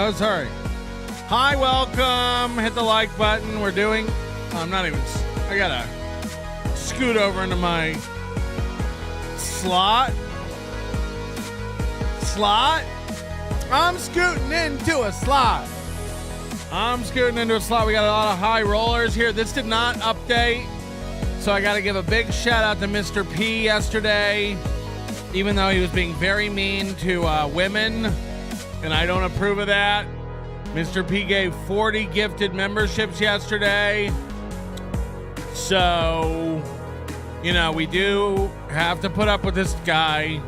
Oh, sorry. Hi, welcome. Hit the like button. We're doing... I'm not even... I gotta scoot over into my slot. I'm scooting into a slot. We got a lot of high rollers here. This did not update, so I got to give a big shout out to Mr. P yesterday, even though he was being very mean to women, and I don't approve of that. Mr. P gave 40 gifted memberships yesterday, so, you know, we do have to put up with this guy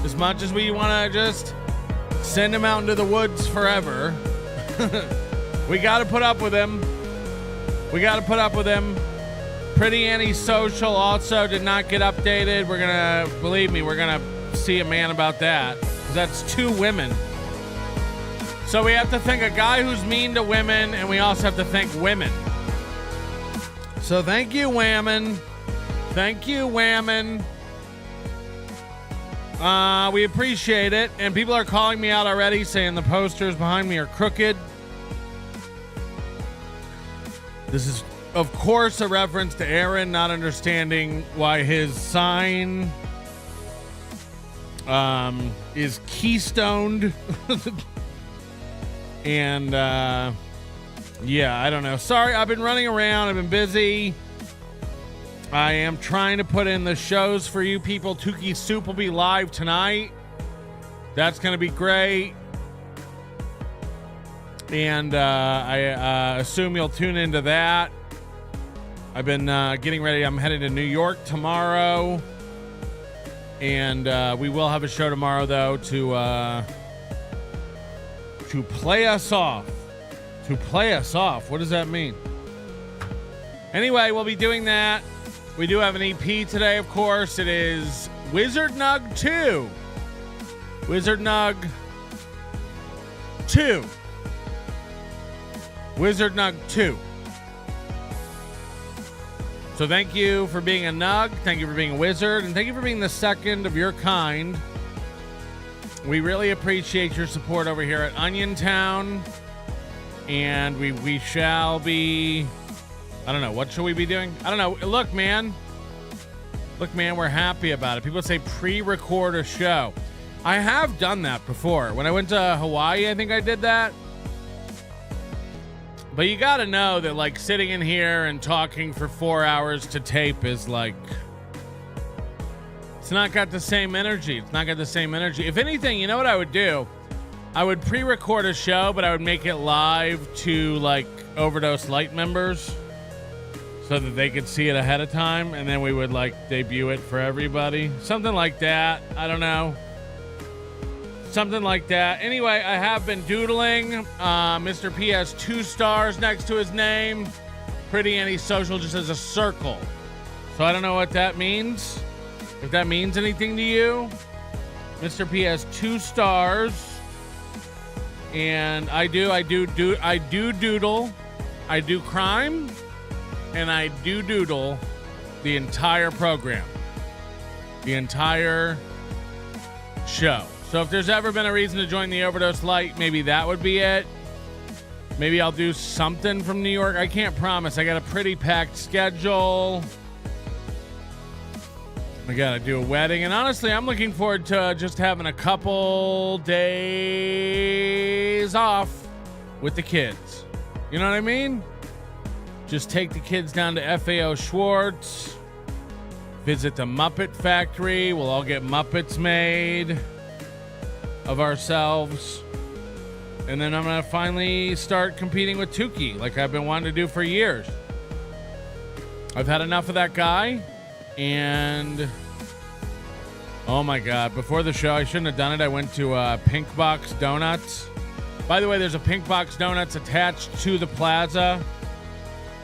as much as we want to just send him out into the woods forever. We got to put up with him. Pretty Antisocial also did not get updated. We're going to see a man about that. 'Cause that's 2 women. So we have to thank a guy who's mean to women, and we also have to thank women. So thank you, Whammon. We appreciate it. And people are calling me out already, saying the posters behind me are crooked. This is, of course, a reference to Aaron not understanding why his sign is keystoned. And, yeah, I don't know. Sorry, I've been running around. I've been busy. I am trying to put in the shows for you people. Tukey Soup will be live tonight. That's going to be great. And I assume you'll tune into that. I've been getting ready. I'm headed to New York tomorrow. And we will have a show tomorrow, though, to play us off. To play us off. What does that mean? Anyway, we'll be doing that. We do have an EP today, of course. It is Wizard Nug 2. Wizard Nug 2. So thank you for being a Nug. Thank you for being a wizard. And thank you for being the second of your kind. We really appreciate your support over here at Onion Town. And we shall be... I don't know. What should we be doing? I don't know. Look, man, we're happy about it. People say pre-record a show. I have done that before. When I went to Hawaii, I think I did that. But you got to know that, like, sitting in here and talking for 4 hours to tape is, like... It's not got the same energy. If anything, you know what I would do? I would pre-record a show, but I would make it live to, like, Overdose Light members so that they could see it ahead of time, and then we would, like, debut it for everybody. Something like that. I don't know. Something like that. Anyway, I have been doodling. Mr. P has 2 stars next to his name. Pretty Antisocial just has a circle. So I don't know what that means. If that means anything to you. Mr. P has 2 stars. And I do doodle. I do crime. And I do doodle the entire program. The entire show. So if there's ever been a reason to join the Overdose Light, maybe that would be it. Maybe I'll do something from New York. I can't promise. I got a pretty packed schedule. I got to do a wedding. And honestly, I'm looking forward to just having a couple days off with the kids. You know what I mean? Just take the kids down to FAO Schwartz. Visit the Muppet Factory. We'll all get Muppets made of ourselves. And then I'm going to finally start competing with Tukey like I've been wanting to do for years. I've had enough of that guy. And oh my God, before the show, I shouldn't have done it. I went to Pink Box Donuts. By the way, there's a Pink Box Donuts attached to the plaza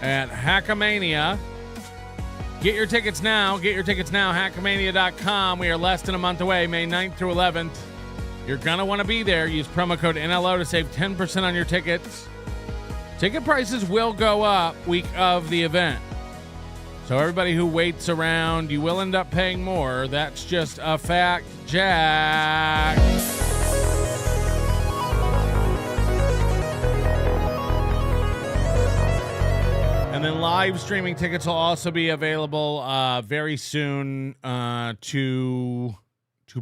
at Hackamania. Get your tickets now. Hackamania.com. We are less than a month away, May 9th through 11th. You're going to want to be there. Use promo code NLO to save 10% on your tickets. Ticket prices will go up week of the event. So everybody who waits around, you will end up paying more. That's just a fact, Jack. And then live streaming tickets will also be available very soon to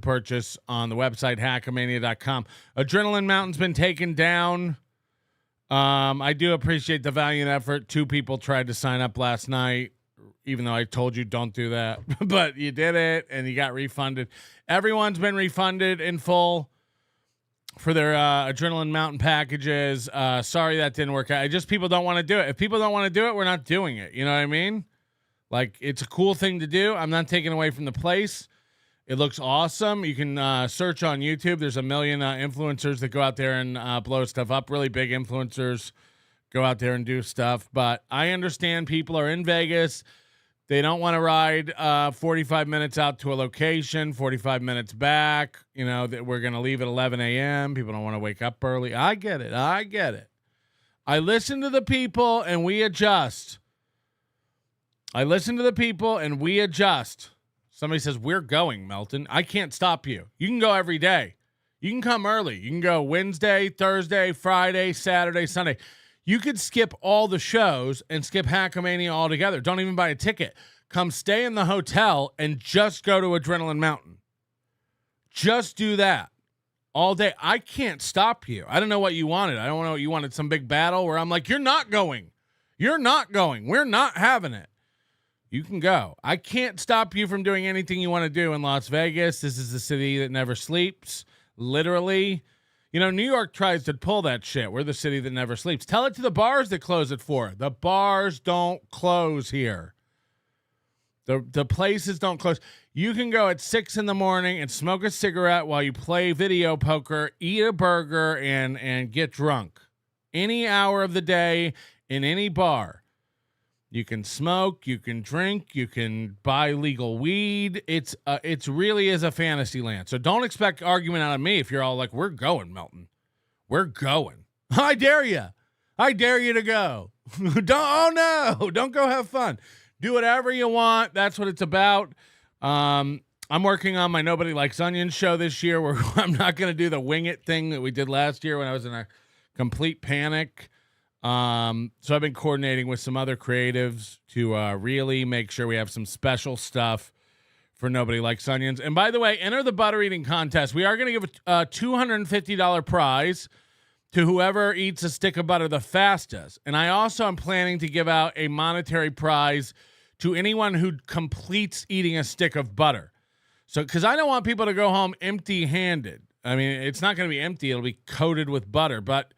purchase on the website, hackamania.com. Adrenaline Mountain's been taken down. I do appreciate the valiant effort. 2 people tried to sign up last night, even though I told you don't do that. But you did it, and you got refunded. Everyone's been refunded in full for their Adrenaline Mountain packages. Sorry that didn't work out. People don't want to do it. If people don't want to do it, we're not doing it. You know what I mean? Like, it's a cool thing to do. I'm not taking away from the place. It looks awesome. You can search on YouTube. There's a million influencers that go out there and blow stuff up. Really big influencers go out there and do stuff. But I understand people are in Vegas. They don't want to ride 45 minutes out to a location, 45 minutes back. You know, that we're going to leave at 11 a.m. People don't want to wake up early. I get it. I listen to the people and we adjust. Somebody says, we're going, Melton. I can't stop you. You can go every day. You can come early. You can go Wednesday, Thursday, Friday, Saturday, Sunday. You could skip all the shows and skip Hackamania altogether. Don't even buy a ticket. Come stay in the hotel and just go to Adrenaline Mountain. Just do that all day. I can't stop you. I don't know what you wanted. I don't know what you wanted. Some big battle where I'm like, you're not going. We're not having it. You can go. I can't stop you from doing anything you want to do in Las Vegas. This is the city that never sleeps, literally. You know, New York tries to pull that shit. We're the city that never sleeps. Tell it to the bars that close at 4. The bars don't close here. The places don't close. You can go at 6 in the morning and smoke a cigarette while you play video poker, eat a burger, and get drunk. Any hour of the day in any bar. You can smoke, you can drink, you can buy legal weed. It's really is a fantasy land. So don't expect argument out of me if you're all like, we're going, Melton. We're going. I dare you. I dare you to go. Don't go have fun. Do whatever you want. That's what it's about. I'm working on my Nobody Likes Onions show this year where I'm not going to do the wing it thing that we did last year when I was in a complete panic. So I've been coordinating with some other creatives to really make sure we have some special stuff for Nobody Likes Onions. And by the way, enter the butter eating contest. We are going to give a $250 prize to whoever eats a stick of butter the fastest. And I also am planning to give out a monetary prize to anyone who completes eating a stick of butter. So, because I don't want people to go home empty-handed. I mean, it's not going to be empty. It'll be coated with butter, but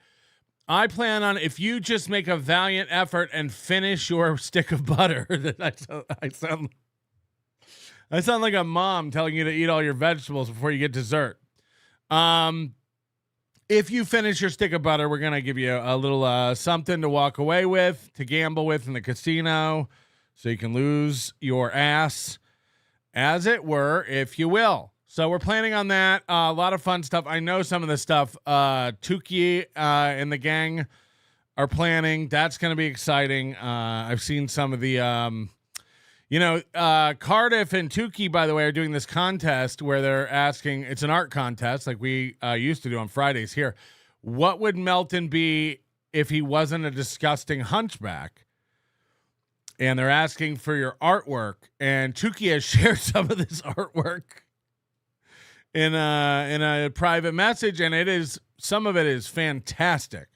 I plan on, if you just make a valiant effort and finish your stick of butter, I sound like a mom telling you to eat all your vegetables before you get dessert. If you finish your stick of butter, we're going to give you a little something to walk away with, to gamble with in the casino, so you can lose your ass, as it were, if you will. So we're planning on that. A lot of fun stuff. I know some of the stuff Tukey and the gang are planning. That's going to be exciting. I've seen some of the, Cardiff and Tukey, by the way, are doing this contest where they're asking, it's an art contest like we used to do on Fridays here. What would Melton be if he wasn't a disgusting hunchback? And they're asking for your artwork. And Tukey has shared some of this artwork in a private message, and some of it is fantastic.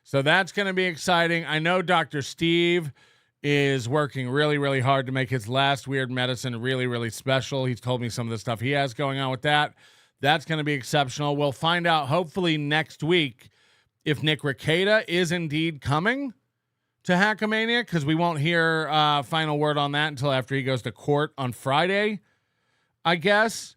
So that's going to be exciting. I know Dr. Steve is working really, really hard to make his last Weird Medicine really, really special. He's told me some of the stuff he has going on with that. That's going to be exceptional. We'll find out hopefully next week if Nick Ricada is indeed coming to Hackamania, because we won't hear final word on that until after he goes to court on Friday, I guess.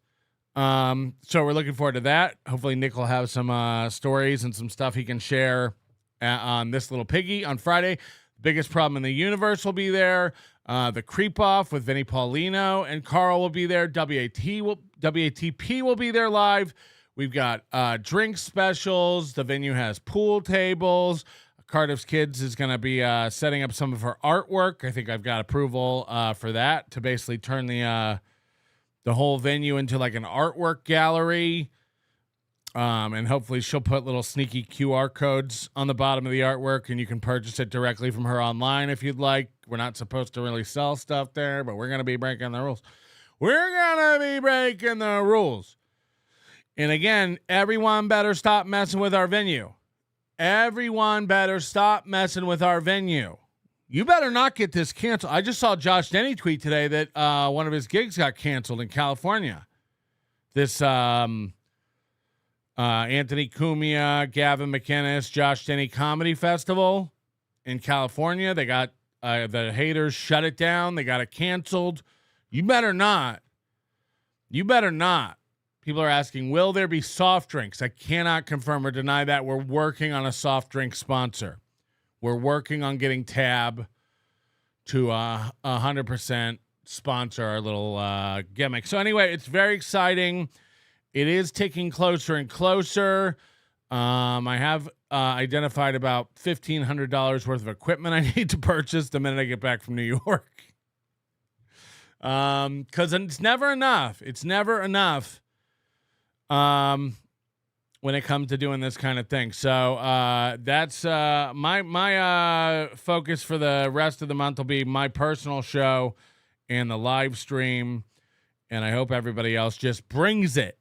So we're looking forward to that. Hopefully Nick will have some stories and some stuff he can share on This Little Piggy on Friday. Biggest Problem in the Universe will be there. The Creep Off with Vinnie Paulino and Carl will be there. WATP will be there live. We've got drink specials. The venue has pool tables. Cardiff's Kids is going to be setting up some of her artwork. I think I've got approval for that to basically turn the whole venue into like an artwork gallery. And hopefully she'll put little sneaky QR codes on the bottom of the artwork, and you can purchase it directly from her online if you'd like. We're not supposed to really sell stuff there, but we're going to be breaking the rules. We're going to be breaking the rules. And again, everyone better stop messing with our venue. Everyone better stop messing with our venue. You better not get this canceled. I just saw Josh Denny tweet today that one of his gigs got canceled in California. This Anthony Cumia, Gavin McInnes, Josh Denny Comedy Festival in California. They got the haters shut it down. They got it canceled. You better not. You better not. People are asking, will there be soft drinks? I cannot confirm or deny that. We're working on a soft drink sponsor. We're working on getting Tab to 100% sponsor our little gimmick. So anyway, it's very exciting. It is ticking closer and closer. I have identified about $1,500 worth of equipment I need to purchase the minute I get back from New York. Because it's never enough. It's never enough when it comes to doing this kind of thing. So that's my focus for the rest of the month will be my personal show and the live stream. And I hope everybody else just brings it.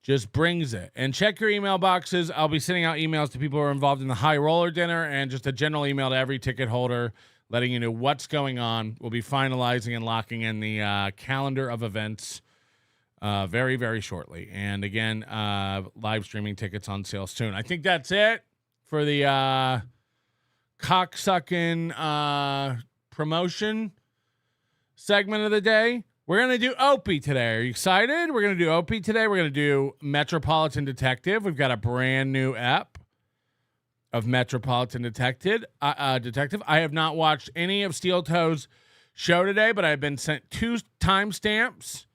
Just brings it. And check your email boxes. I'll be sending out emails to people who are involved in the High Roller Dinner and just a general email to every ticket holder letting you know what's going on. We'll be finalizing and locking in the calendar of events very, very shortly. And again, live streaming tickets on sale soon. I think that's it for the cocksucking promotion segment of the day. We're going to do Opie today. Are you excited? We're going to do Opie today. We're going to do Metropolitan Detective. We've got a brand new ep of Metropolitan Detective. I have not watched any of Steel Toe's show today, but I've been sent 2 timestamps.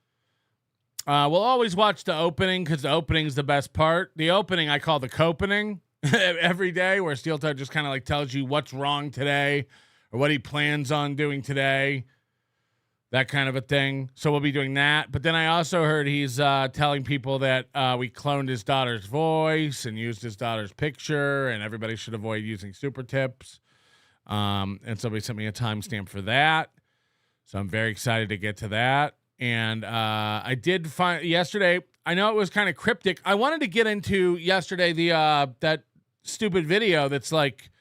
We'll always watch the opening because the opening's the best part. The opening I call the copening every day, where Steel Toe just kind of like tells you what's wrong today or what he plans on doing today, that kind of a thing. So we'll be doing that. But then I also heard he's telling people that we cloned his daughter's voice and used his daughter's picture, and everybody should avoid using super tips. And somebody sent me a timestamp for that. So I'm very excited to get to that. And I did find yesterday, I know it was kind of cryptic. I wanted to get into yesterday that stupid video that's like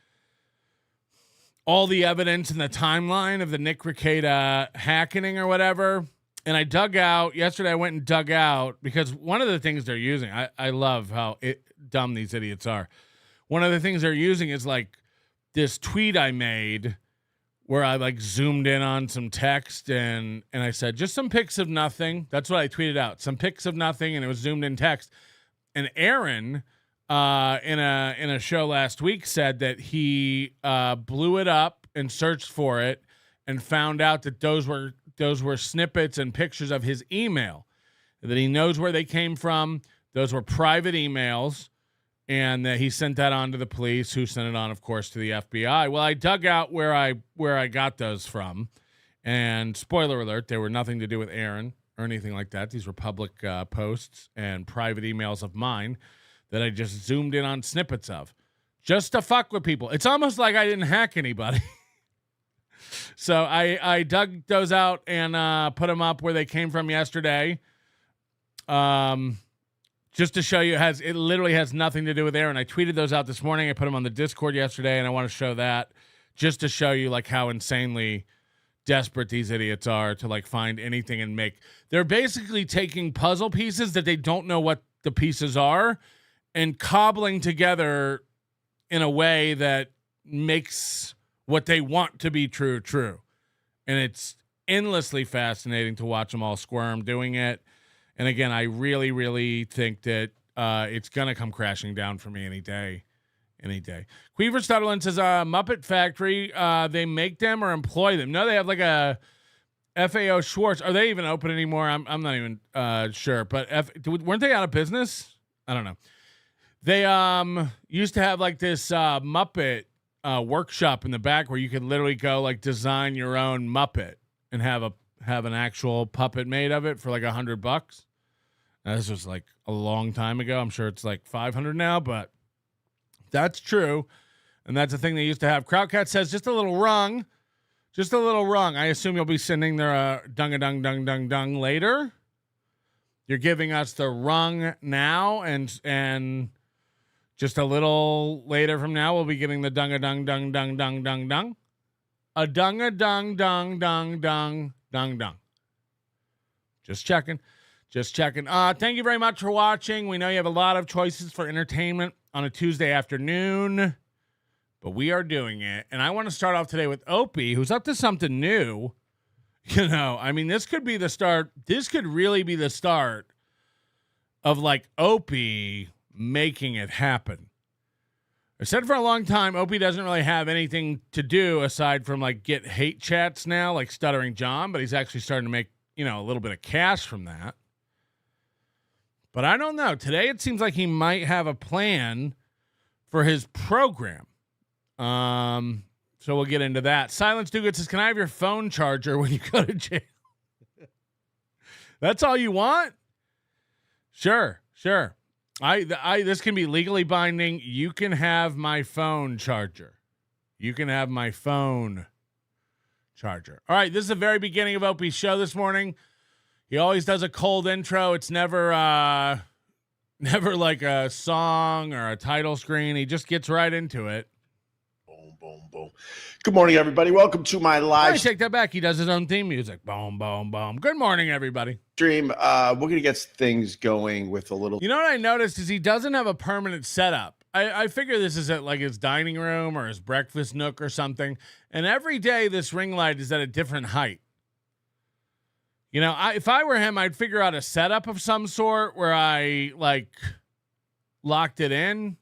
all the evidence in the timeline of the Nick Ricada hacking or whatever. And I dug out yesterday. I went and dug out because one of the things they're using, I love how dumb these idiots are. One of the things they're using is like this tweet I made where I like zoomed in on some text and I said, just some pics of nothing. That's what I tweeted out. Some pics of nothing. And it was zoomed in text. And Aaron, in a show last week, said that he blew it up and searched for it and found out that those were snippets and pictures of his email, that he knows where they came from. Those were private emails, and that he sent that on to the police, who sent it on, of course, to the FBI. Well, I dug out where I got those from, and spoiler alert, they were nothing to do with Aaron or anything like that. These were public posts and private emails of mine that I just zoomed in on snippets of, just to fuck with people. It's almost like I didn't hack anybody. So I dug those out and put them up where they came from yesterday. Just to show you, it literally has nothing to do with Aaron. I tweeted those out this morning. I put them on the Discord yesterday, and I want to show that just to show you like how insanely desperate these idiots are to like find anything and make. They're basically taking puzzle pieces that they don't know what the pieces are and cobbling together in a way that makes what they want to be true. And it's endlessly fascinating to watch them all squirm doing it. And again, I really, really think that it's going to come crashing down for me any day. Queever Stutterland says, Muppet Factory, they make them or employ them? No, they have like a FAO Schwartz. Are they even open anymore? I'm not even sure. But weren't they out of business? I don't know. They used to have like this Muppet workshop in the back where you could literally go like design your own Muppet and have an actual puppet made of it for like $100. Now, this was like a long time ago. I'm sure it's like 500 now, but that's true. And that's the thing they used to have. Crowdcat says, just a little rung. Just a little rung. I assume you'll be sending their dung-a-dung-dung-dung-dung later. You're giving us the rung now, and just a little later from now, we'll be getting the dung-a-dung-dung-dung-dung-dung-dung. A dung-a-dung-dung-dung-dung-dung-dung. Just checking. Just checking. Thank you very much for watching. We know you have a lot of choices for entertainment on a Tuesday afternoon, but we are doing it. And I want to start off today with Opie, who's up to something new. You know, I mean, this could be the start. This could really be the start of like Opie making it happen. I said for a long time, Opie doesn't really have anything to do aside from like get hate chats now, like Stuttering John, but he's actually starting to make, you know, a little bit of cash from that. But I don't know. Today it seems like he might have a plan for his program. So we'll get into that. Silence Dugan says, can I have your phone charger when you go to jail? That's all you want? Sure. This can be legally binding. You can have my phone charger. You can have my phone charger. All right, this is the very beginning of Opie's show this morning. He always does a cold intro. It's never like a song or a title screen. He just gets right into it. Boom, boom, boom. Good morning, everybody. Welcome to my live I take that back. He does his own theme music. Boom, boom, boom. Good morning, everybody. stream. We're going to get things going with a little... You know what I noticed is he doesn't have a permanent setup. I figure this is at like his dining room or his breakfast nook or something. And every day this ring light is at a different height. You know, if I were him, I'd figure out a setup of some sort where I like locked it in.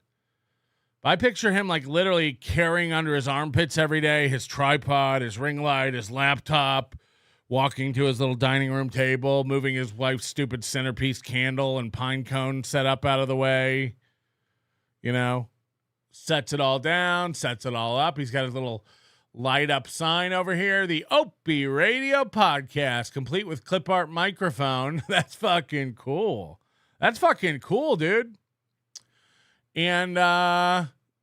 But I picture him like literally carrying under his armpits every day, his tripod, his ring light, his laptop, walking to his little dining room table, moving his wife's stupid centerpiece candle and pine cone set up out of the way. You know, sets it all down, sets it all up. He's got his little light up sign over here. The Opie Radio podcast, complete with clip art microphone. That's fucking cool. That's fucking cool, dude. And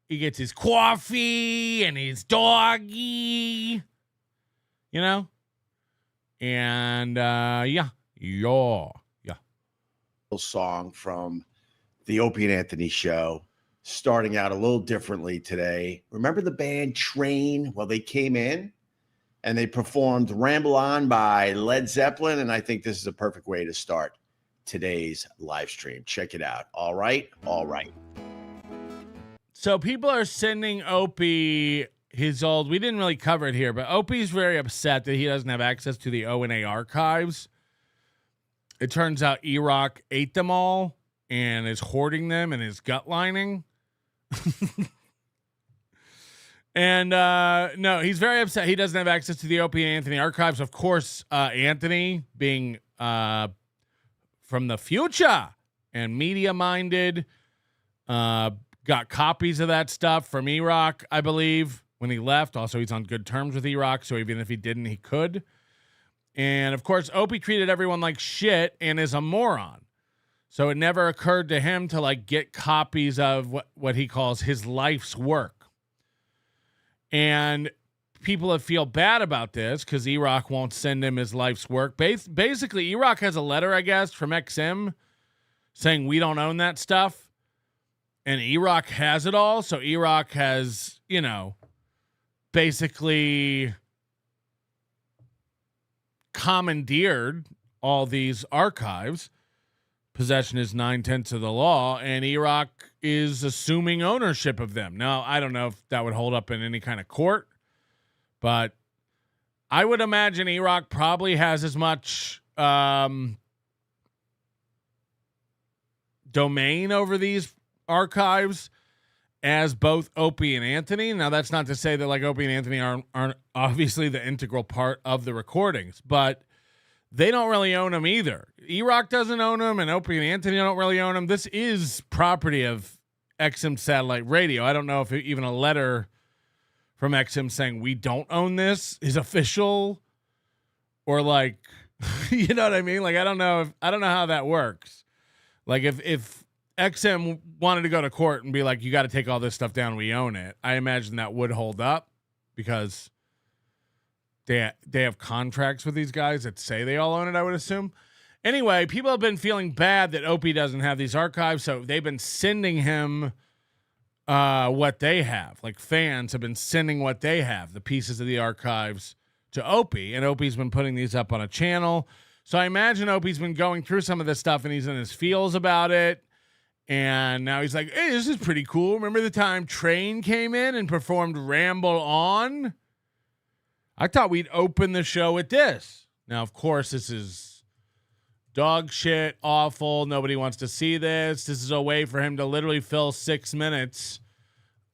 he gets his coffee and his doggy, you know? And yeah. Song from the Opie and Anthony show, starting out a little differently today. Remember the band Train? Well, they came in and they performed Ramble On by Led Zeppelin, and I think this is a perfect way to start today's live stream. Check it out. All right. So people are sending Opie his old, we didn't really cover it here, but Opie's very upset that he doesn't have access to the O&A archives. It turns out E-Rock ate them all and is hoarding them in his gut lining. And no, he's very upset he doesn't have access to the Opie and Anthony archives. Of course, Anthony being from the future and media-minded, got copies of that stuff from E-Rock, I believe, when he left. Also, he's on good terms with E-Rock, so even if he didn't, he could. And, of course, Opie treated everyone like shit and is a moron. So it never occurred to him to, like, get copies of what he calls his life's work. And people that feel bad about this, because E-Rock won't send him his life's work. Basically, E-Rock has a letter, I guess, from XM saying we don't own that stuff. And E-Rock has it all. So E-Rock has, you know, basically commandeered all these archives. Possession is 9/10 of the law, and E-Rock is assuming ownership of them. Now, I don't know if that would hold up in any kind of court, but I would imagine E-Rock probably has as much domain over these archives as both Opie and Anthony. Now, that's not to say that like Opie and Anthony aren't obviously the integral part of the recordings, but they don't really own them either. E-Rock doesn't own them, and Opie and Anthony don't really own them. This is property of XM Satellite Radio. I don't know if even a letter from XM saying we don't own this is official, or like, you know what I mean? Like, I don't know how that works. Like if XM wanted to go to court and be like, you got to take all this stuff down, we own it, I imagine that would hold up because they have contracts with these guys that say they all own it, I would assume. Anyway, people have been feeling bad that Opie doesn't have these archives, so they've been sending him what they have. Like, fans have been sending what they have, the pieces of the archives, to Opie, and Opie's been putting these up on a channel. So I imagine Opie's been going through some of this stuff, and he's in his feels about it. And now he's like, hey, this is pretty cool. Remember the time Train came in and performed Ramble On? I thought we'd open the show with this. Now, of course, this is dog shit, awful. Nobody wants to see this. This is a way for him to literally fill 6 minutes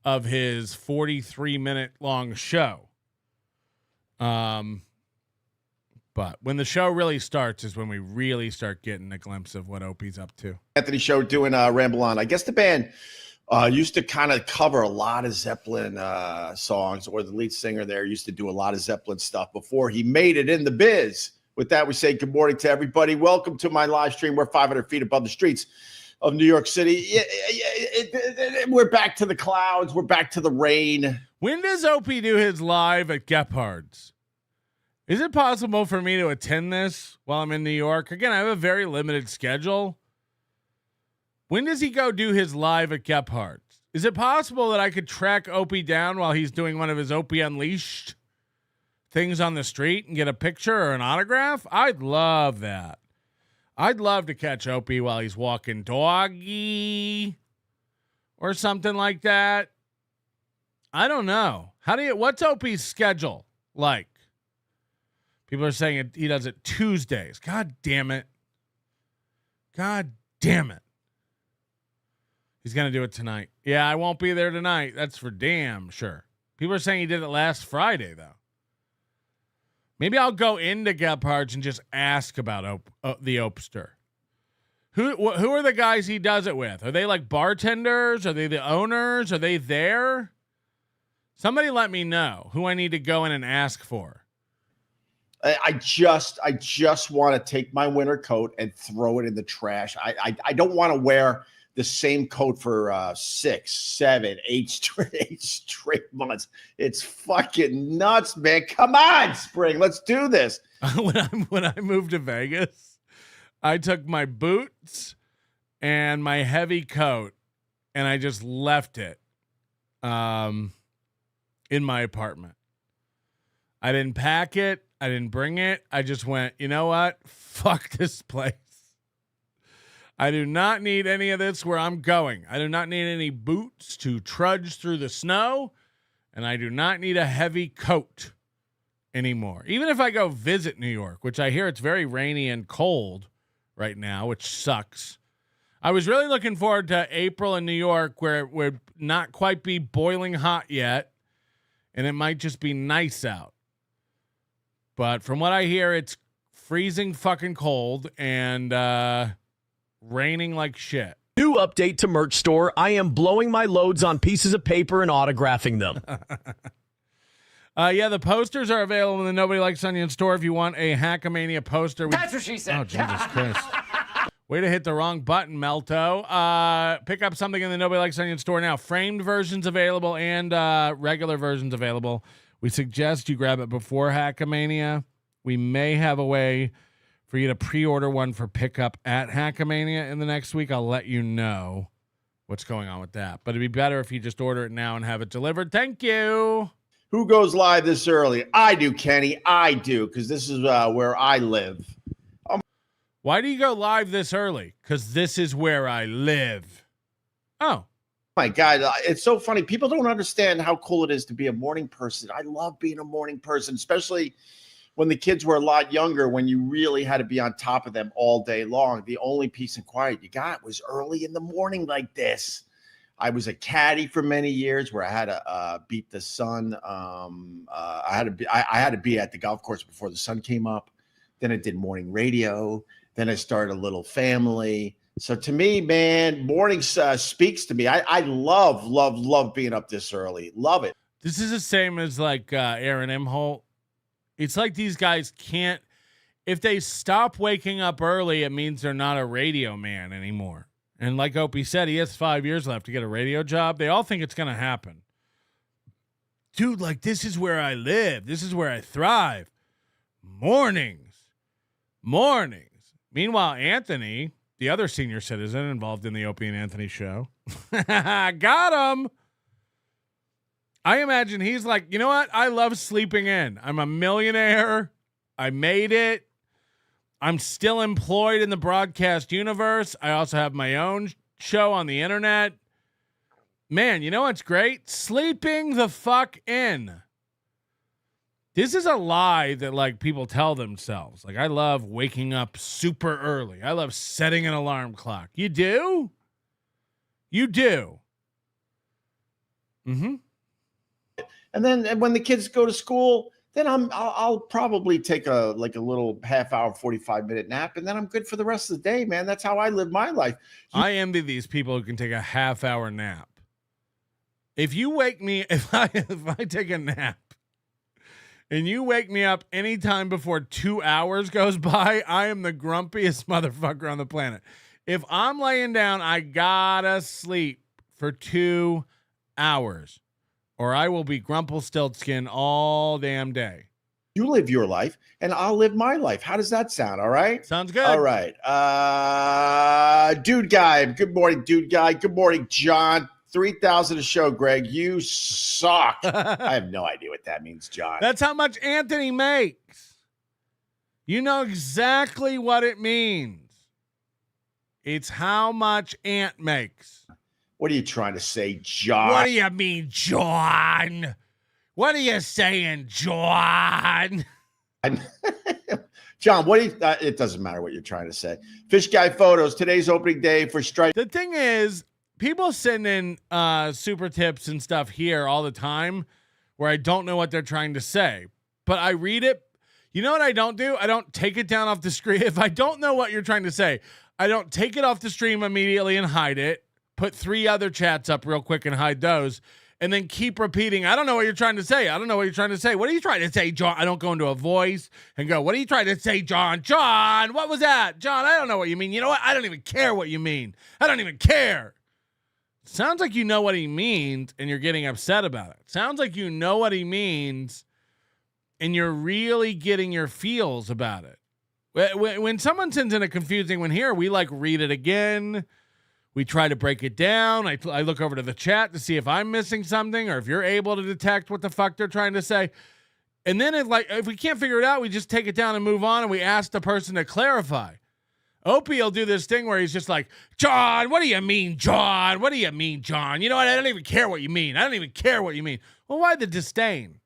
of his 43-minute long show. But when the show really starts is when we really start getting a glimpse of what Opie's up to. Anthony Show doing Ramble On. I guess the band used to kind of cover a lot of Zeppelin songs, or the lead singer there used to do a lot of Zeppelin stuff before he made it in the biz. With that, we say good morning to everybody. Welcome to my live stream. We're 500 feet above the streets of New York City. We're back to the clouds. We're back to the rain. When does Opie do his live at Gephardt's? Is it possible for me to attend this while I'm in New York? Again, I have a very limited schedule. When does he go do his live at Gephardt's? Is it possible that I could track Opie down while he's doing one of his Opie Unleashed things on the street and get a picture or an autograph? I'd love that. I'd love to catch Opie while he's walking doggy or something like that. I don't know. What's Opie's schedule like? People are saying he does it Tuesdays. God damn it. God damn it. He's going to do it tonight. Yeah, I won't be there tonight. That's for damn sure. People are saying he did it last Friday, though. Maybe I'll go into Gephardt's and just ask about the Opster. Who are the guys he does it with? Are they like bartenders? Are they the owners? Are they there? Somebody let me know who I need to go in and ask for. I just want to take my winter coat and throw it in the trash. I don't want to wear the same coat for 6, 7, 8 straight months. It's fucking nuts, man. Come on, spring. Let's do this. When I moved to Vegas, I took my boots and my heavy coat and I just left it in my apartment. I didn't pack it. I didn't bring it. I just went, you know what? Fuck this place. I do not need any of this where I'm going. I do not need any boots to trudge through the snow, and I do not need a heavy coat anymore. Even if I go visit New York, which I hear it's very rainy and cold right now, which sucks. I was really looking forward to April in New York where it would not quite be boiling hot yet, and it might just be nice out. But from what I hear, it's freezing fucking cold and raining like shit. New update to merch store. I am blowing my loads on pieces of paper and autographing them. Yeah, the posters are available in the Nobody Likes Onion store if you want a Hackamania poster. That's what she said. Oh, Jesus Christ. Way to hit the wrong button, Melto. Pick up something in the Nobody Likes Onion store now. Framed versions available and regular versions available. We suggest you grab it before Hackamania. We may have a way for you to pre-order one for pickup at Hackamania in the next week. I'll let you know what's going on with that. But it'd be better if you just order it now and have it delivered. Thank you. Who goes live this early? I do, Kenny. I do, because this is where I live. Why do you go live this early? Because this is where I live. Oh. My God, it's so funny. People don't understand how cool it is to be a morning person. I love being a morning person, especially when the kids were a lot younger, when you really had to be on top of them all day long. The only peace and quiet you got was early in the morning like this. I was a caddy for many years where I had to beat the sun. I had to be at the golf course before the sun came up. Then I did morning radio. Then I started a little family. So to me, man, morning speaks to me. I love being up this early. Love it. This is the same as like Aaron Imholte. It's like these guys can't. if they stop waking up early, it means they're not a radio man anymore. And like Opie said, he has 5 years left to get a radio job. They all think it's going to happen. Dude, like, this is where I live. This is where I thrive. Mornings. Meanwhile, Anthony, the other senior citizen involved in the Opie and Anthony show, got him. I imagine he's like, you know what? I love sleeping in. I'm a millionaire. I made it. I'm still employed in the broadcast universe. I also have my own show on the internet. Man, you know what's great? Sleeping the fuck in. This is a lie that like people tell themselves. Like, I love waking up super early. I love setting an alarm clock. You do? You do. Mm-hmm. And then when the kids go to school, then I'll probably take a little half hour, 45-minute nap, and then I'm good for the rest of the day, man. That's how I live my life. I envy these people who can take a half hour nap. If you wake me, if I take a nap and you wake me up anytime before 2 hours goes by, I am the grumpiest motherfucker on the planet. If I'm laying down, I gotta sleep for 2 hours. Or I will be Grumpelstiltskin all damn day. You live your life, and I'll live my life. How does that sound? All right? Sounds good. All right. Dude guy. Good morning, dude guy. Good morning, John. 3,000 a show, Greg. You suck. I have no idea what that means, John. That's how much Anthony makes. You know exactly what it means. It's how much Ant makes. What are you trying to say, John? What do you mean, John? What are you saying, John? John, what do you, it doesn't matter what you're trying to say. Fish Guy Photos, today's opening day for Stripe. The thing is, people send in super tips and stuff here all the time where I don't know what they're trying to say, but I read it. You know what I don't do? I don't take it down off the screen. If I don't know what you're trying to say, I don't take it off the stream immediately and hide it. Put 3 other chats up real quick and hide those, and then keep repeating, I don't know what you're trying to say. I don't know what you're trying to say. What are you trying to say, John? I don't go into a voice and go, what are you trying to say, John? John, what was that? John, I don't know what you mean. You know what? I don't even care what you mean. I don't even care. Sounds like you know what he means and you're getting upset about it. Sounds like you know what he means and you're really getting your feels about it. When someone sends in a confusing one here, we like read it again. We try to break it down. I look over to the chat to see if I'm missing something or if you're able to detect what the fuck they're trying to say. And then if we can't figure it out, we just take it down and move on and we ask the person to clarify. Opie will do this thing where he's just like, John, what do you mean, John? What do you mean, John? You know what? I don't even care what you mean. I don't even care what you mean. Well, why the disdain?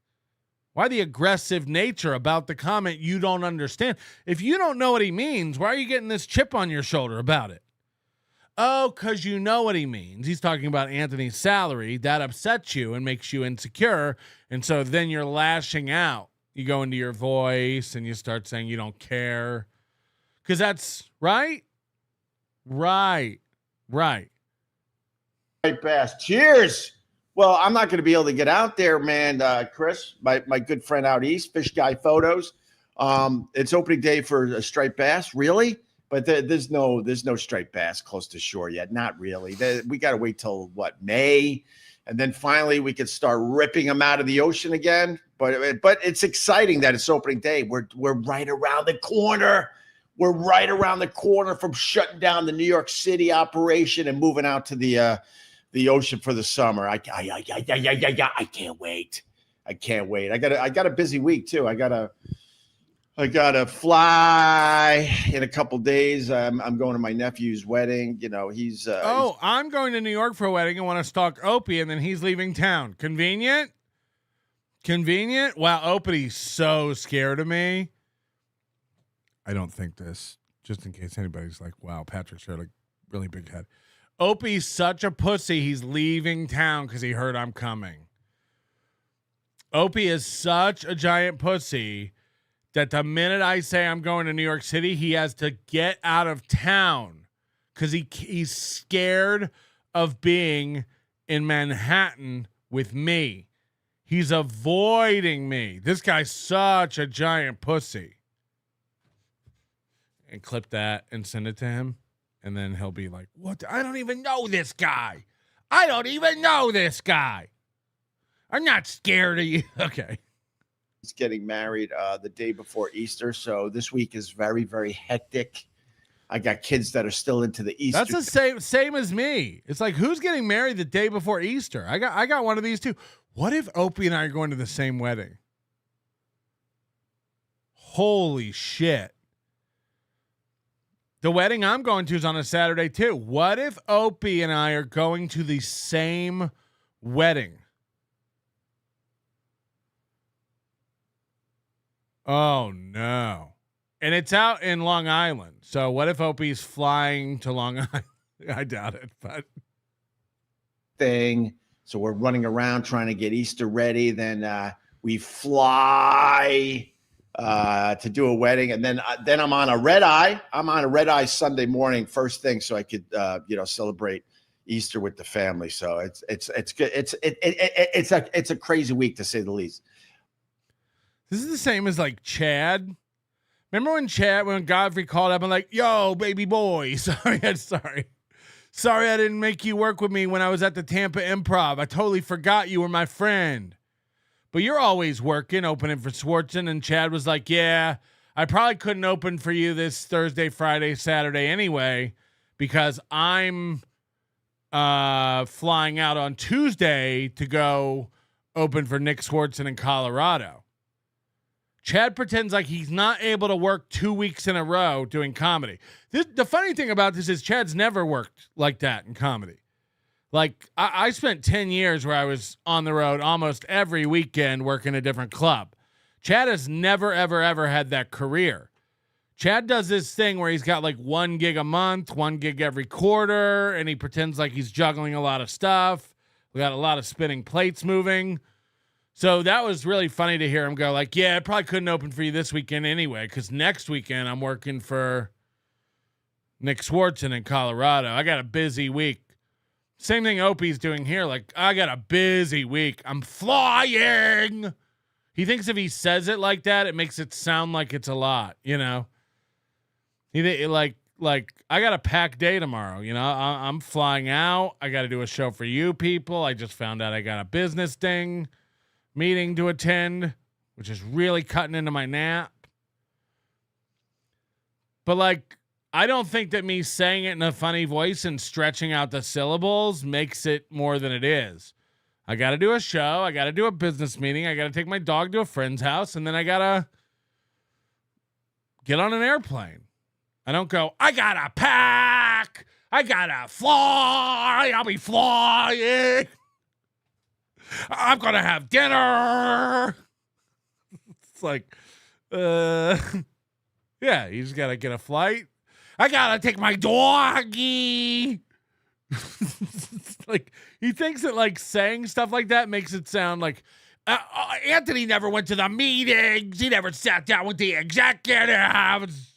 Why the aggressive nature about the comment you don't understand? If you don't know what he means, why are you getting this chip on your shoulder about it? Oh, because you know what he means. He's talking about Anthony's salary. That upsets you and makes you insecure. And so then you're lashing out. You go into your voice and you start saying you don't care. Because that's right. Right. Bass. Cheers. Well, I'm not going to be able to get out there, man. Chris, my good friend out east, Fish Guy Photos. It's opening day for striped bass. Really? But there's no striped bass close to shore yet. Not really. We got to wait till May, and then finally we can start ripping them out of the ocean again. But it's exciting that it's opening day. We're right around the corner. We're right around the corner from shutting down the New York City operation and moving out to the ocean for the summer. I can't wait. I got a busy week too. I gotta fly in a couple days. I'm going to my nephew's wedding. You know, he's I'm going to New York for a wedding and want to stalk Opie, and then he's leaving town. Convenient. Wow, Opie's so scared of me. I don't think this, just in case anybody's like, wow, Patrick showed a really big head. Opie's such a pussy. He's leaving town because he heard I'm coming. Opie is such a giant pussy that the minute I say I'm going to New York City, he has to get out of town because he's scared of being in Manhattan with me. He's avoiding me. This guy's such a giant pussy. and clip that and send it to him. And then he'll be like, what? I don't even know this guy. I don't even know this guy. I'm not scared of you. Okay. He's getting married the day before Easter. So this week is very, very hectic. I got kids that are still into the Easter. That's the same as me. It's like, who's getting married the day before Easter? I got one of these too. What if Opie and I are going to the same wedding? Holy shit. The wedding I'm going to is on a Saturday too. What if Opie and I are going to the same wedding? Oh no. And it's out in Long Island. So what if Opie's flying to Long Island? I doubt it, but thing. So we're running around trying to get Easter ready. Then we fly to do a wedding, and then I'm on a red eye. I'm on a red eye Sunday morning, first thing, so I could celebrate Easter with the family. So it's good. It's a crazy week to say the least. This is the same as like Chad. Remember when Godfrey called up and like, yo, baby boy, sorry I didn't make you work with me when I was at the Tampa Improv. I totally forgot you were my friend. But you're always working, opening for Swartzen. And Chad was like, yeah, I probably couldn't open for you this Thursday, Friday, Saturday anyway, because I'm flying out on Tuesday to go open for Nick Swartzen in Colorado. Chad pretends like he's not able to work 2 weeks in a row doing comedy. The funny thing about this is Chad's never worked like that in comedy. Like, I spent 10 years where I was on the road almost every weekend working a different club. Chad has never, ever, ever had that career. Chad does this thing where he's got like 1 gig a month, 1 gig every quarter, and he pretends like he's juggling a lot of stuff. We got a lot of spinning plates moving. So that was really funny to hear him go like, yeah, I probably couldn't open for you this weekend anyway, because next weekend I'm working for Nick Swartzen in Colorado. I got a busy week. Same thing Opie's doing here. Like, I got a busy week. I'm flying. He thinks if he says it like that, it makes it sound like it's a lot, you know? He like I got a packed day tomorrow, you know? I'm flying out. I got to do a show for you people. I just found out I got a business meeting to attend, which is really cutting into my nap. But like, I don't think that me saying it in a funny voice and stretching out the syllables makes it more than it is. I got to do a show. I got to do a business meeting. I got to take my dog to a friend's house. And then I got to get on an airplane. I don't go, I got to pack. I got to fly. I'll be flying. I'm going to have dinner. It's like, yeah, you just got to get a flight. I got to take my doggy. Like, he thinks that like saying stuff like that makes it sound like Anthony never went to the meetings. He never sat down with the executives.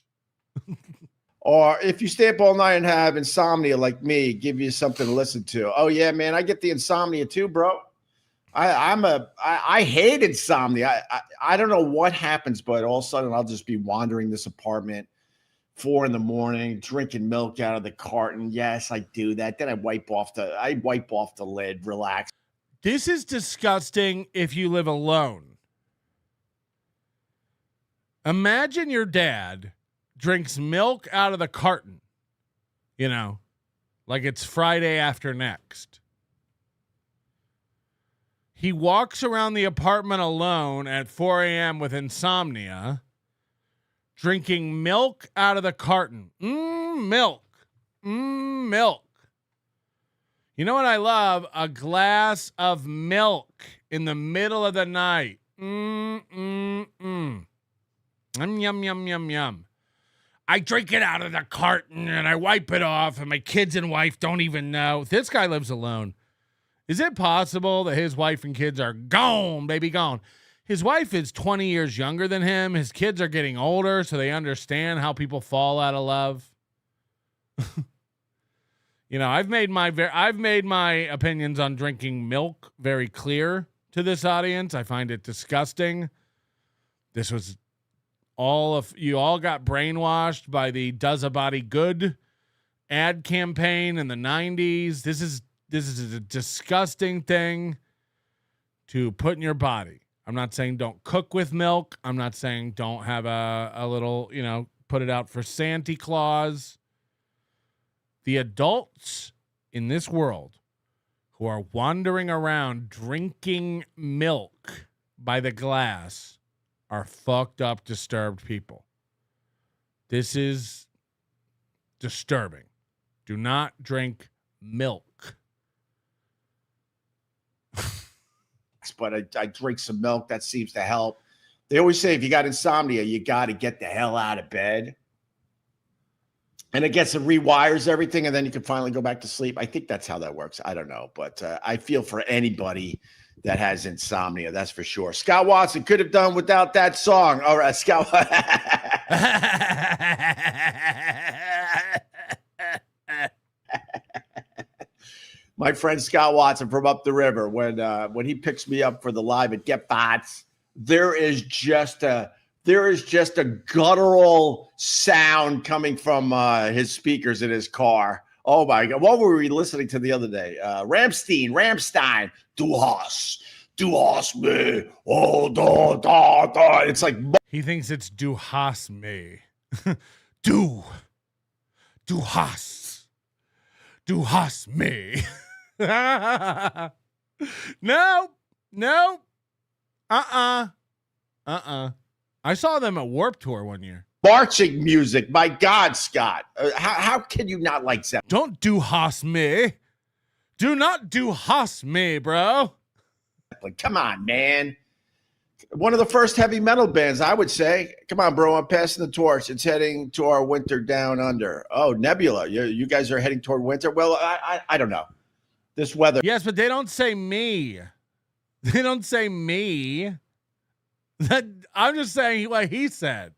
Or if you stay up all night and have insomnia like me, give you something to listen to. Oh yeah, man, I get the insomnia too, bro. I hate insomnia. I don't know what happens, but all of a sudden I'll just be wandering this apartment 4 a.m, drinking milk out of the carton. Yes, I do that. Then I wipe off the lid, relax. This is disgusting if you live alone. Imagine your dad drinks milk out of the carton, you know, like it's Friday after next. He walks around the apartment alone at 4 a.m. with insomnia, drinking milk out of the carton. Milk. Milk. You know what I love? A glass of milk in the middle of the night. Yum, yum, yum, yum. I drink it out of the carton and I wipe it off and my kids and wife don't even know. This guy lives alone. Is it possible that his wife and kids are gone, baby, gone? His wife is 20 years younger than him. His kids are getting older, so they understand how people fall out of love. You know, I've made my opinions on drinking milk very clear to this audience. I find it disgusting. This was You all got brainwashed by the Does a Body Good ad campaign in the 90s. This is a disgusting thing to put in your body. I'm not saying don't cook with milk. I'm not saying don't have a little, put it out for Santa Claus. The adults in this world who are wandering around drinking milk by the glass are fucked up, disturbed people. This is disturbing. Do not drink milk. But I drink some milk. That seems to help. They always say if you got insomnia, you got to get the hell out of bed. And it gets and rewires everything, and then you can finally go back to sleep. I think that's how that works. I don't know. But I feel for anybody that has insomnia, that's for sure. Scott Watson could have done without that song. All right, Scott. My friend Scott Watson from up the river, when he picks me up for the live at Get Bots, there is just a guttural sound coming from his speakers in his car. Oh my God. What were we listening to the other day? Rammstein, Du hast me. Oh, da. It's like, he thinks it's Du hast me. Du hast me. No. I saw them at Warped Tour one year. marching music. My God, Scott. How can you not like that? Don't Du hast me. Do not Du hast me, bro. Like, come on, man. One of the first heavy metal bands, I would say. Come on, bro. I'm passing the torch. It's heading to our winter down under. Oh, Nebula. You guys are heading toward winter? Well, I don't know. This weather. Yes, but they don't say me. They don't say me. I'm just saying what he said.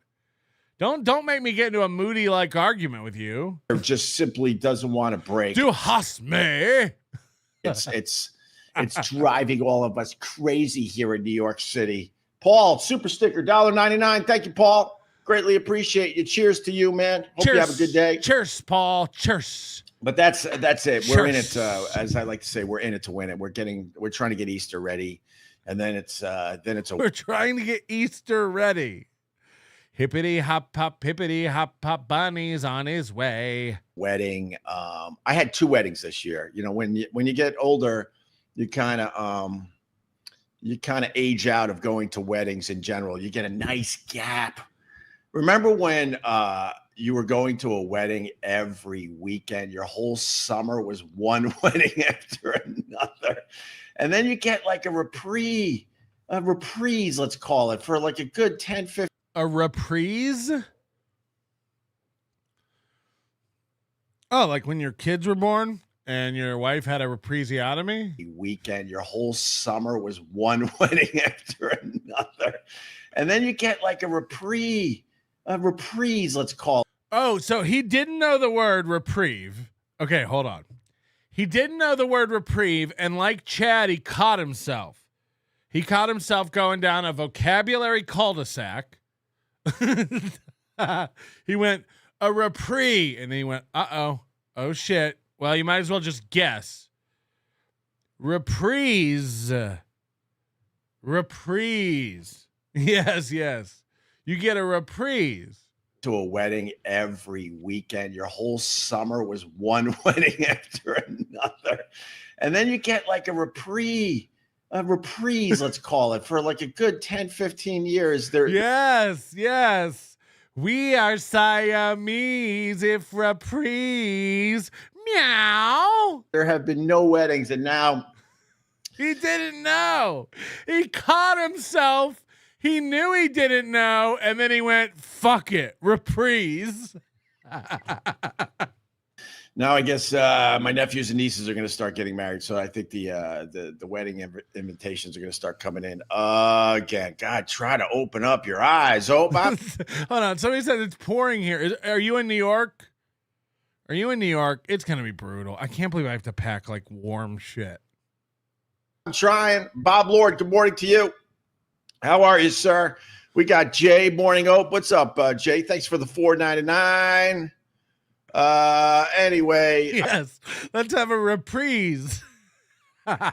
Don't make me get into a moody like argument with you. Just simply doesn't want to break. Du hast me. It's driving all of us crazy here in New York City. Paul, super sticker, $1.99. Thank you, Paul. Greatly appreciate you. Cheers to you, man. Hope Cheers. you have a good day. Cheers, Paul. Cheers. But that's it. Cheers. We're in it. As I like to say, we're in it to win it. We're trying to get Easter ready, and then we're trying to get Easter ready. Hippity hop hop, bunny's on his way. Wedding. I had 2 weddings this year. You know, when you get older, you kind of age out of going to weddings in general. You get a nice gap. Remember when you were going to a wedding every weekend? Your whole summer was one wedding after another. And then you get like a reprise, let's call it, for like a good 10, 15. A reprise? Oh, like when your kids were born and your wife had a repriseotomy? Weekend, your whole summer was one wedding after another. And then you get like a reprise, let's call it. Oh, so he didn't know the word reprieve. Okay, hold on. He didn't know the word reprieve, and like Chad, he caught himself. He caught himself going down a vocabulary cul-de-sac. He went, a reprieve, and then he went, oh shit. Well, you might as well just guess. Reprise. Yes. You get a reprise. To a wedding every weekend. Your whole summer was one wedding after another. And then you get like a reprise, let's call it, for like a good 10, 15 years. Yes. We are Siamese if reprise. Meow. There have been no weddings, and now he didn't know. He caught himself. He knew he didn't know, and then he went, fuck it, reprise. Now I guess my nephews and nieces are going to start getting married, so I think the wedding invitations are going to start coming in again. God, try to open up your eyes. Oh, Bob. Hold on. Somebody said it's pouring here. Are you in New York? It's going to be brutal. I can't believe I have to pack like warm shit. I'm trying. Bob Lord, good morning to you. How are you, sir? We got Jay Morning Ope. What's up, Jay? Thanks for the $4.99. Anyway. Yes, let's have a reprise. Oh,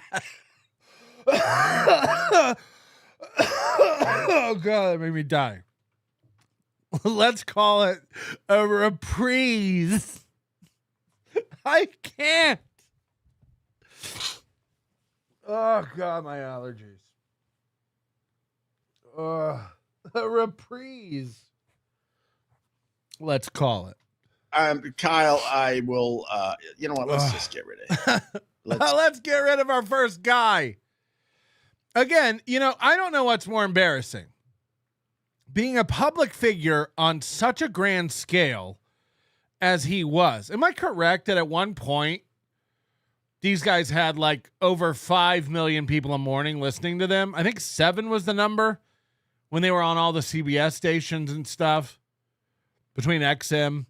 God, that made me die. Let's call it a reprise. I can't. Oh, God, my allergies. A reprise. Let's call it. Kyle, I will, you know what? Let's just get rid of it. Let's get rid of our first guy. Again, you know, I don't know what's more embarrassing. Being a public figure on such a grand scale as he was. Am I correct that at one point these guys had like over 5 million people a morning listening to them? I think 7 was the number when they were on all the CBS stations and stuff between XM.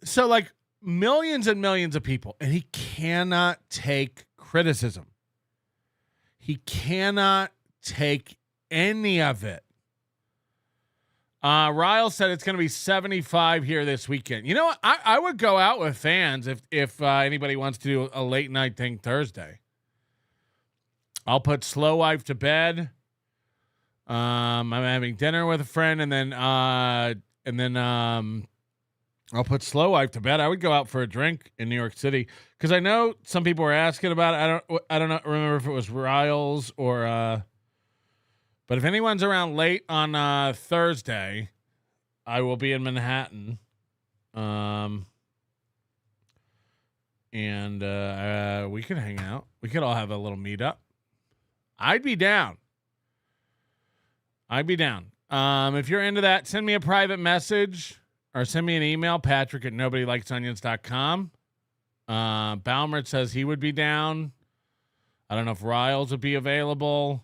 So like millions and millions of people, and he cannot take criticism. He cannot take any of it. Ryle said it's going to be 75 here this weekend. You know what? I would go out with fans if anybody wants to do a late night thing Thursday. I'll put Slow Wife to bed. I'm having dinner with a friend, and then I'll put Slow Wife to bed. I would go out for a drink in New York City because I know some people were asking about it. I don't remember if it was Ryle's or. But if anyone's around late on Thursday, I will be in Manhattan. And we could hang out. We could all have a little meetup. I'd be down. If you're into that, send me a private message or send me an email, patrick@nobodylikesonions.com. Baumert says he would be down. I don't know if Riles would be available.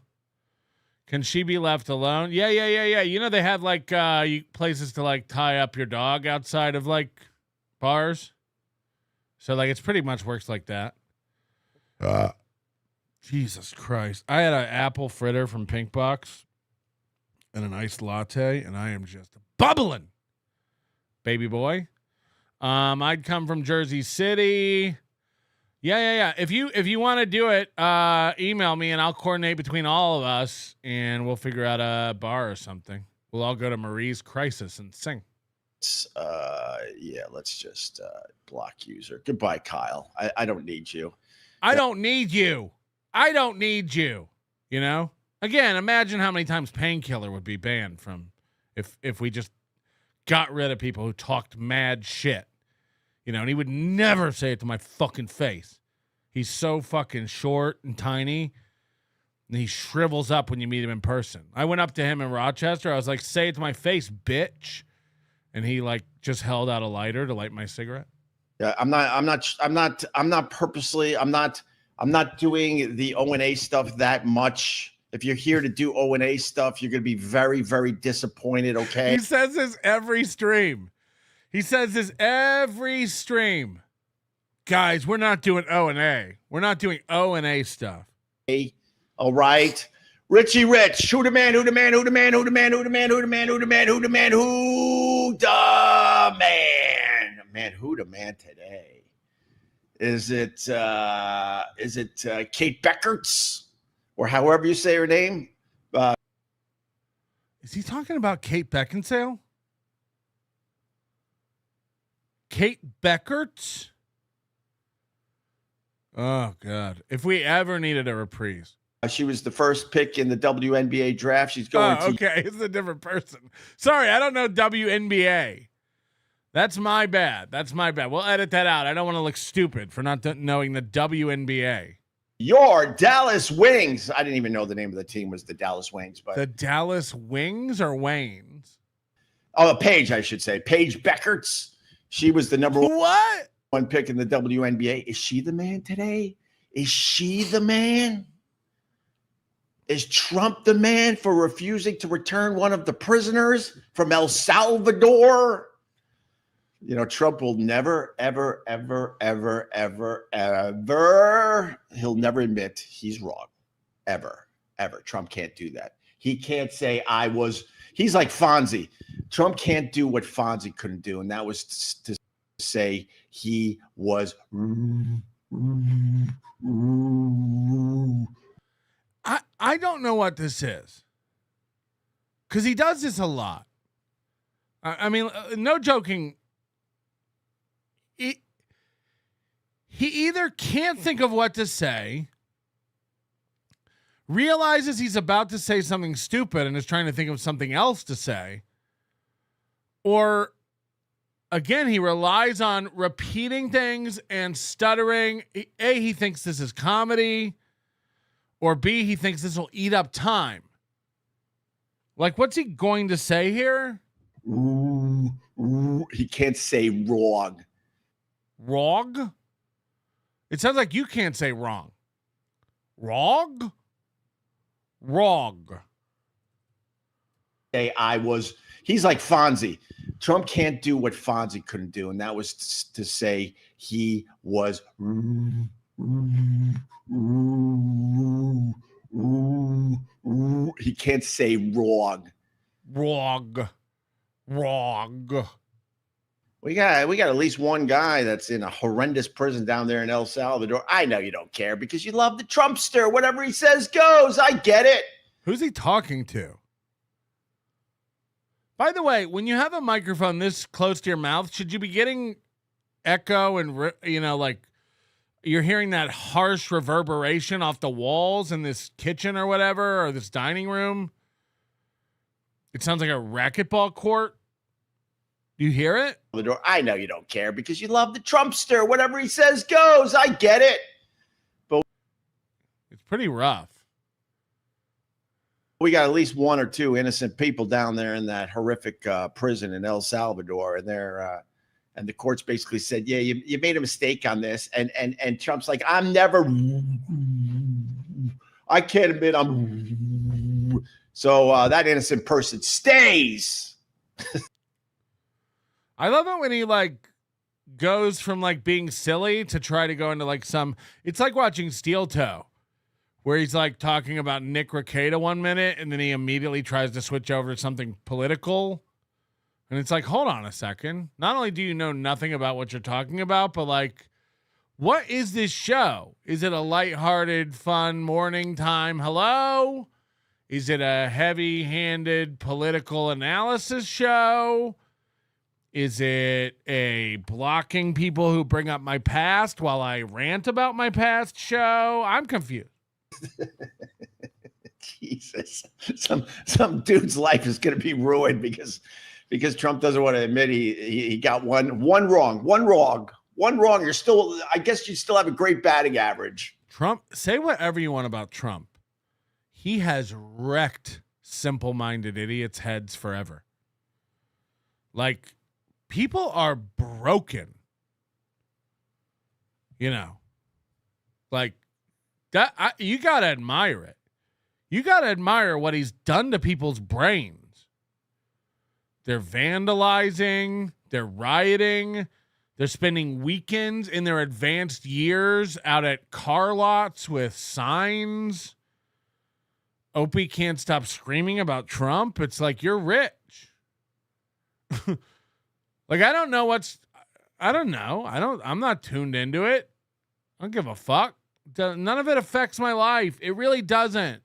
Can she be left alone? Yeah. You know, they have like places to like tie up your dog outside of like bars. So like it's pretty much works like that. Jesus Christ. I had an apple fritter from Pink Box and an iced latte, and I am just bubbling, baby boy. I'd come from Jersey City. Yeah. If you want to do it, email me and I'll coordinate between all of us and we'll figure out a bar or something. We'll all go to Marie's Crisis and sing. Let's just block user. Goodbye, Kyle. I don't need you. I don't need you. You know? Again, imagine how many times Painkiller would be banned from if we just got rid of people who talked mad shit. You know, and he would never say it to my fucking face. He's so fucking short and tiny. And he shrivels up when you meet him in person. I went up to him in Rochester. I was like, say it to my face, bitch. And he like just held out a lighter to light my cigarette. Yeah, I'm not doing the O&A stuff that much. If you're here to do O&A stuff, you're going to be very, very disappointed, okay? He says this every stream. Guys, we're not doing O&A. We're not doing O&A stuff. Hey, all right. Richie Rich. Who the man today? Is it Kate Beckerts? Or however you say her name? Is he talking about Kate Beckinsale? Kate Beckerts? Oh, God. If we ever needed a reprise. She was the first pick in the WNBA draft. She's going to... Okay. It's a different person. Sorry, I don't know WNBA. That's my bad. We'll edit that out. I don't want to look stupid for not knowing the WNBA. Your Dallas Wings. I didn't even know the name of the team was the Dallas Wings. But the Dallas Wings or Waynes? Oh, Paige, I should say. Paige Beckerts. She was the number one pick in the WNBA. Is she the man today? Is she the man? Is Trump the man for refusing to return one of the prisoners from El Salvador? You know, Trump will never, ever, he'll never admit he's wrong. Ever. Trump can't do that. He can't say I was. He's like Fonzie. Trump can't do what Fonzie couldn't do, and that was to say he was. I don't know what this is, because he does this a lot. I mean, no joking. He either can't think of what to say, realizes he's about to say something stupid and is trying to think of something else to say, or again, he relies on repeating things and stuttering. A, he thinks this is comedy, or B, he thinks this will eat up time. Like, what's he going to say here? He can't say wrong. Wrong? It sounds like you can't say wrong. Wrong? Wrong. Say I was. He's like Fonzie. Trump can't do what Fonzie couldn't do, and that was to say he was. He can't say wrong. Wrong. We got at least one guy that's in a horrendous prison down there in El Salvador. I know you don't care because you love the Trumpster. Whatever he says goes. I get it. Who's he talking to? By the way, when you have a microphone this close to your mouth, should you be getting echo and, like you're hearing that harsh reverberation off the walls in this kitchen or whatever, or this dining room? It sounds like a racquetball court. Do you hear it? I know you don't care because you love the Trumpster. Whatever he says goes. I get it. But it's pretty rough. We got at least one or two innocent people down there in that horrific prison in El Salvador, and they're and the courts basically said, "Yeah, you made a mistake on this," and Trump's like, "I can't admit I'm." So that innocent person stays. I love it when he goes from being silly to try to go into some. It's like watching Steel Toe, where he's talking about Nick Ricada 1 minute, and then he immediately tries to switch over to something political. And it's like, hold on a second. Not only do you know nothing about what you're talking about, but what is this show? Is it a lighthearted, fun morning time? Hello? Is it a heavy-handed political analysis show? Is it a blocking people who bring up my past while I rant about my past show? I'm confused. Jesus, some dude's life is going to be ruined because Trump doesn't want to admit he got one wrong. You're still, I guess you still have a great batting average. Trump, say whatever you want about Trump. He has wrecked simple-minded idiots' heads forever. People are broken. That you got to admire it. You got to admire what he's done to people's brains. They're vandalizing, they're rioting, they're spending weekends in their advanced years out at car lots with signs. Opie can't stop screaming about Trump. It's like, you're rich. I don't know. I'm not tuned into it. I don't give a fuck. None of it affects my life. It really doesn't.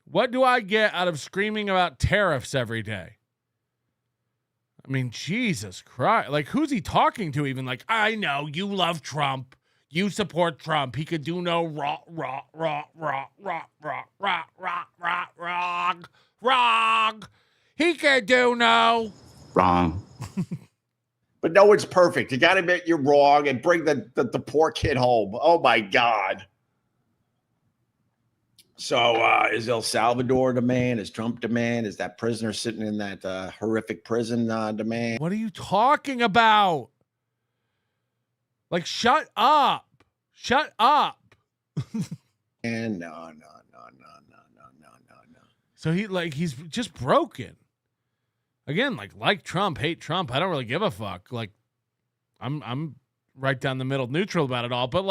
What do I get out of screaming about tariffs every day? I mean, Jesus Christ. Who's he talking to even? I know you love Trump. You support Trump. He could do no wrong. He could do no wrong. But no one's perfect. You got to admit you're wrong and bring the poor kid home. Oh, my God. So is El Salvador the man? Is Trump the man? Is that prisoner sitting in that horrific prison the man? What are you talking about? Shut up. Shut up. And no. So he's just broken. Again, like Trump, hate Trump. I don't really give a fuck. I'm right down the middle, neutral about it all. But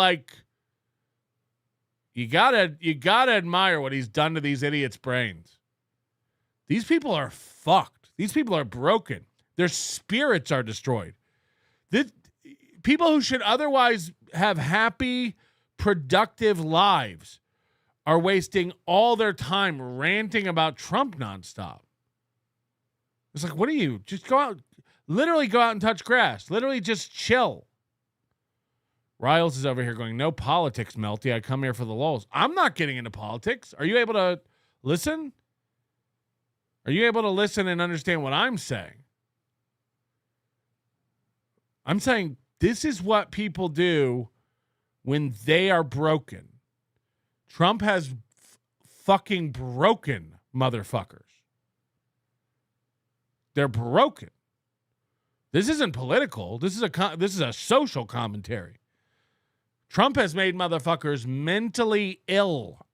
You gotta admire what he's done to these idiots' brains. These people are fucked. These people are broken. Their spirits are destroyed. People who should otherwise have happy, productive lives are wasting all their time ranting about Trump nonstop. It's like, what are you? Just go out, literally go out and touch grass. Literally just chill. Riles is over here going, no politics, Melty. I come here for the lulz. I'm not getting into politics. Are you able to listen? Are you able to listen and understand what I'm saying? I'm saying this is what people do when they are broken. Trump has fucking broken motherfuckers. They're broken. This isn't political. This is a social commentary. Trump has made motherfuckers mentally ill.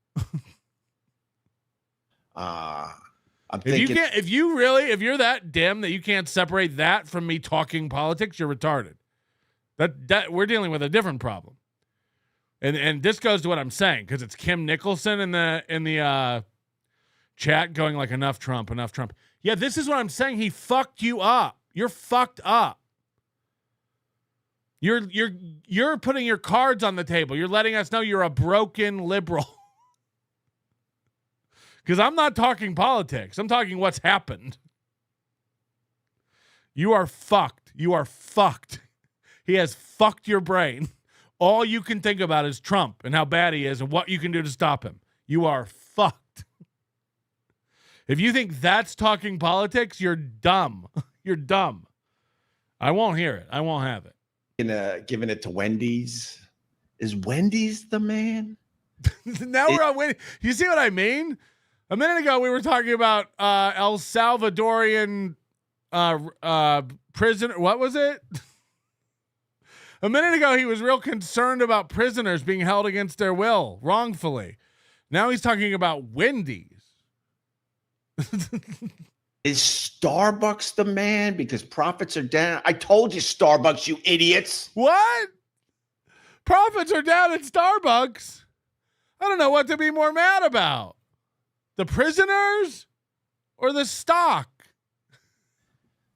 I'm thinking, if you're that dim that you can't separate that from me talking politics, you're retarded. That we're dealing with a different problem. And this goes to what I'm saying, because it's Kim Nicholson in the chat going like, enough Trump. Yeah, this is what I'm saying. He fucked you up. You're fucked up. You're putting your cards on the table. You're letting us know you're a broken liberal. Because I'm not talking politics. I'm talking what's happened. You are fucked. You are fucked. He has fucked your brain. All you can think about is Trump and how bad he is and what you can do to stop him. You are fucked. If you think that's talking politics, you're dumb. You're dumb. I won't hear it. I won't have it. Giving it to Wendy's. Is Wendy's the man? Now we're on Wendy's. You see what I mean? A minute ago, we were talking about El Salvadorian prisoner. What was it? A minute ago, he was real concerned about prisoners being held against their will wrongfully. Now he's talking about Wendy's. Is Starbucks the man because profits are down? I told you, Starbucks, you idiots. What? Profits are down at Starbucks? I don't know what to be more mad about. The prisoners or the stock?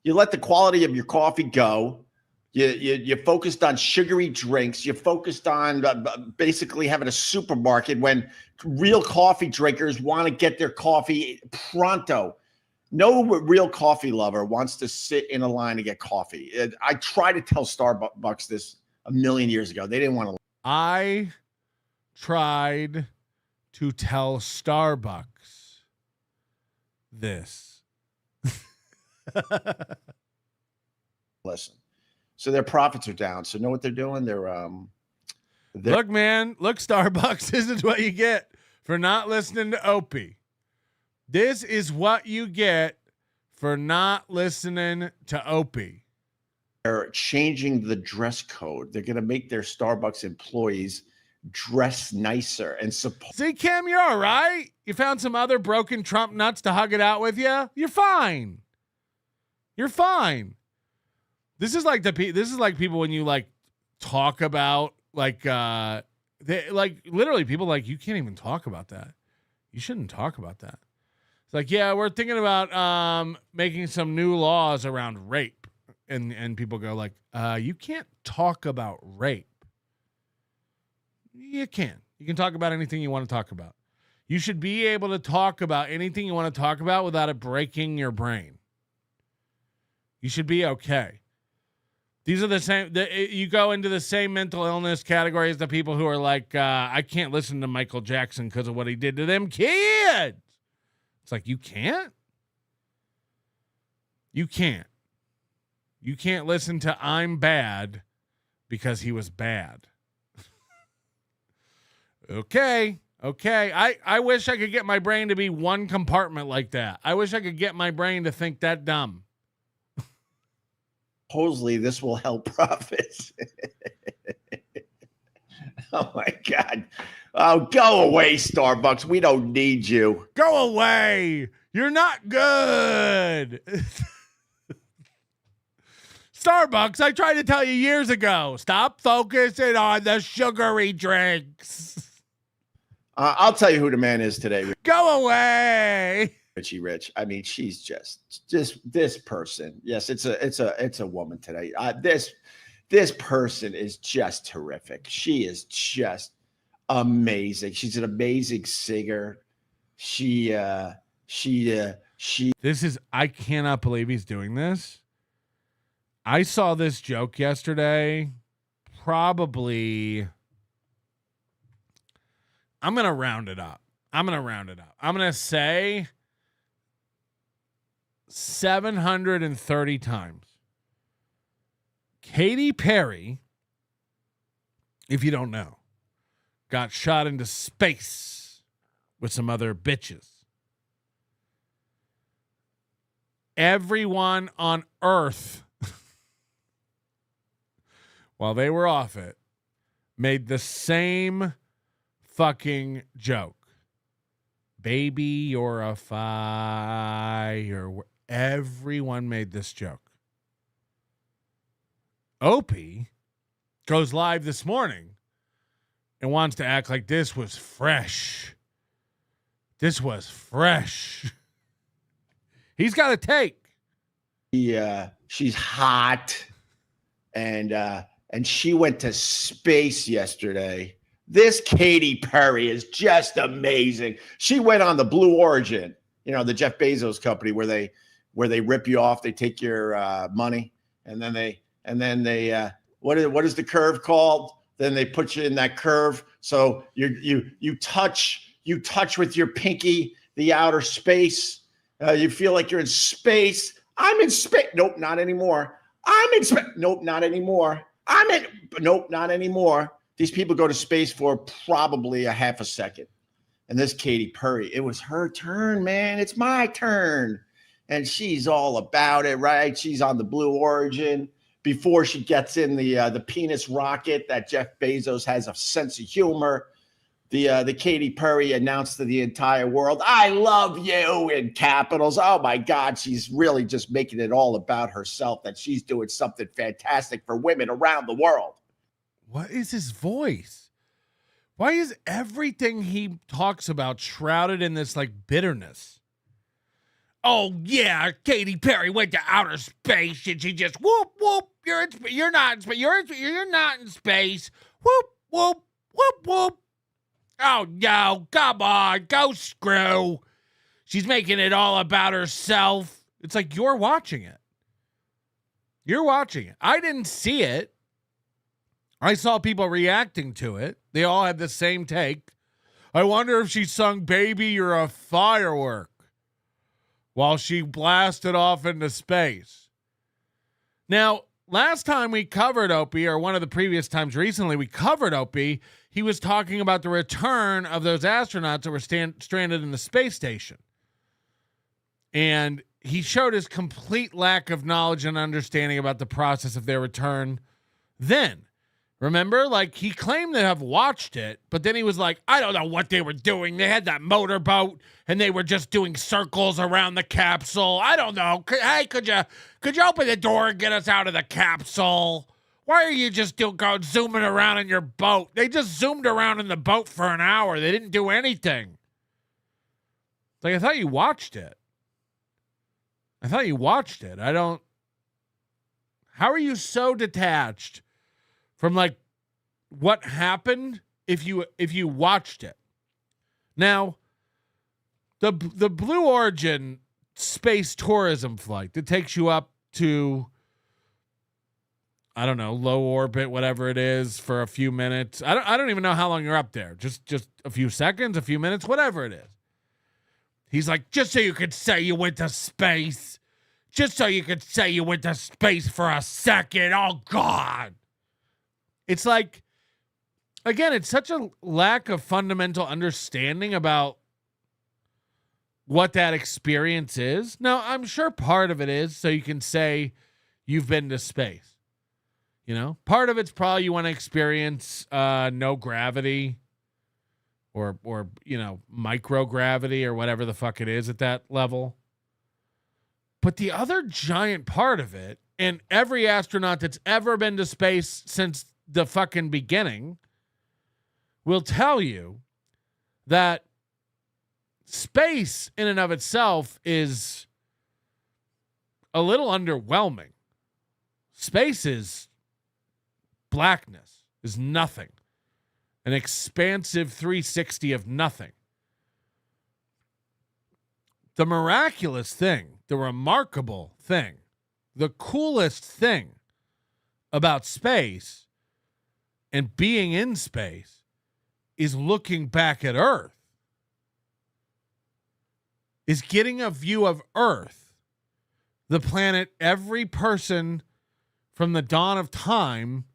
You let the quality of your coffee go. You focused on sugary drinks. You focused on basically having a supermarket when real coffee drinkers want to get their coffee pronto. No real coffee lover wants to sit in a line to get coffee. I tried to tell Starbucks this a million years ago. They didn't want to. I tried to tell Starbucks this. Listen. So their profits are down. So know what they're doing? They're look, man. Look, Starbucks. This is what you get for not listening to Opie. This is what you get for not listening to Opie. They're changing the dress code. They're going to make their Starbucks employees dress nicer and See, Kim, you're all right. You found some other broken Trump nuts to hug it out with you. You're fine. You're fine. This is like people when you like talk about literally people like, you can't even talk about that. You shouldn't talk about that. It's like, yeah, we're thinking about making some new laws around rape. And people go like, you can't talk about rape. You can. You can talk about anything you want to talk about. You should be able to talk about anything you want to talk about without it breaking your brain. You should be okay. These are the same. You go into the same mental illness category as the people who are like, I can't listen to Michael Jackson because of what he did to them kids. It's like, you can't? You can't. You can't listen to I'm Bad because he was bad. Okay. I wish I could get my brain to be one compartment like that. I wish I could get my brain to think that dumb. Supposedly this will help profits. Oh my God. Oh, go away, Starbucks. We don't need you. Go away. You're not good. Starbucks, I tried to tell you years ago. Stop focusing on the sugary drinks. I'll tell you who the man is today. Go away. Richie Rich. I mean, she's just this person. Yes, it's a woman today. This person is just terrific. She is just amazing. She's an amazing singer. This is, I cannot believe he's doing this. I saw this joke yesterday. Probably, I'm going to round it up. I'm going to say 730 times. Katy Perry, if you don't know, got shot into space with some other bitches. Everyone on Earth, while they were off it, made the same fucking joke. Baby, you're a fire. Everyone made this joke. Opie goes live this morning and wants to act like this was fresh. This was fresh. He's got a take. She's hot, and she went to space yesterday. This Katy Perry is just amazing. She went on the Blue Origin, the Jeff Bezos company where they rip you off, they take your money, and then they what is the curve called? Then they put you in that curve, so you touch with your pinky the outer space. You feel like you're in space. I'm in space. Nope, not anymore. I'm in space. Nope, not anymore. Nope, not anymore. These people go to space for probably a half a second. And this Katy Perry, it was her turn, man. It's my turn. And she's all about it, right? She's on the Blue Origin. Before she gets in the penis rocket that Jeff Bezos has a sense of humor, the Katy Perry announced to the entire world, "I love you," in capitals. Oh my God, she's really just making it all about herself, that she's doing something fantastic for women around the world. What is his voice? Why is everything he talks about shrouded in this like bitterness? Oh yeah, Katy Perry went to outer space and she just whoop whoop. You're not in space. You're not in space. Whoop whoop whoop whoop. Oh no, come on, go screw. She's making it all about herself. It's like you're watching it. You're watching it. I didn't see it. I saw people reacting to it. They all had the same take. I wonder if she sung "Baby, You're a Firework" while she blasted off into space. Now, last time we covered Opie, or one of the previous times recently we covered Opie, he was talking about the return of those astronauts that were stranded in the space station. And he showed his complete lack of knowledge and understanding about the process of their return then. Remember, like, he claimed to have watched it, but then he was like, I don't know what they were doing. They had that motorboat, and they were just doing circles around the capsule. I don't know. Hey, could you open the door and get us out of the capsule? Why are you just going zooming around in your boat? They just zoomed around in the boat for an hour. They didn't do anything. Like, I thought you watched it. How are you so detached from like what happened if you watched it? Now, the Blue Origin space tourism flight that takes you up to, I don't know, low orbit, whatever it is, for a few minutes. I don't even know how long you're up there. Just a few seconds, a few minutes, whatever it is. He's like, just so you could say you went to space. Just so you could say you went to space for a second. Oh God. It's like, again, it's such a lack of fundamental understanding about what that experience is. Now, I'm sure part of it is so you can say you've been to space. Part of it's probably you want to experience no gravity or microgravity or whatever the fuck it is at that level. But the other giant part of it, and every astronaut that's ever been to space since the fucking beginning will tell you that space in and of itself is a little underwhelming. Space is blackness, is nothing. An expansive 360 of nothing. The miraculous thing, the remarkable thing, the coolest thing about space and being in space is looking back at Earth. Is getting a view of Earth, the planet every person from the dawn of time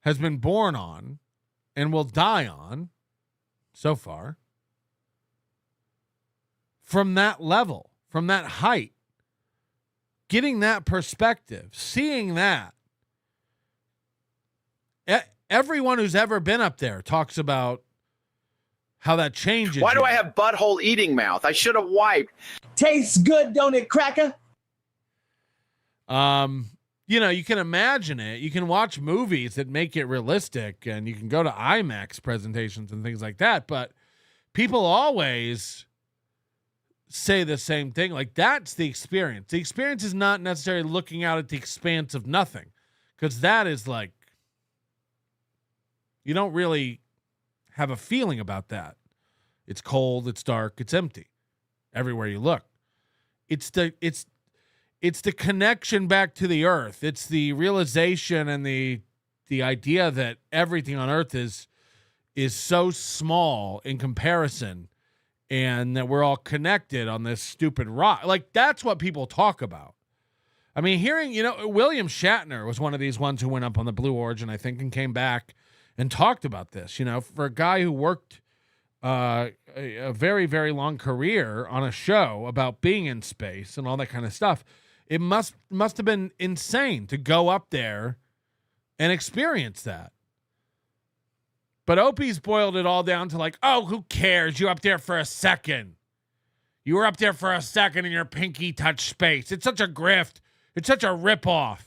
has been born on and will die on so far. From that level, from that height, getting that perspective, seeing that. Everyone who's ever been up there talks about how that changes. Why do I have butthole eating mouth? I should have wiped. Tastes good, don't it, cracker? You can imagine it. You can watch movies that make it realistic, and you can go to IMAX presentations and things like that. But people always say the same thing. Like, that's the experience. The experience is not necessarily looking out at the expanse of nothing, because that is like, you don't really have a feeling about that. It's cold, it's dark, it's empty everywhere you look. It's the connection back to the earth. It's the realization and the idea that everything on earth is so small in comparison, and that we're all connected on this stupid rock. Like, that's what people talk about. I mean, hearing, William Shatner was one of these ones who went up on the Blue Origin, I think, and came back and talked about this. For a guy who worked a very, very long career on a show about being in space and all that kind of stuff, it must have been insane to go up there and experience that. But Opie's boiled it all down to like, oh, who cares? You're up there for a second. You were up there for a second and your pinky touched space. It's such a grift. It's such a ripoff.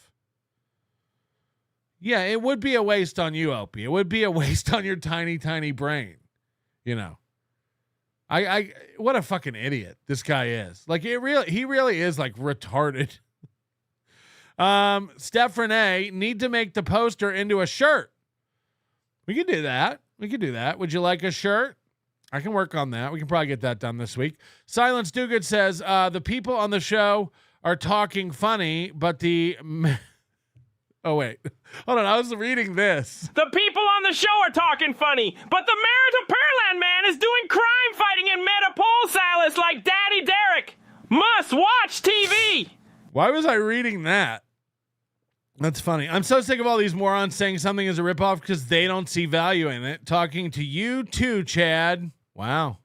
Yeah, it would be a waste on you, Opie. It would be a waste on your tiny, tiny brain. I what a fucking idiot this guy is. Like, he really is like retarded. Steph Renee, need to make the poster into a shirt. We could do that. Would you like a shirt? I can work on that. We can probably get that done this week. Silence Duguid says, the people on the show are talking funny, but oh, wait. Hold on. I was reading this. The people on the show are talking funny, but the Merit of Pearland man is doing crime fighting in Metropolitan like Daddy Derek. Must watch TV. Why was I reading that? That's funny. I'm so sick of all these morons saying something is a ripoff because they don't see value in it. Talking to you too, Chad. Wow.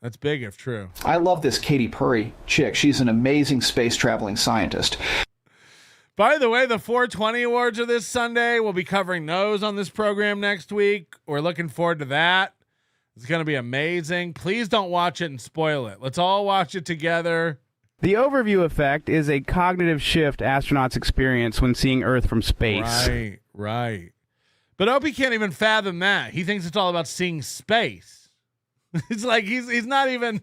That's big if true. I love this Katy Perry chick. She's an amazing space traveling scientist. By the way, the 420 awards are this Sunday. We'll be covering those on this program next week. We're looking forward to that. It's going to be amazing. Please don't watch it and spoil it. Let's all watch it together. The overview effect is a cognitive shift astronauts experience when seeing Earth from space. Right. But Opie can't even fathom that. He thinks it's all about seeing space. It's like he's not even...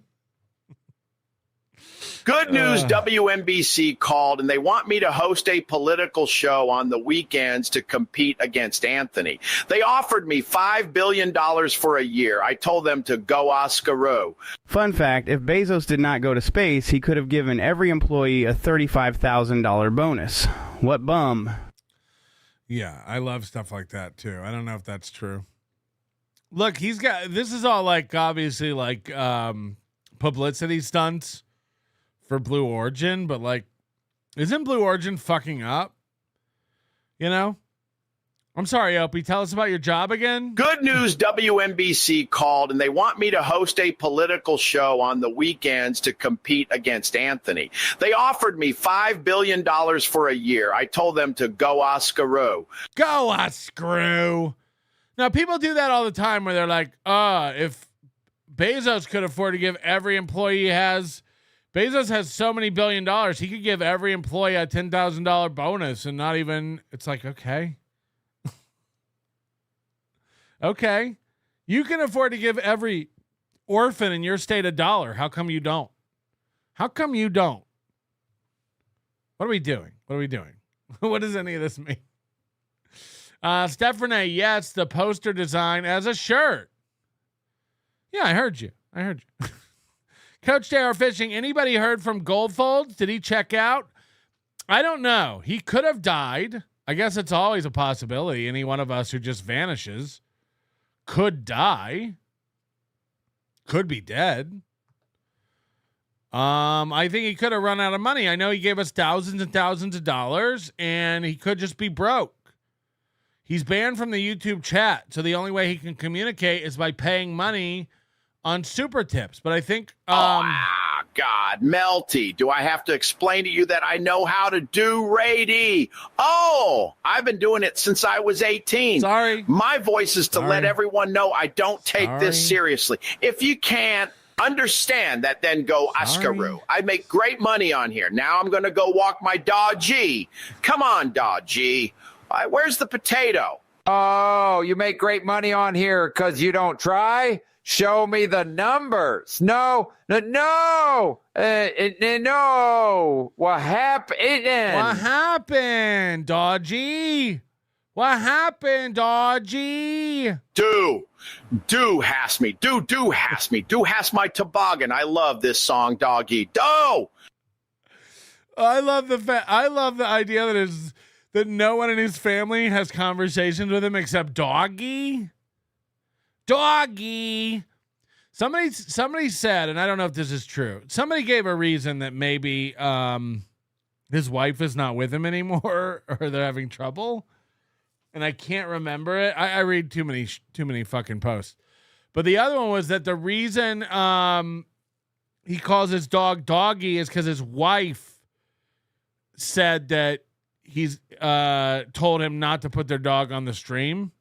Good news, WNBC called, and they want me to host a political show on the weekends to compete against Anthony. They offered me $5 billion for a year. I told them to go Oscaroo. Fun fact, if Bezos did not go to space, he could have given every employee a $35,000 bonus. What bum. Yeah, I love stuff like that, too. I don't know if that's true. Look, this is all like, obviously, like publicity stunts for Blue Origin, but like, isn't Blue Origin fucking up? I'm sorry, Opie. Tell us about your job again. Good news, WNBC called, and they want me to host a political show on the weekends to compete against Anthony. They offered me $5 billion for a year. I told them to go Oscaroo. Go Oscaroo. Now, people do that all the time where they're like, if Bezos could afford to give every employee he has, Bezos has so many $1 billion, he could give every employee a $10,000 bonus and not even, it's like, okay. Okay. You can afford to give every orphan in your state $1. How come you don't? How come you don't? What are we doing? What are we doing? What does any of this mean? Stephanie, yes, the poster design as a shirt. Yeah, I heard you. Coach JR Fishing, anybody heard from Goldfolds? Did he check out? I don't know. He could have died. I guess it's always a possibility. Any one of us who just vanishes could die. Could be dead. I think he could have run out of money. I know he gave us thousands and thousands of dollars, and he could just be broke. He's banned from the YouTube chat, so the only way he can communicate is by paying money on super tips. But I think God, Melty, do I have to explain to you that I know how to do Rady? Oh, I've been doing it since I was 18. Sorry. My voice is to let everyone know I don't take this seriously. If you can't understand that, then go Oscaroo. I make great money on here. Now I'm going to go walk my dog G. Come on, dog G. Where's the potato? Oh, you make great money on here because you don't try? Show me the numbers. No. What happened? What happened, Dodgy? What happened, Dodgy? Do has me. Do has me. Do has my toboggan. I love this song, Doggy. Do. I love the idea that no one in his family has conversations with him except Doggy. Doggy. Somebody said, and I don't know if this is true. Somebody gave a reason that maybe his wife is not with him anymore, or they're having trouble. And I can't remember it. I read too many fucking posts. But the other one was that the reason he calls his dog Doggy is because his wife said that he's told him not to put their dog on the stream.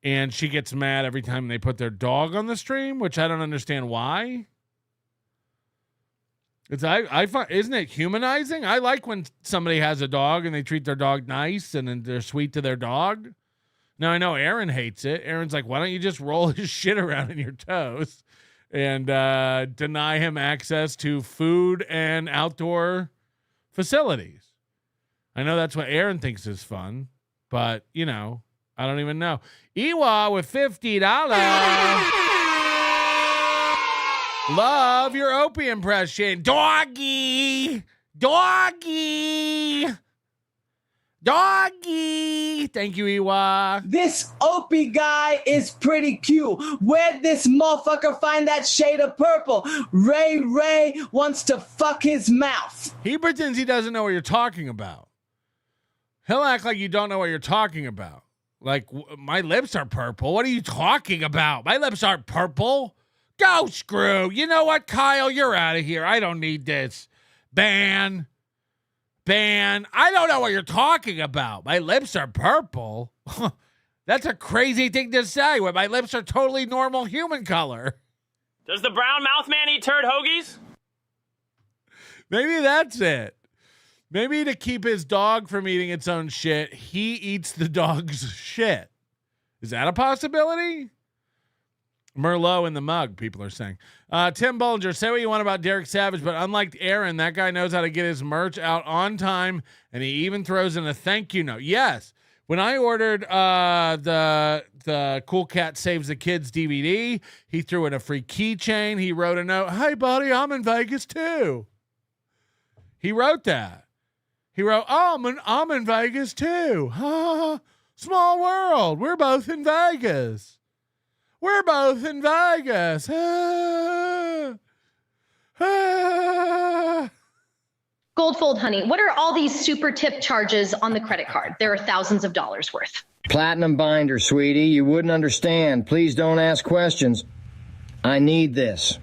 And she gets mad every time they put their dog on the stream, which I don't understand why. I find, isn't it humanizing? I like when somebody has a dog and they treat their dog nice and then they're sweet to their dog. Now I know Aaron hates it. Aaron's like, why don't you just roll his shit around in your toes and deny him access to food and outdoor facilities? I know that's what Aaron thinks is fun, but you know, I don't even know. Ewa with $50. Love your Opie impression. Doggy. Doggy. Doggy. Thank you, Ewa. This Opie guy is pretty cute. Where'd this motherfucker find that shade of purple? Ray wants to fuck his mouth. He pretends he doesn't know what you're talking about. He'll act like you don't know what you're talking about. Like, my lips are purple. What are you talking about? My lips aren't purple. Go screw. You know what, Kyle? You're out of here. I don't need this. Ban. I don't know what you're talking about. My lips are purple. That's a crazy thing to say when my lips are totally normal human color. Does the brown mouth man eat turd hoagies? Maybe that's it. Maybe to keep his dog from eating its own shit, he eats the dog's shit. Is that a possibility? Merlot in the mug, people are saying. Tim Bollinger, say what you want about Derek Savage, but unlike Aaron, that guy knows how to get his merch out on time, and he even throws in a thank you note. Yes, when I ordered the Cool Cat Saves the Kids DVD, he threw in a free keychain. He wrote a note, "Hey, buddy, I'm in Vegas too." He wrote that. He wrote, "Oh, I'm in Vegas too." Small world. We're both in Vegas. We're both in Vegas. Goldfold, honey, what are all these super tip charges on the credit card? There are thousands of dollars worth. Platinum binder, sweetie. You wouldn't understand. Please don't ask questions. I need this.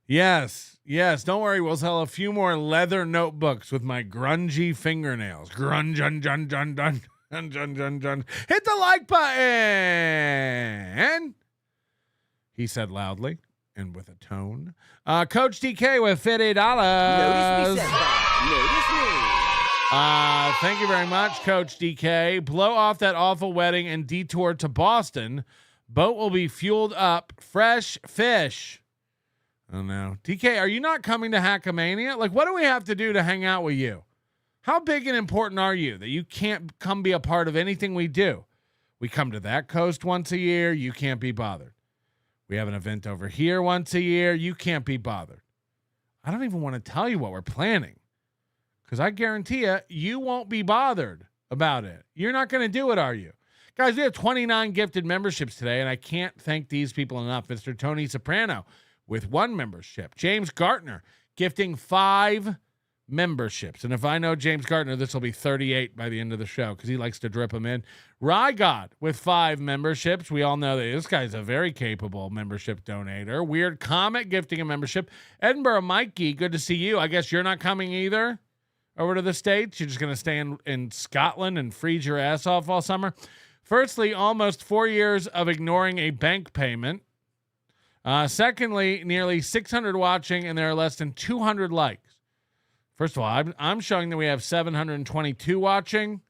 Yes. Don't worry. We'll sell a few more leather notebooks with my grungy fingernails. Grunge. Hit the like button. He said loudly and with a tone. Coach DK with $50. Notice me, Notice me. Thank you very much, Coach DK. Blow off that awful wedding and detour to Boston. Boat will be fueled up. Fresh fish. Oh, no. TK, are you not coming to Hackamania? Like, what do we have to do to hang out with you? How big and important are you that you can't come be a part of anything we do? We come to that coast once a year. You can't be bothered. We have an event over here once a year. You can't be bothered. I don't even want to tell you what we're planning because I guarantee you won't be bothered about it. You're not going to do it, are you? Guys, we have 29 gifted memberships today, and I can't thank these people enough. Mr. Tony Soprano with 1 membership. James Gartner gifting 5 memberships. And if I know James Gartner, this will be 38 by the end of the show because he likes to drip them in. Ricada with 5 memberships. We all know that this guy's a very capable membership donator. Weird Comet gifting a membership. Edinburgh Mikey, good to see you. I guess you're not coming either over to the States. You're just going to stay in Scotland and freeze your ass off all summer. Firstly, almost 4 years of ignoring a bank payment. Secondly, nearly 600 watching, and there are less than 200 likes. First of all, I'm showing that we have 722 watching.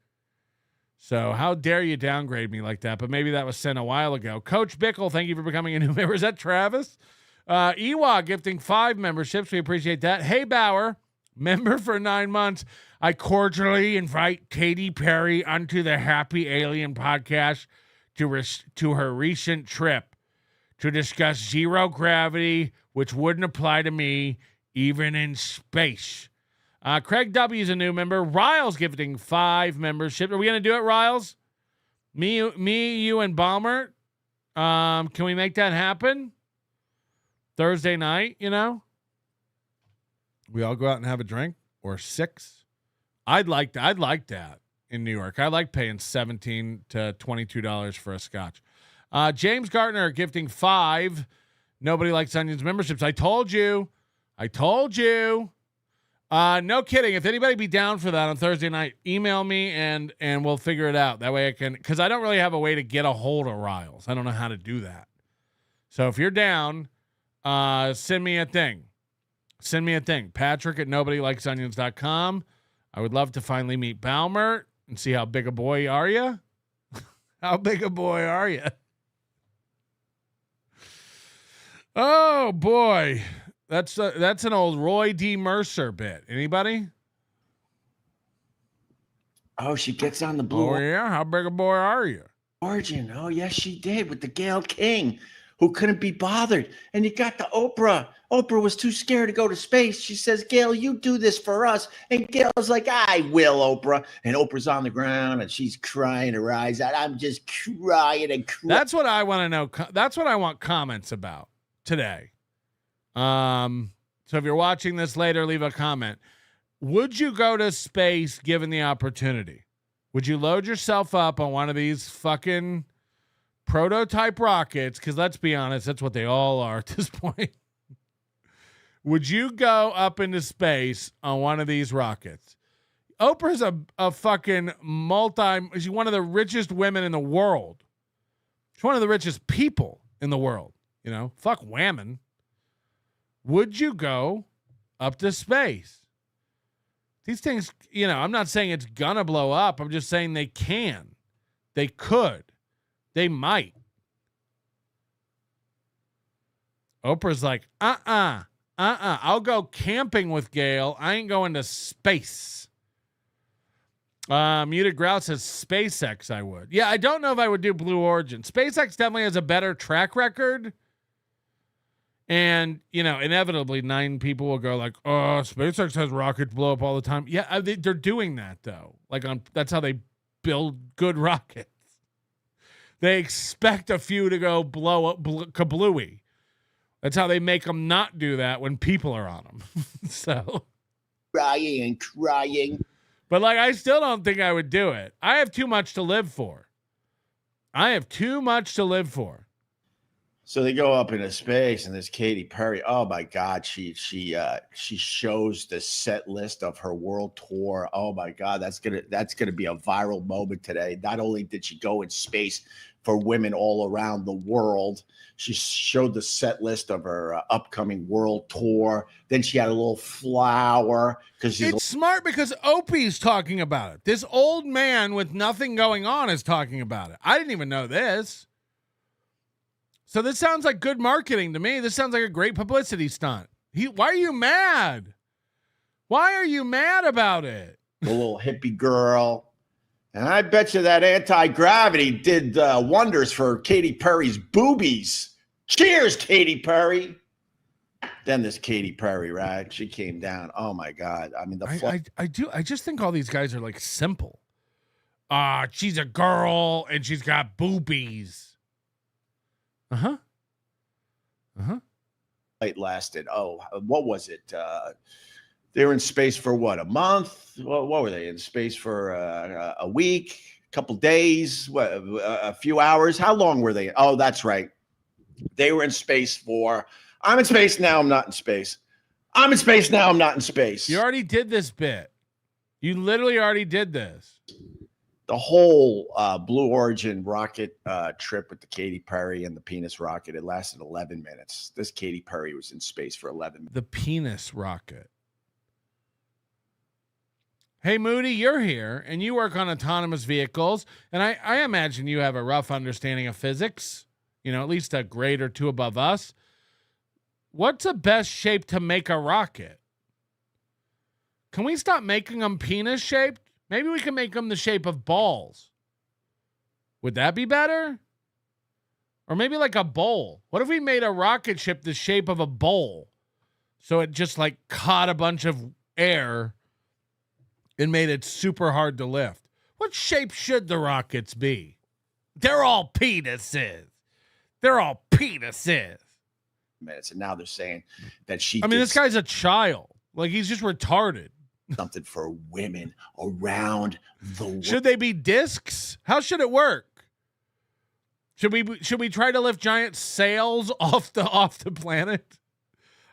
So how dare you downgrade me like that? But maybe that was sent a while ago. Coach Bickle, thank you for becoming a new member. Is that Travis? Ewa gifting 5 memberships. We appreciate that. Hey, Bauer, member for 9 months. I cordially invite Katy Perry onto the Happy Alien podcast to her recent trip to discuss zero gravity, which wouldn't apply to me even in space. Craig W. is a new member. Riles gifting 5 memberships. Are we going to do it, Riles? Me, you, and Balmer? Can we make that happen? Thursday night, you know? We all go out and have a drink? Or 6? I'd like that in New York. I like paying $17 to $22 for a scotch. James Gartner gifting 5 Nobody Likes Onions memberships. I told you. No kidding. If anybody be down for that on Thursday night, email me and we'll figure it out. That way I can, because I don't really have a way to get a hold of Riles. I don't know how to do that. So if you're down, send me a thing. Patrick at nobodylikesonions.com. I would love to finally meet Balmer and see how big a boy are you? How big a boy are you? Oh boy. That's an old Roy D. Mercer bit. Anybody? Oh, she gets on the blue. Oh yeah, how big a boy are you? Origin. Oh yes, she did with the Gail King, who couldn't be bothered. And you got the Oprah. Oprah was too scared to go to space. She says, Gail, you do this for us. And Gail's like, I will, Oprah. And Oprah's on the ground and she's crying her eyes out. I'm just crying and crying. That's what I want to know. That's what I want comments about today. So if you're watching this later, leave a comment. Would you go to space given the opportunity? Would you load yourself up on one of these fucking prototype rockets? Because let's be honest, that's what they all are at this point. Would you go up into space on one of these rockets? Oprah's a fucking she's one of the richest women in the world. She's one of the richest people in the world. You know, fuck whammon. Would you go up to space? These things, you know, I'm not saying it's gonna blow up. I'm just saying they can. They could. They might. Oprah's like, I'll go camping with Gail. I ain't going to space. Muted Grout says SpaceX I would. Yeah, I don't know if I would do Blue Origin. SpaceX definitely has a better track record. And, you know, inevitably 9 people will go like, oh, SpaceX has rockets blow up all the time. Yeah, they're doing that, though. That's how they build good rockets. They expect a few to go blow up kablooey. That's how they make them not do that when people are on them. So. Crying. But, I still don't think I would do it. I have too much to live for. So they go up into space, and there's Katy Perry. Oh my God, she shows the set list of her world tour. Oh my God, that's gonna be a viral moment today. Not only did she go in space for women all around the world, she showed the set list of her upcoming world tour. Then she had a little flower because it's smart because Opie's talking about it. This old man with nothing going on is talking about it. I didn't even know this. So this sounds like good marketing to me. This sounds like a great publicity stunt. Why are you mad? Why are you mad about it? The little hippie girl. And I bet you that anti-gravity did wonders for Katy Perry's boobies. Cheers, Katy Perry. Then this Katy Perry, right? She came down. Oh my God. I mean, I just think all these guys are like simple. She's a girl and she's got boobies. It lasted. What was it? They were in space for what, a month? What were they in space for? A week, a couple days, a few hours? How long were they? Oh, that's right. They were in space for. I'm in space now. I'm not in space. I'm in space now. I'm not in space. You already did this bit. You literally already did this. The whole Blue Origin rocket trip with the Katy Perry and the penis rocket, it lasted 11 minutes. This Katy Perry was in space for 11 minutes. The penis rocket. Hey, Moody, you're here, and you work on autonomous vehicles, and I imagine you have a rough understanding of physics, at least a grade or two above us. What's the best shape to make a rocket? Can we stop making them penis-shaped? Maybe we can make them the shape of balls. Would that be better? Or maybe like a bowl. What if we made a rocket ship the shape of a bowl? So it just like caught a bunch of air and made it super hard to lift. What shape should the rockets be? They're all penises. They're all penises. Minutes, and now they're saying that this guy's a child. Like, he's just retarded. Something for women around the world. Should they be discs? How should it work? Should we try to lift giant sails off the planet?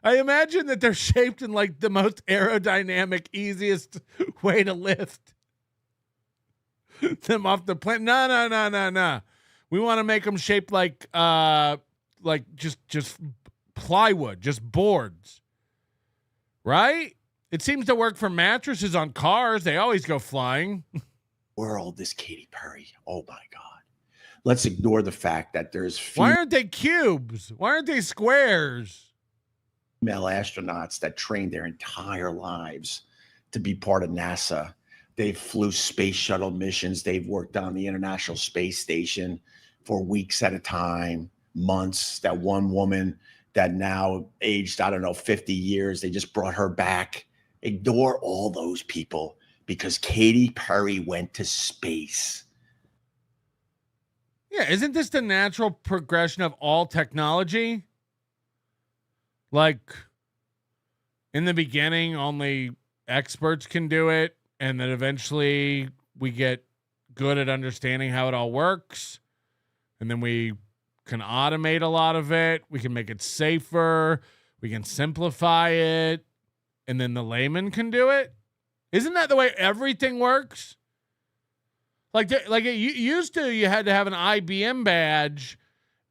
I imagine that they're shaped in like the most aerodynamic, easiest way to lift them off the planet. No. We want to make them shaped like just plywood, just boards. Right? It seems to work for mattresses on cars. They always go flying. World, this Katy Perry. Oh my God. Let's ignore the fact that there's Why aren't they cubes? Why aren't they squares? Female astronauts that trained their entire lives to be part of NASA. They flew space shuttle missions. They've worked on the International Space Station for weeks at a time, months. That one woman that now aged, 50 years, they just brought her back. Ignore all those people because Katy Perry went to space. Yeah, isn't this the natural progression of all technology? Like, in the beginning, only experts can do it, and then eventually we get good at understanding how it all works, and then we can automate a lot of it. We can make it safer. We can simplify it. And then the layman can do it. Isn't that the way everything works? Like it used to, you had to have an IBM badge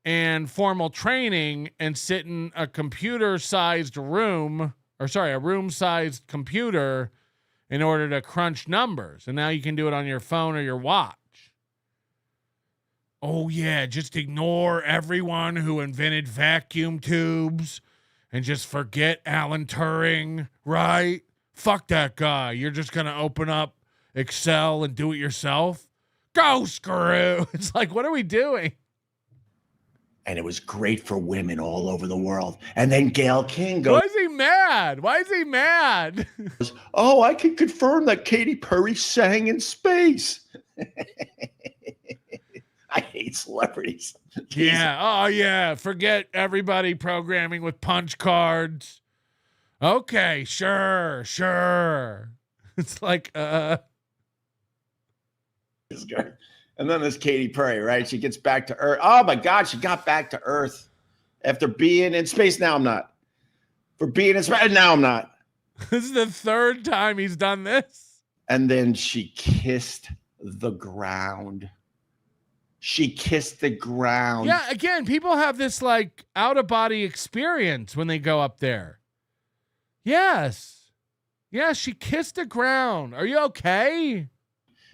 and formal training and sit in a computer-sized room, a room-sized computer in order to crunch numbers. And now you can do it on your phone or your watch. Oh, yeah, just ignore everyone who invented vacuum tubes and just forget Alan Turing, right? Fuck that guy. You're just going to open up Excel and do it yourself? Go screw. It's like, what are we doing? And it was great for women all over the world. And then Gayle King goes, Why is he mad? Why is he mad? Oh, I can confirm that Katy Perry sang in space. I hate celebrities. Yeah. Oh, yeah. Forget everybody programming with punch cards. Okay, sure. It's like, And then there's Katy Perry, right? She gets back to Earth. Oh, my God, she got back to Earth after being in space. Now I'm not. For being in space, now I'm not. This is the third time he's done this. And then she kissed the ground. She kissed the ground. Yeah, again, people have this like out-of-body experience when they go up there. Yes. Yeah, she kissed the ground. Are you okay?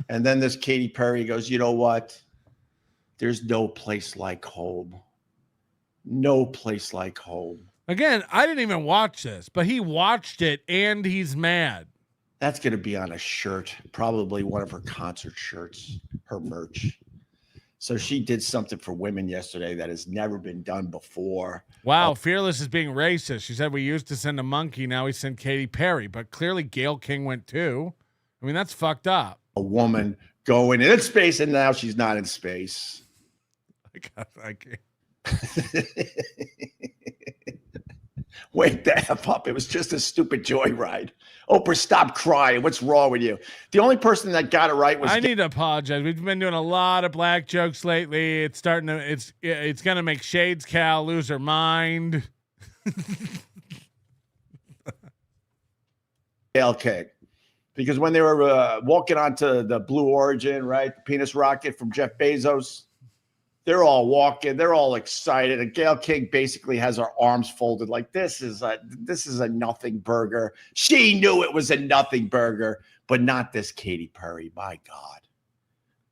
And then this Katy Perry goes, you know what? There's no place like home. No place like home. Again, I didn't even watch this, but he watched it and he's mad. That's going to be on a shirt, probably one of her concert shirts, her merch. So she did something for women yesterday that has never been done before. Wow, Fearless is being racist. She said we used to send a monkey, now we send Katy Perry, but clearly Gayle King went too. I mean, that's fucked up. A woman going in space, and now she's not in space. I can't. Wake the F up. It was just a stupid joyride. Oprah, stop crying. What's wrong with you? The only person that got it right was... I need to apologize. We've been doing a lot of black jokes lately. It's starting to... It's going to make Shades Cal lose her mind. Okay. Because when they were walking onto the Blue Origin, right, the penis rocket from Jeff Bezos, they're all walking, they're all excited, and Gayle King basically has her arms folded like this is a nothing burger. She knew it was a nothing burger, but not this Katy Perry. My God,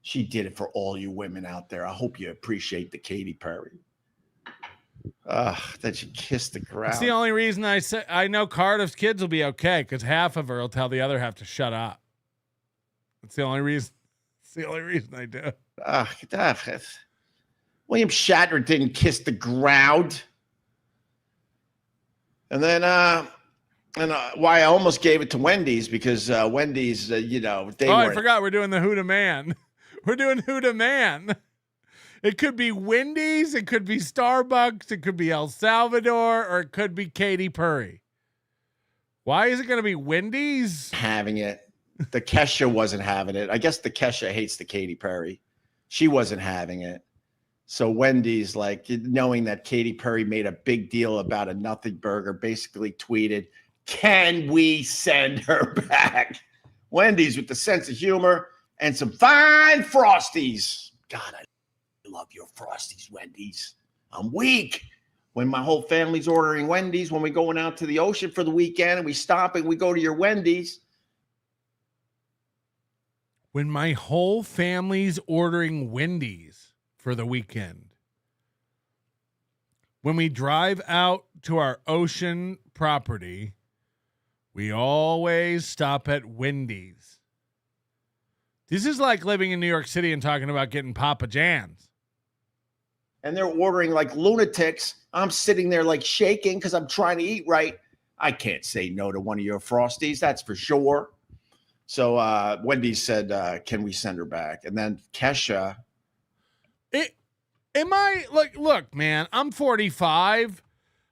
she did it for all you women out there. I hope you appreciate the Katy Perry. That she kissed the ground. That's the only reason I say I know Cardiff's kids will be okay, because half of her will tell the other half to shut up. That's the only reason. It's the only reason I do. William Shatner didn't kiss the ground. And then, why I almost gave it to Wendy's, because Wendy's, I forgot we're doing the Who Da Man. We're doing Who Da Man. It could be Wendy's, it could be Starbucks, it could be El Salvador, or it could be Katy Perry. Why is it going to be Wendy's? Having it. The Kesha wasn't having it. I guess the Kesha hates the Katy Perry. She wasn't having it. So Wendy's, like, knowing that Katy Perry made a big deal about a nothing burger, basically tweeted, "Can we send her back?" Wendy's with the sense of humor and some fine Frosties. God, I love your Frosties, Wendy's. I'm weak. When my whole family's ordering Wendy's, when we're going out to the ocean for the weekend and we stop and we go to your Wendy's. When my whole family's ordering Wendy's for the weekend. When we drive out to our ocean property, we always stop at Wendy's. This is like living in New York City and talking about getting Papa John's. And they're ordering like lunatics. I'm sitting there like shaking because I'm trying to eat right. I can't say no to one of your Frosties, that's for sure. So Wendy's said, can we send her back? And then Kesha... Look, man, I'm 45,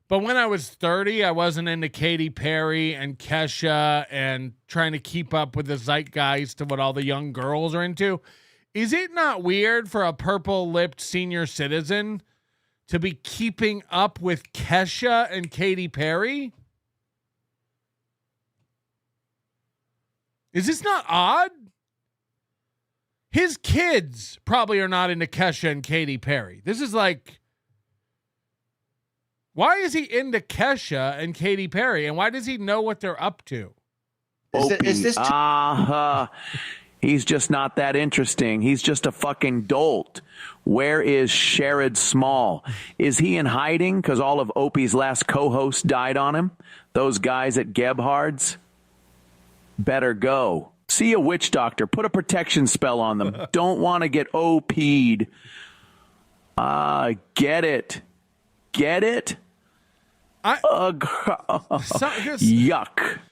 but when I was 30, I wasn't into Katy Perry and Kesha and trying to keep up with the zeitgeist of what all the young girls are into. Is it not weird for a purple-lipped senior citizen to be keeping up with Kesha and Katy Perry? Is this not odd? His kids probably are not into Kesha and Katy Perry. This is like, why is he into Kesha and Katy Perry? And why does he know what they're up to? Is this he's just not that interesting. He's just a fucking dolt. Where is Sherrod Small? Is he in hiding because all of Opie's last co-hosts died on him? Those guys at Gebhard's? Better go. See a witch doctor. Put a protection spell on them. Don't want to get OP'd. Get it. Get it? Yuck.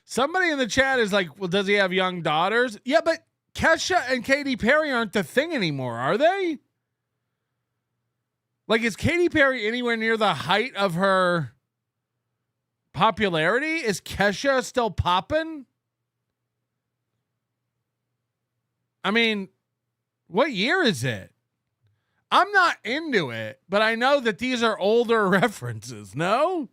Somebody in the chat is like, well, does he have young daughters? Yeah, but Kesha and Katy Perry aren't the thing anymore, are they? Like, is Katy Perry anywhere near the height of her popularity? Is Kesha still popping? I mean, what year is it? I'm not into it, but I know that these are older references, no?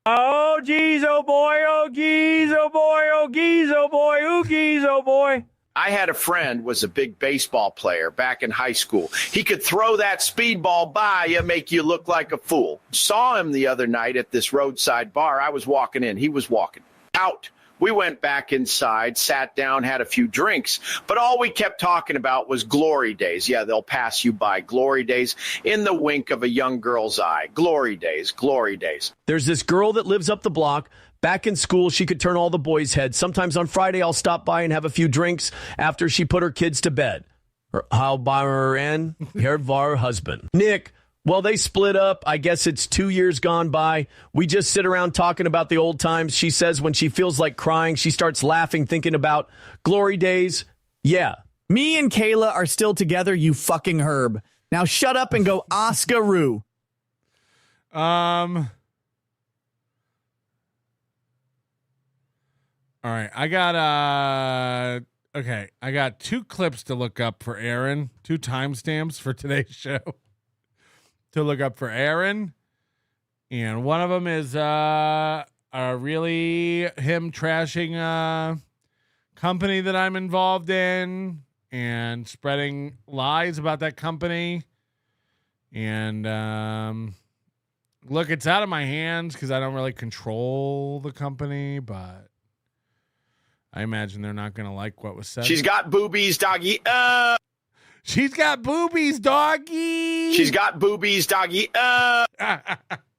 Oh, geez, oh boy, oh geez, oh boy, oh geez, oh boy, oh geez, oh boy. I had a friend was a big baseball player back in high school. He could throw that speedball by you, make you look like a fool. Saw him the other night at this roadside bar. I was walking in. He was walking out We went back inside, sat down, had a few drinks, but all we kept talking about was glory days. Yeah, they'll pass you by. Glory days in the wink of a young girl's eye. Glory days, glory days. There's this girl that lives up the block. Back in school, she could turn all the boys' heads. Sometimes on Friday, I'll stop by and have a few drinks after she put her kids to bed. How by her and her var husband. Nick, well, they split up. I guess it's 2 years gone by. We just sit around talking about the old times. She says when she feels like crying, she starts laughing, thinking about glory days. Yeah. Me and Kayla are still together, you fucking herb. Now shut up and go Oscar-roo. All right, I got 2 clips to look up for Aaron, 2 timestamps for today's show to look up for Aaron, and one of them is really him trashing a company that I'm involved in and spreading lies about that company. And look, it's out of my hands because I don't really control the company, but I imagine they're not going to like what was said. She's got boobies, doggy. She's got boobies, doggy. She's got boobies, doggy.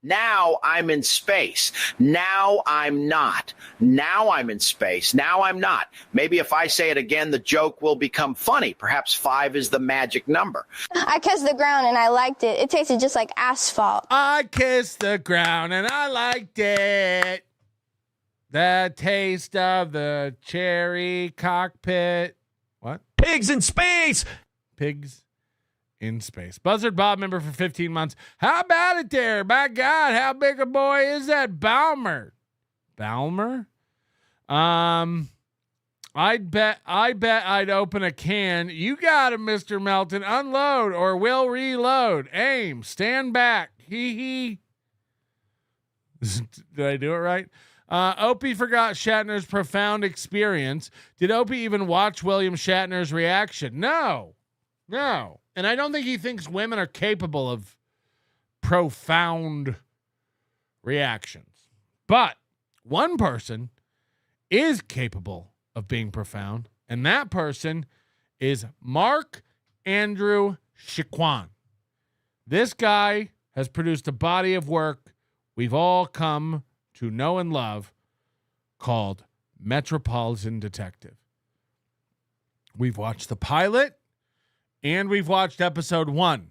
Now I'm in space. Now I'm not. Now I'm in space. Now I'm not. Maybe if I say it again, the joke will become funny. Perhaps 5 is the magic number. I kissed the ground and I liked it. It tasted just like asphalt. I kissed the ground and I liked it. The taste of the cherry cockpit. What? Pigs in space. Pigs in space. Buzzard Bob member for 15 months. How about it there? My God, how big a boy is that Balmer? Balmer? I'd bet I'd open a can. You got it, Mr. Melton. Unload or we'll reload. Aim. Stand back. Hee. Did I do it right? Opie forgot Shatner's profound experience. Did Opie even watch William Shatner's reaction? No. And I don't think he thinks women are capable of profound reactions. But one person is capable of being profound, and that person is Mark Andrew Chiquan. This guy has produced a body of work we've all come to know and love called Metropolitan Detective. We've watched the pilot and we've watched episode 1.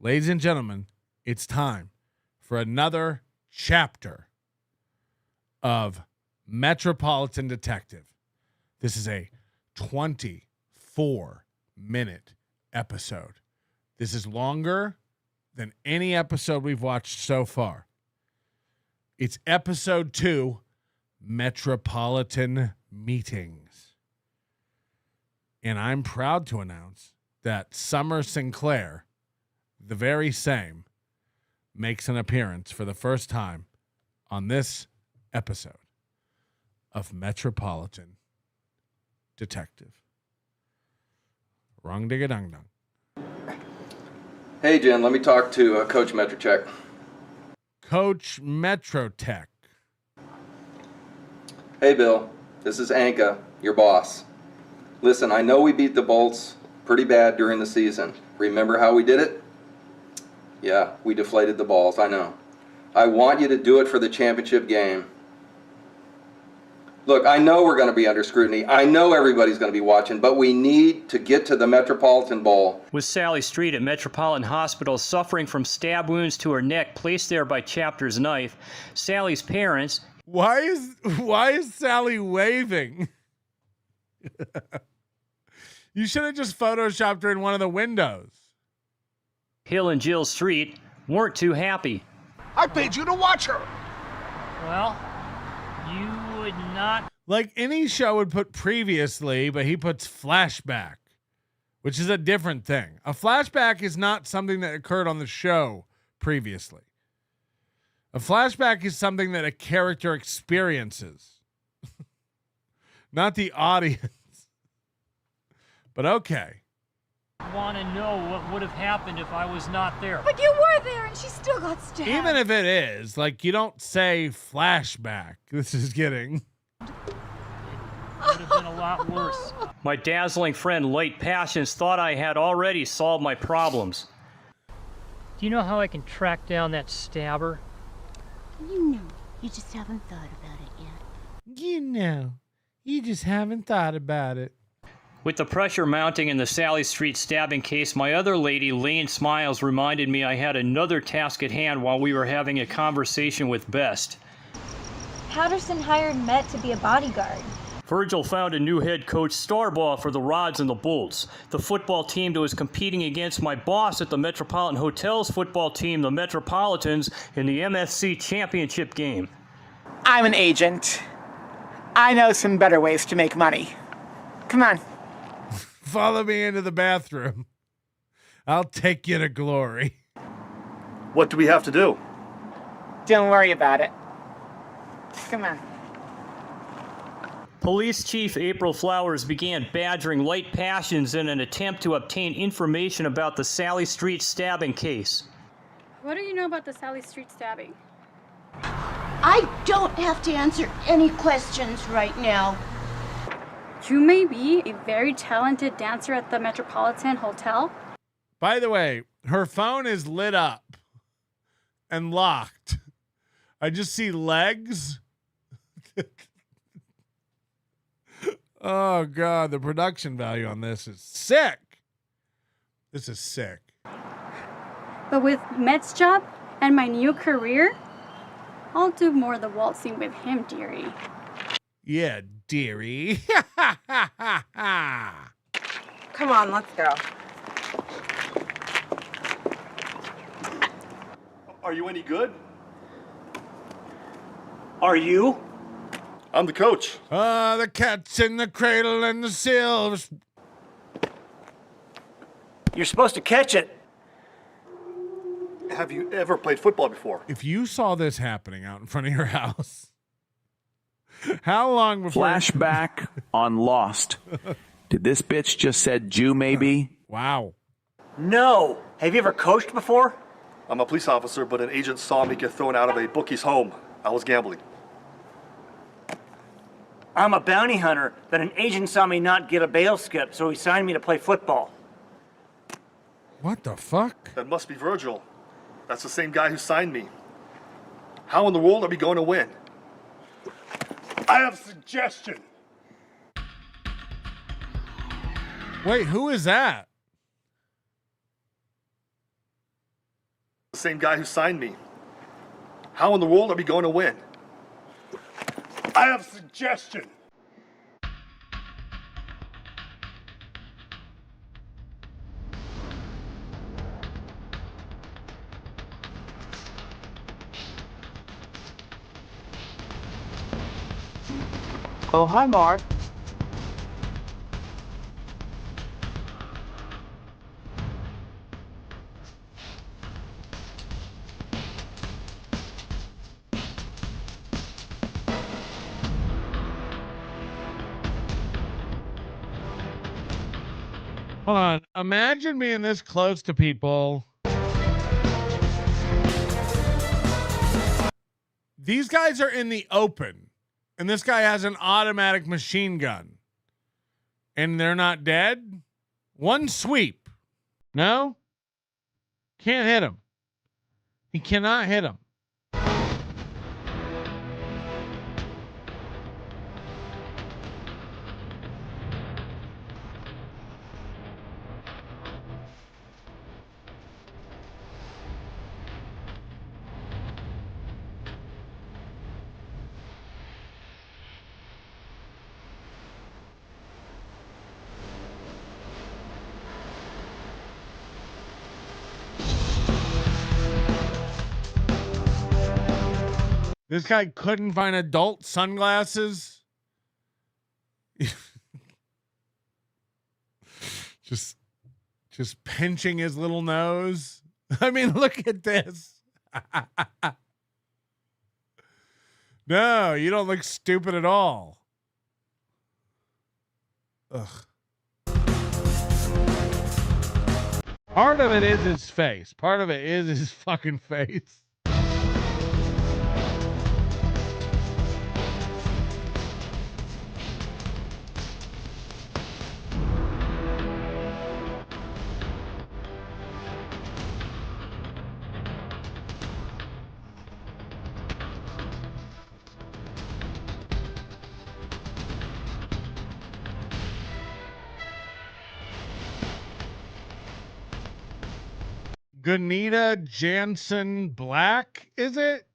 Ladies and gentlemen, it's time for another chapter of Metropolitan Detective. This is a 24-minute episode. This is longer than any episode we've watched so far. It's episode 2, Metropolitan Meetings. And I'm proud to announce that Summer Sinclair, the very same, makes an appearance for the first time on this episode of Metropolitan Detective. Wrong digga dong dong. Hey, Jen, let me talk to Coach Metrotech. Coach Metrotech. Hey, Bill. This is Anka, your boss. Listen, I know we beat the Bolts pretty bad during the season. Remember how we did it? Yeah, we deflated the balls, I know. I want you to do it for the championship game. Look, I know we're going to be under scrutiny. I know everybody's going to be watching, but we need to get to the Metropolitan Bowl. With Sally Street at Metropolitan Hospital suffering from stab wounds to her neck placed there by Chapter's knife, Sally's parents... Why is Sally waving? You should have just photoshopped her in one of the windows. Hill and Jill Street weren't too happy. I paid you to watch her. Well, you would not. Like any show would put previously, but he puts flashback, which is a different thing. A flashback is not something that occurred on the show previously. A flashback is something that a character experiences, not the audience. But okay. I want to know what would have happened if I was not there. But you were there and she still got stabbed. Even if it is, like, you don't say flashback. This is getting Would have been a lot worse. My dazzling friend, Light Passions, thought I had already solved my problems. Do you know how I can track down that stabber? You know, you just haven't thought about it yet. You know, you just haven't thought about it. With the pressure mounting in the Sally Street stabbing case, my other lady, Lane Smiles, reminded me I had another task at hand while we were having a conversation with Best. Patterson hired Met to be a bodyguard. Virgil found a new head coach, Starbaugh, for the Rods and the Bolts, the football team that was competing against my boss at the Metropolitan Hotel's football team, the Metropolitans, in the MSC championship game. I'm an agent. I know some better ways to make money. Come on. Follow me into the bathroom. I'll take you to glory. What do we have to do? Don't worry about it. Come on. Police Chief April Flowers began badgering Light Passions in an attempt to obtain information about the Sally Street stabbing case. What do you know about the Sally Street stabbing? I don't have to answer any questions right now. You may be a very talented dancer at the Metropolitan Hotel. By the way, her phone is lit up and locked. I just see legs. Oh, God, the production value on this is sick. This is sick. But with Met's job and my new career, I'll do more of the waltzing with him, dearie. Yeah, dearie. Come on, let's go. Are you any good? Are you? I'm the coach. The cat's in the cradle and the silver. You're supposed to catch it. Have you ever played football before? If you saw this happening out in front of your house, how long before... Flashback on Lost. Did this bitch just said Jew maybe? Wow. No. Have you ever coached before? I'm a police officer, but an agent saw me get thrown out of a bookie's home. I was gambling. I'm a bounty hunter, but an agent saw me not get a bail skip, so he signed me to play football. What the fuck? That must be Virgil. That's the same guy who signed me. How in the world are we going to win? I have a suggestion. Wait, who is that? The same guy who signed me. How in the world are we going to win? I have a suggestion. Oh, hi, Mark. Hold on. Imagine being this close to people. These guys are in the open, and this guy has an automatic machine gun, and they're not dead. One sweep. No? Can't hit him. He cannot hit him. This guy couldn't find adult sunglasses. just pinching his little nose. I mean, look at this. No, you don't look stupid at all. Ugh. Part of it is his face. Part of it is his fucking face. Gunita Jansen Black, is it?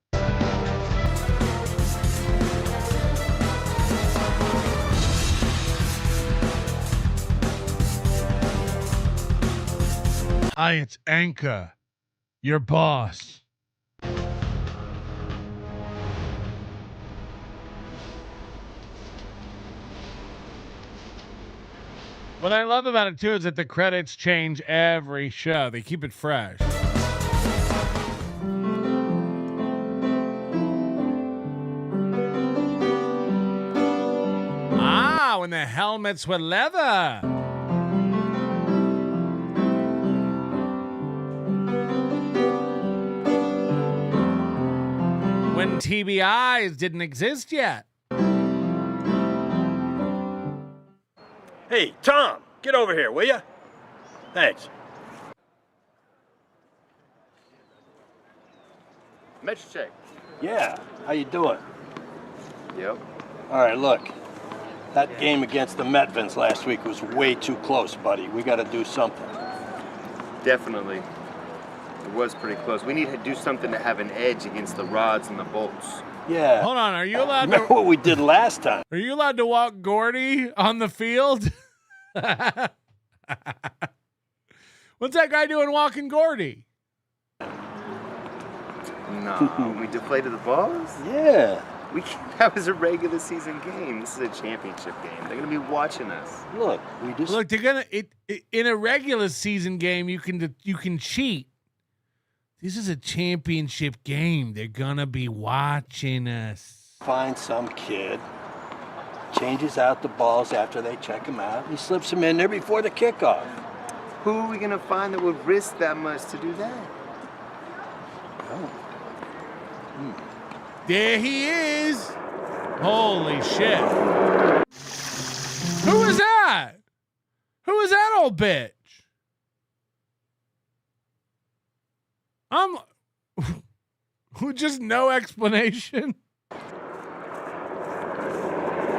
Hi, it's Anka, your boss. What I love about it too is that the credits change every show. They keep it fresh. Ah, when the helmets were leather. When TBIs didn't exist yet. Hey, Tom, get over here, will ya? Thanks. Metro check. Yeah, how you doing? Yep. All right, look. That game against the Metvins last week was way too close, buddy. We got to do something. Definitely. It was pretty close. We need to do something to have an edge against the rods and the bolts. Yeah. Hold on, are you allowed Remember what we did last time? Are you allowed to walk Gordy on the field? What's that guy doing walking Gordy? No, we deflated the balls? Yeah. That was a regular season game. This is a championship game. They're gonna be watching us. Look, we just Look, they're gonna in a regular season game. You can cheat. This is a championship game. They're gonna be watching us. find some kid, changes out the balls after they check him out, and he slips them in there before the kickoff. Who are we gonna find that would risk that much to do that? Oh. There he is. Holy shit. Who is that? Who is that old bitch? Just no explanation.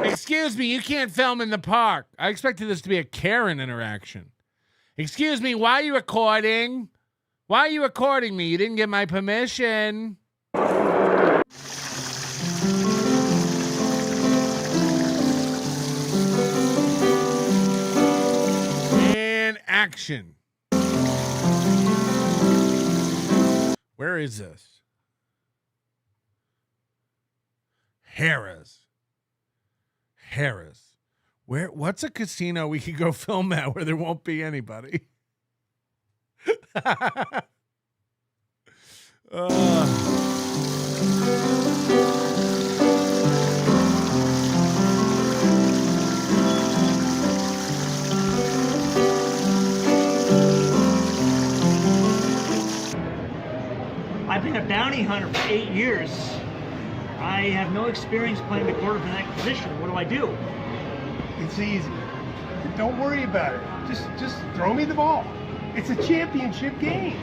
Excuse me, you can't film in the park. I expected this to be a Karen interaction. Excuse me, why are you recording? Why are you recording me? You didn't get my permission. And action. Where is this? Harrah's. What's a casino we could go film at where there won't be anybody? I've been a bounty hunter for 8 years. I have no experience playing the quarterback position. What do I do? It's easy. Don't worry about it. Just throw me the ball. It's a championship game.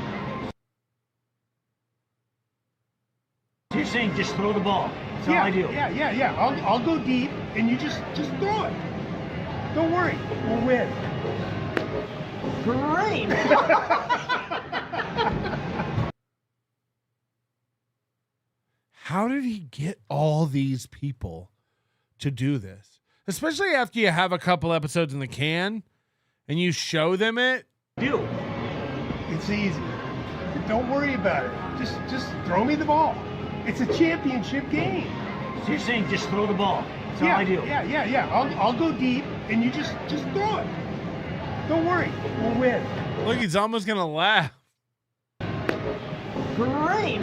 So you're saying just throw the ball. That's all I do. Yeah. I'll go deep, and you just throw it. Don't worry. We'll win. Great. How did he get all these people to do this? Especially after you have a couple episodes in the can and you show them it. Do. It's easy. Don't worry about it. Just throw me the ball. It's a championship game. So you're saying just throw the ball. That's all I do. Yeah. I'll go deep, and you just throw it. Don't worry. We'll win. Look, he's almost going to laugh. Great.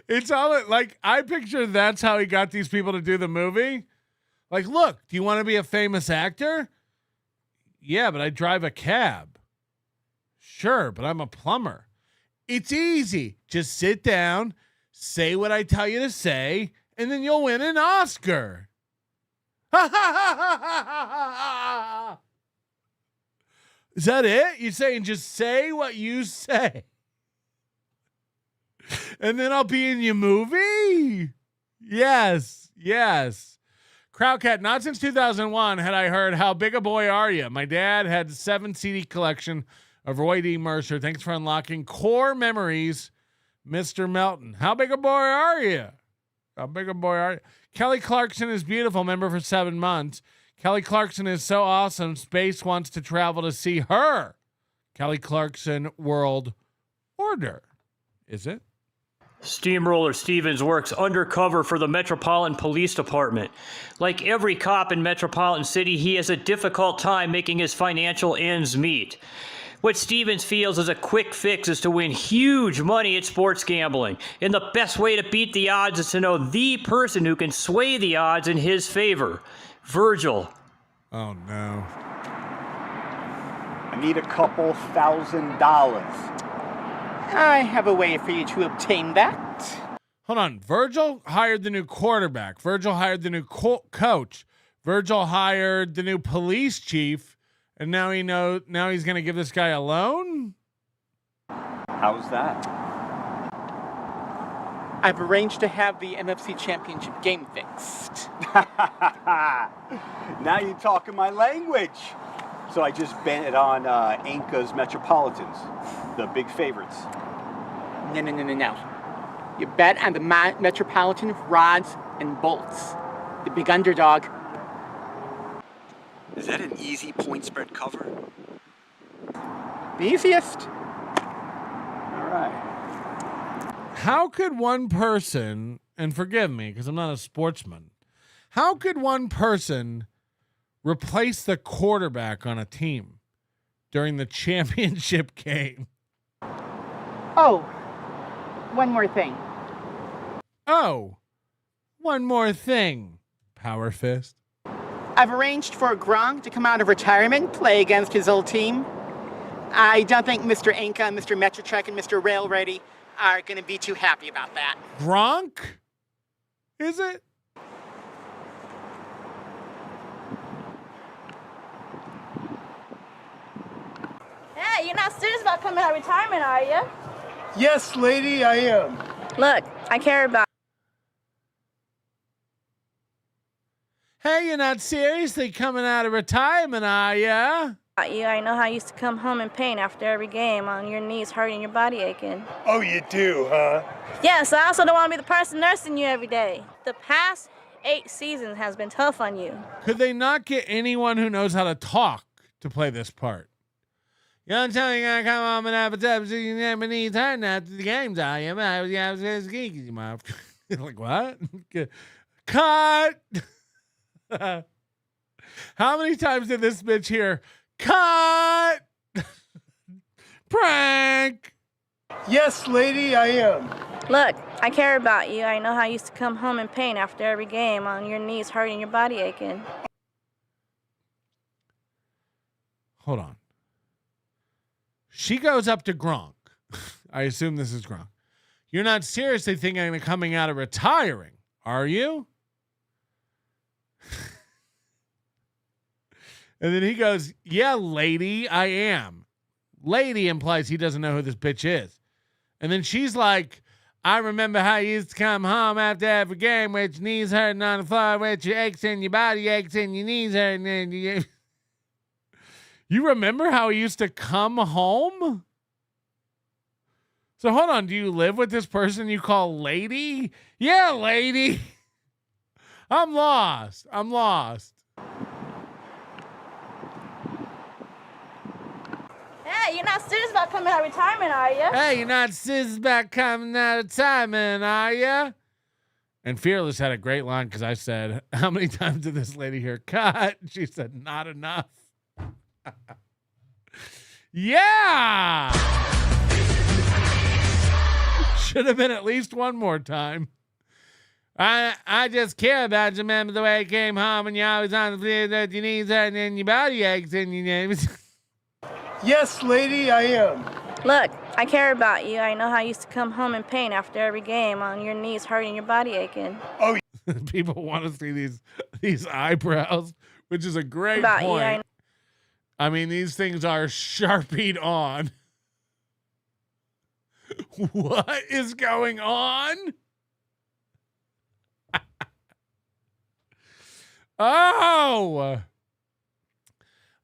It's all like, I picture that's how he got these people to do the movie. Like, look, do you want to be a famous actor? Yeah, but I drive a cab. Sure, but I'm a plumber. It's easy. Just sit down, say what I tell you to say, and then you'll win an Oscar. Is that it? You're saying just say what you say, and then I'll be in your movie? Yes. Crowcat, not since 2001 had I heard How Big a Boy Are You? My dad had a 7 CD collection of Roy D. Mercer. Thanks for unlocking core memories, Mr. Melton. How big a boy are you? How big a boy are you? Kelly Clarkson is beautiful, member for 7 months. Kelly Clarkson is so awesome. Space wants to travel to see her. Kelly Clarkson World Order. Is it? Steamroller Stevens works undercover for the Metropolitan Police Department. Like every cop in Metropolitan City, he has a difficult time making his financial ends meet. What Stevens feels is a quick fix is to win huge money at sports gambling. And the best way to beat the odds is to know the person who can sway the odds in his favor. Virgil. Oh, no. I need a couple $1,000. I have a way for you to obtain that. Hold on. Virgil hired the new quarterback. Virgil hired the new coach. Virgil hired the new police chief. And now he's going to give this guy a loan? How's that? I've arranged to have the NFC Championship game fixed. Now you're talking my language. So I just bet it on Inca's Metropolitans, the big favorites. No. You bet on the Metropolitan rods and bolts, the big underdog. Is that an easy point spread cover? The easiest. All right. How could one person, and forgive me because I'm not a sportsman, how could one person replace the quarterback on a team during the championship game? Oh, one more thing. Oh, one more thing. Power fist. I've arranged for Gronk to come out of retirement and play against his old team. I don't think Mr. Inca, Mr. Metrotrek, and Mr. Railready are going to be too happy about that. Gronk? Is it? Hey, you're not serious about coming out of retirement, are you? Yes, lady, I am. Look, I care about Hey, you're not seriously coming out of retirement, are ya? you. I know how you used to come home in pain after every game, on your knees hurting, your body aching. Oh, you do, huh? Yes, I also don't want to be the person nursing you every day. The past 8 seasons has been tough on you. Could they not get anyone who knows how to talk to play this part? You don't tell me you're going to come home and have a tub, so you never need hurting after the games, are you? Like, what? Cut! How many times did this bitch hear, cut? Prank! Yes, lady, I am. Look, I care about you. I know how you used to come home in pain after every game, on your knees hurting, your body aching. Hold on. She goes up to Gronk. I assume this is Gronk. You're not seriously thinking of coming out of retiring, are you? And then he goes, yeah, lady, I am. Lady implies he doesn't know who this bitch is. And then she's like, I remember how you used to come home after every game with your knees hurting on the floor, with your aches and your body aches and your knees hurting. And you remember how he used to come home? So hold on, do you live with this person you call lady? Yeah, lady. I'm lost. Hey, you're not serious about coming out of retirement, are you? Hey, you're not serious about coming out of retirement, are you? And Fearless had a great line because I said, how many times did this lady hear cut? She said, not enough. Yeah! Should have been at least one more time. I just care about you. Remember the way I came home and you're always on the floor with your knees hurting and your body aches and your Yes, lady, I am. Look, I care about you. I know how you used to come home in pain after every game, on your knees hurting, your body aching. Oh, people want to see these eyebrows, which is a great about point. You, I mean, these things are Sharpied on. What is going on? Oh,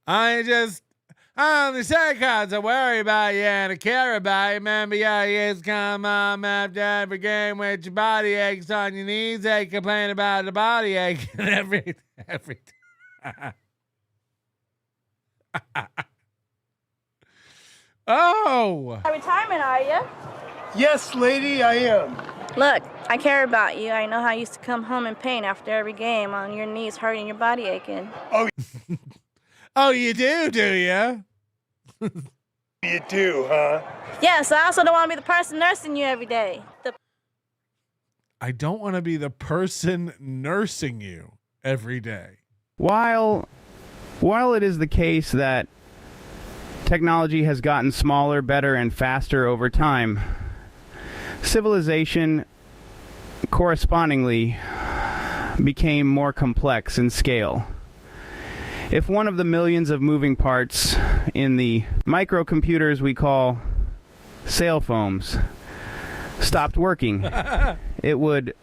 I only say cause I worry about you and I care about you. Remember, yeah, yes, come on, after every game with your body aches on your knees, they complain about the body ache every time. Oh. Retirement, are you? Yes, lady, I am. Look, I care about you. I know how you used to come home in pain after every game on your knees hurting, your body aching. Oh, oh, you do you? You do, huh? Yes, I also don't want to be the person nursing you every day. I don't want to be the person nursing you every day. While it is the case that technology has gotten smaller, better, and faster over time, civilization correspondingly became more complex in scale. If one of the millions of moving parts in the microcomputers we call sail foams stopped working, it would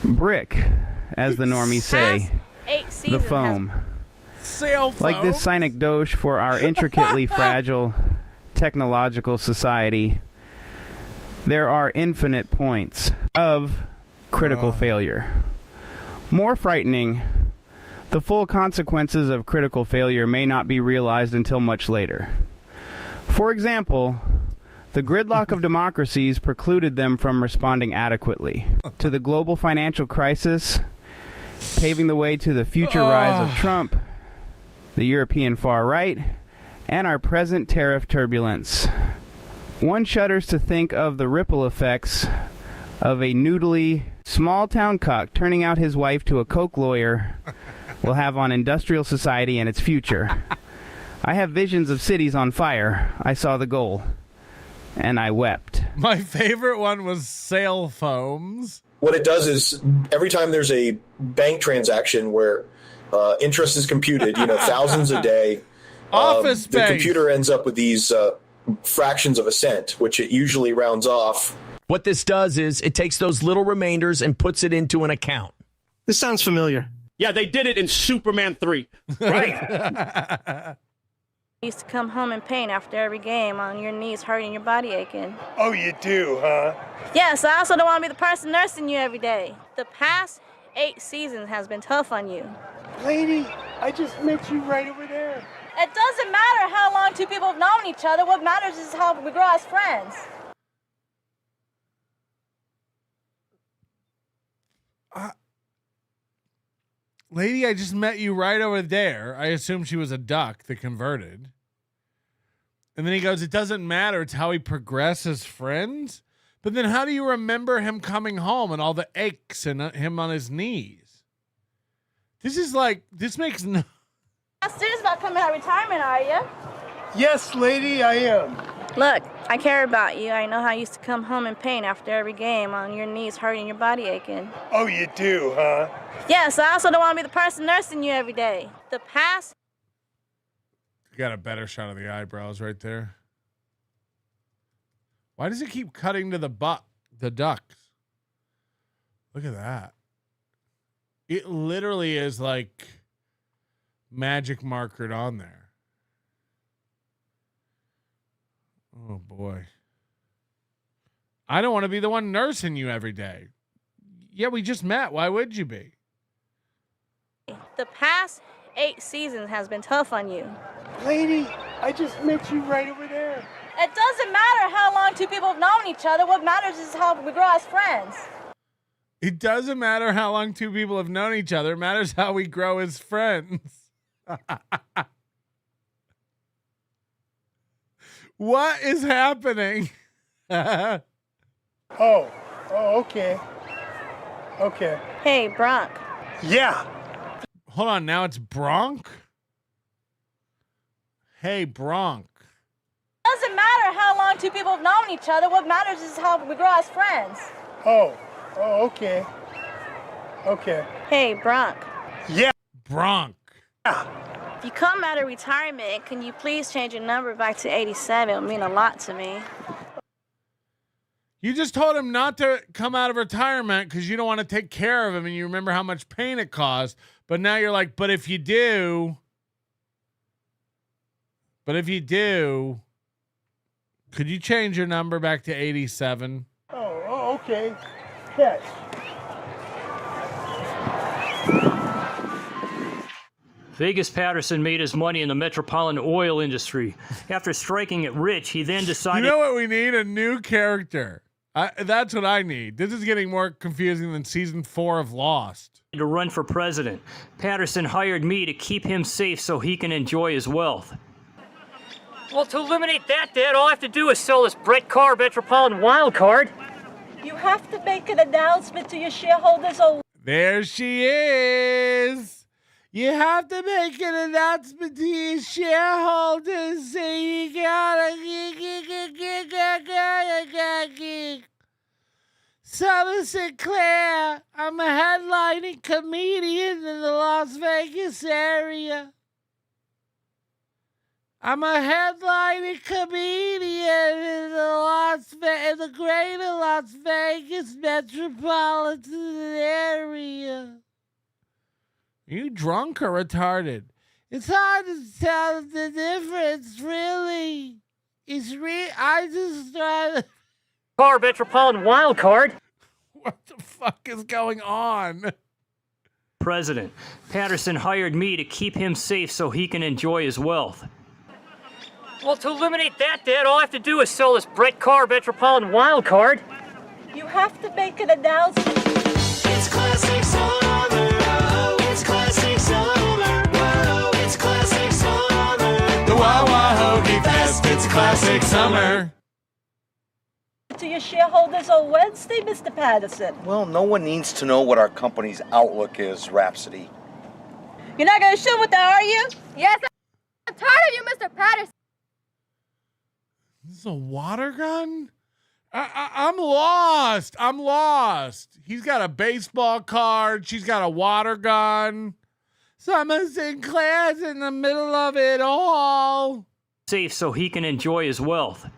brick, as the normies say, the foam. Sail foam. Like this synecdoche for our intricately fragile technological society, there are infinite points of critical failure. More frightening, the full consequences of critical failure may not be realized until much later. For example, the gridlock of democracies precluded them from responding adequately to the global financial crisis, paving the way to the future rise of Trump, the European far right, and our present tariff turbulence. One shudders to think of the ripple effects of a noodly, small-town cock turning out his wife to a coke lawyer will have on industrial society and its future. I have visions of cities on fire. I saw the goal, and I wept. My favorite one was sail foams. What it does is every time there's a bank transaction where interest is computed, thousands a day, Office the space. computer ends up with these fractions of a cent, which it usually rounds off. What this does is it takes those little remainders and puts it into an account. This sounds familiar. Yeah, they did it in Superman 3. Right. Used to come home in pain after every game on your knees hurting, your body aching. Oh, you do, huh? Yes, I also don't want to be the person nursing you every day. The past 8 seasons has been tough on you. Lady, I just met you right over there. It doesn't matter how long two people have known each other. What matters is how we grow as friends. Lady, I just met you right over there. I assumed she was a duck that converted. And then he goes, it doesn't matter. It's how he progresses friends. But then how do you remember him coming home and all the aches and him on his knees? This makes no... Not serious about coming out of retirement, are you? Yes, lady, I am. Look, I care about you. I know how you used to come home in pain after every game on your knees hurting, your body aching. Oh, you do, huh? Yes, I also don't want to be the person nursing you every day. The past... You got a better shot of the eyebrows right there. Why does it keep cutting to the ducks? Look at that. It literally is like magic markered on there. Oh boy. I don't want to be the one nursing you every day. Yeah, we just met. Why would you be? The past 8 seasons has been tough on you. Lady, I just met you right over there. It doesn't matter how long two people have known each other. What matters is how we grow as friends. It doesn't matter how long two people have known each other. It matters how we grow as friends. What is happening? Oh, okay. Okay. Hey, Bronk. Yeah. Hold on, now it's Bronk? Hey, Bronk. Doesn't matter how long two people have known each other. What matters is how we grow as friends. Oh, okay. Okay. Hey, Bronk. Yeah. Bronk. Yeah. If you come out of retirement, can you please change your number back to 87? It would mean a lot to me. You just told him not to come out of retirement because you don't want to take care of him and you remember how much pain it caused. But now you're like, but if you do, could you change your number back to 87? Oh, okay. Catch. Vegas Patterson made his money in the Metropolitan oil industry. After striking it rich, he then decided... You know what we need? A new character. That's what I need. This is getting more confusing than season 4 of Lost. ...to run for president. Patterson hired me to keep him safe so he can enjoy his wealth. Well, to eliminate that, Dad, all I have to do is sell this Brett Carr Metropolitan wild card. You have to make an announcement to your shareholders or... There she is. You have to make an announcement to your shareholders. So you gotta... Summer Sinclair. I'm a headlining comedian in the Las Vegas area. I'm a headlining comedian in the greater Las Vegas metropolitan area. Are you drunk or retarded? It's hard to tell the difference, really. I just try to... Carr Metropolitan wild card. What the fuck is going on? President. Patterson hired me to keep him safe so he can enjoy his wealth. Well, to eliminate that, Dad, all I have to do is sell this Brett Carr Metropolitan wild card. You have to make an announcement. It's classic summer. Oh, it's classic summer. Whoa, it's classic summer. The Wawa Hoagie Fest. It's classic summer. To your shareholders on Wednesday, Mr. Patterson. Well, no one needs to know what our company's outlook is, Rhapsody. You're not going to shoot with that, are you? Yes, I'm tired of you, Mr. Patterson. This is a water gun? I'm lost. I'm lost. He's got a baseball card. She's got a water gun. Summer Sinclair's in the middle of it all. Safe so he can enjoy his wealth.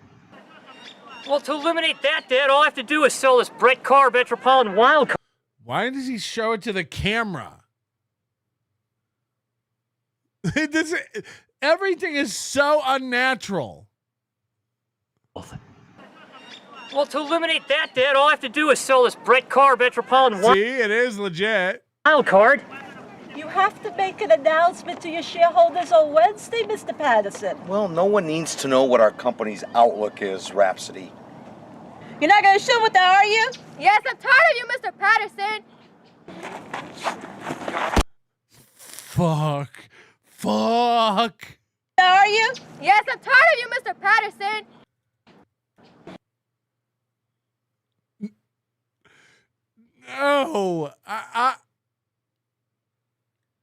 Well, to eliminate that, Dad, all I have to do is sell this Brett Carr Metropolitan wild card. Why does he show it to the camera? Everything is so unnatural. Well, to eliminate that, Dad, all I have to do is sell this Brett Carr Metropolitan See, it is legit. wild card. You have to make an announcement to your shareholders on Wednesday, Mr. Patterson. Well, no one needs to know what our company's outlook is, Rhapsody. You're not going to shoot with that, are you? Yes, I'm tired of you, Mr. Patterson. Fuck. Are you? Yes, I'm tired of you, Mr. Patterson. No.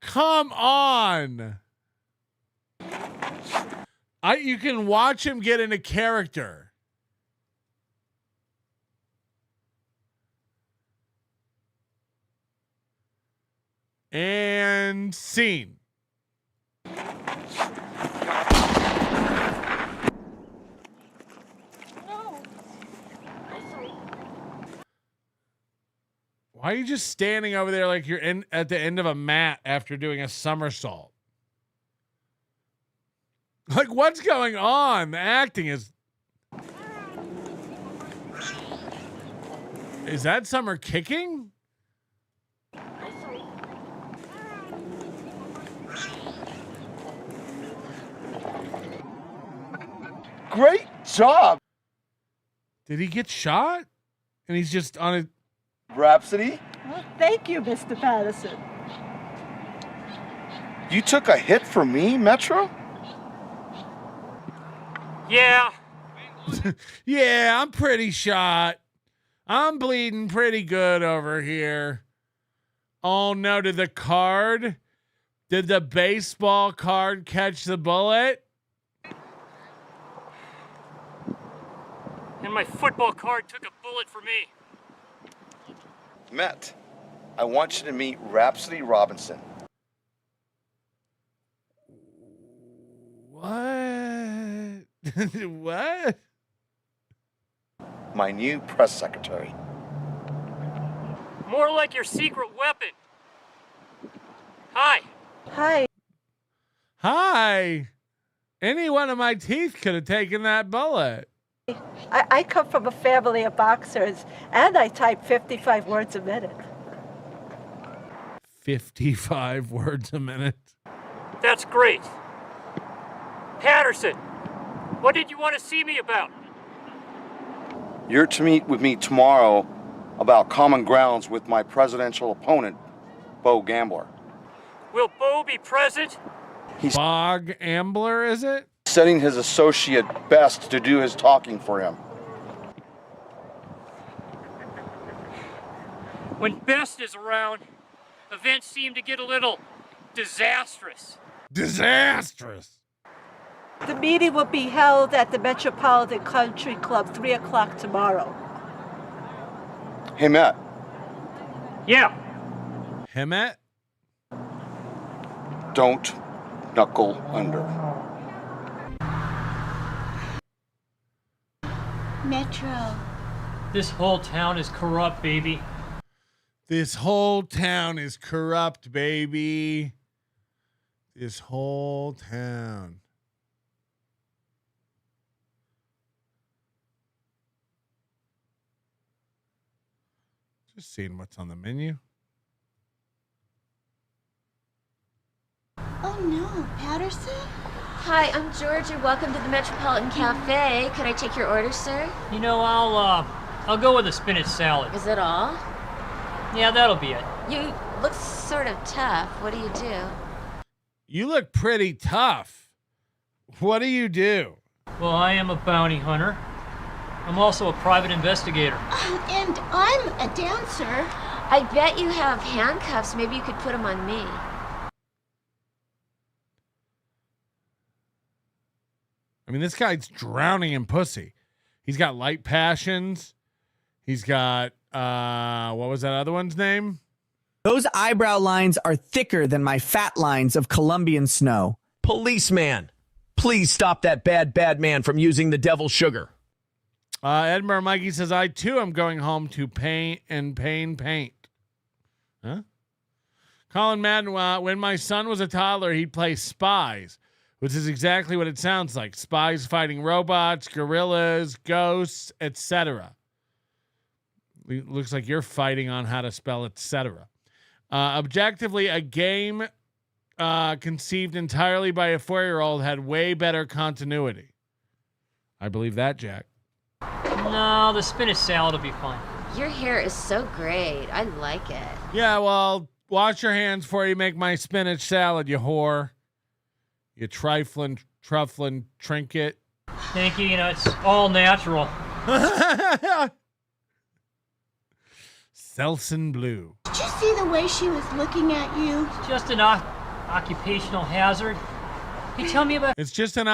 Come on. You can watch him get into character. And scene. Why are you just standing over there like you're at the end of a mat after doing a somersault? Like, what's going on? The acting is... Is that Summer kicking? Great job. Did he get shot? And he's just on a... Rhapsody? Well, thank you, Mr. Patterson. You took a hit for me, Metro? Yeah. Yeah, I'm pretty shot. I'm bleeding pretty good over here. Oh no, did the baseball card catch the bullet? And my football card took a bullet for me. Met, I want you to meet Rhapsody Robinson. What? What? my new press secretary. More like your secret weapon. Hi. Hi. Hi. Any one of my teeth could have taken that bullet. I come from a family of boxers, and I type 55 words a minute. 55 words a minute. That's great. Patterson, what did you want to see me about? You're to meet with me tomorrow about common grounds with my presidential opponent, Bo Gambler. Will Bo be present? He's Bog Ambler, is it? setting his associate Best to do his talking for him. When Best is around, events seem to get a little disastrous. Disastrous. The meeting will be held at the Metropolitan Country Club, 3 o'clock tomorrow. Hey, Matt. Yeah. Hemet? Don't knuckle under. Metro. This whole town is corrupt, baby. This whole town is corrupt, baby. This whole town. Just seeing what's on the menu. Oh no, Patterson? Hi, I'm Georgia. Welcome to the Metropolitan Cafe. Could I take your order, sir? You know, I'll go with a spinach salad. Is that all? Yeah, that'll be it. You look sort of tough. What do you do? You look pretty tough. What do you do? Well, I am a bounty hunter. I'm also a private investigator. And I'm a dancer. I bet you have handcuffs. Maybe you could put them on me. I mean, this guy's drowning in pussy. He's got light passions. He's got, what was that other one's name? Those eyebrow lines are thicker than my fat lines of Colombian snow. Policeman, please stop that bad man from using the devil's sugar. Edinburgh Mikey says, I too am going home to paint. Huh? Colin Madden, when my son was a toddler, he'd play Spies, which is exactly what it sounds like. Spies fighting robots, gorillas, ghosts, etc. Looks like you're fighting on how to spell etc. Objectively, a game conceived entirely by a 4-year-old had way better continuity. I believe that, Jack. No, the spinach salad will be fine. Your hair is so great. I like it. Yeah, well, wash your hands before you make my spinach salad, you whore. You truffling trinket. Thank you. You know, it's all natural. Selsun Blue. Did you see the way she was looking at you? It's just an occupational hazard. Hey, tell me about... It's just an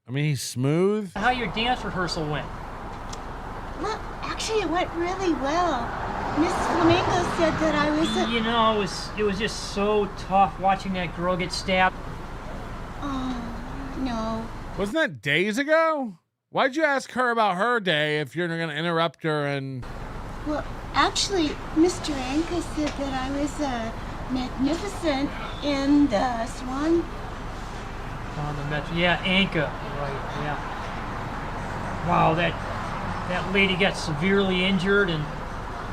I mean, he's smooth. How your dance rehearsal went. Well, actually, it went really well. Miss Flamingo said that I was You know, it was just so tough watching that girl get stabbed. Oh, no. Wasn't that days ago? Why'd you ask her about her day if you're going to interrupt her and... Well, actually, Mr. Anka said that I was magnificent in the Swan. On the Metro. Yeah, Anka. Right, yeah. Wow, that lady got severely injured and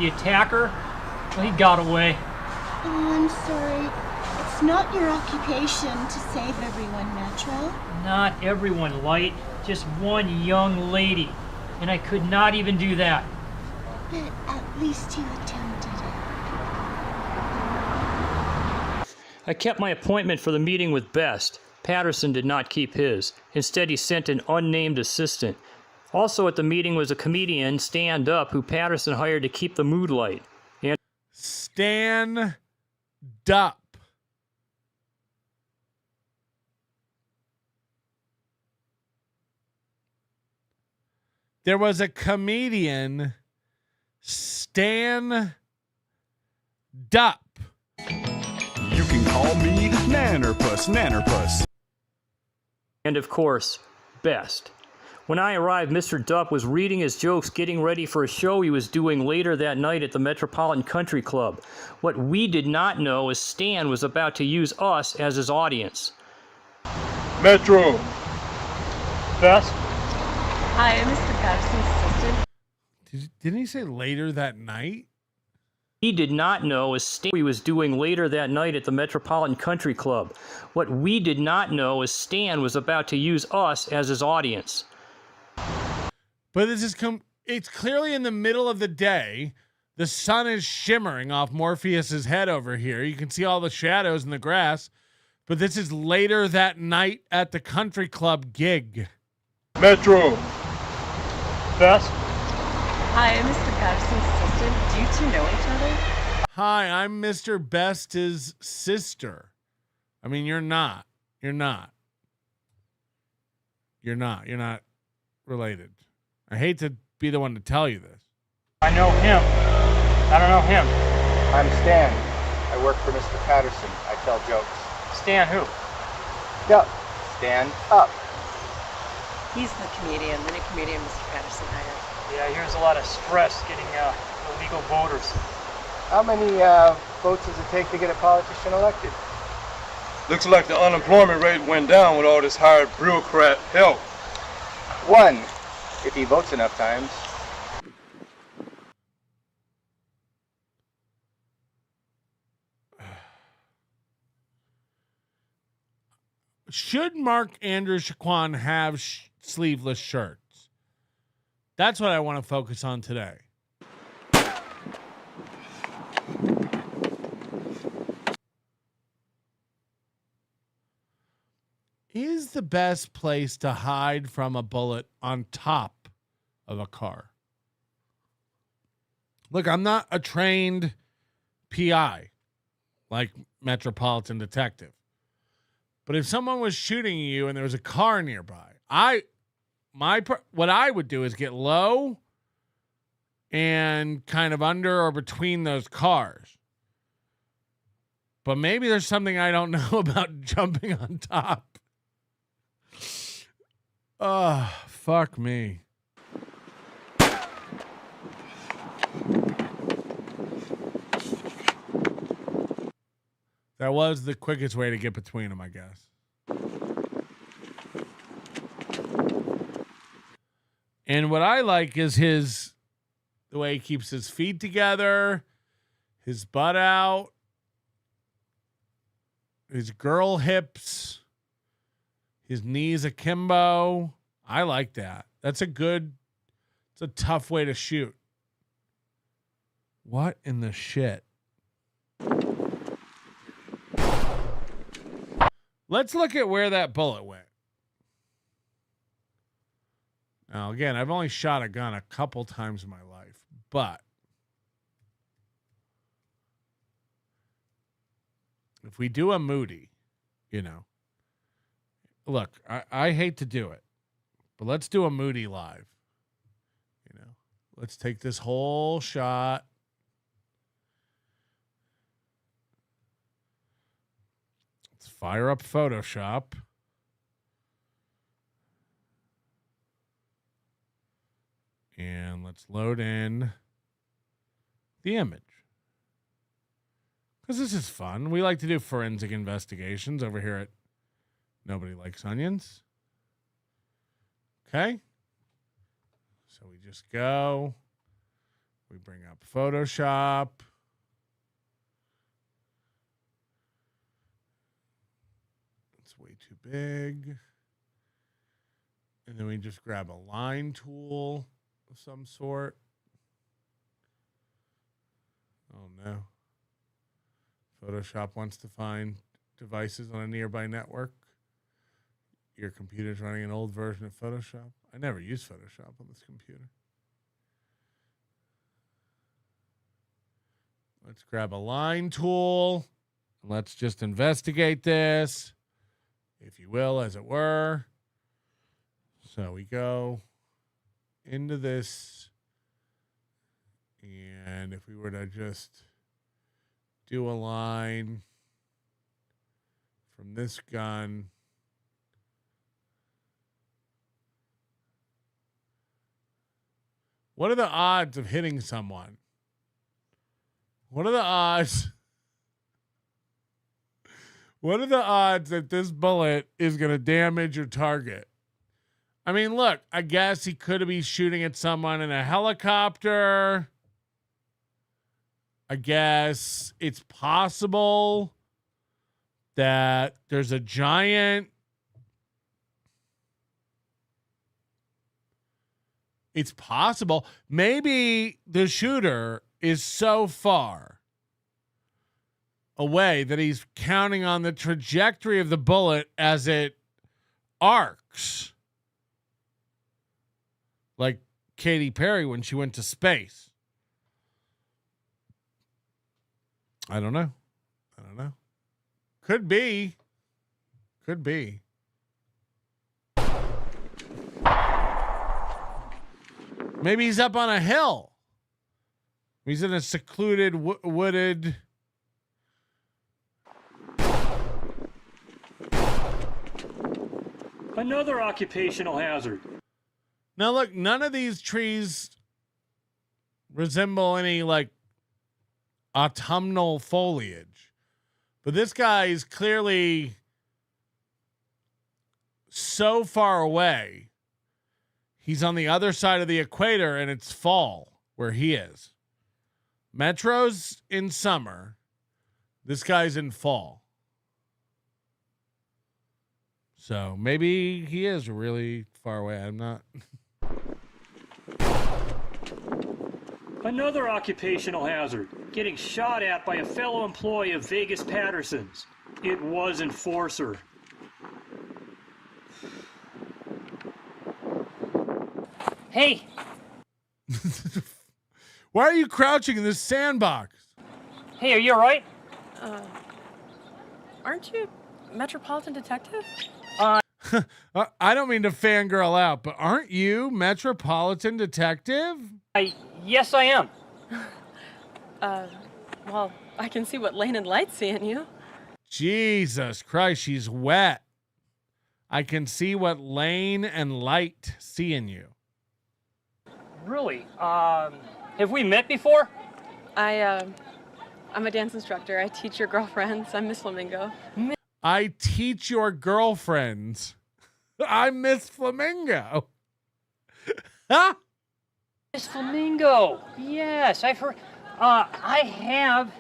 the attacker, well, he got away. Oh, I'm sorry. It's not your occupation to save everyone, Metro. Not everyone, Light. Just one young lady. And I could not even do that. But at least you attempted it. I kept my appointment for the meeting with Best. Patterson did not keep his. Instead, he sent an unnamed assistant. Also at the meeting was a comedian, Stand Up, who Patterson hired to keep the mood light. And Stand Up. There was a comedian, Stand Up. You can call me Nannerpuss. And of course, Best. When I arrived, Mr. Dupp was reading his jokes, getting ready for a show he was doing later that night at the Metropolitan Country Club. What we did not know is Stan was about to use us as his audience. Metro. Best? Hi, I'm Mr. Patterson's assistant. Didn't he say later that night? He did not know is Stan he was doing later that night at the Metropolitan Country Club. What we did not know is Stan was about to use us as his audience. But this is it's clearly in the middle of the day. The sun is shimmering off Morpheus's head over here. You can see all the shadows in the grass. But this is later that night at the country club gig. Metro. Best? Hi, I'm Mr. Patterson's assistant. Do you two know each other? Hi, I'm Mr. Best's sister. I mean, you're not. You're not related. I hate to be the one to tell you this. I know him. I don't know him. I'm Stan. I work for Mr. Patterson. I tell jokes. Stan who? Yup. Stand up. He's the comedian, the new comedian Mr. Patterson hired. Yeah, here's a lot of stress getting illegal voters. How many votes does it take to get a politician elected? Looks like the unemployment rate went down with all this hired bureaucrat help. 1, if he votes enough times. Should Mark Andrew Shaquan have sleeveless shirts? That's what I want to focus on today. Is the best place to hide from a bullet on top of a car? Look, I'm not a trained PI like Metropolitan Detective. But if someone was shooting you and there was a car nearby, what I would do is get low and kind of under or between those cars. But maybe there's something I don't know about jumping on top. Oh, fuck me. That was the quickest way to get between them, I guess. And what I like is the way he keeps his feet together, his butt out, his girl hips, his knees akimbo. I like that. It's a tough way to shoot. What in the shit? Let's look at where that bullet went. Now, again, I've only shot a gun a couple times in my life, but if we do a Moody, look, I hate to do it, but let's do a Moody live. Let's take this whole shot. Let's fire up Photoshop. And let's load in the image. Because this is fun. We like to do forensic investigations over here at Nobody Likes Onions. Okay. So we just go. We bring up Photoshop. It's way too big. And then we just grab a line tool of some sort. Oh no. Photoshop wants to find devices on a nearby network. Your computer's running an old version of Photoshop. I never use Photoshop on this computer. Let's grab a line tool. Let's just investigate this, if you will, as it were. So we go into this, and if we were to just do a line from this gun What are the odds of hitting someone? What are the odds? What are the odds that this bullet is going to damage your target? I mean, look, I guess he could be shooting at someone in a helicopter. I guess it's possible that there's a giant. It's possible. Maybe the shooter is so far away that he's counting on the trajectory of the bullet as it arcs. Like Katy Perry when she went to space. I don't know. Could be. Maybe he's up on a hill. He's in a secluded, wooded. Another occupational hazard. Now, look, none of these trees resemble any like autumnal foliage, but this guy is clearly so far away. He's on the other side of the equator and it's fall where he is. Metro's in summer. This guy's in fall. So maybe he is really far away. I'm not. Another occupational hazard. Getting shot at by a fellow employee of Vegas Patterson's. It was Enforcer. Hey, Why are you crouching in this sandbox? hey, are you all right? Aren't you Metropolitan Detective? I don't mean to fangirl out, but aren't you Metropolitan Detective? Yes, I am. Well, I can see what Lane and Light see in you. Jesus Christ, she's wet. I can see what Lane and Light see in you. Really? Have we met before? I'm a dance instructor. I teach your girlfriends. I'm Miss Flamingo. I teach your girlfriends. I'm Miss Flamingo. Miss Flamingo. Yes, I've heard. I have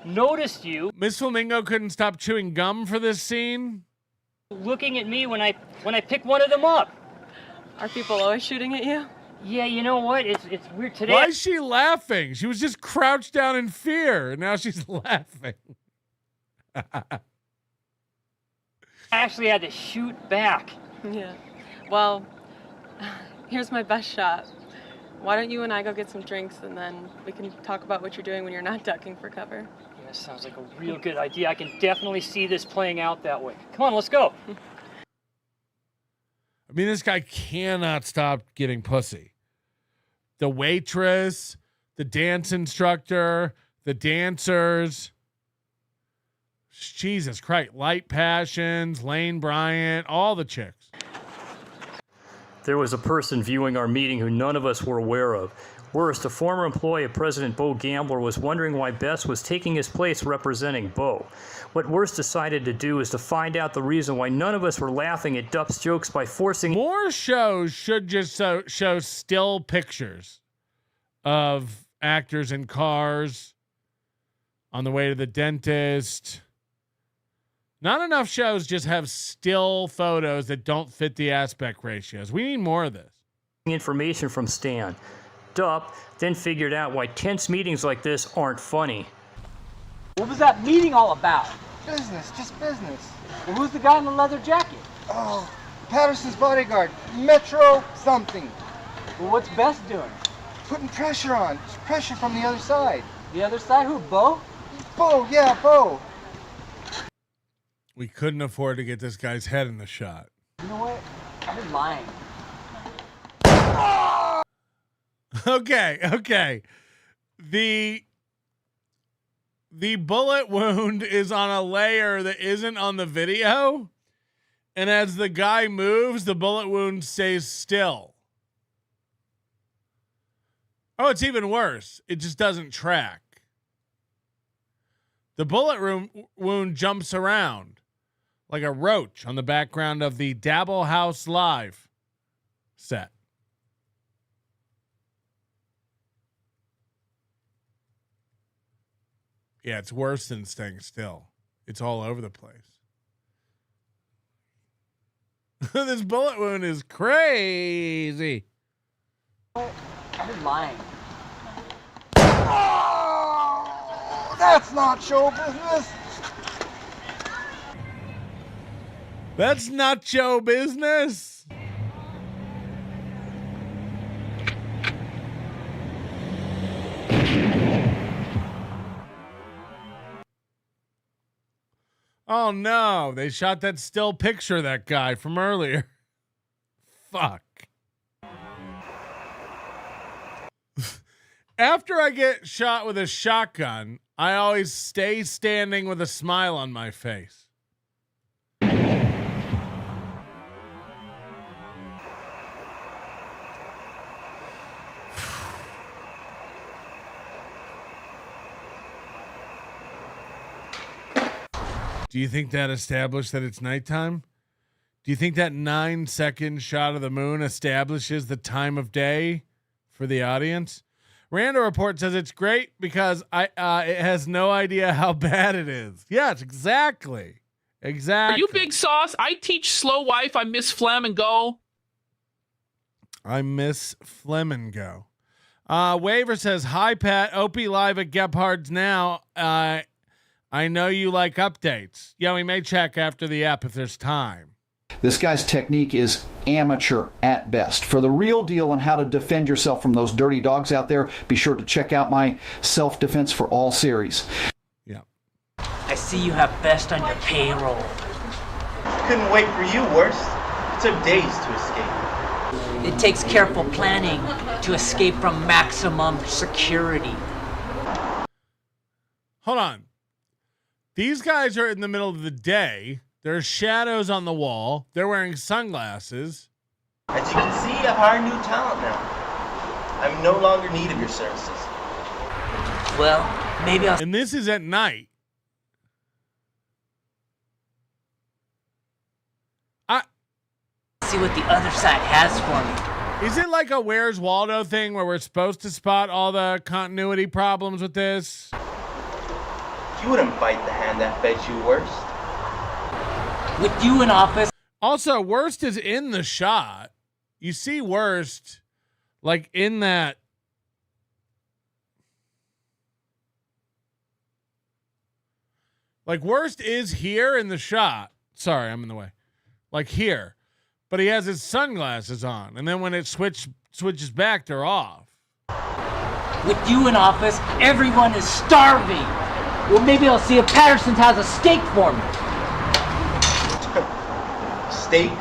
noticed you Miss Flamingo couldn't stop chewing gum for this scene. looking at me when I pick one of them up. Are people always shooting at you? Yeah, you know what? It's weird today. Why is she laughing? She was just crouched down in fear, and now she's laughing. I actually had to shoot back. Yeah. Well, here's my best shot. Why don't you and I go get some drinks, and then we can talk about what you're doing when you're not ducking for cover? Yeah, sounds like a real good idea. I can definitely see this playing out that way. Come on, let's go. I mean, this guy cannot stop getting pussy. The waitress, the dance instructor, the dancers. Jesus Christ. Light Passions, Lane Bryant, all the chicks. There was a person viewing our meeting who none of us were aware of. Worst, a former employee of President Bo Gambler was wondering why Bess was taking his place representing Bo. What Worst decided to do is to find out the reason why none of us were laughing at Dupp's jokes by forcing... More shows should just show still pictures of actors in cars on the way to the dentist. Not enough shows just have still photos that don't fit the aspect ratios. We need more of this. ...information from Stan. Dupp then figured out why tense meetings like this aren't funny. What was that meeting all about? Business, just business. Well, who's the guy in the leather jacket? Oh, Patterson's bodyguard, Metro something. Well, what's Bess doing? Putting pressure on. It's pressure from the other side. The other side? Who, Bo? Bo, yeah, Bo. We couldn't afford to get this guy's head in the shot. You know what? I've been lying. Okay. The bullet wound is on a layer that isn't on the video. And as the guy moves, the bullet wound stays still. Oh, it's even worse. It just doesn't track. The bullet wound jumps around like a roach on the background of the Dabble House Live set. Yeah, it's worse than staying still. It's all over the place. This bullet wound is crazy. You're lying. Oh, that's not show business. That's not show business. Oh no, they shot that still picture of that guy from earlier. Fuck. After I get shot with a shotgun, I always stay standing with a smile on my face. Do you think that established that it's nighttime? Do you think that 9-second shot of the moon establishes the time of day for the audience? Randall Report says it's great because it has no idea how bad it is. Yes, exactly. Exactly. Are you Big Sauce? I teach Slow Wife. I miss Flamingo. I miss Flamingo. Waver says, hi, Pat. Opie live at Gephardt's now. I know you like updates. Yeah, we may check after the app if there's time. This guy's technique is amateur at best. For the real deal on how to defend yourself from those dirty dogs out there, be sure to check out my Self-Defense for All series. Yeah. I see you have best on your payroll. Couldn't wait for you, worst. It took days to escape. It takes careful planning to escape from maximum security. Hold on. These guys are in the middle of the day. There's shadows on the wall. They're wearing sunglasses. As you can see, I've hired new talent now. I'm no longer in need of your services. Well, maybe I'll... And this is at night. see what the other side has for me. Is it like a Where's Waldo thing where we're supposed to spot all the continuity problems with this? You wouldn't bite the hand that fed you, worst. With you in office. Also, Worst is in the shot. You see Worst like in that. Like Worst is here in the shot. Sorry, I'm in the way. Like here. But he has his sunglasses on. And then when it switches back, they're off. With you in office, everyone is starving. Well, maybe I'll see if Patterson has a steak for me. Steak?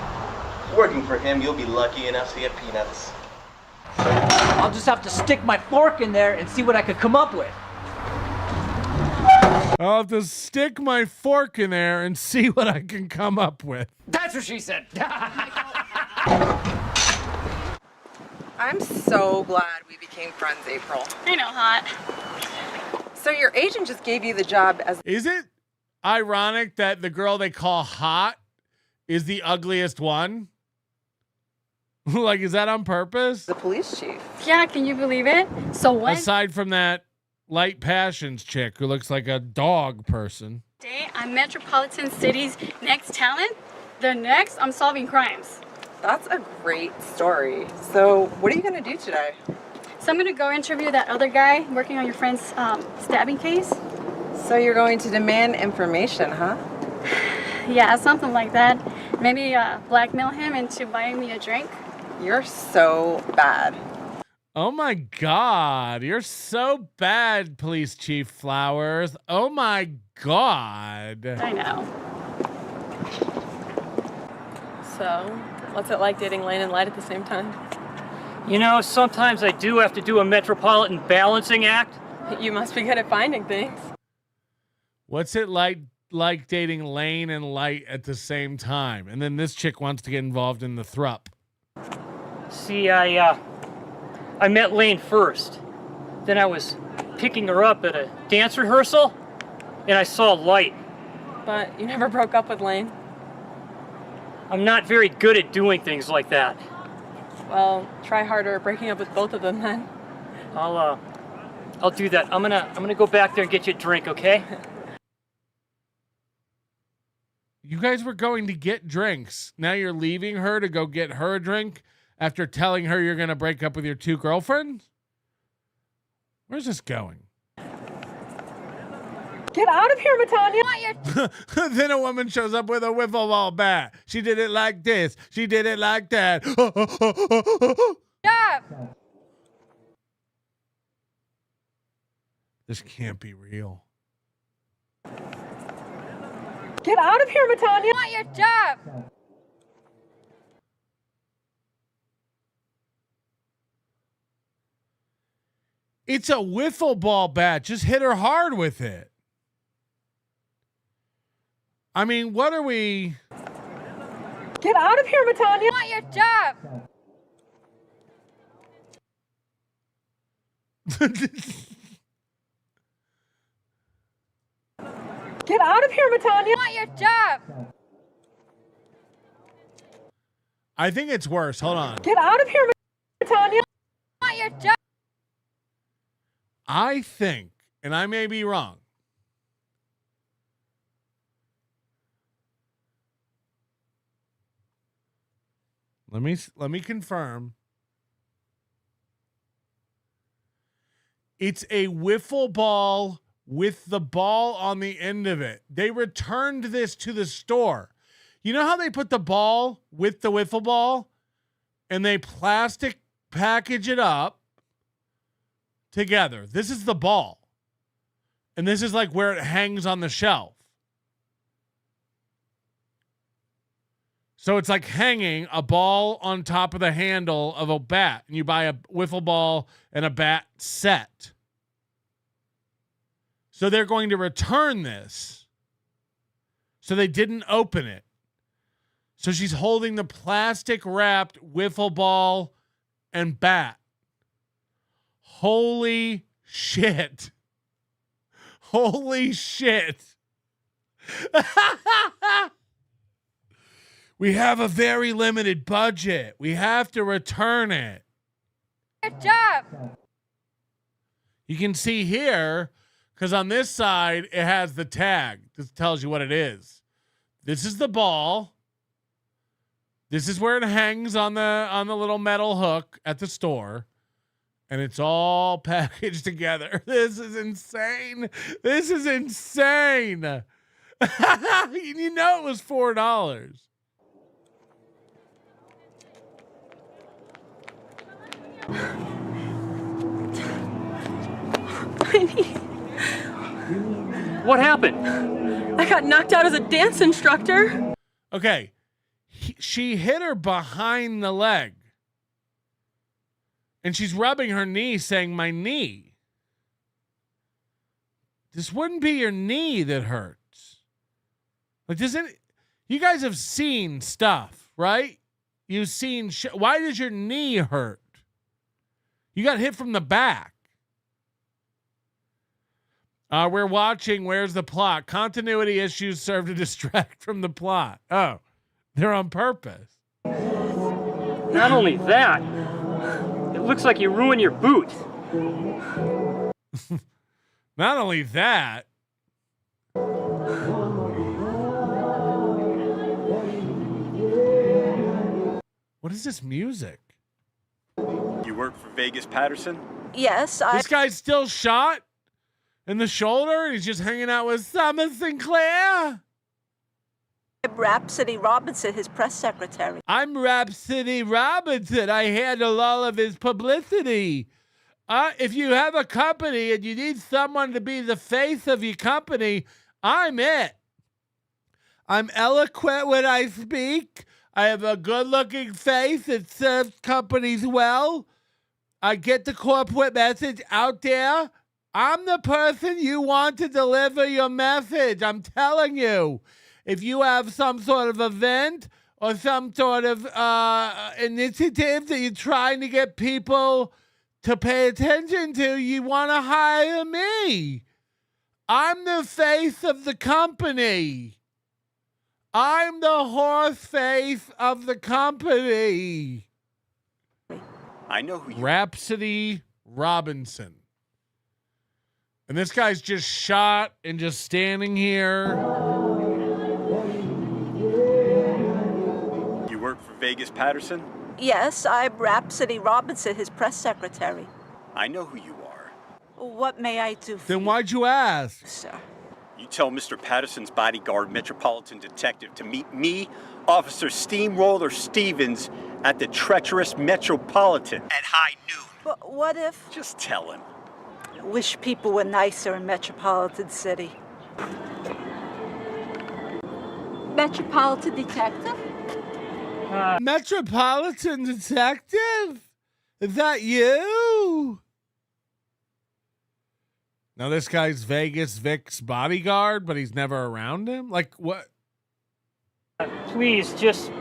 Working for him, you'll be lucky enough to get peanuts. I'll just have to stick my fork in there and see what I could come up with. I'll have to stick my fork in there and see what I can come up with. That's what she said. I'm so glad we became friends, April. I know, hot. So your agent just gave you the job as... Is it ironic that the girl they call hot is the ugliest one? Like, is that on purpose? The police chief. Yeah, can you believe it? So one Aside from that Light Passions chick who looks like a dog person. day I'm Metropolitan City's next talent, the next I'm solving crimes. That's a great story. So what are you going to do today? So I'm going to go interview that other guy working on your friend's stabbing case. So you're going to demand information, huh? Yeah, something like that. Maybe blackmail him into buying me a drink. You're so bad. Oh my God, you're so bad, Police Chief Flowers. Oh my God. I know. So, what's it like dating Lane and Light at the same time? You know, sometimes I do have to do a Metropolitan balancing act. You must be good at finding things. What's it like dating Lane and Light at the same time? And then this chick wants to get involved in the thrup. See, I met Lane first. Then I was picking her up at a dance rehearsal, and I saw a light. But you never broke up with Lane? I'm not very good at doing things like that. Well, try harder at breaking up with both of them then. I'll do that. I'm gonna go back there and get you a drink, okay? You guys were going to get drinks. Now you're leaving her to go get her a drink after telling her you're going to break up with your two girlfriends? Where's this going? Get out of here, Matanya. Then a woman shows up with a wiffle ball bat. She did it like this. She did it like that. Stop! This can't be real. Get out of here, Matanya. I want your job. It's a wiffle ball bat. Just hit her hard with it. I mean, what are we... Get out of here, Matanya. I want your job. Get out of here, Matanya. I want your job. I think it's worse. Hold on. Get out of here, Matanya. I want your job. I think, and I may be wrong, let me confirm. It's a wiffle ball with the ball on the end of it. They returned this to the store. You know how they put the ball with the wiffle ball and they plastic package it up together? This is the ball. And this is like where it hangs on the shelf. So it's like hanging a ball on top of the handle of a bat. And you buy a wiffle ball and a bat set. So they're going to return this. So they didn't open it. So she's holding the plastic wrapped wiffle ball and bat. Holy shit. Holy shit. We have a very limited budget. We have to return it. Good job. You can see here, because on this side, it has the tag. This tells you what it is. This is the ball. This is where it hangs on the little metal hook at the store. And it's all packaged together. This is insane. This is insane. You know it was $4. What happened? I got knocked out as a dance instructor. Okay. She hit her behind the leg. And she's rubbing her knee saying, my knee. This wouldn't be your knee that hurts. Like, you guys have seen stuff, right? You've seen, why does your knee hurt? You got hit from the back. We're watching Where's the Plot? Continuity issues serve to distract from the plot. Oh, they're on purpose. Not only that, it looks like you ruined your boot. Not only that. What is this music? You work for Vegas Patterson? Yes, This guy's still shot in the shoulder and he's just hanging out with Summer Sinclair? I'm Rhapsody Robinson, his press secretary. I'm Rhapsody Robinson. I handle all of his publicity. If you have a company and you need someone to be the face of your company, I'm it. I'm eloquent when I speak. I have a good-looking face that serves companies well. I get the corporate message out there. I'm the person you want to deliver your message. I'm telling you. If you have some sort of event or some sort of initiative that you're trying to get people to pay attention to, you want to hire me. I'm the face of the company. I'm the horse face of the company. I know who you Rhapsody Robinson. And this guy's just shot and just standing here. You work for Vegas Patterson? Yes, I'm Rhapsody Robinson, his press secretary. I know who you are. What may I do for Then why'd you ask? Sir. You tell Mr. Patterson's bodyguard, Metropolitan Detective, to meet me, Officer Steamroller Stevens, at the treacherous Metropolitan at high noon. But what if... Just tell him. I wish people were nicer in Metropolitan City. Metropolitan Detective? Metropolitan Detective? Is that you? Now this guy's Vegas Vic's bodyguard, but he's never around him? Like what? Please, just...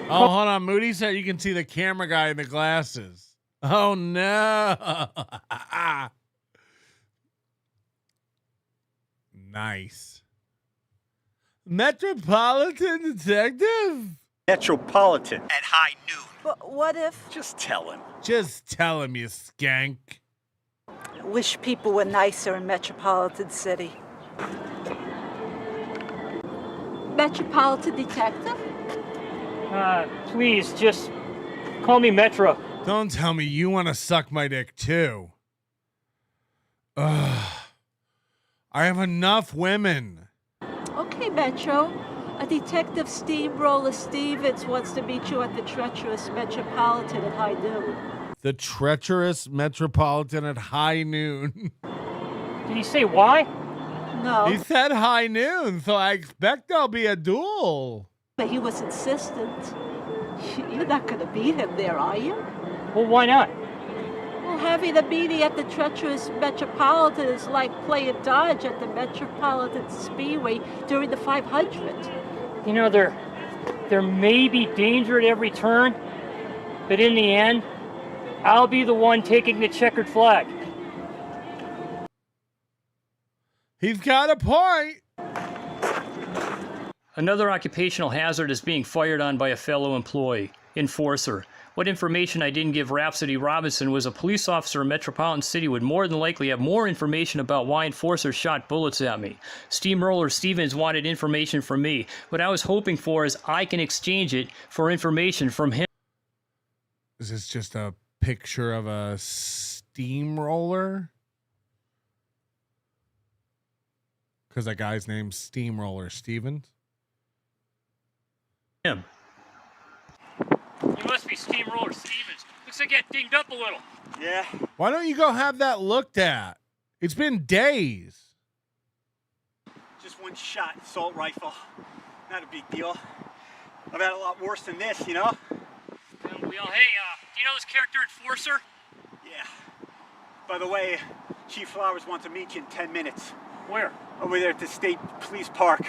Oh, hold on. Moody said you can see the camera guy in the glasses. Oh, no. Nice. Metropolitan Detective? Metropolitan at high noon. But what if... Just tell him. Just tell him, you skank. I wish people were nicer in Metropolitan City. Metropolitan Detective? Please, just call me Metro. Don't tell me you want to suck my dick, too. Ugh. I have enough women. Okay, Metro. A Detective Steamroller Stevens wants to meet you at the treacherous Metropolitan at high noon. The treacherous Metropolitan at high noon. Did he say why? No. He said high noon, so I expect there'll be a duel. But he was insistent. You're not going to beat him there, are you? Well, why not? Well, having a meeting at the treacherous Metropolitan is like playing dodge at the Metropolitan Speedway during the 500. You know, there may be danger at every turn, but in the end, I'll be the one taking the checkered flag. He's got a point. Another occupational hazard is being fired on by a fellow employee, enforcer. What information I didn't give Rhapsody Robinson was a police officer in Metropolitan City would more than likely have more information about why enforcers shot bullets at me. Steamroller Stevens wanted information from me. What I was hoping for is I can exchange it for information from him. Is this just a picture of a steamroller? Because that guy's name's Steamroller Stevens. Him. You must be Steamroller Stevens. Looks like you got dinged up a little. Yeah. Why don't you go have that looked at? It's been days. Just one shot, assault rifle. Not a big deal. I've had a lot worse than this, you know? Well, hey, do you know this character enforcer? Yeah. By the way, Chief Flowers wants to meet you in 10 minutes. Where? Over there at the State Police Park.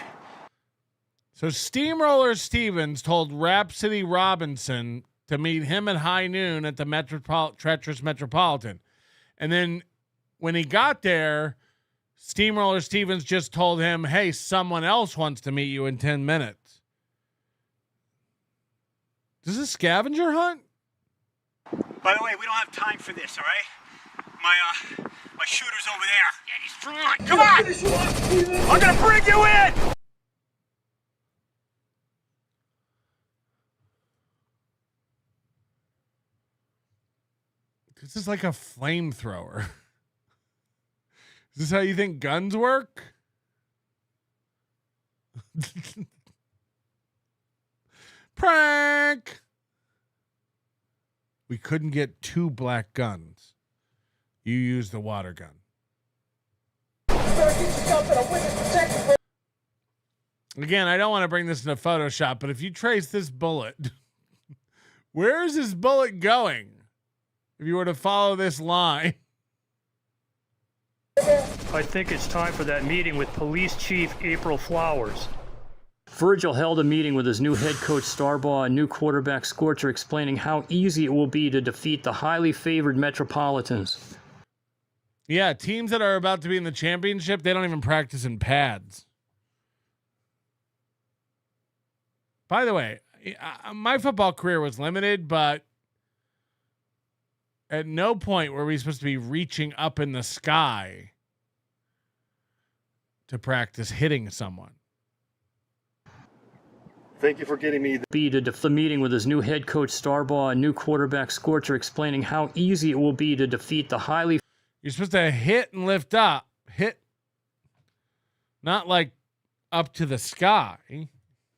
So Steamroller Stevens told Rhapsody Robinson to meet him at high noon at the treacherous Metropolitan. And then when he got there, Steamroller Stevens just told him, hey, someone else wants to meet you in 10 minutes. Is this a scavenger hunt? By the way, we don't have time for this, all right? My shooter's over there. Yeah, he's drawn. Come on! I'm gonna bring you in! This is like a flamethrower. Is this how you think guns work? Prank! We couldn't get 2 black guns. You used the water gun. Again, I don't want to bring this into Photoshop, but if you trace this bullet, where is this bullet going? If you were to follow this line. I think it's time for that meeting with Police Chief April Flowers. Virgil held a meeting with his new head coach Starbaugh and new quarterback Scorcher, explaining how easy it will be to defeat the highly favored Metropolitans. Yeah, teams that are about to be in the championship, they don't even practice in pads. By the way, my football career was limited, but at no point were we supposed to be reaching up in the sky to practice hitting someone. Thank you for getting me The meeting with his new head coach Starbaugh and new quarterback Scorcher, explaining how easy it will be to defeat the highly... You're supposed to hit and lift up. Hit. Not like up to the sky.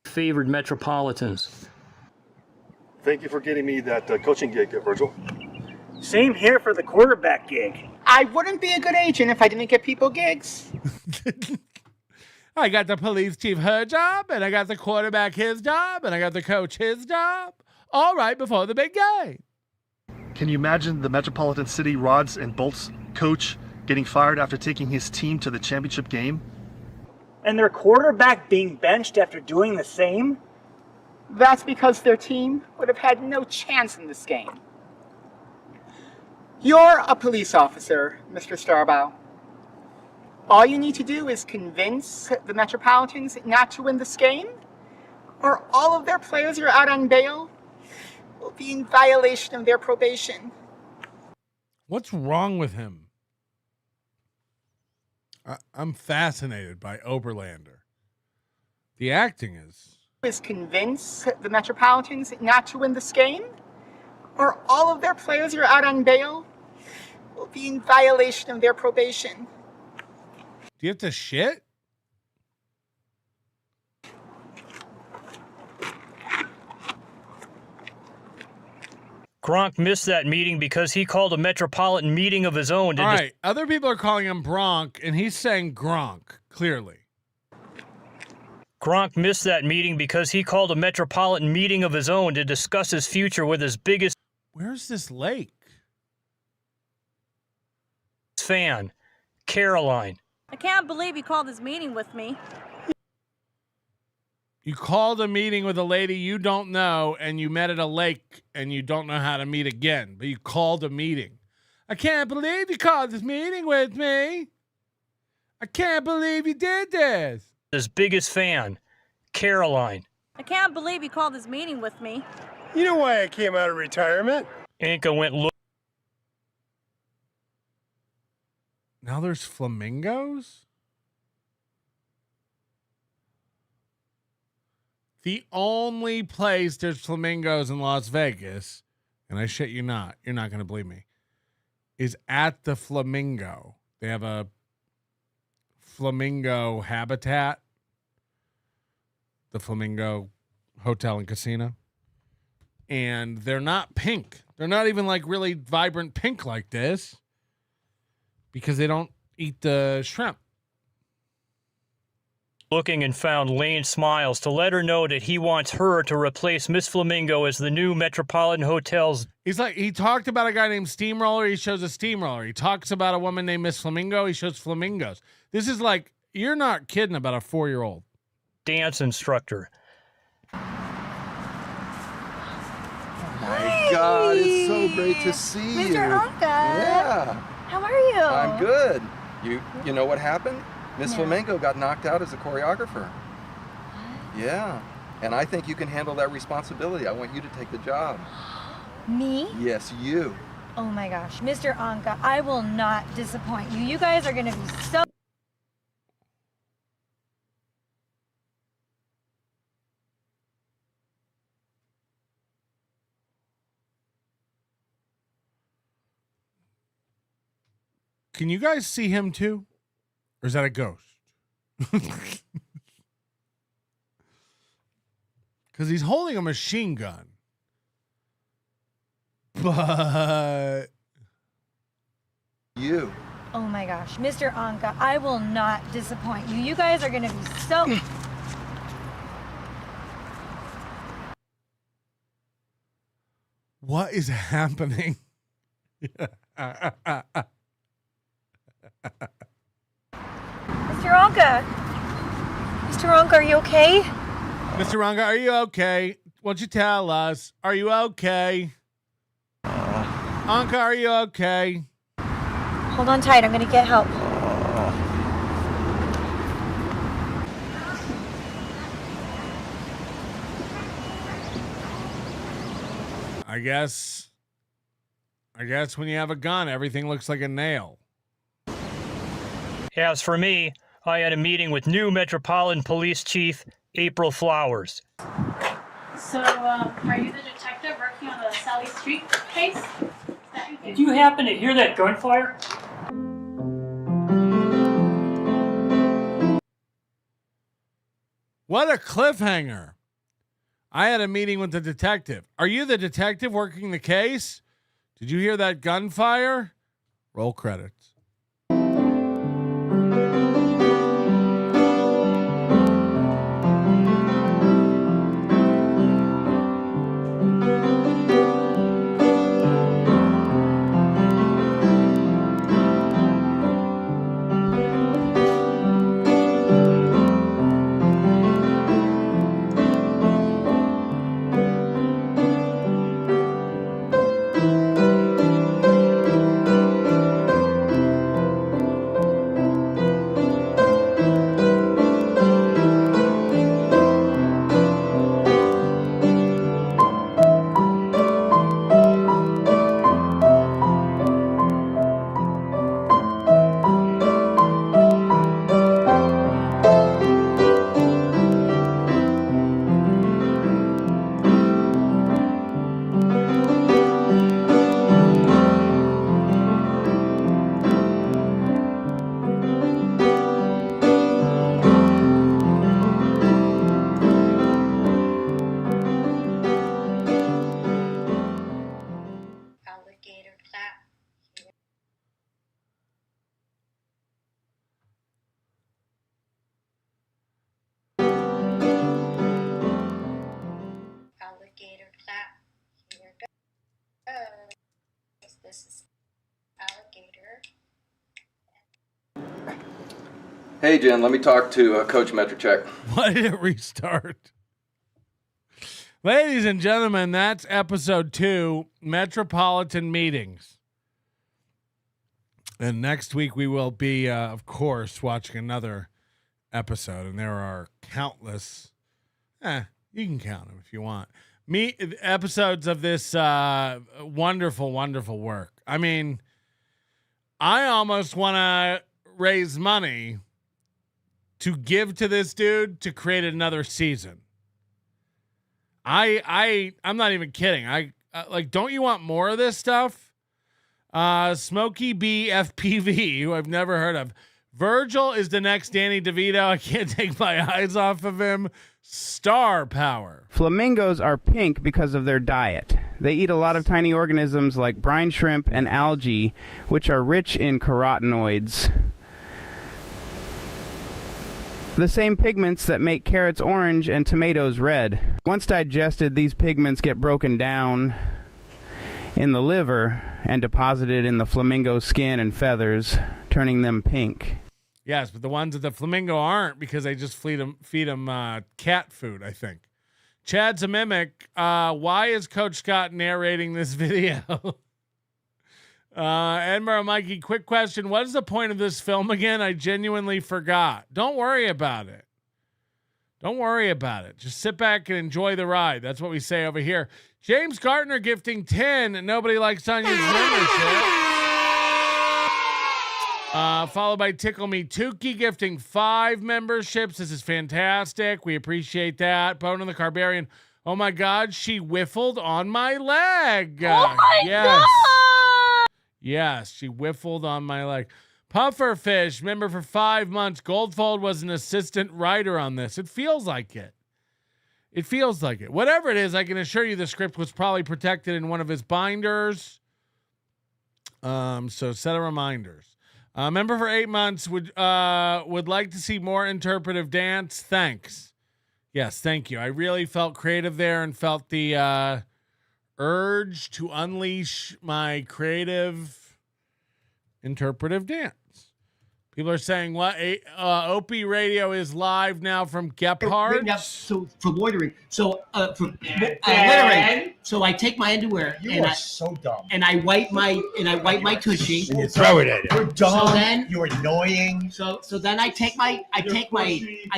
Favored Metropolitans. Thank you for getting me that coaching gig, Virgil. Same here for the quarterback gig. I wouldn't be a good agent if I didn't get people gigs. I got the police chief her job, and I got the quarterback his job, and I got the coach his job. All right before the big game. Can you imagine the Metropolitan City Rods and Bolts coach getting fired after taking his team to the championship game? And their quarterback being benched after doing the same? That's because their team would have had no chance in this game. You're a police officer, Mr. Starbaugh. All you need to do is convince the Metropolitans not to win this game, or all of their players who are out on bail will be in violation of their probation. What's wrong with him? I'm fascinated by Oberlander. The acting is convince the Metropolitans not to win this game, or all of their players who are out on bail will be in violation of their probation. Do you have to shit? Gronk missed that meeting because he called a Metropolitan meeting of his own. All right, other people are calling him Bronk, and he's saying Gronk, clearly. Gronk missed that meeting because he called a Metropolitan meeting of his own to discuss his future with his biggest... Where's this lake? ...fan, Caroline. I can't believe you called this meeting with me. You called a meeting with a lady you don't know, and you met at a lake, and you don't know how to meet again, but you called a meeting. I can't believe you called this meeting with me. I can't believe you did this. His biggest fan, Caroline. I can't believe you called this meeting with me. You know why I came out of retirement? Anka went look. Now there's flamingos? The only place there's flamingos in Las Vegas, and I shit you not, you're not going to believe me, is at the Flamingo. They have a flamingo habitat, the Flamingo Hotel and Casino. And they're not pink. They're not even like really vibrant pink like this because they don't eat the shrimp. Looking and found Lane Smiles to let her know that he wants her to replace Miss Flamingo as the new Metropolitan Hotel's... He talked about a guy named Steamroller. He shows a steamroller. He talks about a woman named Miss Flamingo. He shows flamingos. This is like, you're not kidding about a 4-year-old. Dance instructor. My God, it's so great to see you. Mr. Onka. Yeah. How are you? I'm good. You know what happened? Miss No. Flamingo got knocked out as a choreographer. Yeah. And I think you can handle that responsibility. I want you to take the job. Me? Yes, you. Oh my gosh. Mr. Anka, I will not disappoint you. You guys are going to be so... Can you guys see him too? Or is that a ghost? Because he's holding a machine gun. But... You. Oh my gosh. Mr. Anka, I will not disappoint you. You guys are going to be so... What is happening? Mr. Anka! Mr. Anka, are you okay? Mr. Ranga, are you okay? Won't you tell us? Are you okay? Anka, are you okay? Hold on tight. I'm going to get help. I guess when you have a gun, everything looks like a nail. As for me, I had a meeting with new Metropolitan Police Chief April Flowers. So, are you the detective working on the Sally Street case? Did you happen to hear that gunfire? What a cliffhanger. I had a meeting with the detective. Are you the detective working the case? Did you hear that gunfire? Roll credits. Hey, Jen, let me talk to Coach Metrocheck. Why did it restart? Ladies and gentlemen, that's episode 2, Metropolitan Meetings. And next week we will be, of course, watching another episode. And there are countless, you can count them if you want, episodes of this wonderful, wonderful work. I mean, I almost want to raise money to give to this dude to create another season. I'm not even kidding. Like, don't you want more of this stuff? Smokey B FPV, who I've never heard of. Virgil is the next Danny DeVito. I can't take my eyes off of him. Star power. Flamingos are pink because of their diet. They eat a lot of tiny organisms like brine shrimp and algae, which are rich in carotenoids. The same pigments that make carrots orange and tomatoes red. Once digested, these pigments get broken down in the liver and deposited in the flamingo's skin and feathers, turning them pink. Yes, but the ones that the flamingo aren't because they just feed them cat food, I think. Chad's a mimic. Why is Coach Scott narrating this video? Edinburgh Mikey, quick question. What is the point of this film again? I genuinely forgot. Don't worry about it. Don't worry about it. Just sit back and enjoy the ride. That's what we say over here. James Gardner gifting 10. Nobody likes Tanya's membership. Followed by Tickle Me Tukey gifting 5 memberships. This is fantastic. We appreciate that. Bone the Carbarian. Oh my God, she whiffled on my leg. Oh my God. Yes, she whiffled on my leg. Pufferfish, member for 5 months. Goldfold was an assistant writer on this. It feels like it. It feels like it. Whatever it is, I can assure you the script was probably protected in one of his binders. So set of reminders. Member for 8 months would like to see more interpretive dance. Thanks. Yes, thank you. I really felt creative there and felt the urge to unleash my creative interpretive dance. People are saying what? Opie Radio is live now from Gephardt. Now, so for loitering, littering. So I take my underwear You are so dumb. and I wipe my tushy. And you throw it at him. You're dumb. So then you're annoying. So then I take my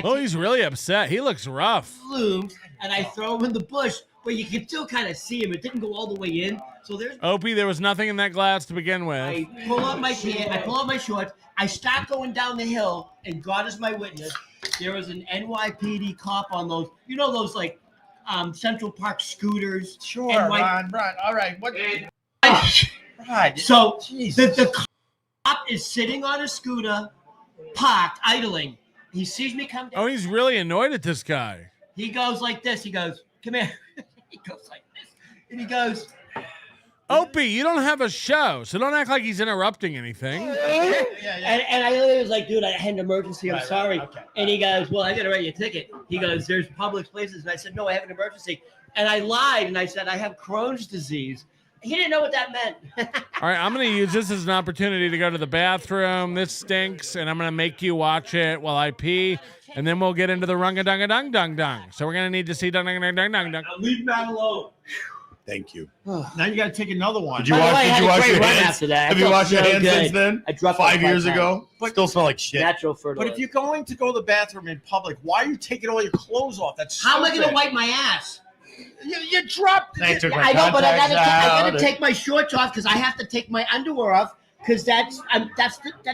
Oh, he's really upset. He looks rough. balloons and I throw them in the bush, but you can still kind of see him. It didn't go all the way in. So there's. Opie, there was nothing in that glass to begin with. I pull up my pants. I pull up my shorts. I start going down the hill, and God is my witness. There was an NYPD cop on those. You know those like Central Park scooters. Sure, Ron. All right. What? Ron. So the cop is sitting on a scooter, parked, idling. He sees me come down. Oh, he's really annoyed at this guy. He goes like this. He goes, "Come here." He goes like this, and he goes. Opie, you don't have a show, so don't act like he's interrupting anything. And I literally was like, dude, I had an emergency. I'm sorry. Okay. And he goes, well, I got to write you a ticket. He goes, there's public places. And I said, no, I have an emergency. And I lied, and I said, I have Crohn's disease. He didn't know what that meant. All right, I'm going to use this as an opportunity to go to the bathroom. This stinks, and I'm going to make you watch it while I pee, and then we'll get into the runga-dunga-dung-dung-dung. So we're going to need to see dung-dung-dung-dung-dung. Leave that alone. Thank you. Now you got to take another one. Did you wash your hands? After that. Have you washed your hands since then? I dropped 5 years ago? Still smell like shit. Natural But fertilizer. if you're going to go to the bathroom in public, why are you taking all your clothes off? That's How am I going to stupid. wipe my ass? You dropped. I know, but I gotta take my shorts off because I have to take my underwear off because that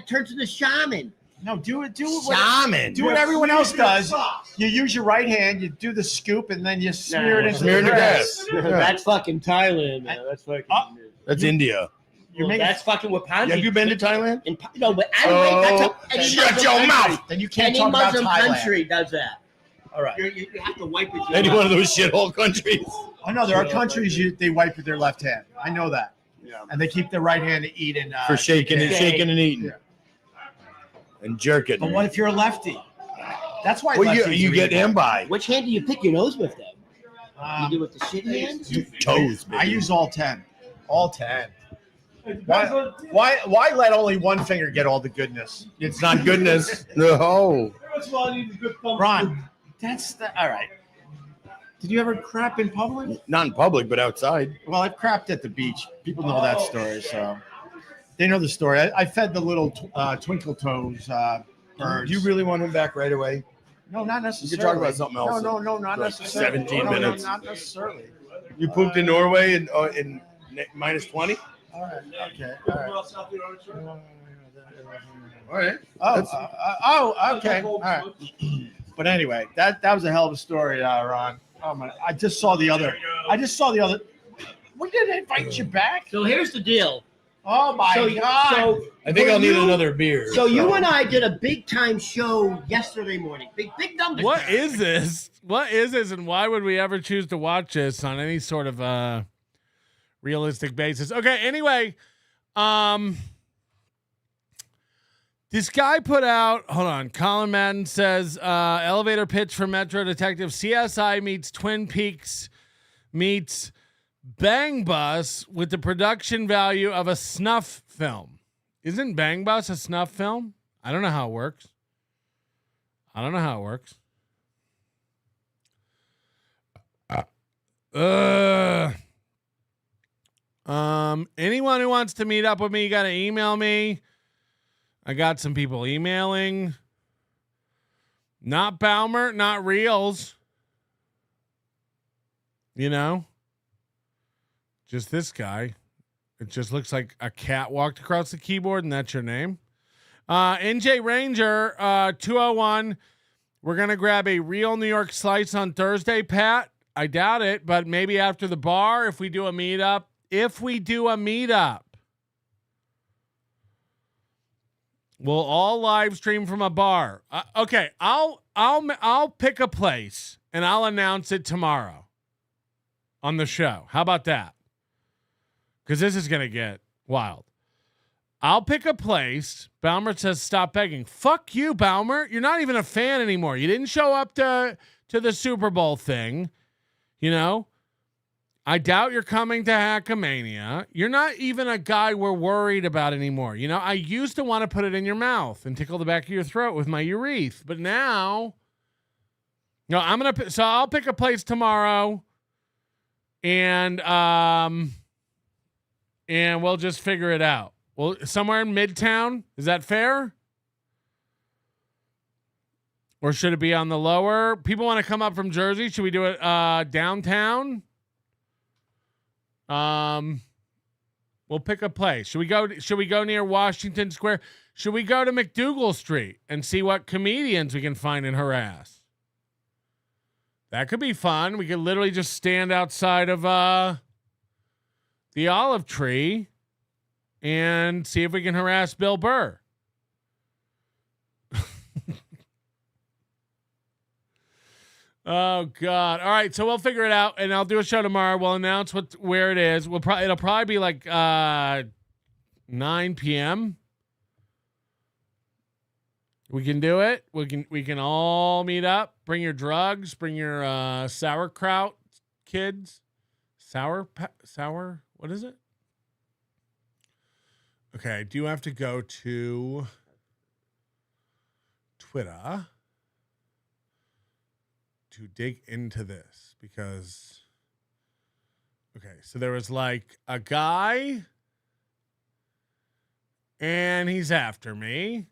turns into shaman. No, do it. Shaman. Do what everyone else does. You use your right hand, you do the scoop, and then you smear it into the grass. That's fucking Thailand, man. That's fucking. That's India. That's fucking with Panji. Have you been to Thailand? No, but anyway, Shut your mouth. Then you can't talk about Muslim Thailand. country does that. All right. You have to wipe it. Any one of those shithole countries. I know there are countries they wipe with their left hand. I know that. Yeah. And they keep their right hand to eat and For shaking and eating. Yeah. And jerking. But what if you're a lefty? That's why. Well, lefties you are get evil. him by. Which hand do you pick your nose with, then? You do with the shit hand? Toes, I use all 10. All 10. Why let only one finger get all the goodness? It's not goodness. No. Ron, that's all right. Did you ever crap in public? Not in public, but outside. Well, I've crapped at the beach. People know that story, so they know the story. I fed the little twinkle toes birds. Do you really want him back right away? No, not You necessarily. can talk about something else. No, not Like necessarily. 17 No, minutes. not necessarily. You pooped in Norway in minus 20? All right. Okay. All right. All right. Okay. All right. But anyway, that was a hell of a story, Ron. Oh my! I just saw the other. We didn't invite you back. So here's the deal. Oh my God! I think I'll need another beer. So you and I did a big time show yesterday morning. Big numbers. What is this? What is this, and why would we ever choose to watch this on any sort of realistic basis? Okay, anyway, this guy put out, hold on, Colin Madden says, elevator pitch for Metro Detective, CSI meets Twin Peaks meets Bang Bus with the production value of a snuff film. Isn't Bang Bus a snuff film? I don't know how it works. Anyone who wants to meet up with me, you got to email me. I got some people emailing. Not Balmer, not Reels. You know? Just this guy. It just looks like a cat walked across the keyboard and that's your name. NJ Ranger, 201. We're going to grab a real New York slice on Thursday, Pat. I doubt it, but maybe after the bar if we do a meetup. We'll all live stream from a bar. Okay, I'll pick a place and I'll announce it tomorrow on the show. How about that? Because this is gonna get wild. I'll pick a place. Balmer says, "Stop begging." Fuck you, Balmer. You're not even a fan anymore. You didn't show up to the Super Bowl thing. You know, I doubt you're coming to Hackamania. You're not even a guy we're worried about anymore. You know, I used to want to put it in your mouth and tickle the back of your throat with my urethra, but now, no, I'll pick a place tomorrow, and we'll just figure it out. Well, somewhere in Midtown, is that fair? Or should it be on the lower? People want to come up from Jersey. Should we do it downtown? We'll pick a place. Should we go near Washington Square? Should we go to McDougal Street and see what comedians we can find and harass? That could be fun. We could literally just stand outside of the olive tree and see if we can harass Bill Burr. Oh God! All right, so we'll figure it out, and I'll do a show tomorrow. We'll announce where it is. It'll probably be like 9 p.m. We can do it. We can all meet up. Bring your drugs. Bring your sauerkraut, kids. Sour. What is it? Okay, I do have to go to Twitter to dig into this because, okay, so there was like a guy and he's after me,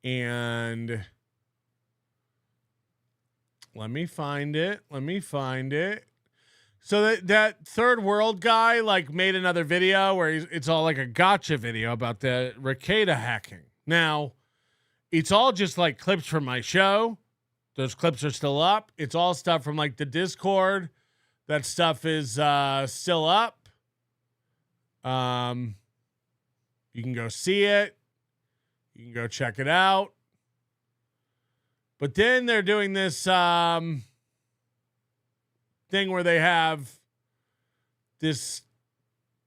and let me find it. So that third world guy like made another video where it's all like a gotcha video about the Ricada hacking. Now, it's all just like clips from my show. Those clips are still up. It's all stuff from like the Discord. That stuff is still up. You can go see it. You can go check it out. But then they're doing this thing where they have this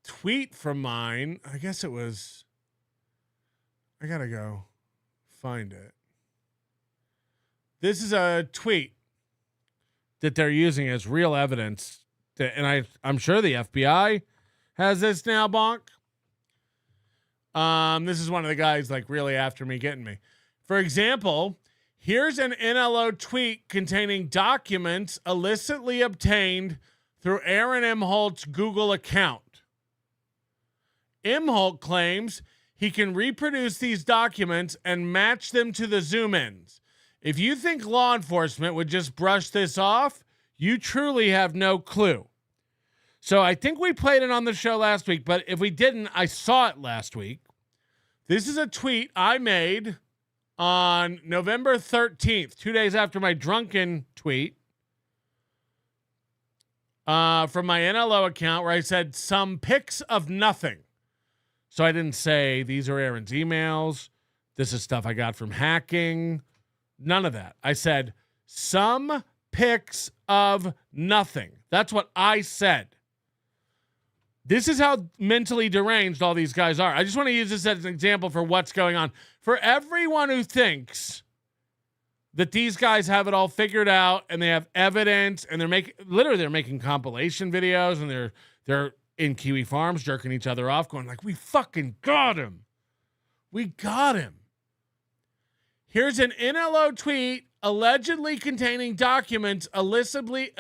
tweet from mine. I guess it was. I gotta go find it. This is a tweet that they're using as real evidence. And I'm sure the FBI has this now, Bonk. This is one of the guys like really after me, getting me. For example, here's an NLO tweet containing documents illicitly obtained through Aaron Imholte's Google account. Imholte claims he can reproduce these documents and match them to the zoom-ins. If you think law enforcement would just brush this off, you truly have no clue. So I think we played it on the show last week, but if we didn't, I saw it last week. This is a tweet I made on November 13th, 2 days after my drunken tweet from my NLO account where I said some pics of nothing. So I didn't say these are Aaron's emails. This is stuff I got from hacking. None of that. I said some pics of nothing. That's what I said. This is how mentally deranged all these guys are. I just want to use this as an example for what's going on. For everyone who thinks that these guys have it all figured out and they have evidence and they're making compilation videos and they're in Kiwi Farms jerking each other off going like, we fucking got him. We got him. Here's an NLO tweet allegedly containing documents illicitly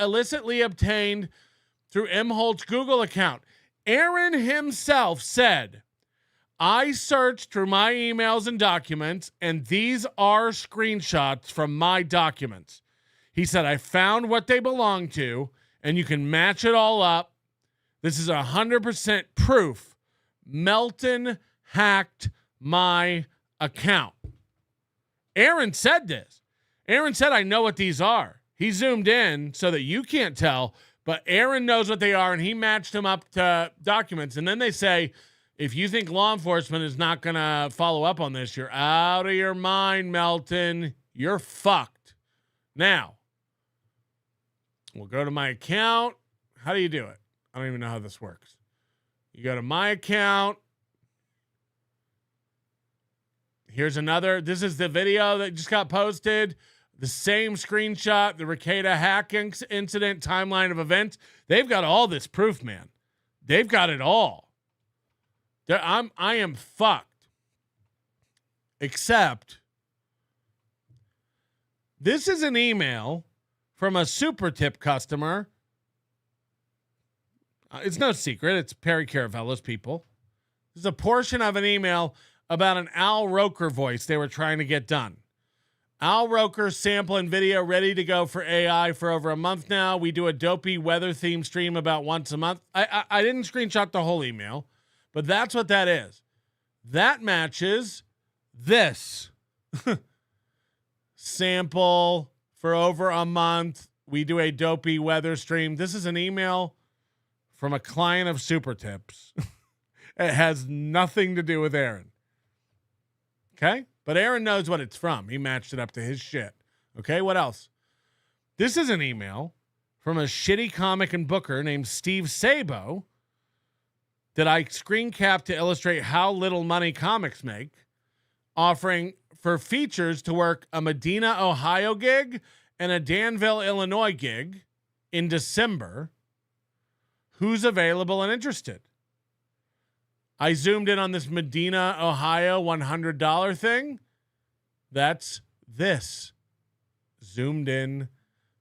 obtained through Imholte's Google account. Aaron himself said, I searched through my emails and documents, and these are screenshots from my documents. He said, I found what they belong to, and you can match it all up. This is 100% proof. Melton hacked my account. Aaron said this. Aaron said, I know what these are. He zoomed in so that you can't tell, but Aaron knows what they are, and he matched them up to documents. And then they say, if you think law enforcement is not going to follow up on this, you're out of your mind, Melton. You're fucked. Now, we'll go to my account. How do you do it? I don't even know how this works. You go to my account. Here's another. This is the video that just got posted. the same screenshot, the Ricada hacking incident, timeline of events. They've got all this proof, man. They've got it all. I am fucked. Except this is an email from a super tip customer. It's no secret. It's Perry Caravello's people. This is a portion of an email about an Al Roker voice they were trying to get done. Al Roker sample and video ready to go for AI for over a month now. We do a dopey weather theme stream about once a month. I didn't screenshot the whole email, but that's what that is. That matches this. Sample for over a month. We do a dopey weather stream. This is an email from a client of Super Tips. It has nothing to do with Aaron. Okay? But Aaron knows what it's from. He matched it up to his shit. Okay, what else? This is an email from a shitty comic and booker named Steve Sabo that I screen capped to illustrate how little money comics make, offering for features to work a Medina, Ohio gig and a Danville, Illinois gig in December. Who's available and interested? I zoomed in on this Medina, Ohio $100 thing. That's this zoomed in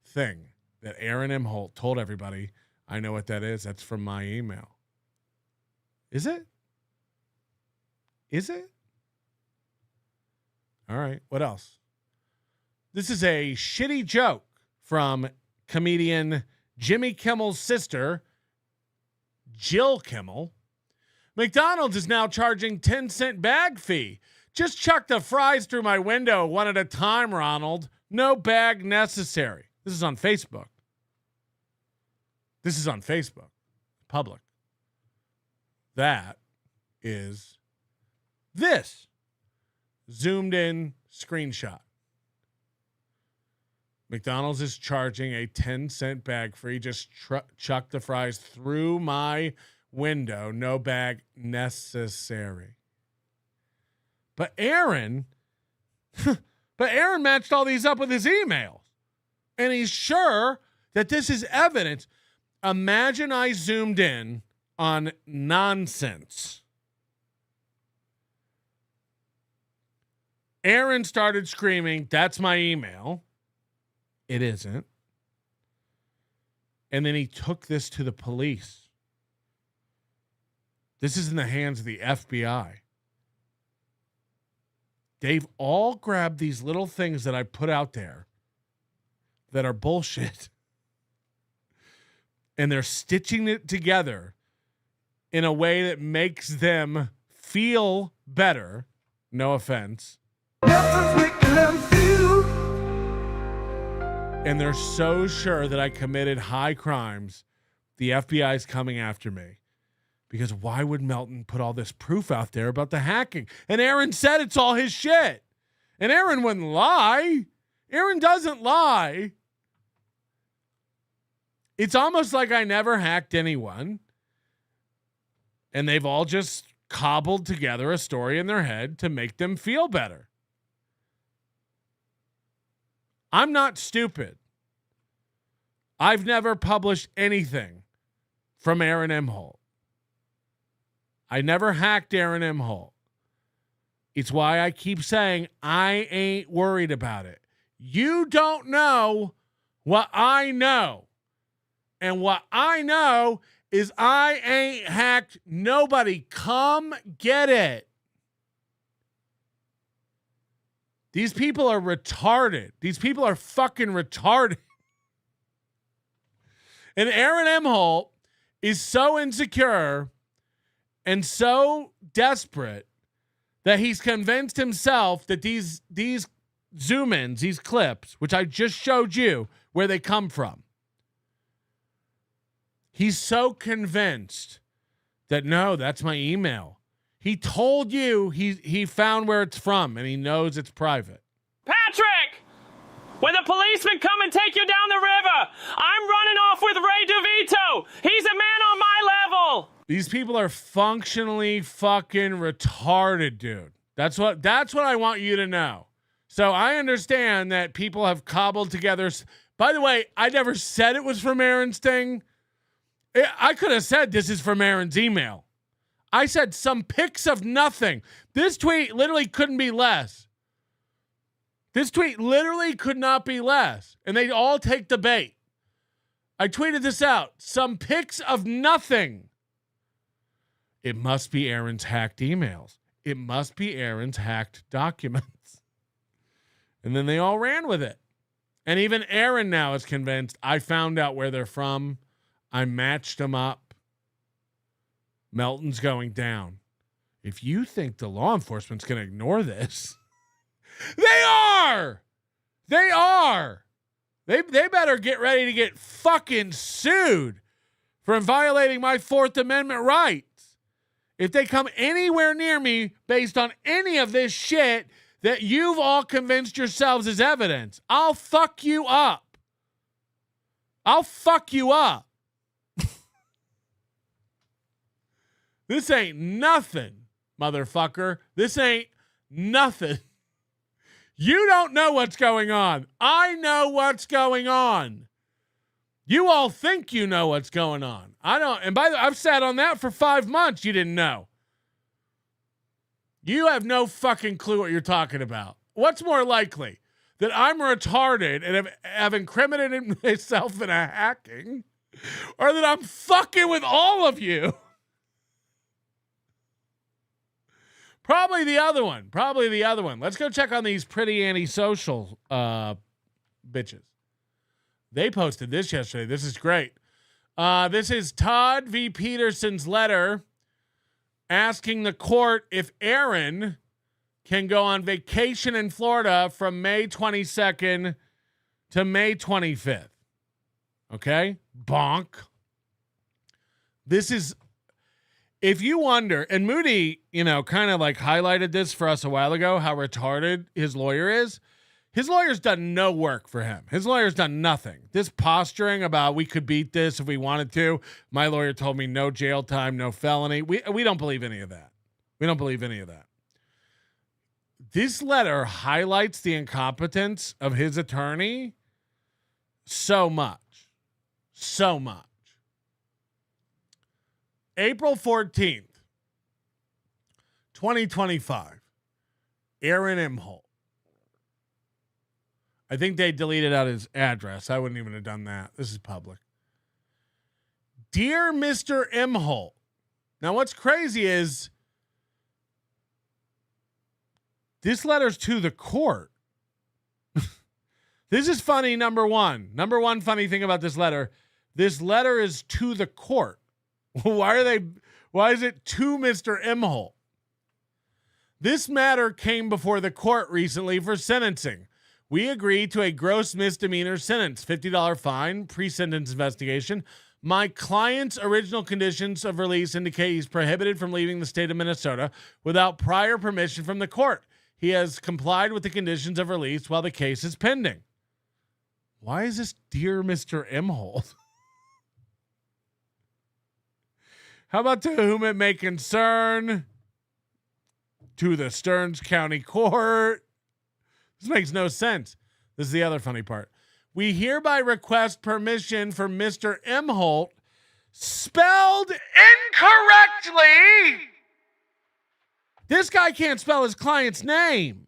thing that Aaron Imholte told everybody. I know what that is. That's from my email. Is it? Is it? All right. What else? This is a shitty joke from comedian Jimmy Kimmel's sister, Jill Kimmel. McDonald's is now charging 10-cent bag fee. Just chuck the fries through my window one at a time, Ronald. No bag necessary. This is on Facebook. This is on Facebook. Public. That is this. Zoomed in screenshot. McDonald's is charging a 10-cent bag fee. Just chuck the fries through my window. No bag necessary. But Aaron matched all these up with his emails. And he's sure that this is evidence. Imagine I zoomed in on nonsense. Aaron started screaming, "That's my email." It isn't. And then he took this to the police. This is in the hands of the FBI. They've all grabbed these little things that I put out there that are bullshit. And they're stitching it together in a way that makes them feel better. No offense. And they're so sure that I committed high crimes. The FBI is coming after me. Because why would Melton put all this proof out there about the hacking? And Aaron said it's all his shit. And Aaron wouldn't lie. Aaron doesn't lie. It's almost like I never hacked anyone. And they've all just cobbled together a story in their head to make them feel better. I'm not stupid. I've never published anything from Aaron Imholte. I never hacked Aaron Imholte. It's why I keep saying I ain't worried about it. You don't know what I know. And what I know is I ain't hacked nobody. Come get it. These people are retarded. These people are fucking retarded. And Aaron Imholte is so insecure and so desperate that he's convinced himself that these zoom ins, these clips, which I just showed you where they come from. He's so convinced that no, that's my email. He told you he found where it's from and he knows it's private. Patrick! When the policemen come and take you down the river, I'm running off with Ray DeVito. He's a man on my level. These people are functionally fucking retarded, dude. That's what I want you to know. So I understand that people have cobbled together. By the way, I never said it was from Aaron's thing. I could have said this is from Aaron's email. I said some pics of nothing. This tweet literally couldn't be less. This tweet literally could not be less. And they all take the bait. I tweeted this out. Some pics of nothing. It must be Aaron's hacked emails. It must be Aaron's hacked documents. And then they all ran with it. And even Aaron now is convinced. I found out where they're from. I matched them up. Melton's going down. If you think the law enforcement's going to ignore this, they are. They are. They better get ready to get fucking sued for violating my Fourth Amendment rights. If they come anywhere near me based on any of this shit that you've all convinced yourselves is evidence, I'll fuck you up. I'll fuck you up. This ain't nothing, motherfucker. This ain't nothing. You don't know what's going on. I know what's going on. You all think you know what's going on. I don't. And by the way, I've sat on that for 5 months. You didn't know. You have no fucking clue what you're talking about. What's more likely? That I'm retarded and have incriminated myself in a hacking, or that I'm fucking with all of you? Probably the other one. Probably the other one. Let's go check on these pretty antisocial bitches. They posted this yesterday. This is great. This is Todd V. Peterson's letter asking the court if Aaron can go on vacation in Florida from May 22nd to May 25th. Okay? Bonk. This is... If you wonder, and Moody, kind of like highlighted this for us a while ago, how retarded his lawyer is. His lawyer's done no work for him. His lawyer's done nothing. This posturing about we could beat this if we wanted to. My lawyer told me no jail time, no felony. We don't believe any of that. We don't believe any of that. This letter highlights the incompetence of his attorney so much. So much. April 14th, 2025. Aaron Imholte. I think they deleted out his address. I wouldn't even have done that. This is public. Dear Mr. Imholte. Now, what's crazy is this letter's to the court. This is funny, number one. Number one funny thing about this letter is to the court. Why is it to Mr. Imholte? This matter came before the court recently for sentencing. We agreed to a gross misdemeanor sentence, $50 fine, pre-sentence investigation. My client's original conditions of release indicate he's prohibited from leaving the state of Minnesota without prior permission from the court. He has complied with the conditions of release while the case is pending. Why is this dear Mr. Imholte? How about to whom it may concern? To the Stearns County Court. This makes no sense. This is the other funny part. We hereby request permission for Mr. Imholte, spelled incorrectly. This guy can't spell his client's name.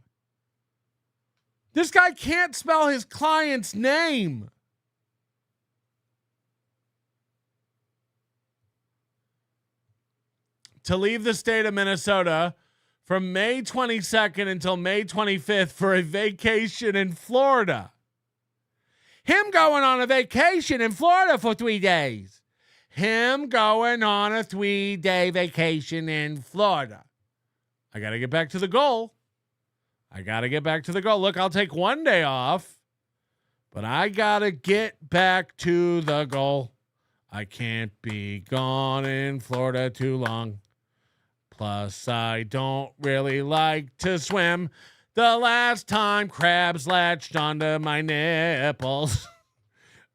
This guy can't spell his client's name. To leave the state of Minnesota from May 22nd until May 25th for a vacation in Florida. Him going on a vacation in Florida for 3 days. Him going on a 3-day vacation in Florida. I got to get back to the goal. Look, I'll take 1 day off, but I got to get back to the goal. I can't be gone in Florida too long. Plus, I don't really like to swim. The last time crabs latched onto my nipples.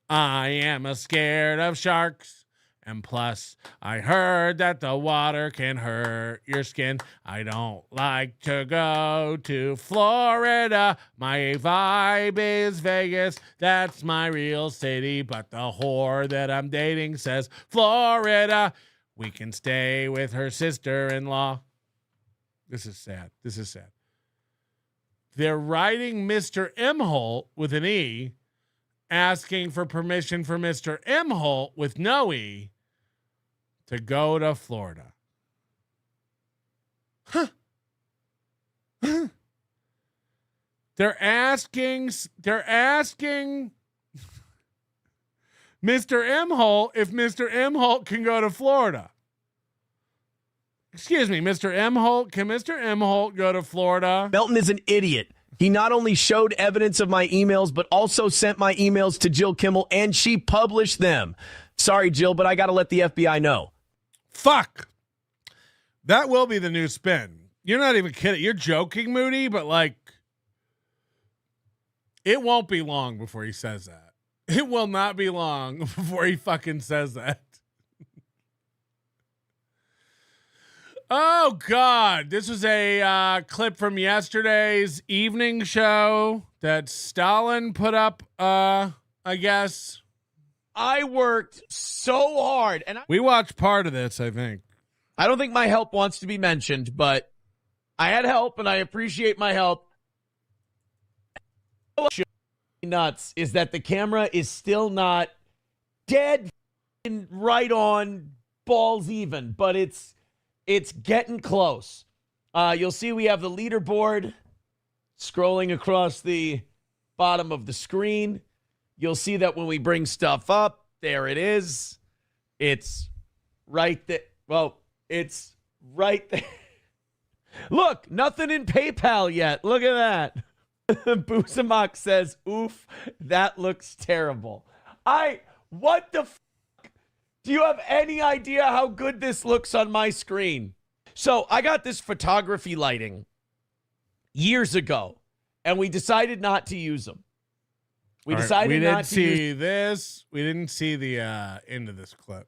I am scared of sharks And plus, I heard that the water can hurt your skin. I don't like to go to Florida. My vibe is Vegas. That's my real city. But the whore that I'm dating says Florida. We can stay with her sister-in-law. This is sad. This is sad. They're writing Mr. Imholte with an E, asking for permission for Mr. Imholte with no E to go to Florida. Huh. They're asking Mr. Imholte if Mr. Imholte can go to Florida. Excuse me, Mr. Imholte, can Mr. Imholte go to Florida? Melton is an idiot. He not only showed evidence of my emails, but also sent my emails to Jill Kimmel, and she published them. Sorry, Jill, but I got to let the FBI know. Fuck. That will be the new spin. You're not even kidding. You're joking, Moody, but like, it won't be long before he says that. It will not be long before he fucking says that. Oh, God. This was a clip from yesterday's evening show that Stalin put up, I guess. I worked so hard. And we watched part of this, I think. I don't think my help wants to be mentioned, but I had help, and I appreciate my help. Nuts is that the camera is still not dead right on balls even, but it's getting close. You'll see we have the leaderboard scrolling across the bottom of the screen. You'll see that when we bring stuff up, there it is. It's right there. Well, it's right there. Look, nothing in PayPal yet. Look at that. Boosamok says, oof, that looks terrible. What the fuck? Do you have any idea how good this looks on my screen? So I got this photography lighting years ago, and we decided not to use them. We decided not to use this. We didn't see the end of this clip.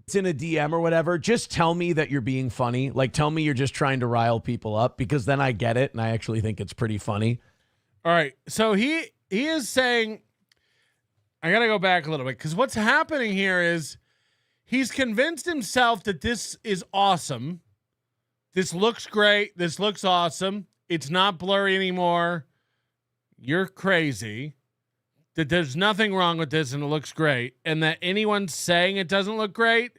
It's in a DM or whatever. Just tell me that you're being funny. Like, tell me you're just trying to rile people up, because then I get it, and I actually think it's pretty funny. All right. So he is saying, I got to go back a little bit, because what's happening here is he's convinced himself that this is awesome. This looks great. This looks awesome. It's not blurry anymore. You're crazy. That there's nothing wrong with this and it looks great. And that anyone saying it doesn't look great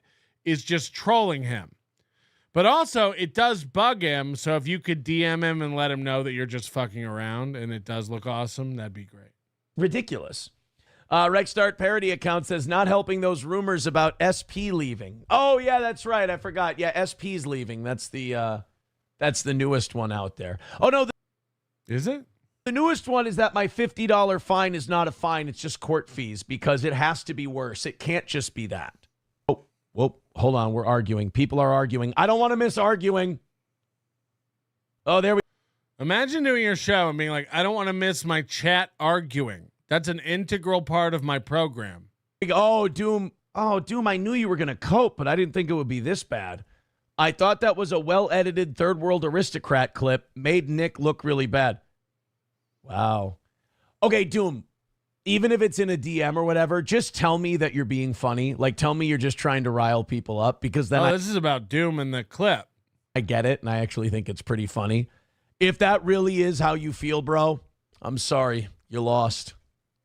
is just trolling him. But also, it does bug him. So if you could DM him and let him know that you're just fucking around and it does look awesome, that'd be great. Ridiculous. Rexstart Parody account says, not helping those rumors about SP leaving. Oh, yeah, that's right. I forgot. Yeah, SP's leaving. That's the newest one out there. Oh, no. Is it? The newest one is that my $50 fine is not a fine. It's just court fees, because it has to be worse. It can't just be that. Oh, whoa, hold on. We're arguing. People are arguing. I don't want to miss arguing. Oh, there we go. Imagine doing your show and being like, I don't want to miss my chat arguing. That's an integral part of my program. Oh, Doom. Oh, Doom, I knew you were going to cope, but I didn't think it would be this bad. I thought that was a well-edited third world aristocrat clip. Made Nick look really bad. Wow. Okay, Doom, even if it's in a DM or whatever, just tell me that you're being funny. Like, tell me you're just trying to rile people up, because then this is about Doom in the clip. I get it, and I actually think it's pretty funny. If that really is how you feel, bro, I'm sorry. You lost.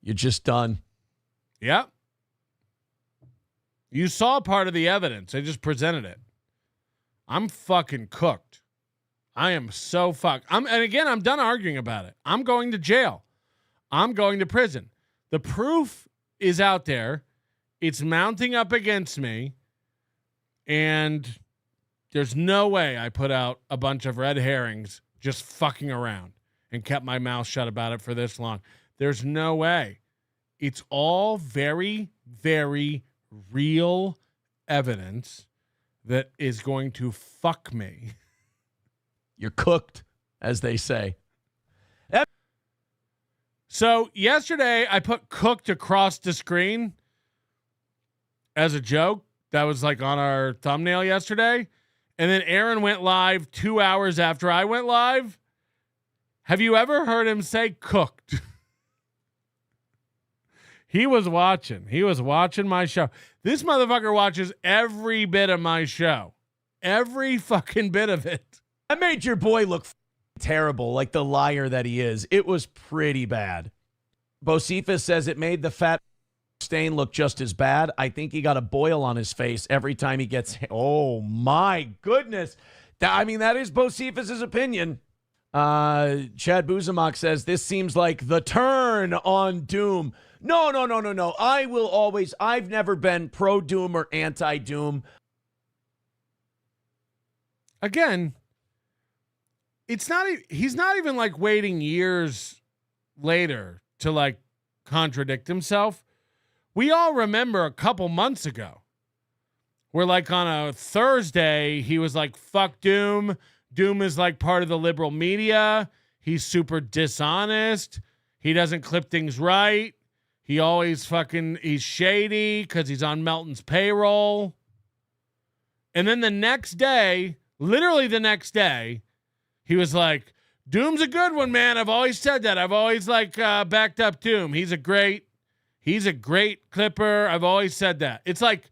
You're just done. Yep. You saw part of the evidence. I just presented it. I'm fucking cooked. I am so fucked. And again, I'm done arguing about it. I'm going to jail. I'm going to prison. The proof is out there. It's mounting up against me. And there's no way I put out a bunch of red herrings just fucking around and kept my mouth shut about it for this long. There's no way. It's all very, very real evidence that is going to fuck me. You're cooked, as they say. So yesterday I put cooked across the screen, as a joke. That was like on our thumbnail yesterday. And then Aaron went live 2 hours after I went live. Have you ever heard him say cooked? He was watching. He was watching my show. This motherfucker watches every bit of my show. Every fucking bit of it. That made your boy look terrible, like the liar that he is. It was pretty bad. Bocephus says it made the fat stain look just as bad. I think he got a boil on his face every time he gets. Oh my goodness! That is Bocephus's opinion. Chad Buzamok says this seems like the turn on Doom. No. I've never been pro Doom or anti Doom. Again, it's not. He's not even like waiting years later to like contradict himself. We all remember a couple months ago where like on a Thursday, he was like, fuck Doom. Doom is like part of the liberal media. He's super dishonest. He doesn't clip things right. He always he's shady because he's on Melton's payroll. And then the next day, literally the next day, he was like, Doom's a good one, man. I've always said that. I've always backed up Doom. He's a great clipper. I've always said that. It's like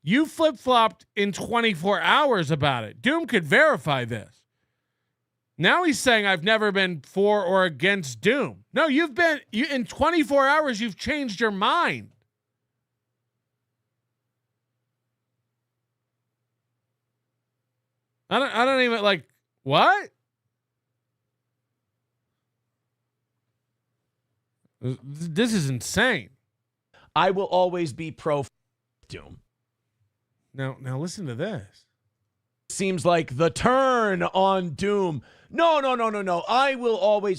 you flip-flopped in 24 hours about it. Doom could verify this. Now he's saying I've never been for or against Doom. No, in 24 hours, you've changed your mind. I don't even like, what? This is insane. I will always be pro Doom. Now listen to this. Seems like the turn on Doom. No.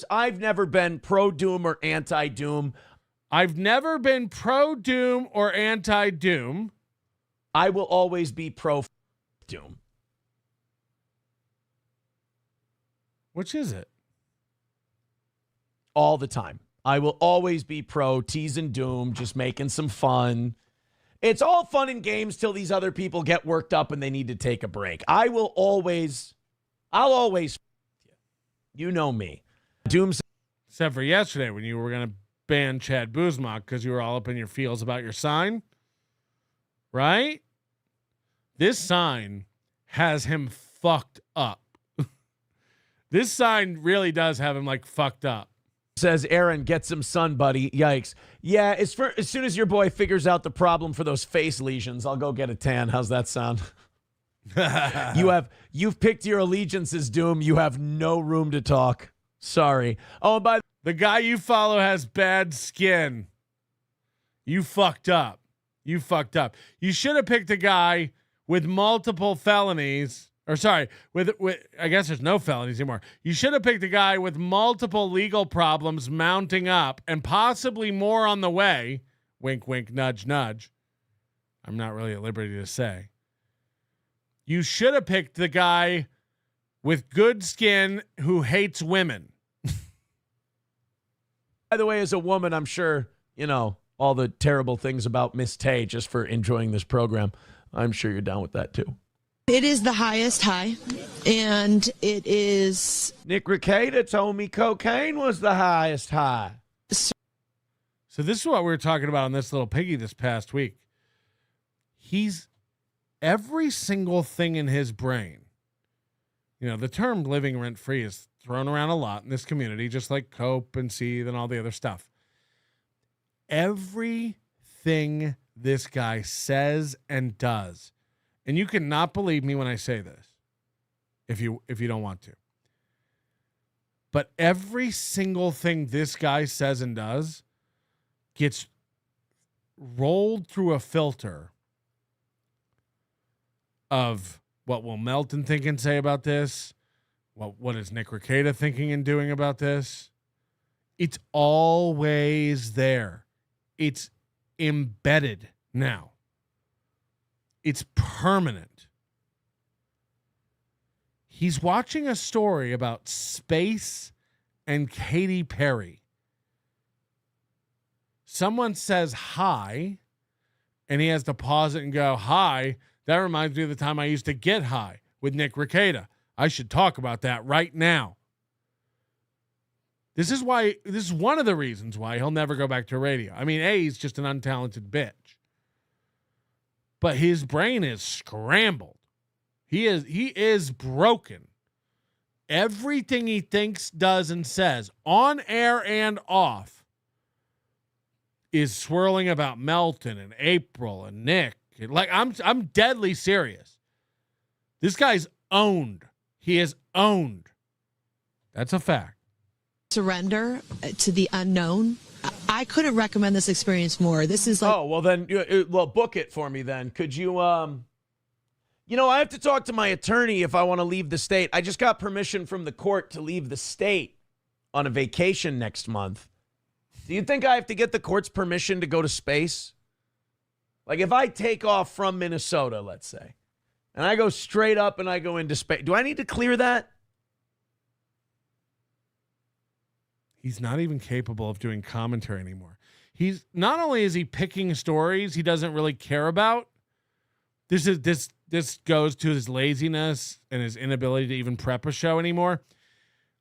I've never been pro Doom or anti Doom. I've never been pro Doom or anti Doom. I will always be pro Doom. Which is it? All the time. I will always be pro tease and Doom, just making some fun. It's all fun and games till these other people get worked up and they need to take a break. I'll always, you know me. Doom's. Except for yesterday when you were going to ban Chad Buzmak because you were all up in your feels about your sign. Right? This sign has him fucked up. This sign really does have him like fucked up. Says Aaron, get some sun, buddy. Yikes. Yeah, as soon as your boy figures out the problem for those face lesions, I'll go get a tan. How's that sound? You've picked your allegiances, Doom. You have no room to talk. Sorry. Oh, and the guy you follow has bad skin. You fucked up. You should have picked a guy with multiple felonies. Or sorry, with I guess there's no felonies anymore. You should have picked a guy with multiple legal problems mounting up and possibly more on the way. Wink, wink, nudge, nudge. I'm not really at liberty to say. You should have picked the guy with good skin who hates women. By the way, as a woman, I'm sure, all the terrible things about Miss Tay just for enjoying this program. I'm sure you're down with that too. It is the highest high, and it is... Nick Ricada told me cocaine was the highest high. So this is what we were talking about on this little piggy this past week. He's every single thing in his brain. The term living rent-free is thrown around a lot in this community, just like cope and seethe and all the other stuff. Everything this guy says and does, and you cannot believe me when I say this, if you don't want to. But every single thing this guy says and does gets rolled through a filter of what will Melton think and say about this? What is Nick Ricada thinking and doing about this? It's always there. It's embedded now. It's permanent. He's watching a story about space and Katy Perry. Someone says hi, and he has to pause it and go, hi. That reminds me of the time I used to get high with Nick Ricada. I should talk about that right now. This is one of the reasons why he'll never go back to radio. I mean, A, he's just an untalented bitch. But his brain is scrambled. He is broken. Everything he thinks, does, and says, on air and off, is swirling about Melton and April and Nick. Like, I'm deadly serious. This guy's owned. He is owned. That's a fact. Surrender to the unknown. I couldn't recommend this experience more. This is like... Oh, well then, well, book it for me then. Could you, I have to talk to my attorney if I want to leave the state. I just got permission from the court to leave the state on a vacation next month. Do you think I have to get the court's permission to go to space? Like if I take off from Minnesota, let's say, and I go straight up and I go into space, do I need to clear that? He's not even capable of doing commentary anymore. He's not only is he picking stories he doesn't really care about. This goes to his laziness and his inability to even prep a show anymore.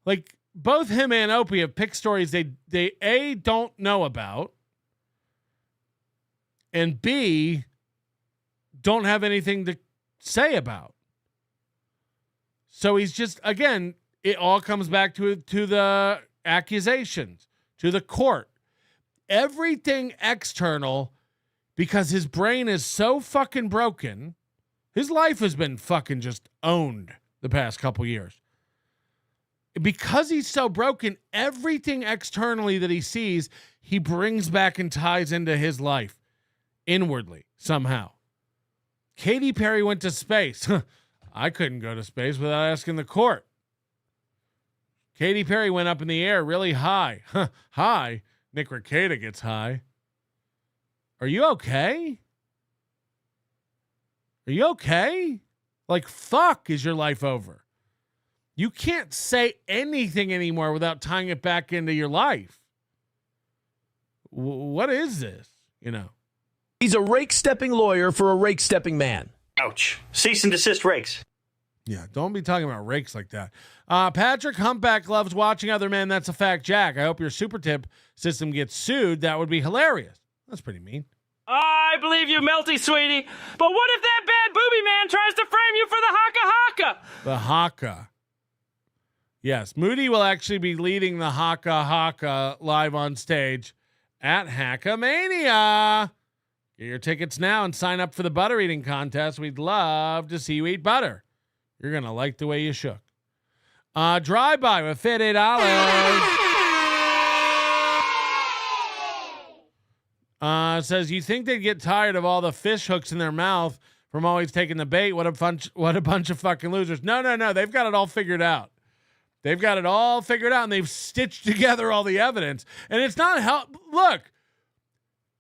Like both him and Opie have picked stories they A, don't know about, and B, don't have anything to say about. So he's just, again, it all comes back to the accusations, to the court. Everything external, because his brain is so fucking broken. His life has been fucking just owned the past couple years. Because he's so broken, everything externally that he sees, he brings back and ties into his life inwardly somehow. Katy Perry went to space. I couldn't go to space without asking the court. Katy Perry went up in the air really high. High. Nick Ricada gets high. Are you okay? Are you okay? Like, fuck, is your life over? You can't say anything anymore without tying it back into your life. What is this? He's a rake-stepping lawyer for a rake-stepping man. Ouch. Cease and desist rakes. Yeah, don't be talking about rakes like that. Patrick Humpback loves watching other men. That's a fact, Jack. I hope your super tip system gets sued. That would be hilarious. That's pretty mean. I believe you, Melty, sweetie. But what if that bad booby man tries to frame you for the haka? The haka. Yes, Moody will actually be leading the haka live on stage at Hackamania. Get your tickets now and sign up for the butter eating contest. We'd love to see you eat butter. You're going to like the way you shook. Drive-by with $50. Says, you think they'd get tired of all the fish hooks in their mouth from always taking the bait? What a bunch of fucking losers. No. They've got it all figured out. They've got it all figured out, and they've stitched together all the evidence. And it's not help. Look,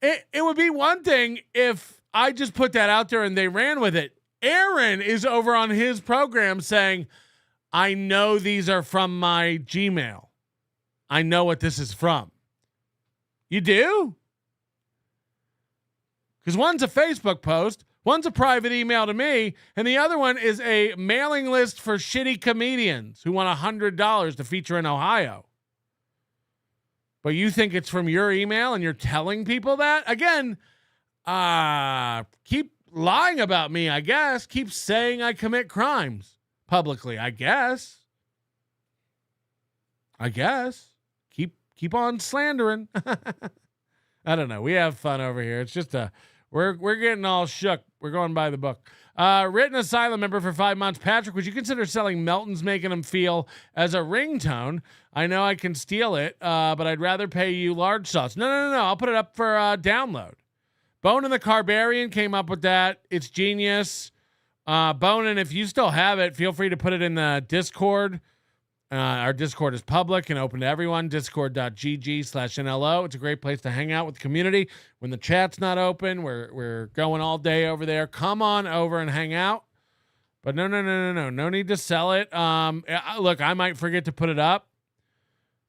it would be one thing if I just put that out there and they ran with it. Aaron is over on his program saying, I know these are from my Gmail. I know what this is from. You do? Because one's a Facebook post, one's a private email to me, and the other one is a mailing list for shitty comedians who want $100 to feature in Ohio. But you think it's from your email and you're telling people that? Again, keep lying about me, I guess. Keep saying I commit crimes publicly, I guess. Keep on slandering. I don't know. We have fun over here. It's just we're getting all shook. We're going by the book. Written asylum member for 5 months. Patrick, would you consider selling Melton's Making Him Feel as a ringtone? I know I can steal it, but I'd rather pay you large sauce. No. I'll put it up for download. Bone and the Carbarian came up with that. It's genius. Bonin, if you still have it, feel free to put it in the Discord. Our Discord is public and open to everyone. Discord.gg/NLO. It's a great place to hang out with the community. When the chat's not open, we're going all day over there. Come on over and hang out. But no. No need to sell it. Look, I might forget to put it up.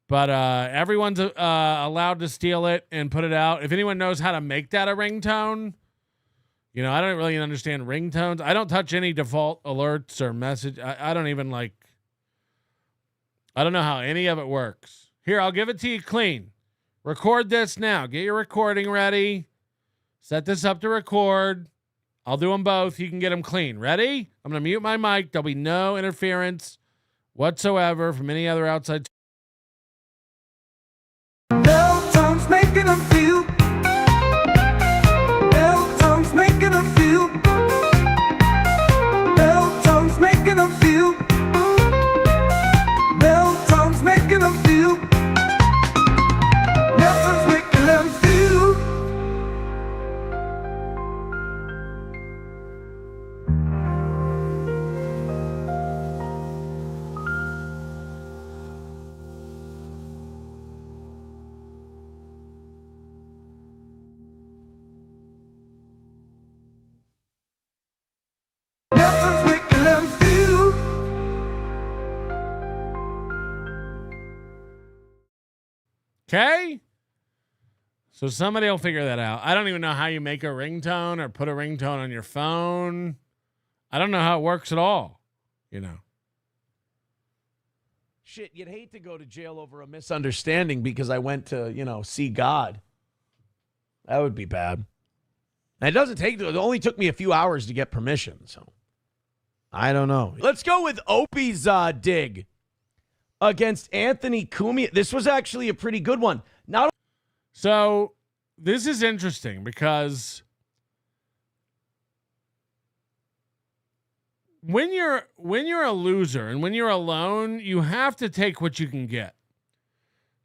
But everyone's allowed to steal it and put it out. If anyone knows how to make that a ringtone, You know, I don't really understand ringtones. I don't touch any default alerts or message. I don't even I don't know how any of it works. Here, I'll give it to you clean. Record this now. Get your recording ready. Set this up to record. I'll do them both. You can get them clean. Ready? I'm going to mute my mic. There'll be no interference whatsoever from any other outside. Bell tongues making them feel. Bell tongues making them feel. Bell tongues making them feel. Bell tongues making them feel. Bell tongues making them feel. Okay? So somebody will figure that out. I don't even know how you make a ringtone or put a ringtone on your phone. I don't know how it works at all, you know. Shit, you'd hate to go to jail over a misunderstanding because I went to, see God. That would be bad. And it only took me a few hours to get permission, so I don't know. Let's go with Opie's dig against Anthony Cumia. This was actually a pretty good one. So this is interesting because when you're a loser and when you're alone, you have to take what you can get.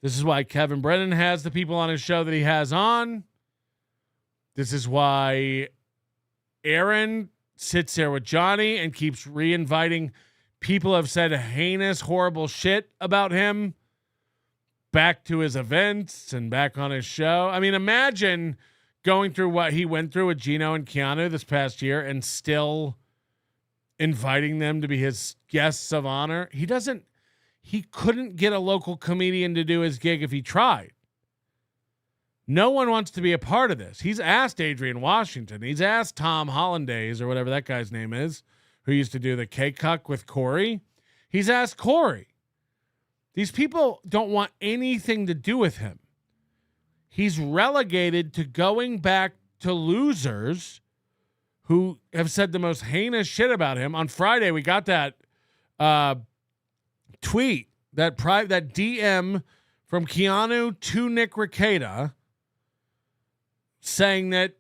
This is why Kevin Brennan has the people on his show that he has on. This is why Aaron sits there with Johnny and keeps reinviting people who have said heinous, horrible shit about him back to his events and back on his show. I mean, imagine going through what he went through with Gino and Keanu this past year and still inviting them to be his guests of honor. He couldn't get a local comedian to do his gig if he tried. No one wants to be a part of this. He's asked Adrian Washington. He's asked Tom Hollandaise or whatever that guy's name is, who used to do the K-Cuck with Corey. He's asked Corey. These people don't want anything to do with him. He's relegated to going back to losers who have said the most heinous shit about him. On Friday, we got that tweet, that DM from Keanu to Nick Ricada saying that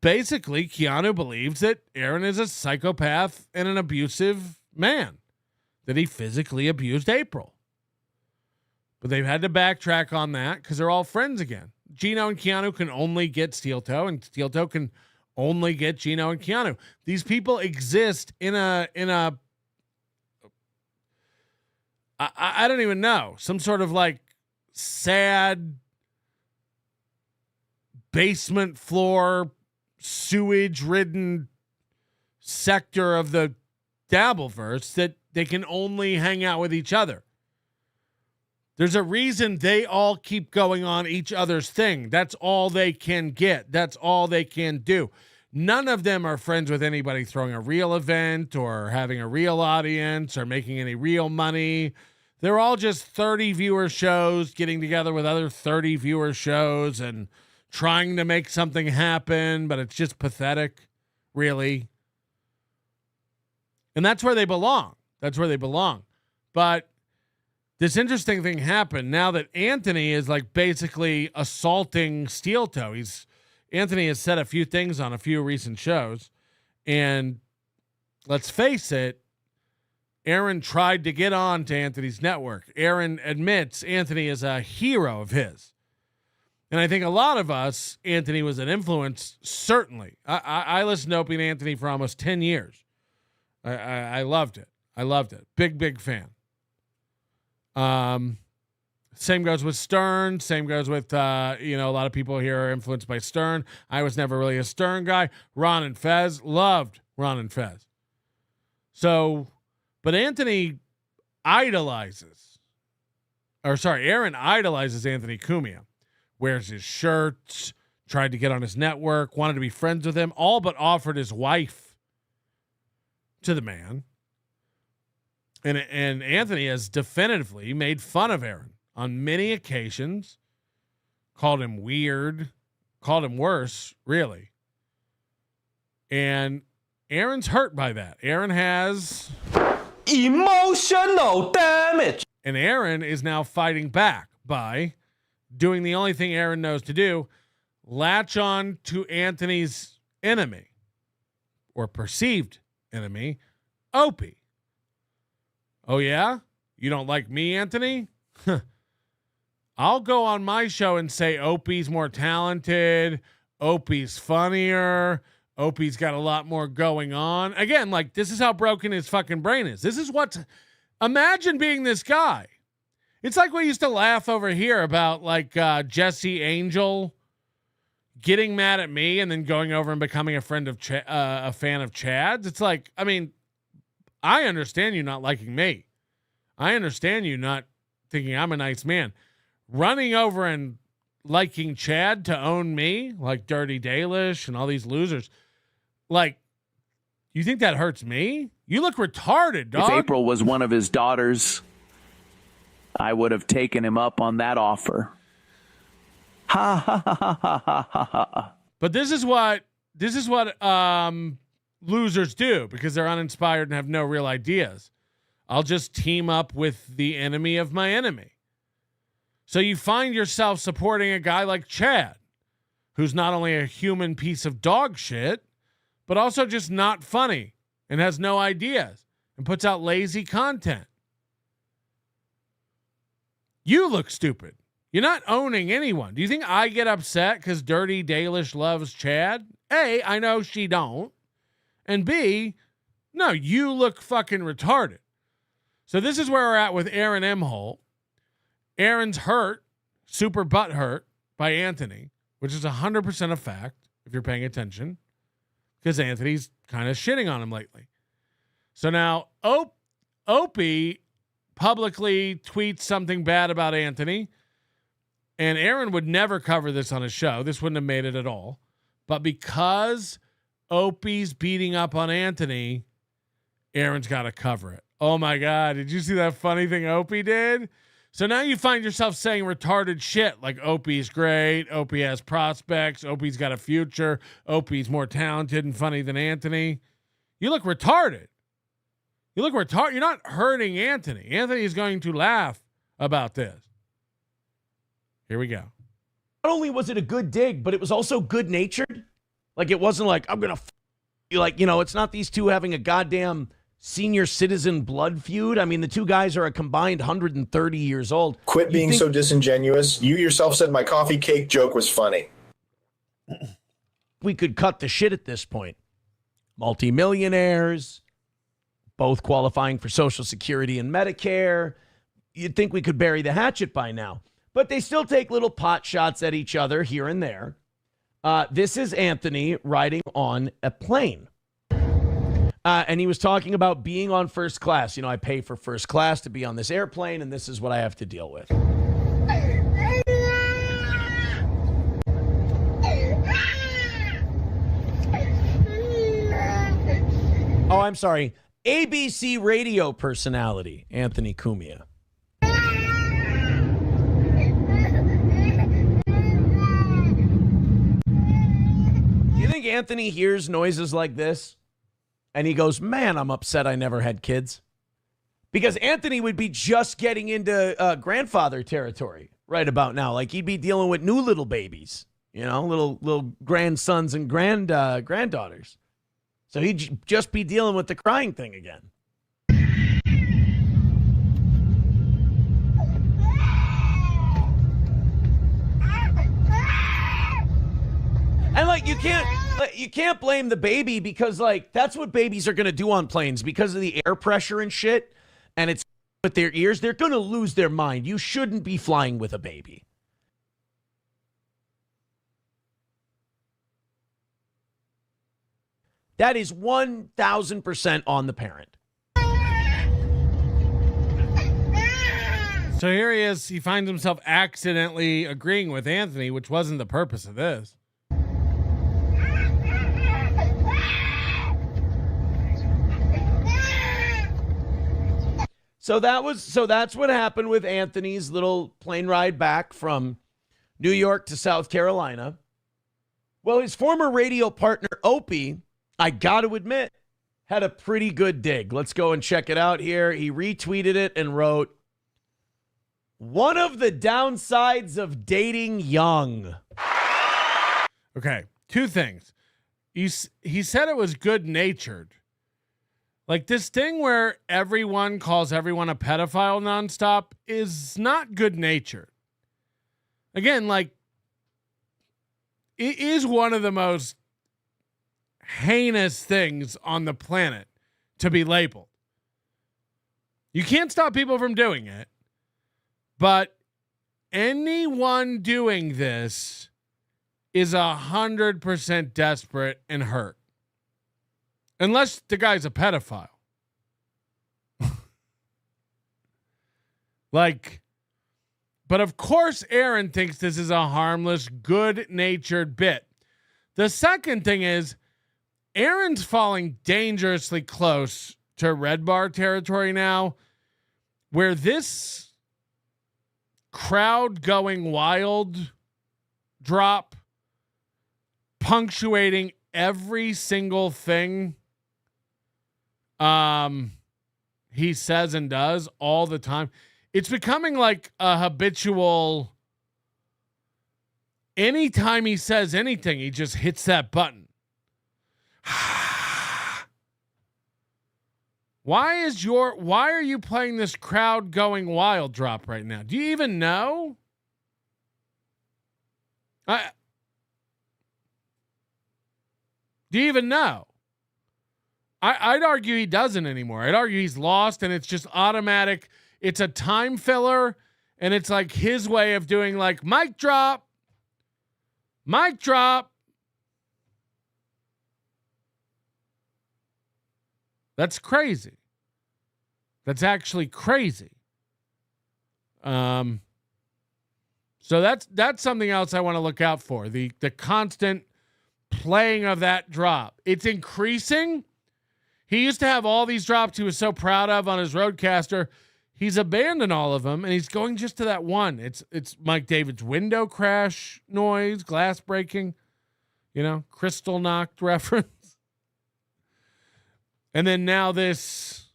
basically Keanu believes that Aaron is a psychopath and an abusive man, that he physically abused April. But they've had to backtrack on that because they're all friends again. Gino and Keanu can only get Steel Toe, and Steel Toe can only get Gino and Keanu. These people exist in a I don't even know, some sort of like sad basement floor, sewage-ridden sector of the Dabbleverse that they can only hang out with each other. There's a reason they all keep going on each other's thing. That's all they can get. That's all they can do. None of them are friends with anybody throwing a real event or having a real audience or making any real money. They're all just 30 viewer shows getting together with other 30 viewer shows and trying to make something happen, but it's just pathetic, really. And that's where they belong. That's where they belong. But this interesting thing happened now that Anthony is like basically assaulting Steel Toe. Anthony has said a few things on a few recent shows, and let's face it, Aaron tried to get on to Anthony's network. Aaron admits Anthony is a hero of his. And I think a lot of us, Anthony was an influence, certainly. I listened to Opie and Anthony for almost 10 years. I loved it. I loved it. Big fan. Same goes with Stern. Same goes with, a lot of people here are influenced by Stern. I was never really a Stern guy. Ron and Fez, loved Ron and Fez. So, but Aaron idolizes Anthony Cumia. Wears his shirts, tried to get on his network, wanted to be friends with him, all but offered his wife to the man. And Anthony has definitively made fun of Aaron on many occasions, called him weird, called him worse, really. And Aaron's hurt by that. Aaron has emotional damage. And Aaron is now fighting back by doing the only thing Aaron knows to do, latch on to Anthony's enemy or perceived enemy, Opie. Oh, yeah? You don't like me, Anthony? I'll go on my show and say Opie's more talented, Opie's funnier, Opie's got a lot more going on. Again, like, this is how broken his fucking brain is. This is what, imagine being this guy. It's like we used to laugh over here about like Jesse Angel getting mad at me and then going over and becoming a fan of Chad's. It's like, I mean, I understand you not liking me. I understand you not thinking I'm a nice man. Running over and liking Chad to own me, like Dirty Dalish and all these losers. Like, you think that hurts me? You look retarded, dog. If April was one of his daughters, I would have taken him up on that offer. Ha ha ha ha ha ha ha. But this is what losers do because they're uninspired and have no real ideas. I'll just team up with the enemy of my enemy. So you find yourself supporting a guy like Chad, who's not only a human piece of dog shit, but also just not funny and has no ideas and puts out lazy content. You look stupid. You're not owning anyone. Do you think I get upset because Dirty Dalish loves Chad? A, I know she don't. And B, no, you look fucking retarded. So this is where we're at with Aaron Imholte. Aaron's hurt, super butt hurt by Anthony, which is 100% a fact if you're paying attention, because Anthony's kind of shitting on him lately. So now Opie publicly tweets something bad about Anthony, and Aaron would never cover this on his show. This wouldn't have made it at all. But because Opie's beating up on Anthony, Aaron's got to cover it. Oh my God. Did you see that funny thing Opie did? So now you find yourself saying retarded shit like Opie's great, Opie has prospects, Opie's got a future, Opie's more talented and funny than Anthony. You look retarded. You look retarded. You're not hurting Anthony. Anthony is going to laugh about this. Here we go. Not only was it a good dig, but it was also good-natured. Like, it wasn't like, I'm going to you. Like, you know, it's not these two having a goddamn senior citizen blood feud. I mean, the two guys are a combined 130 years old. Quit being so disingenuous. You yourself said my coffee cake joke was funny. We could cut the shit at this point. Multimillionaires, both qualifying for Social Security and Medicare. You'd think we could bury the hatchet by now. But they still take little pot shots at each other here and there. This is Anthony riding on a plane. And he was talking about being on first class. You know, I pay for first class to be on this airplane, and this is what I have to deal with. Oh, I'm sorry. ABC radio personality, Anthony Cumia. You think Anthony hears noises like this and he goes, man, I'm upset I never had kids? Because Anthony would be just getting into grandfather territory right about now. Like, he'd be dealing with new little babies, you know, little grandsons and granddaughters. So he'd just be dealing with the crying thing again. And like, you can't blame the baby because like that's what babies are going to do on planes because of the air pressure and shit. And it's with their ears. They're going to lose their mind. You shouldn't be flying with a baby. That is 1,000% on the parent. So here he is. He finds himself accidentally agreeing with Anthony, which wasn't the purpose of this. So that's what happened with Anthony's little plane ride back from New York to South Carolina. Well, his former radio partner, Opie, I got to admit, had a pretty good dig. Let's go and check it out here. He retweeted it and wrote, "One of the downsides of dating young." Okay, two things. He said it was good-natured. Like, this thing where everyone calls everyone a pedophile nonstop is not good-natured. Again, like, it is one of the most heinous things on the planet to be labeled. You can't stop people from doing it, but anyone doing this is 100% desperate and hurt. Unless the guy's a pedophile. But of course Aaron thinks this is a harmless, good-natured bit. The second thing is, Aaron's falling dangerously close to red bar territory now, where this crowd going wild drop, punctuating every single thing he says and does all the time. It's becoming like a habitual, anytime he says anything, he just hits that button. Why are you playing this crowd going wild drop right now? Do you even know? Do you even know? I'd argue he doesn't anymore. I'd argue he's lost and it's just automatic. It's a time filler and it's like his way of doing like mic drop. That's crazy. That's actually crazy. So that's something else I want to look out for. The constant playing of that drop. It's increasing. He used to have all these drops he was so proud of on his Roadcaster. He's abandoned all of them, and he's going just to that one. It's Mike David's window crash noise, glass breaking, crystal knocked reference. And then now this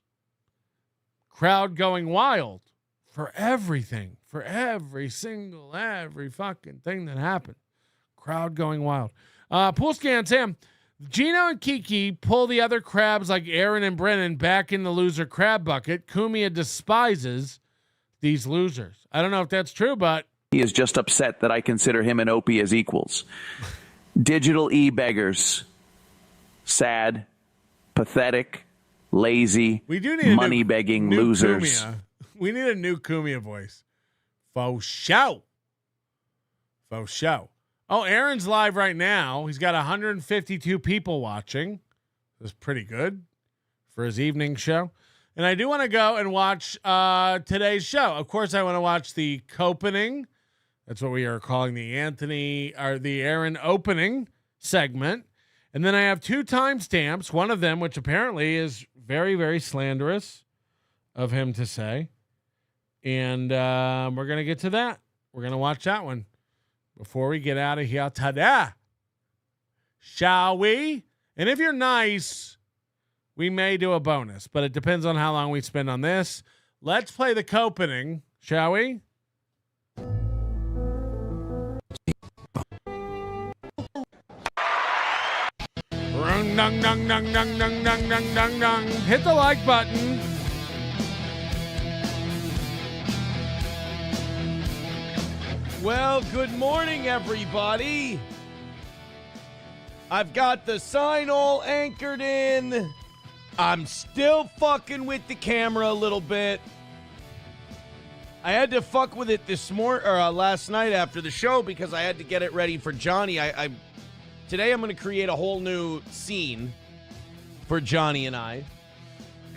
crowd going wild for everything, for every fucking thing that happened. Crowd going wild. Pool scan, Sam. Gino and Kiki pull the other crabs like Aaron and Brennan back in the loser crab bucket. Kumia despises these losers. I don't know if that's true, but he is just upset that I consider him and Opie as equals. Digital e-beggars. Sad, pathetic, lazy, we do need money-begging losers. Kumia. We need a new Kumia voice. Faux show. Oh, Aaron's live right now. He's got 152 people watching. That's pretty good for his evening show. And I do want to go and watch today's show. Of course, I want to watch the Copening. That's what we are calling the Aaron opening segment. And then I have 2 timestamps, one of them, which apparently is very, very slanderous of him to say. And we're going to get to that. We're going to watch that one before we get out of here today. Shall we? And if you're nice, we may do a bonus, but it depends on how long we spend on this. Let's play the Copening, shall we? Dung, dung, dung, dung, dung, dung, dung, dung, dung. Hit the like button. Well, good morning, everybody. I've got the sign all anchored in. I'm still fucking with the camera a little bit. I had to fuck with it last night after the show because I had to get it ready for Johnny. Today I'm going to create a whole new scene for Johnny and I.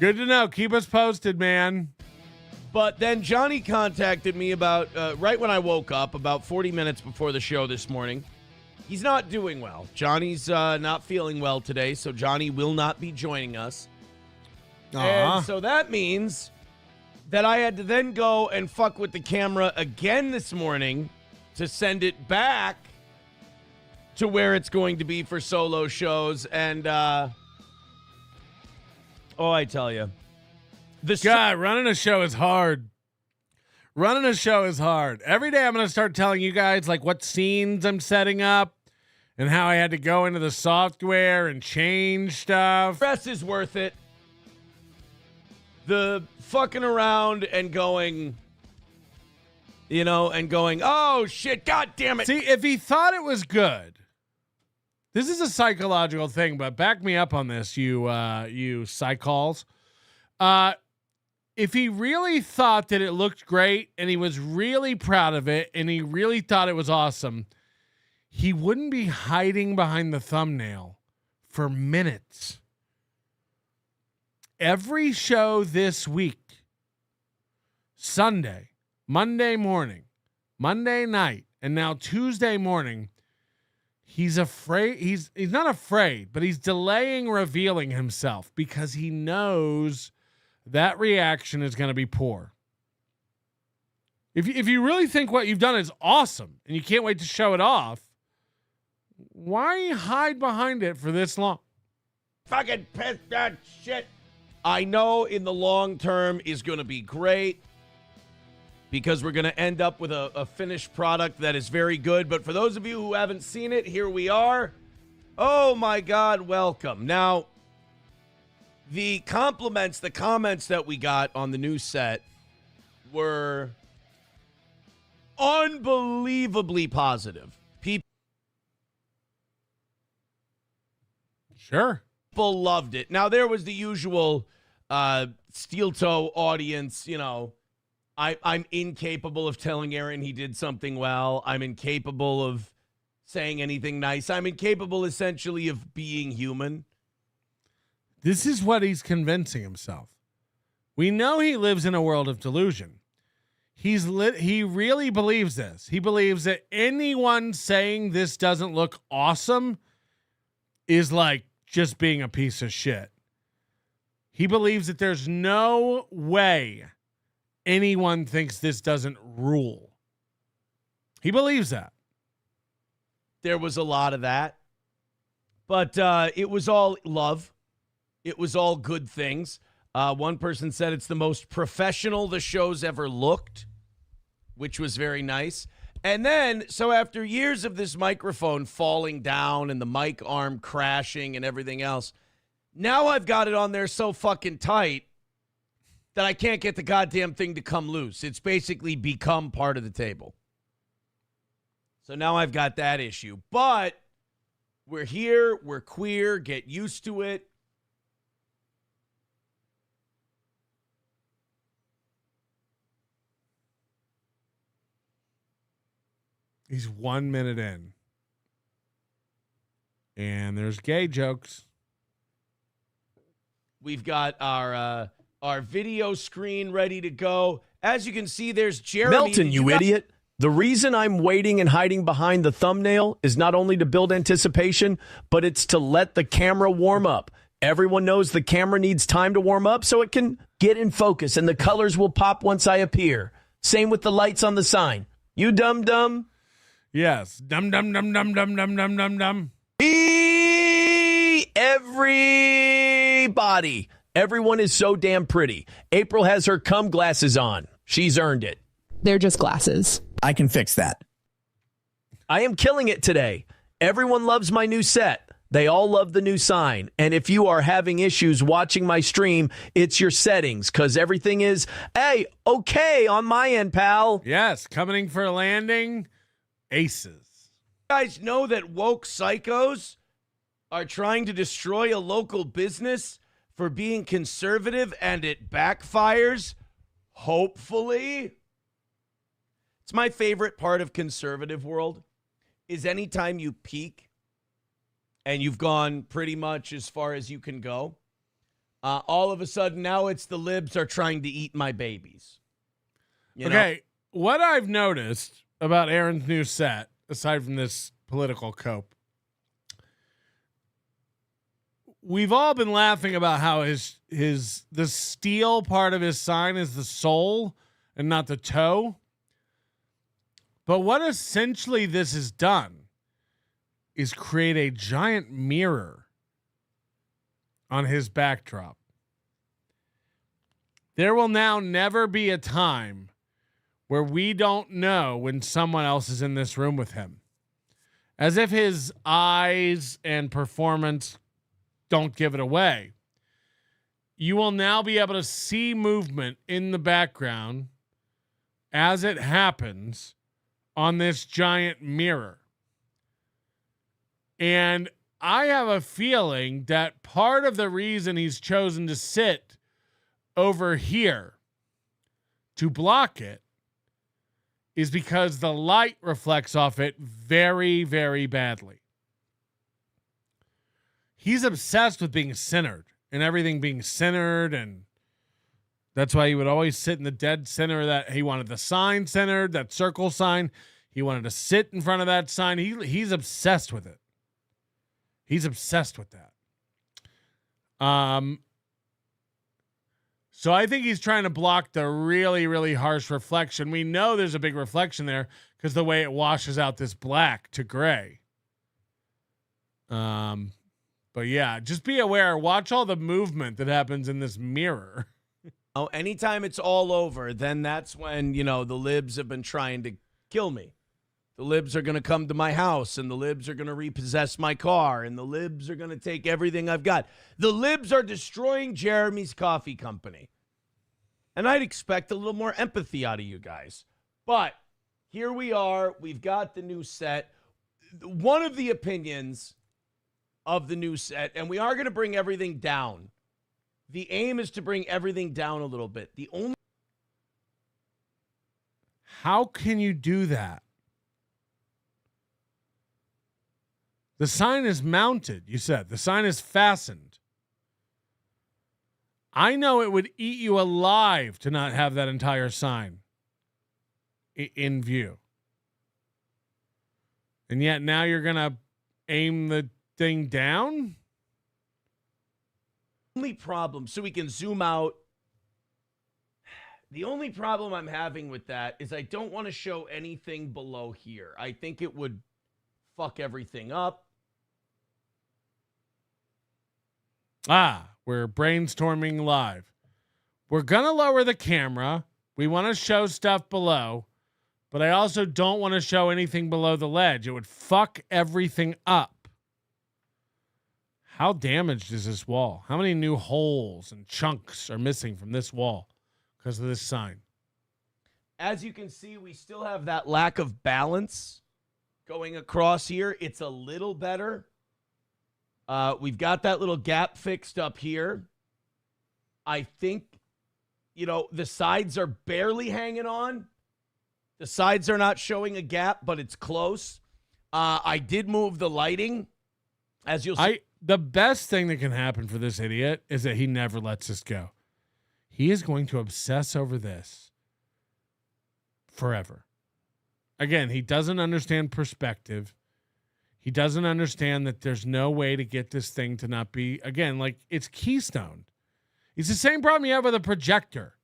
Good to know. Keep us posted, man. But then Johnny contacted me about, right when I woke up, about 40 minutes before the show this morning. He's not doing well. Johnny's not feeling well today, so Johnny will not be joining us. And so that means that I had to then go and fuck with the camera again this morning to send it back to where it's going to be for solo shows. And, I tell you. God, running a show is hard. Running a show is hard. Every day I'm going to start telling you guys like what scenes I'm setting up and how I had to go into the software and change stuff. Stress is worth it. The fucking around and going, oh shit, god damn it. See, if he thought it was good, this is a psychological thing, but back me up on this, you psychals. If he really thought that it looked great and he was really proud of it and he really thought it was awesome, he wouldn't be hiding behind the thumbnail for minutes. Every show this week, Sunday, Monday morning, Monday night, and now Tuesday morning, he's afraid. He's not afraid, but he's delaying revealing himself because he knows that reaction is going to be poor. If you really think what you've done is awesome and you can't wait to show it off, why hide behind it for this long? Fucking piss that shit. I know in the long term is going to be great because we're going to end up with a finished product that is very good. But for those of you who haven't seen it, here we are. Oh my God, welcome. Now, the comments that we got on the new set were unbelievably positive. People loved it. Now, there was the usual steel toe audience, I'm incapable of telling Aaron he did something well. I'm incapable of saying anything nice. I'm incapable, essentially, of being human. This is what he's convincing himself. We know he lives in a world of delusion. He really believes this. He believes that anyone saying this doesn't look awesome is like just being a piece of shit. He believes that there's no way anyone thinks this doesn't rule. He believes that. There was a lot of that. But it was all love. It was all good things. One person said it's the most professional the show's ever looked, which was very nice. And then, so after years of this microphone falling down and the mic arm crashing and everything else, now I've got it on there so fucking tight that I can't get the goddamn thing to come loose. It's basically become part of the table. So now I've got that issue. But we're here. We're queer. Get used to it. He's 1 minute in. And there's gay jokes. We've got our video screen ready to go. As you can see, there's Jeremy. Melton, you idiot. The reason I'm waiting and hiding behind the thumbnail is not only to build anticipation, but it's to let the camera warm up. Everyone knows the camera needs time to warm up so it can get in focus and the colors will pop once I appear. Same with the lights on the sign. You dum-dum. Yes. Dum-dum-dum-dum-dum-dum-dum-dum. Everybody. Everyone is so damn pretty. April has her cum glasses on. She's earned it. They're just glasses. I can fix that. I am killing it today. Everyone loves my new set. They all love the new sign. And if you are having issues watching my stream, it's your settings, because everything is, hey, okay on my end, pal. Yes, coming for a landing. Aces. You guys know that woke psychos are trying to destroy a local business for being conservative, and it backfires? Hopefully. It's my favorite part of conservative world is anytime you peak and you've gone pretty much as far as you can go, all of a sudden now it's the libs are trying to eat my babies. You know? What I've noticed about Aaron's new set, aside from this political cope, we've all been laughing about how the steel part of his sign is the sole and not the toe. But what essentially this has done is create a giant mirror on his backdrop. There will now never be a time where we don't know when someone else is in this room with him. As if his eyes and performance don't give it away. You will now be able to see movement in the background as it happens on this giant mirror. And I have a feeling that part of the reason he's chosen to sit over here to block it is because the light reflects off it very, very badly. He's obsessed with being centered and everything being centered, and that's why he would always sit in the dead center of that. He wanted the sign centered, that circle sign. He wanted to sit in front of that sign. He's obsessed with it. He's obsessed with that. So I think he's trying to block the really, really harsh reflection. We know there's a big reflection there because the way it washes out this black to gray. But yeah, just be aware. Watch all the movement that happens in this mirror. Oh, anytime it's all over, then that's when, the libs have been trying to kill me. The libs are going to come to my house, and the libs are going to repossess my car, and the libs are going to take everything I've got. The libs are destroying Jeremy's coffee company. And I'd expect a little more empathy out of you guys. But here we are. We've got the new set. One of the opinions of the new set, and we are going to bring everything down. The aim is to bring everything down a little bit. How can you do that? The sign is mounted, you said. The sign is fastened. I know it would eat you alive to not have that entire sign in view. And yet now you're going to aim the thing down? Only problem, so we can zoom out. The only problem I'm having with that is I don't want to show anything below here. I think it would fuck everything up. We're brainstorming live. We're going to lower the camera. We want to show stuff below, but I also don't want to show anything below the ledge. It would fuck everything up. How damaged is this wall? How many new holes and chunks are missing from this wall because of this sign? As you can see, we still have that lack of balance going across here. It's a little better. We've got that little gap fixed up here. I think, the sides are barely hanging on. The sides are not showing a gap, but it's close. I did move the lighting, as you'll see. The best thing that can happen for this idiot is that he never lets this go. He is going to obsess over this forever. Again, he doesn't understand perspective. He doesn't understand that there's no way to get this thing to not be, again, like it's keystone. It's the same problem you have with a projector.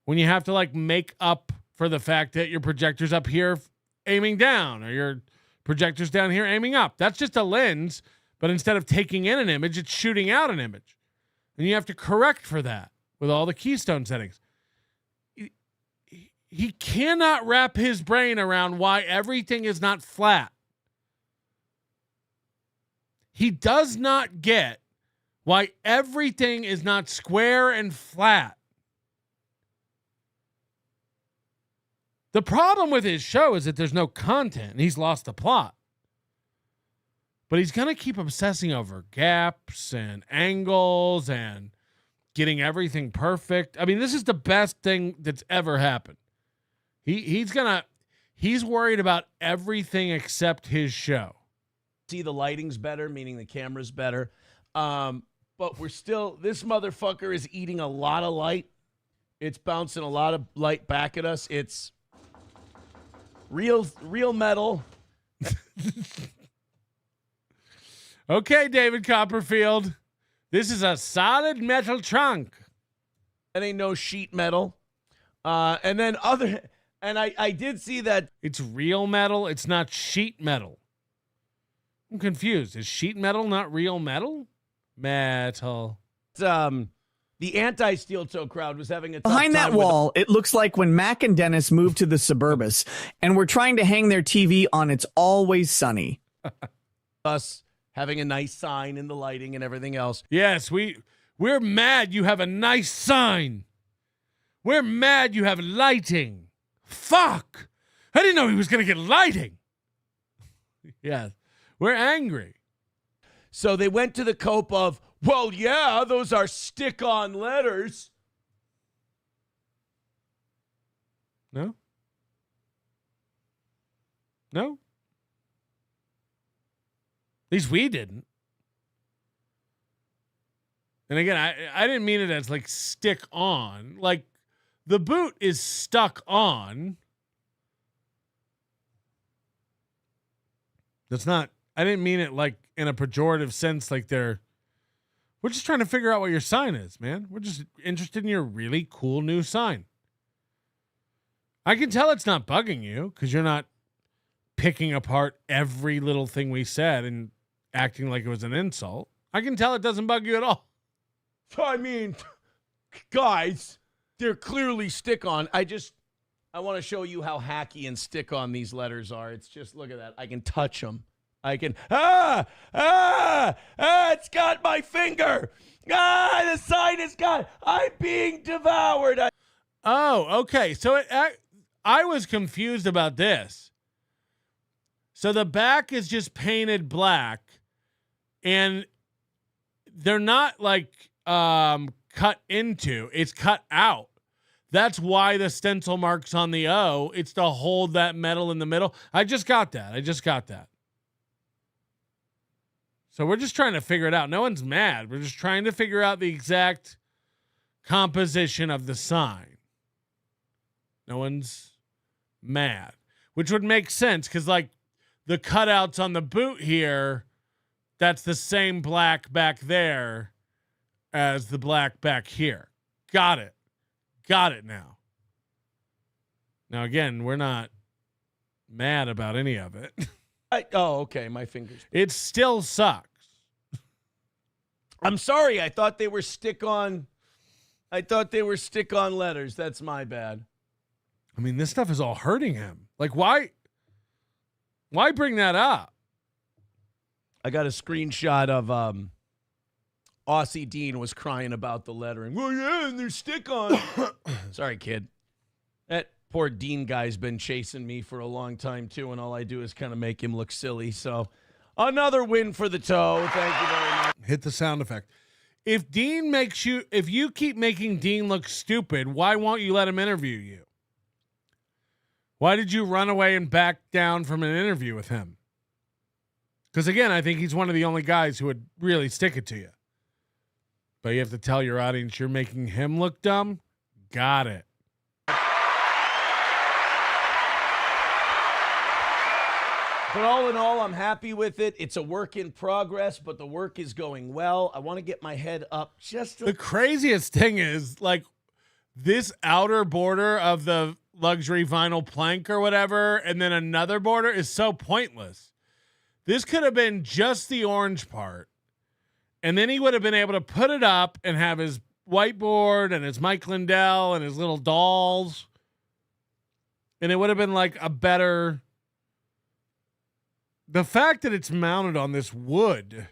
When you have to make up for the fact that your projector's up here aiming down or your projector's down here aiming up. That's just a lens, but instead of taking in an image, it's shooting out an image. And you have to correct for that with all the keystone settings. He cannot wrap his brain around why everything is not flat. He does not get why everything is not square and flat. The problem with his show is that there's no content and he's lost the plot. But he's going to keep obsessing over gaps and angles and getting everything perfect. I mean, this is the best thing that's ever happened. He's worried about everything except his show. See, the lighting's better, meaning the camera's better. But this motherfucker is eating a lot of light. It's bouncing a lot of light back at us. It's real metal. Okay, David Copperfield. This is a solid metal trunk. That ain't no sheet metal. And I did see that. It's real metal. It's not sheet metal. I'm confused. Is sheet metal not real metal? Metal. The anti-steel toe crowd was having a tough Behind that time with wall, it looks like when Mac and Dennis moved to the Suburbus and were trying to hang their TV on It's Always Sunny. us having a nice sign in the lighting and everything else. Yes, we're mad you have a nice sign. We're mad you have lighting. Fuck! I didn't know he was going to get lighting. Yeah, we're angry. So they went to the cope of, well, yeah, those are stick-on letters. No? No? At least we didn't. And again, I didn't mean it as like stick on. Like the boot is stuck on. That's not, I didn't mean it like in a pejorative sense, like we're just trying to figure out what your sign is, man. We're just interested in your really cool new sign. I can tell it's not bugging you because you're not picking apart every little thing we said and acting like it was an insult. I can tell it doesn't bug you at all. I mean, guys, they're clearly stick-on. I want to show you how hacky and stick-on these letters are. It's just, look at that. I can touch them. I can, it's got my finger. The sign is gone. I'm being devoured. Oh, okay. So I was confused about this. So the back is just painted black, and they're not like cut into. It's cut out. That's why the stencil mark's on the O. It's to hold that metal in the middle. I just got that. So we're just trying to figure it out. No one's mad. We're just trying to figure out the exact composition of the sign. No one's mad, which would make sense because like the cutouts on the boot here, that's the same black back there as the black back here. Got it now. Now, again, we're not mad about any of it. Okay, my fingers. It still sucks. I'm sorry. I thought they were stick-on letters. That's my bad. I mean, this stuff is all hurting him. Like, why bring that up? I got a screenshot of Aussie Dean was crying about the lettering. Well, yeah, and they're stick-on. Sorry, kid. That poor Dean guy's been chasing me for a long time, too, and all I do is kind of make him look silly. So another win for the toe. Thank you very much. Hit the sound effect. If you keep making Dean look stupid, why won't you let him interview you? Why did you run away and back down from an interview with him? Because, again, I think he's one of the only guys who would really stick it to you. But you have to tell your audience you're making him look dumb? Got it. But all in all, I'm happy with it. It's a work in progress, but the work is going well. I want to get my head up just The craziest thing is, like, this outer border of the luxury vinyl plank or whatever, and then another border is so pointless. This could have been just the orange part. And then he would have been able to put it up and have his whiteboard and his Mike Lindell and his little dolls. And it would have been like a better... The fact that it's mounted on this wood,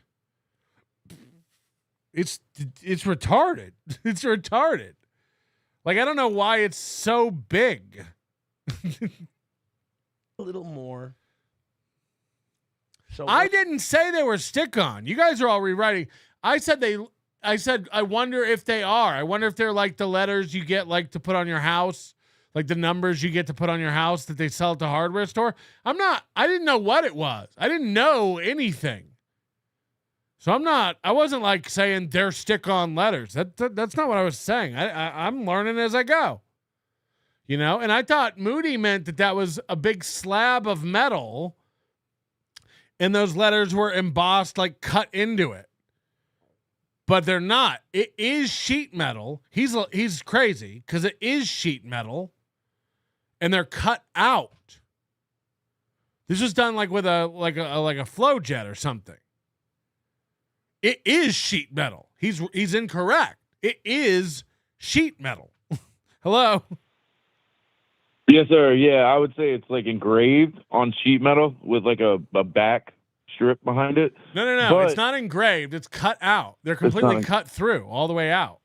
it's retarded. It's retarded. Like, I don't know why it's so big. a little more. So I didn't say they were stick-on. You guys are all rewriting. I said I wonder if they are. I wonder if they're like the letters you get like to put on your house, like the numbers you get to put on your house that they sell at the hardware store. I didn't know what it was. I didn't know anything. So I wasn't like saying they're stick-on letters. That's not what I was saying. I'm learning as I go. You know, and I thought Moody meant that was a big slab of metal. and those letters were embossed, like cut into it. But they're not. It is sheet metal. He's crazy because it is sheet metal, and they're cut out. This was done like with a flow jet or something. It is sheet metal. He's incorrect. It is sheet metal. Hello. Yes, sir. Yeah, I would say it's like engraved on sheet metal with like a back strip behind it. No. But It's not engraved. It's cut out. They're completely cut through all the way out.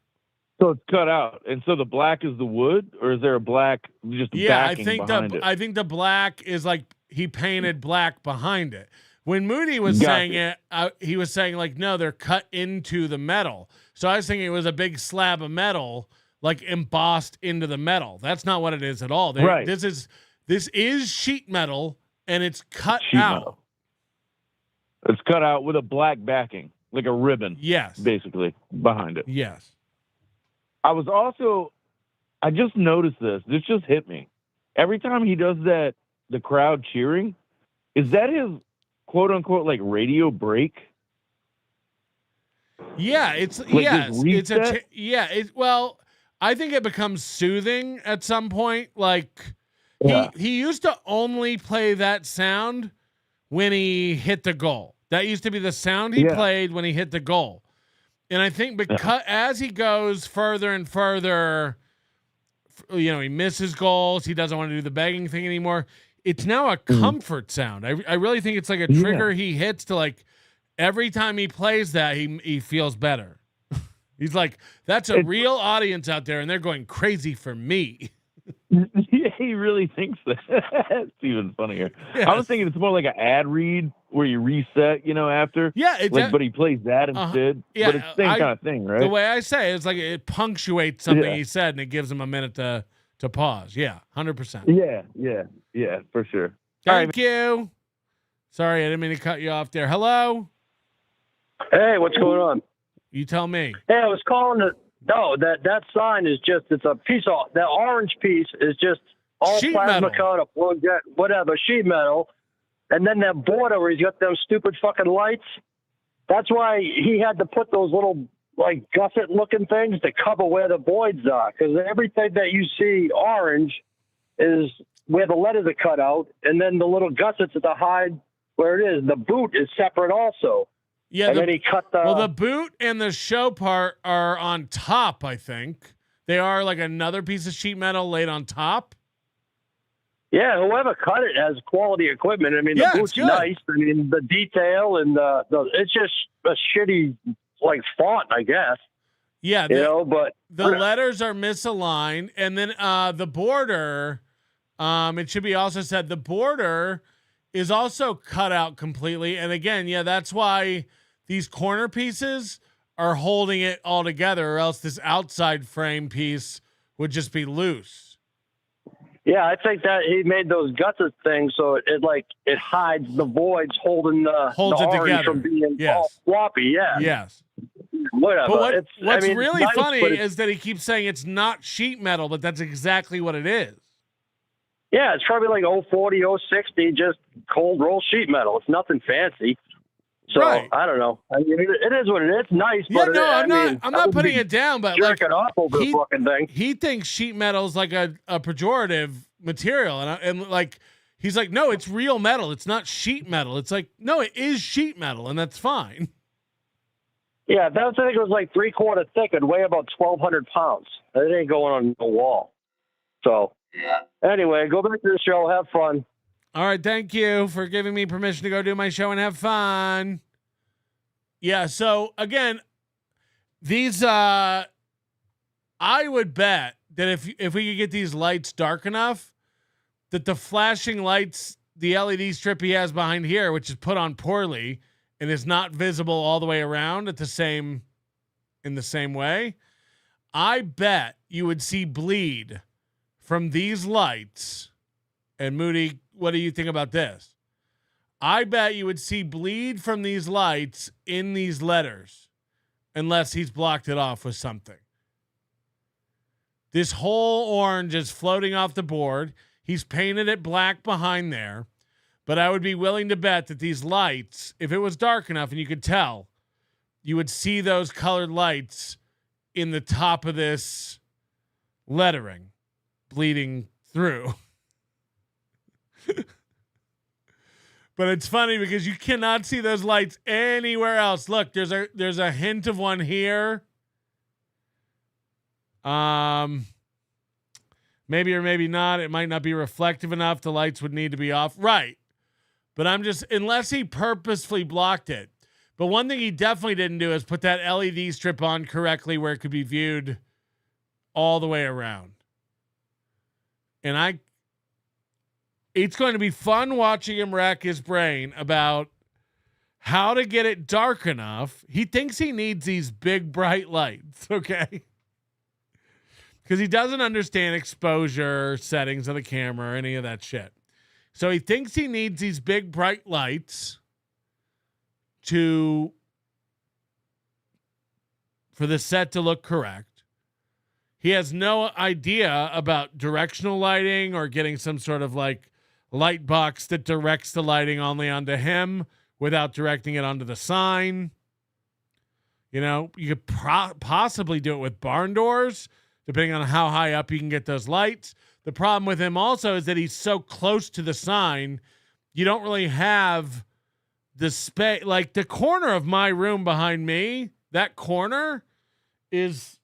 So it's cut out, and so the black is the wood, or is there a black just backing behind it? I think the black is like he painted black behind it. When Moody was saying it, he was saying like, no, they're cut into the metal. So I was thinking it was a big slab of metal, like embossed into the metal. That's not what it is at all. Right. This is sheet metal, and it's cut Sheet out. metal. It's cut out with a black backing, like a ribbon. Yes. Basically, behind it. Yes. I just noticed this. This just hit me. Every time he does that, the crowd cheering, is that his quote unquote like radio break? Yeah, it's Like yes, his it's a reset? well, I think it becomes soothing at some point. Like Yeah. he used to only play that sound when he hit the goal. That used to be the sound he played when he hit the goal. And I think because as he goes further and further, he misses goals. He doesn't want to do the begging thing anymore. It's now a comfort sound. I really think it's like a trigger he hits to like every time he plays that he feels better. He's like, that's a real audience out there, and they're going crazy for me. Yeah, he really thinks that. It's even funnier. Yes. I was thinking it's more like an ad read where you reset, after. Yeah, it's but he plays that instead. Yeah, but it's the same kind of thing, right? The way I say it, it's like it punctuates something he said, and it gives him a minute to pause. Yeah, 100%. Yeah, for sure. Thank you. Sorry, I didn't mean to cut you off there. Hello? Hey, what's going on? You tell me. Hey, I was calling to. No, that sign is it's a piece of, that orange piece is just all Sheet plasma metal. cut, whatever, sheet metal. And then that border where he's got them stupid fucking lights. That's why he had to put those little, like, gusset looking things to cover where the voids are. Because everything that you see orange is where the letters are cut out. And then the little gussets at the hide where it is. The boot is separate also. Yeah, and then he cut the boot and the show part are on top, I think. They are like another piece of sheet metal laid on top. Yeah, whoever cut it has quality equipment. I mean, the boot's nice. I mean, the detail and it's just a shitty, like, font, I guess. Yeah, but the letters are misaligned, and then the border. It should be also said the border is also cut out completely. And again, that's why these corner pieces are holding it all together, or else this outside frame piece would just be loose. Yeah, I think that he made those gusset things so it hides the voids holding the Holds it orange together. from being all floppy. Yeah. Yes. Whatever. But what's I mean, really nice, funny but is that he keeps saying it's not sheet metal, but that's exactly what it is. Yeah, it's probably like 040, 060, just cold roll sheet metal. It's nothing fancy. So I don't know. I mean, it is what it is. It's nice, but I'm not putting it down, but like jerking off over the fucking thing. He thinks sheet metal is like a pejorative material, and like he's like, no, it's real metal. It's not sheet metal. It's like, no, it is sheet metal, and that's fine. Yeah, I think it was like 3/4 thick and weigh about 1,200 pounds. It ain't going on the wall. So anyway, go back to the show. Have fun. All right, thank you for giving me permission to go do my show and have fun. Yeah, so again, these I would bet that if we could get these lights dark enough, that the flashing lights, the LED strip he has behind here, which is put on poorly and is not visible all the way around in the same way, I bet you would see bleed from these lights. And Moody, what do you think about this? I bet you would see bleed from these lights in these letters unless he's blocked it off with something. This whole orange is floating off the board. He's painted it black behind there. But I would be willing to bet that these lights, if it was dark enough and you could tell, you would see those colored lights in the top of this lettering bleeding through. But it's funny because you cannot see those lights anywhere else. Look, there's a hint of one here. Maybe or maybe not. It might not be reflective enough. The lights would need to be off. Right. But unless he purposefully blocked it. But one thing he definitely didn't do is put that LED strip on correctly where it could be viewed all the way around. And it's going to be fun watching him rack his brain about how to get it dark enough. He thinks he needs these big bright lights, okay? Because he doesn't understand exposure settings of the camera or any of that shit. So he thinks he needs these big bright lights for the set to look correct. He has no idea about directional lighting or getting some sort of like light box that directs the lighting only onto him without directing it onto the sign. You know, you could possibly do it with barn doors, depending on how high up you can get those lights. The problem with him also is that he's so close to the sign, you don't really have the space. Like the corner of my room behind me, that corner is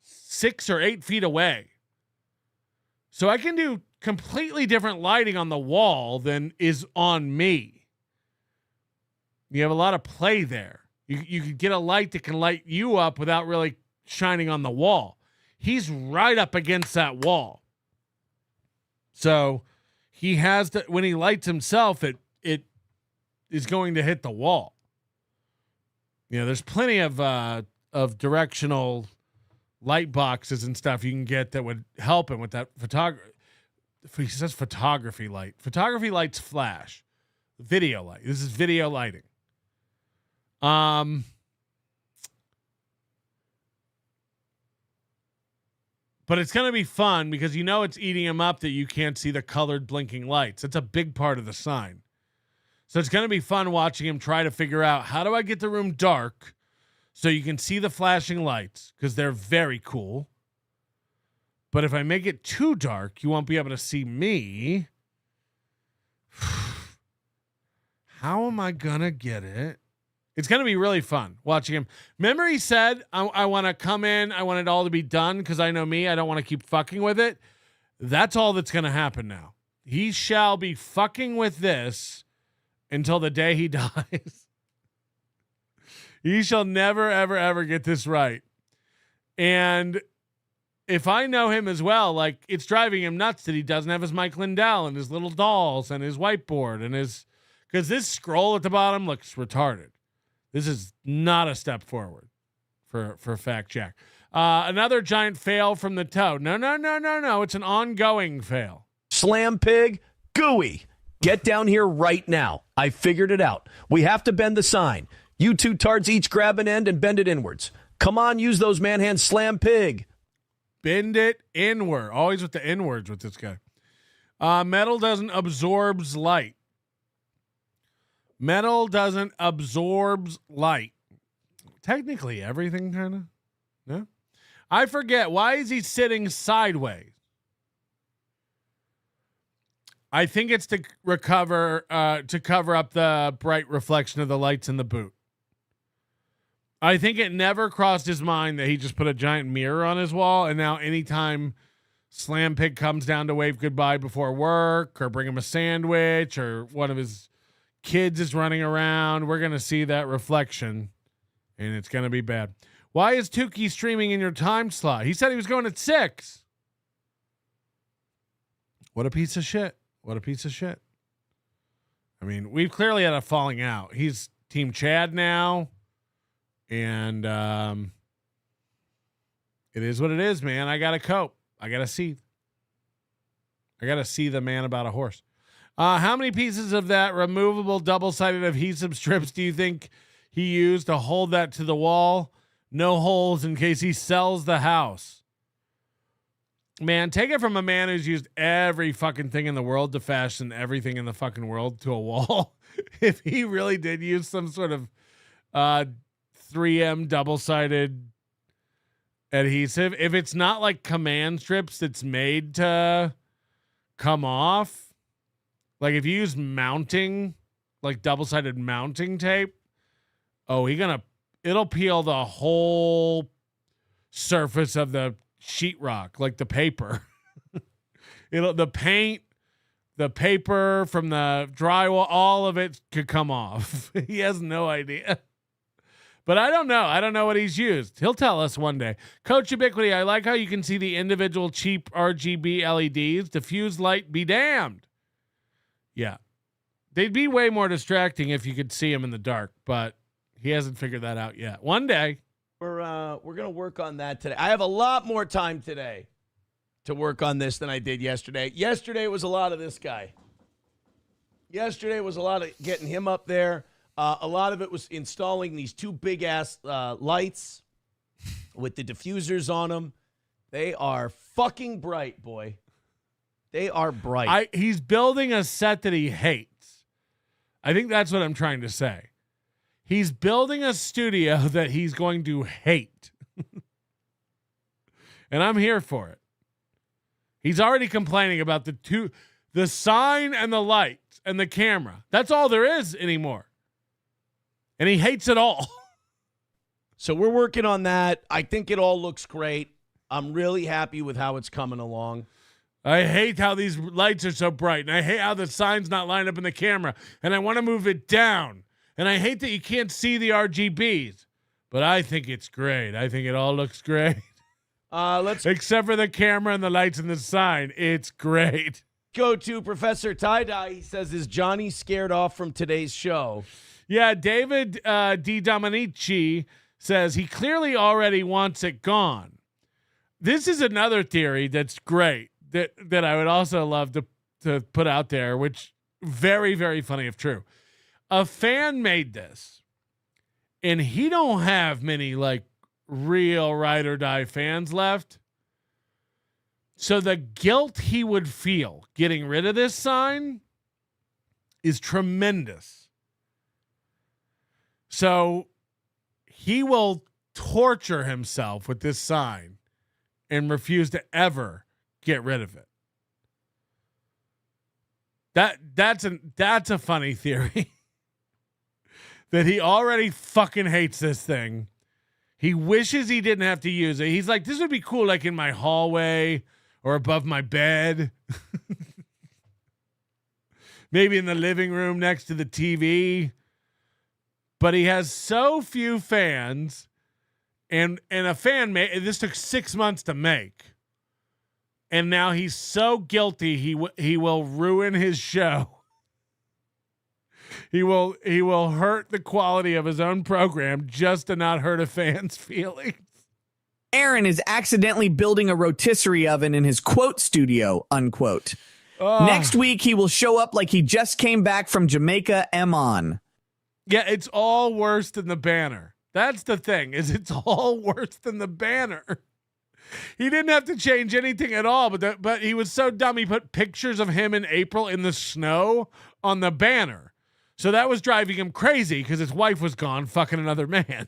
6 or 8 feet away. So I can do completely different lighting on the wall than is on me. You have a lot of play there. You could get a light that can light you up without really shining on the wall. He's right up against that wall. So he has to, when he lights himself, it is going to hit the wall. You know, there's plenty of directional light boxes and stuff you can get that would help him with that photography. He says photography light. Photography lights flash. Video light. This is video lighting. But it's going to be fun because you know it's eating him up that you can't see the colored blinking lights. That's a big part of the sign. So it's going to be fun watching him try to figure out, how do I get the room dark so you can see the flashing lights, because they're very cool. But if I make it too dark, you won't be able to see me. How am I going to get it? It's going to be really fun watching him. Remember he said, I want to come in. I want it all to be done because I know me. I don't want to keep fucking with it. That's all that's going to happen now. He shall be fucking with this until the day he dies. He shall never, ever, ever get this right. And if I know him as well, like, it's driving him nuts that he doesn't have his Mike Lindell and his little dolls and his whiteboard and because this scroll at the bottom looks retarded. This is not a step forward for Fact Jack. Another giant fail from the toe. No. It's an ongoing fail. Slam pig, gooey. Get down here right now. I figured it out. We have to bend the sign. You two tards each grab an end and bend it inwards. Come on, use those man hands, slam pig. Bend it inward. Always with the inwards with this guy. Metal doesn't absorbs light. Metal doesn't absorbs light. Technically everything kind of. No? I forget. Why is he sitting sideways? I think it's to cover up the bright reflection of the lights in the boot. I think it never crossed his mind that he just put a giant mirror on his wall, and now anytime Slam Pig comes down to wave goodbye before work or bring him a sandwich or one of his kids is running around, we're going to see that reflection, and it's going to be bad. Why is Tukey streaming in your time slot? He said he was going at 6. What a piece of shit. What a piece of shit. I mean, we've clearly had a falling out. He's Team Chad now. And it is what it is, man. I got to cope. I got to see. I got to see the man about a horse. How many pieces of that removable double-sided adhesive strips do you think he used to hold that to the wall? No holes in case he sells the house. Man, take it from a man who's used every fucking thing in the world to fashion everything in the fucking world to a wall. If he really did use some sort of 3M double-sided adhesive, if it's not like command strips that's made to come off, like if you use mounting, like double-sided mounting tape, it'll peel the whole surface of the sheetrock, like the paper. The paint, the paper from the drywall, all of it could come off. He has no idea. But I don't know. I don't know what he's used. He'll tell us one day. Coach Ubiquity, I like how you can see the individual cheap RGB LEDs. Diffuse light be damned. Yeah. They'd be way more distracting if you could see them in the dark, but he hasn't figured that out yet. One day. We're going to work on that today. I have a lot more time today to work on this than I did yesterday. Yesterday was a lot of this guy. Yesterday was a lot of getting him up there. A lot of it was installing these two big-ass lights with the diffusers on them. They are fucking bright, boy. They are bright. He's building a set that he hates. I think that's what I'm trying to say. He's building a studio that he's going to hate. And I'm here for it. He's already complaining about the sign and the lights and the camera. That's all there is anymore. And he hates it all. So we're working on that. I think it all looks great. I'm really happy with how it's coming along. I hate how these lights are so bright. And I hate how the sign's not lined up in the camera. And I want to move it down. And I hate that you can't see the RGBs. But I think it's great. I think it all looks great. Except for the camera and the lights and the sign. It's great. Go to Professor Tie-Dye. He says, is Johnny scared off from today's show? Yeah, David Di Dominici says he clearly already wants it gone. This is another theory that's great that I would also love to put out there, which very, very funny if true. A fan made this, and he don't have many like real ride or die fans left. So the guilt he would feel getting rid of this sign is tremendous. So he will torture himself with this sign and refuse to ever get rid of it. That's a funny theory. That he already fucking hates this thing. He wishes he didn't have to use it. He's like, this would be cool, like in my hallway or above my bed. Maybe in the living room next to the TV. But he has so few fans, and a fan this took 6 months to make. And now he's so guilty he will ruin his show. He will hurt the quality of his own program just to not hurt a fan's feelings. Aaron is accidentally building a rotisserie oven in his quote studio, unquote. Next week, he will show up like he just came back from Jamaica, on. Yeah, it's all worse than the banner. That's the thing, is it's all worse than the banner. He didn't have to change anything at all, but he was so dumb he put pictures of him in April in the snow on the banner. So that was driving him crazy because his wife was gone fucking another man.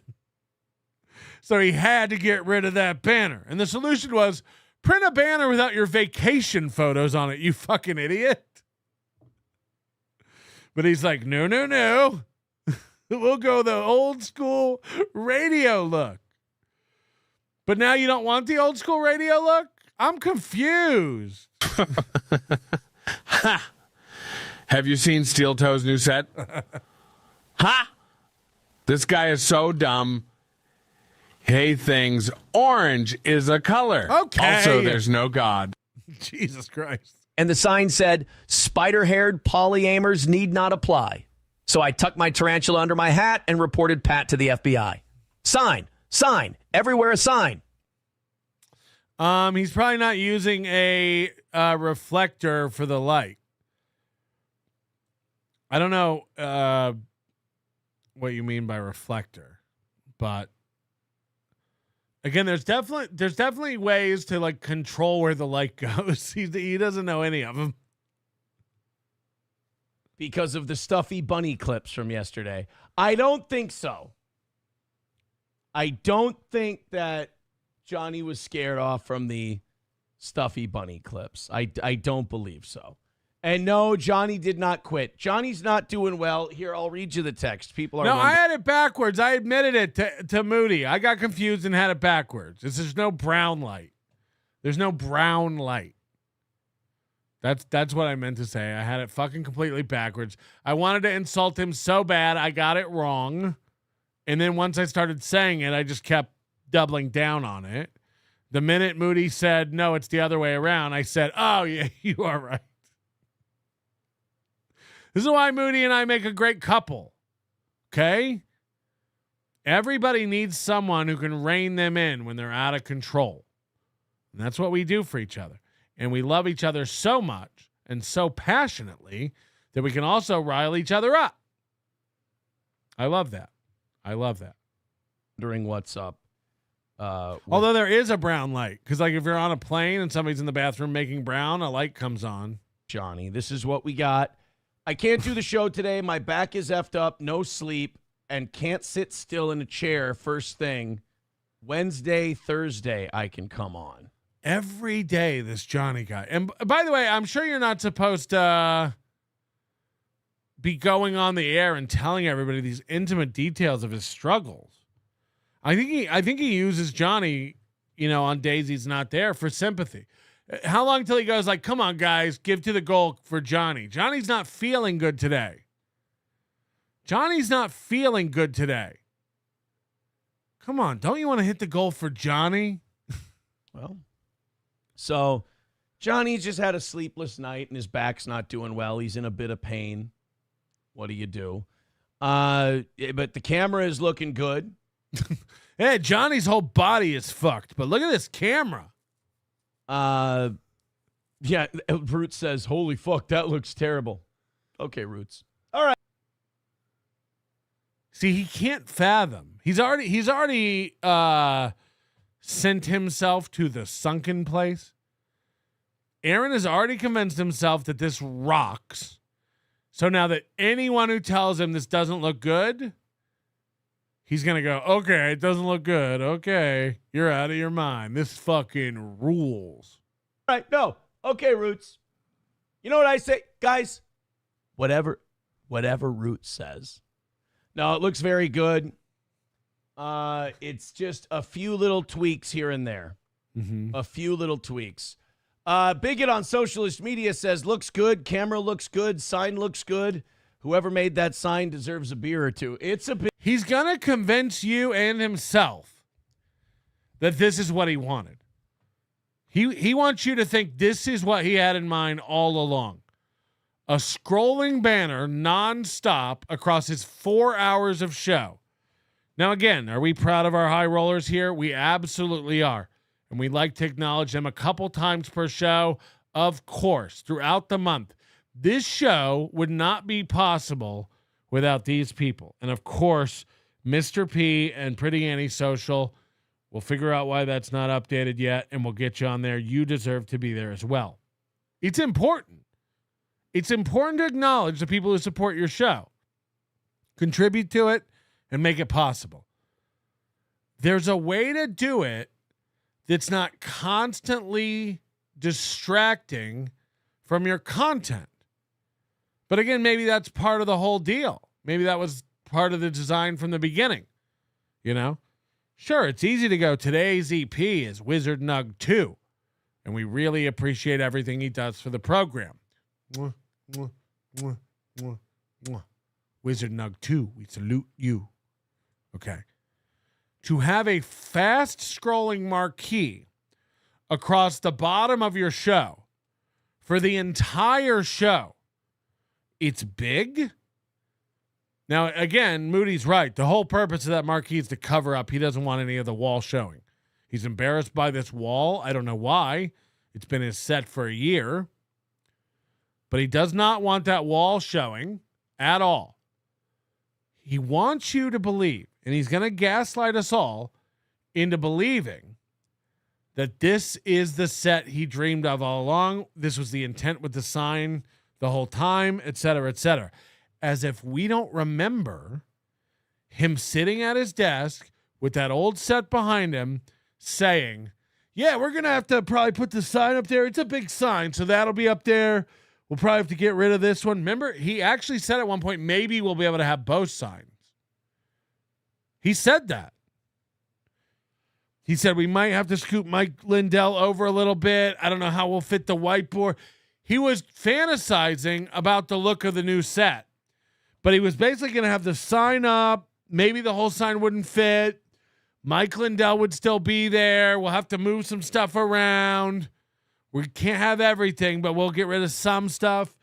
So he had to get rid of that banner. And the solution was print a banner without your vacation photos on it, you fucking idiot. But he's like, no. We'll go the old school radio look. But now you don't want the old school radio look? I'm confused. Ha! Have you seen Steel Toe's new set? Ha! This guy is so dumb. He thinks orange is a color. Okay. Also, there's no God. Jesus Christ. And the sign said, spider-haired polyamors need not apply. So I tucked my tarantula under my hat and reported Pat to the FBI. Sign, everywhere a sign. He's probably not using a reflector for the light. I don't know what you mean by reflector, but Again, there's definitely ways to like control where the light goes. He doesn't know any of them. Because of the stuffy bunny clips from yesterday. I don't think so. I don't think that Johnny was scared off from the stuffy bunny clips. I don't believe so. And no, Johnny did not quit. Johnny's not doing well. Here, I'll read you the text. People are No, I had it backwards. I admitted it to Moody. I got confused and had it backwards. There's no brown light. There's no brown light. That's what I meant to say. I had it fucking completely backwards. I wanted to insult him so bad I got it wrong. And then once I started saying it, I just kept doubling down on it. The minute Moody said, no, it's the other way around, I said, oh, yeah, you are right. This is why Moody and I make a great couple. Okay? Everybody needs someone who can rein them in when they're out of control. And that's what we do for each other. And we love each other so much and so passionately that we can also rile each other up. I love that. I love that. Wondering what's up. Although there is a brown light. Because like if you're on a plane and somebody's in the bathroom making brown, a light comes on. Johnny, this is what we got. I can't do the show today. My back is effed up, no sleep, and can't sit still in a chair first thing. Wednesday, Thursday, I can come on. Every day, this Johnny guy. And by the way, I'm sure you're not supposed to be going on the air and telling everybody these intimate details of his struggles. I think he uses Johnny, on days he's not there for sympathy. How long till he goes like, come on, guys, give to the goal for Johnny. Johnny's not feeling good today. Johnny's not feeling good today. Come on, don't you want to hit the goal for Johnny? Well, so Johnny just had a sleepless night and his back's not doing well. He's in a bit of pain. What do? But the camera is looking good. Hey, Johnny's whole body is fucked, but look at this camera. Yeah, Roots says, holy fuck, that looks terrible. Okay, Roots. All right. See, he can't fathom. He's already sent himself to the sunken place. Aaron has already convinced himself that this rocks. So now that anyone who tells him this doesn't look good, he's going to go, okay, it doesn't look good. Okay, you're out of your mind. This fucking rules. All right, no. Okay, Roots. You know what I say? Guys, whatever Roots says. No, it looks very good. It's just a few little tweaks here and there. Mm-hmm. A few little tweaks. Bigot on Socialist Media says, looks good. Camera looks good. Sign looks good. Whoever made that sign deserves a beer or two. It's a bit. He's going to convince you and himself that this is what he wanted. He wants you to think this is what he had in mind all along. A scrolling banner nonstop across his 4 hours of show. Now, again, are we proud of our high rollers here? We absolutely are. And we like to acknowledge them a couple times per show, of course, throughout the month. This show would not be possible without these people. And, of course, Mr. P and Pretty Antisocial. We'll figure out why that's not updated yet, and we'll get you on there. You deserve to be there as well. It's important. It's important to acknowledge the people who support your show. Contribute to it and make it possible. There's a way to do it that's not constantly distracting from your content. But again, maybe that's part of the whole deal. Maybe that was part of the design from the beginning. Sure, it's easy to go, today's EP is Wizard Nug 2. And we really appreciate everything he does for the program. Mwah, mwah, mwah, mwah, mwah. Wizard Nug 2, we salute you. Okay. To have a fast scrolling marquee across the bottom of your show for the entire show, it's big. Now, again, Moody's right. The whole purpose of that marquee is to cover up. He doesn't want any of the wall showing. He's embarrassed by this wall. I don't know why. It's been his set for a year. But he does not want that wall showing at all. He wants you to believe, and he's going to gaslight us all into believing that this is the set he dreamed of all along. This was the intent with the sign the whole time, et cetera, et cetera. As if we don't remember him sitting at his desk with that old set behind him saying, yeah, we're going to have to probably put the sign up there. It's a big sign, so that'll be up there. We'll probably have to get rid of this one. Remember, he actually said at one point, maybe we'll be able to have both signs. He said that. He said we might have to scoot Mike Lindell over a little bit. I don't know how we'll fit the whiteboard. He was fantasizing about the look of the new set, but he was basically going to have the sign up. Maybe the whole sign wouldn't fit. Mike Lindell would still be there. We'll have to move some stuff around. We can't have everything, but we'll get rid of some stuff.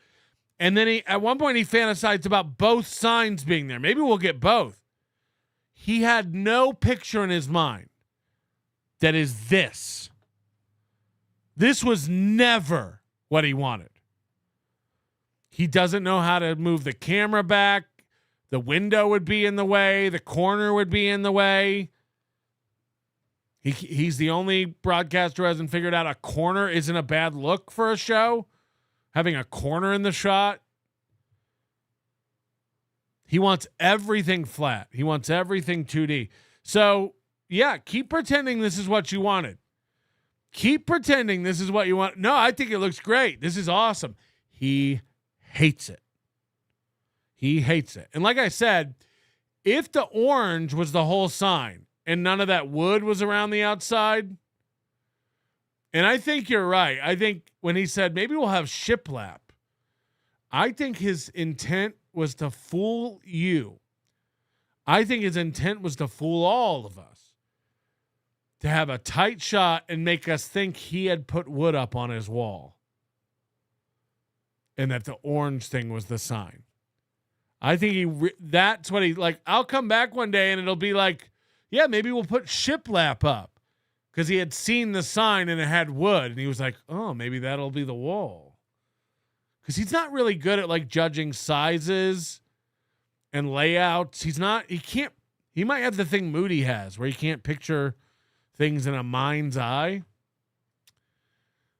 And then at one point he fantasized about both signs being there. Maybe we'll get both. He had no picture in his mind that is this. This was never what he wanted. He doesn't know how to move the camera back. The window would be in the way. The corner would be in the way. He's the only broadcaster who hasn't figured out a corner isn't a bad look for a show. Having a corner in the shot. He wants everything flat. He wants everything 2D. So, yeah, keep pretending this is what you wanted. Keep pretending this is what you want. No, I think it looks great. This is awesome. He hates it. He hates it. And like I said, if the orange was the whole sign and none of that wood was around the outside, and I think you're right. I think when he said maybe we'll have shiplap, I think his intent was to fool you. I think his intent was to fool all of us. To have a tight shot and make us think he had put wood up on his wall. And that the orange thing was the sign. I think that's what he, like, I'll come back one day and it'll be like, yeah, maybe we'll put shiplap up. Because he had seen the sign and it had wood. And he was like, oh, maybe that'll be the wall. Because he's not really good at, like, judging sizes and layouts. He might have the thing Moody has where he can't picture things in a mind's eye.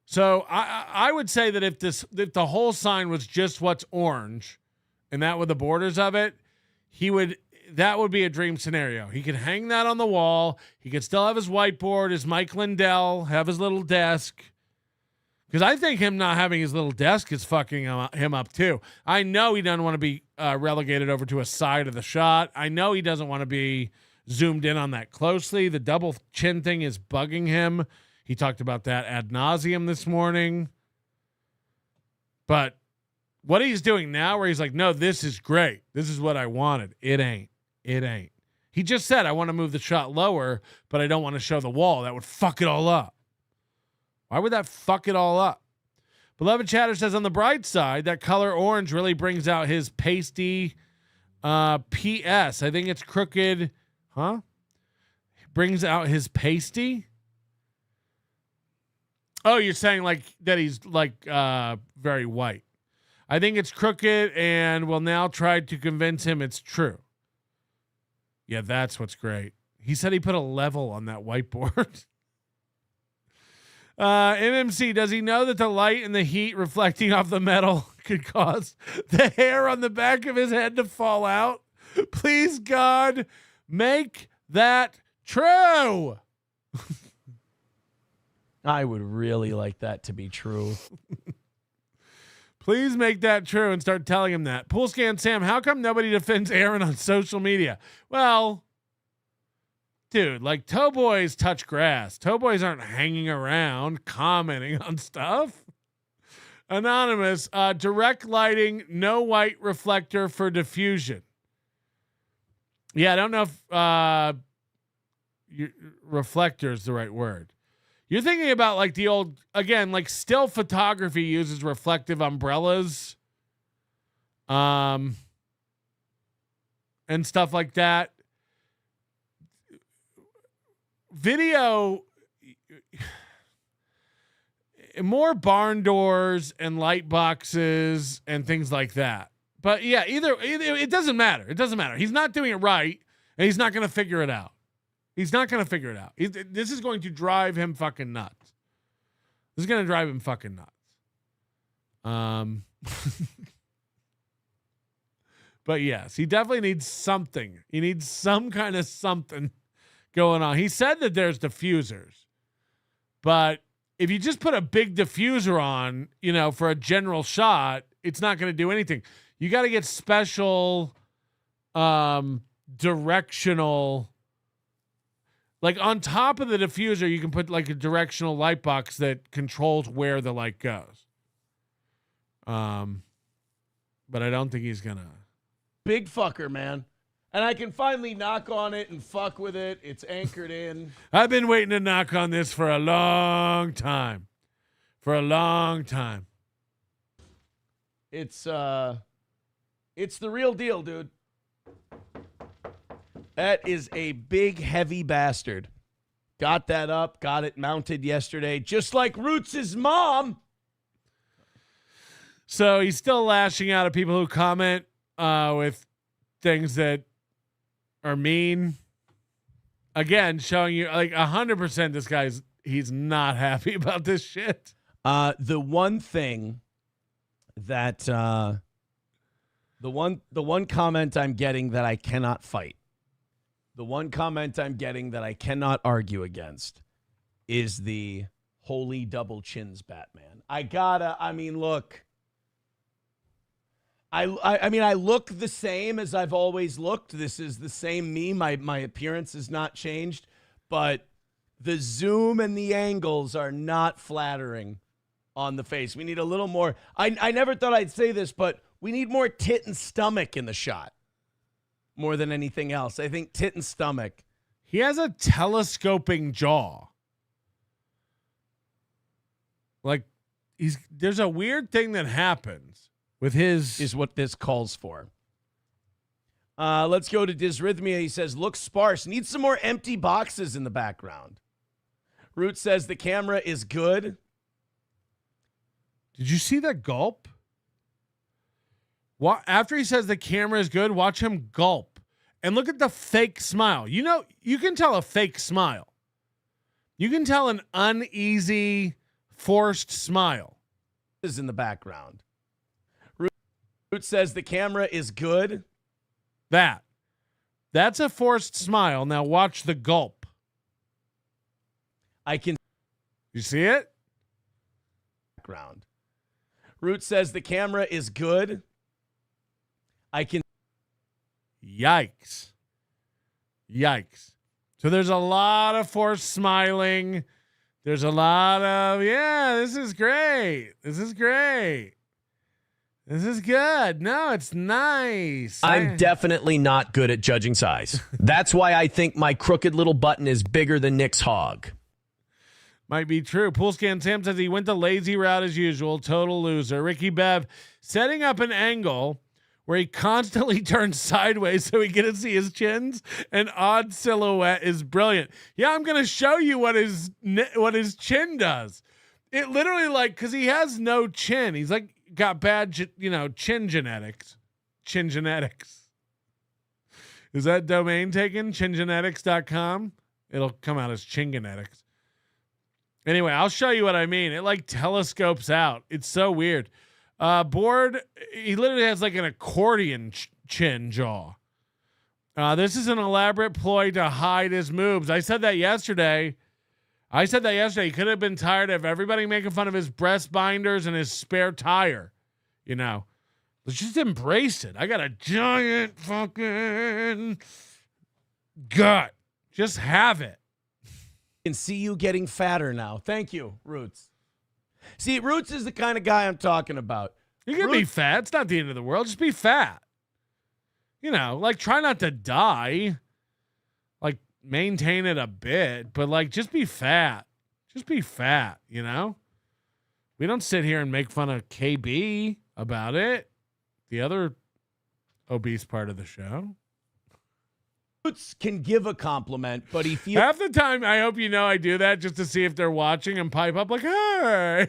So I would say that if the whole sign was just what's orange and that were the borders of it, that would be a dream scenario. He could hang that on the wall. He could still have his whiteboard, his Mike Lindell, have his little desk. Because I think him not having his little desk is fucking him up too. I know he doesn't want to be relegated over to a side of the shot. I know he doesn't want to be zoomed in on that closely. The double chin thing is bugging him. He talked about that ad nauseum this morning. But what he's doing now where he's like, no, this is great. This is what I wanted. It ain't. He just said, I want to move the shot lower, but I don't want to show the wall. That would fuck it all up. Why would that fuck it all up? Beloved Chatter says, on the bright side, that color orange really brings out his pasty PS. I think it's crooked. Huh? Brings out his pasty? Oh, you're saying like that he's like very white. I think it's crooked and will now try to convince him it's true. Yeah, that's what's great. He said he put a level on that whiteboard. MMC, does he know that the light and the heat reflecting off the metal could cause the hair on the back of his head to fall out? Please, God, make that true. I would really like that to be true. Please make that true and start telling him that. Pool Scan Sam, how come nobody defends Aaron on social media? Well, dude, like Towboys touch grass. Towboys aren't hanging around commenting on stuff. Anonymous, direct lighting, no white reflector for diffusion. Yeah, I don't know if reflector is the right word. You're thinking about like the old, again, like still photography uses reflective umbrellas and stuff like that. Video, more barn doors and light boxes and things like that. But yeah, either it doesn't matter. It doesn't matter. He's not doing it right and he's not going to figure it out. He's not going to figure it out. This is going to drive him fucking nuts. This is going to drive him fucking nuts. But yes, he definitely needs something. He needs some kind of something going on. He said that there's diffusers, but if you just put a big diffuser on, for a general shot, it's not going to do anything. You got to get special directional, like on top of the diffuser, you can put like a directional light box that controls where the light goes. But I don't think he's gonna. Big fucker, man. And I can finally knock on it and fuck with it. It's anchored in. I've been waiting to knock on this for a long time. It's the real deal, dude. That is a big, heavy bastard. Got that up, got it mounted yesterday, just like Roots' mom. So he's still lashing out at people who comment with things that are mean. Again, showing you like 100% this he's not happy about this shit. The one thing that the one comment I'm getting that I cannot fight. The one comment I'm getting that I cannot argue against is the holy double chins Batman. Look. I look the same as I've always looked. This is the same me. My appearance has not changed, but the zoom and the angles are not flattering on the face. We need a little more. I never thought I'd say this, but we need more tit and stomach in the shot. More than anything else. I think tit and stomach. He has a telescoping jaw. Like there's a weird thing that happens with his. Is what this calls for. Let's go to Dysrhythmia. He says, looks sparse. Needs some more empty boxes in the background. Root says the camera is good. Did you see that gulp? After he says the camera is good, watch him gulp. And look at the fake smile. You can tell a fake smile. You can tell an uneasy, forced smile. Is in the background. Root says the camera is good. That's a forced smile. Now watch the gulp. You see it? Background. Root says the camera is good. Yikes. So there's a lot of forced smiling. There's a lot of, this is great. This is good. No, it's nice. I'm definitely not good at judging size. That's why I think my crooked little button is bigger than Nick's hog. Might be true. Poolscan Sam says he went the lazy route as usual. Total loser. Ricky Bev setting up an angle where he constantly turns sideways so he can see his chins. An odd silhouette is brilliant. Yeah, I'm going to show you what his chin does. It literally because he has no chin. He's got bad, chin genetics. Chin genetics. Is that domain taken? Chingenetics.com? It'll come out as chin genetics. Anyway, I'll show you what I mean. It telescopes out. It's so weird. Board, he literally has an accordion chin jaw. This is an elaborate ploy to hide his moves. I said that yesterday. He could have been tired of everybody making fun of his breast binders and his spare tire. Let's just embrace it. I got a giant fucking gut. Just have it. Can see you getting fatter now. Thank you, Roots. See, Roots is the kind of guy I'm talking about. You can be fat. It's not the end of the world. Just be fat. Try not to die. Maintain it a bit, but just be fat. Just be fat, We don't sit here and make fun of KB about it. The other obese part of the show. Roots can give a compliment, but he feels half the time. I hope I do that just to see if they're watching and pipe up hey.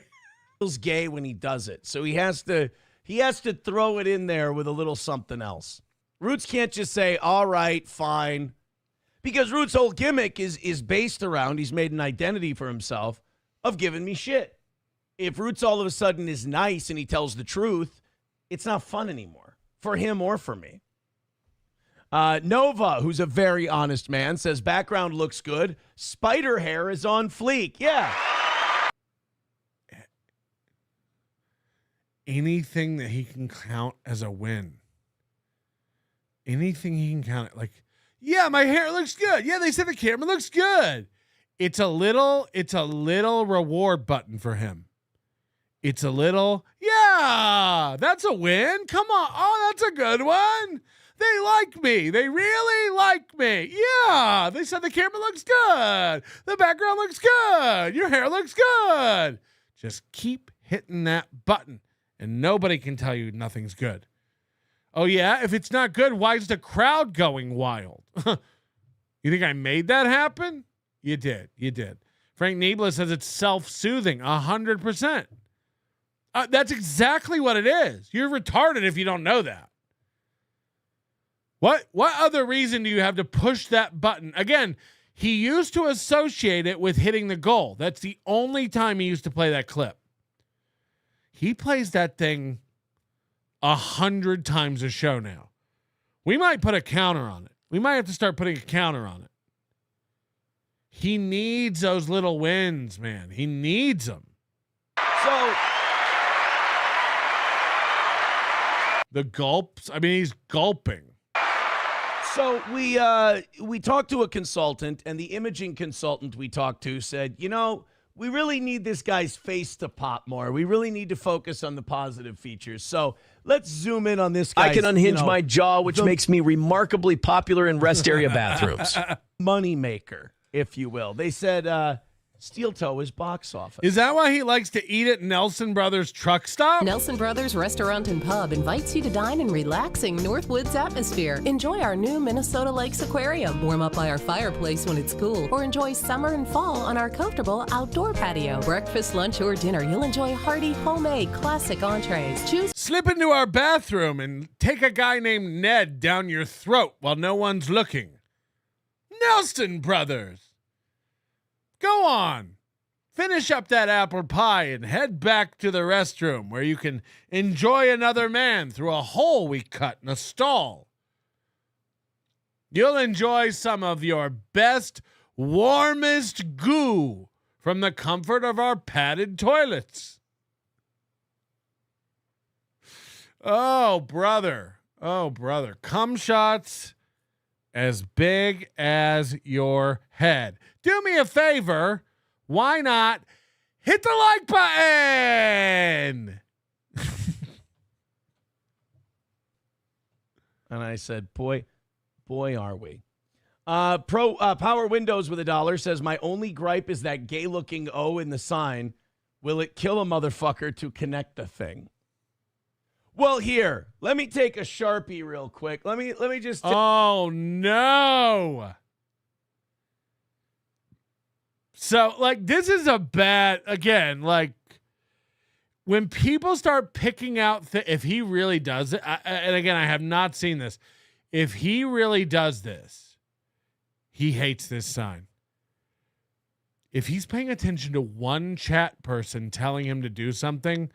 Feels gay when he does it, so he has to throw it in there with a little something else. Roots can't just say all right, fine, Because Root's whole gimmick is based around, he's made an identity for himself of giving me shit. If Roots all of a sudden is nice and he tells the truth, it's not fun anymore for him or for me. Nova, who's a very honest man, says background looks good. Spider hair is on fleek. Yeah. Anything that he can count as a win. Anything he can count it, like, yeah, my hair looks good. Yeah, they said the camera looks good. It's a little reward button for him. It's a little, yeah, that's a win. Come on. Oh, that's a good one. They like me. They really like me. Yeah, they said the camera looks good. The background looks good. Your hair looks good. Just keep hitting that button and nobody can tell you nothing's good. Oh, yeah? If it's not good, why is the crowd going wild? You think I made that happen? You did. You did. Frank Niebla says it's self-soothing, 100%. That's exactly what it is. You're retarded if you don't know that. What other reason do you have to push that button? Again, he used to associate it with hitting the goal. That's the only time he used to play that clip. He plays that thing 100 times a show now. We might put a counter on it. We might have to start putting a counter on it. He needs those little wins, man. He needs them. So the gulps. I mean, he's gulping. So we talked to a consultant, and the imaging consultant we talked to said, you know, we really need this guy's face to pop more. We really need to focus on the positive features. So let's zoom in on this guy. I can unhinge my jaw, which makes me remarkably popular in rest area bathrooms. Money maker, if you will. They said Steel Toe is box office. Is that why he likes to eat at Nelson Brothers truck stop? Nelson Brothers Restaurant and Pub invites you to dine in relaxing Northwoods atmosphere. Enjoy our new Minnesota Lakes Aquarium. Warm up by our fireplace when it's cool. Or enjoy summer and fall on our comfortable outdoor patio. Breakfast, lunch, or dinner, you'll enjoy hearty, homemade, classic entrees. Choose. Slip into our bathroom and take a guy named Ned down your throat while no one's looking. Nelson Brothers. Go on. Finish up that apple pie and head back to the restroom where you can enjoy another man through a hole we cut in a stall. You'll enjoy some of your best, warmest goo from the comfort of our padded toilets. Oh, brother. Oh, brother. Cum shots as big as your head. Do me a favor. Why not hit the like button? And I said, boy, are we. Power Windows with $1 says, my only gripe is that gay-looking O in the sign. Will it kill a motherfucker to connect the thing? Well, here, let me take a Sharpie real quick. Let me just. Oh, no. So, like, this is a bad, again, like, when people start picking out, if he really does it, and again, I have not seen this. If he really does this, he hates this sign. If he's paying attention to one chat person telling him to do something,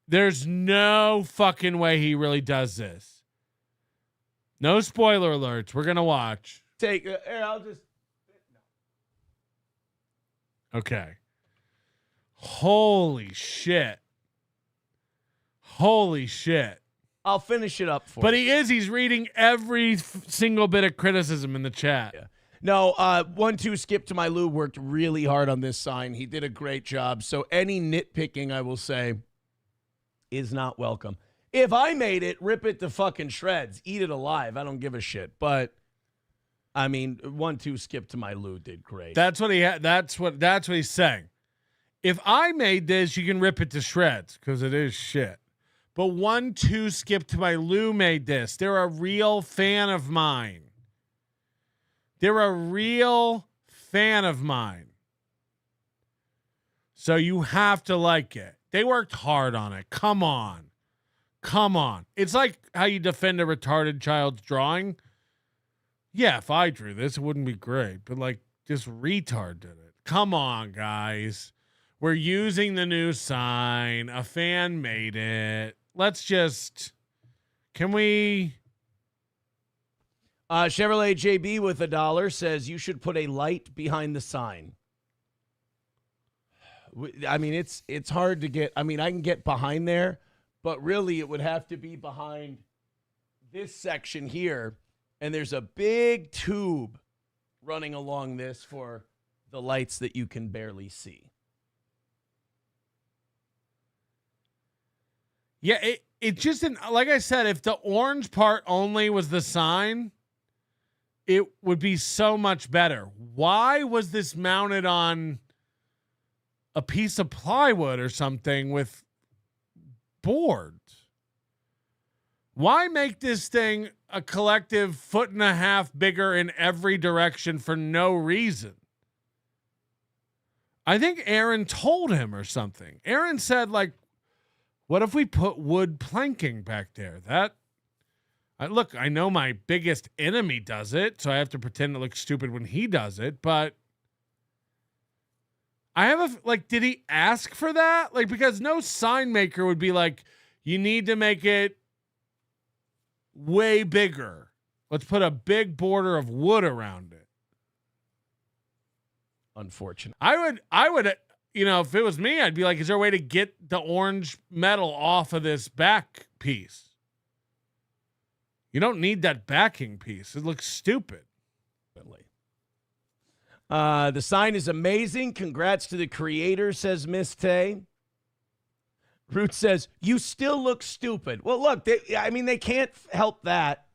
there's no fucking way he really does this. No spoiler alerts. We're going to watch. I'll just. Okay. Holy shit. Holy shit. I'll finish it up for But you. he's reading every single bit of criticism in the chat. Yeah. No, 1-2 Skip to My Lou worked really hard on this sign. He did a great job. So any nitpicking, I will say, is not welcome. If I made it, rip it to fucking shreds. Eat it alive. I don't give a shit. But I mean, 1-2 Skip to My Lou did great. That's what he had. That's what he's saying. If I made this, you can rip it to shreds because it is shit. But 1-2 Skip to My Lou made this. They're a real fan of mine. They're a real fan of mine. So you have to like it. They worked hard on it. Come on. Come on. It's like how you defend a retarded child's drawing. Yeah, if I drew this, it wouldn't be great. But like, this retard did it. Come on, guys. We're using the new sign. A fan made it. Let's just. Can we? Chevrolet JB with $1 says you should put a light behind the sign. I mean, it's hard to get. I mean, I can get behind there, but really it would have to be behind this section here. And there's a big tube running along this for the lights that you can barely see. Yeah, it just didn't, like I said, if the orange part only was the sign, it would be so much better. Why was this mounted on a piece of plywood or something with boards? Why make this thing a collective 1.5 feet bigger in every direction for no reason? I think Aaron told him or something. Aaron said, like, what if we put wood planking back there? Look, I know my biggest enemy does it, so I have to pretend to look stupid when he does it, but I have did he ask for that? Like, because no sign maker would be like, you need to make it way bigger. Let's put a big border of wood around it. Unfortunate. I would, if it was me, I'd be like, is there a way to get the orange metal off of this back piece? You don't need that backing piece. It looks stupid. The sign is amazing. Congrats to the creator, says Miss Tay. Root says, you still look stupid. Well, look, they can't help that.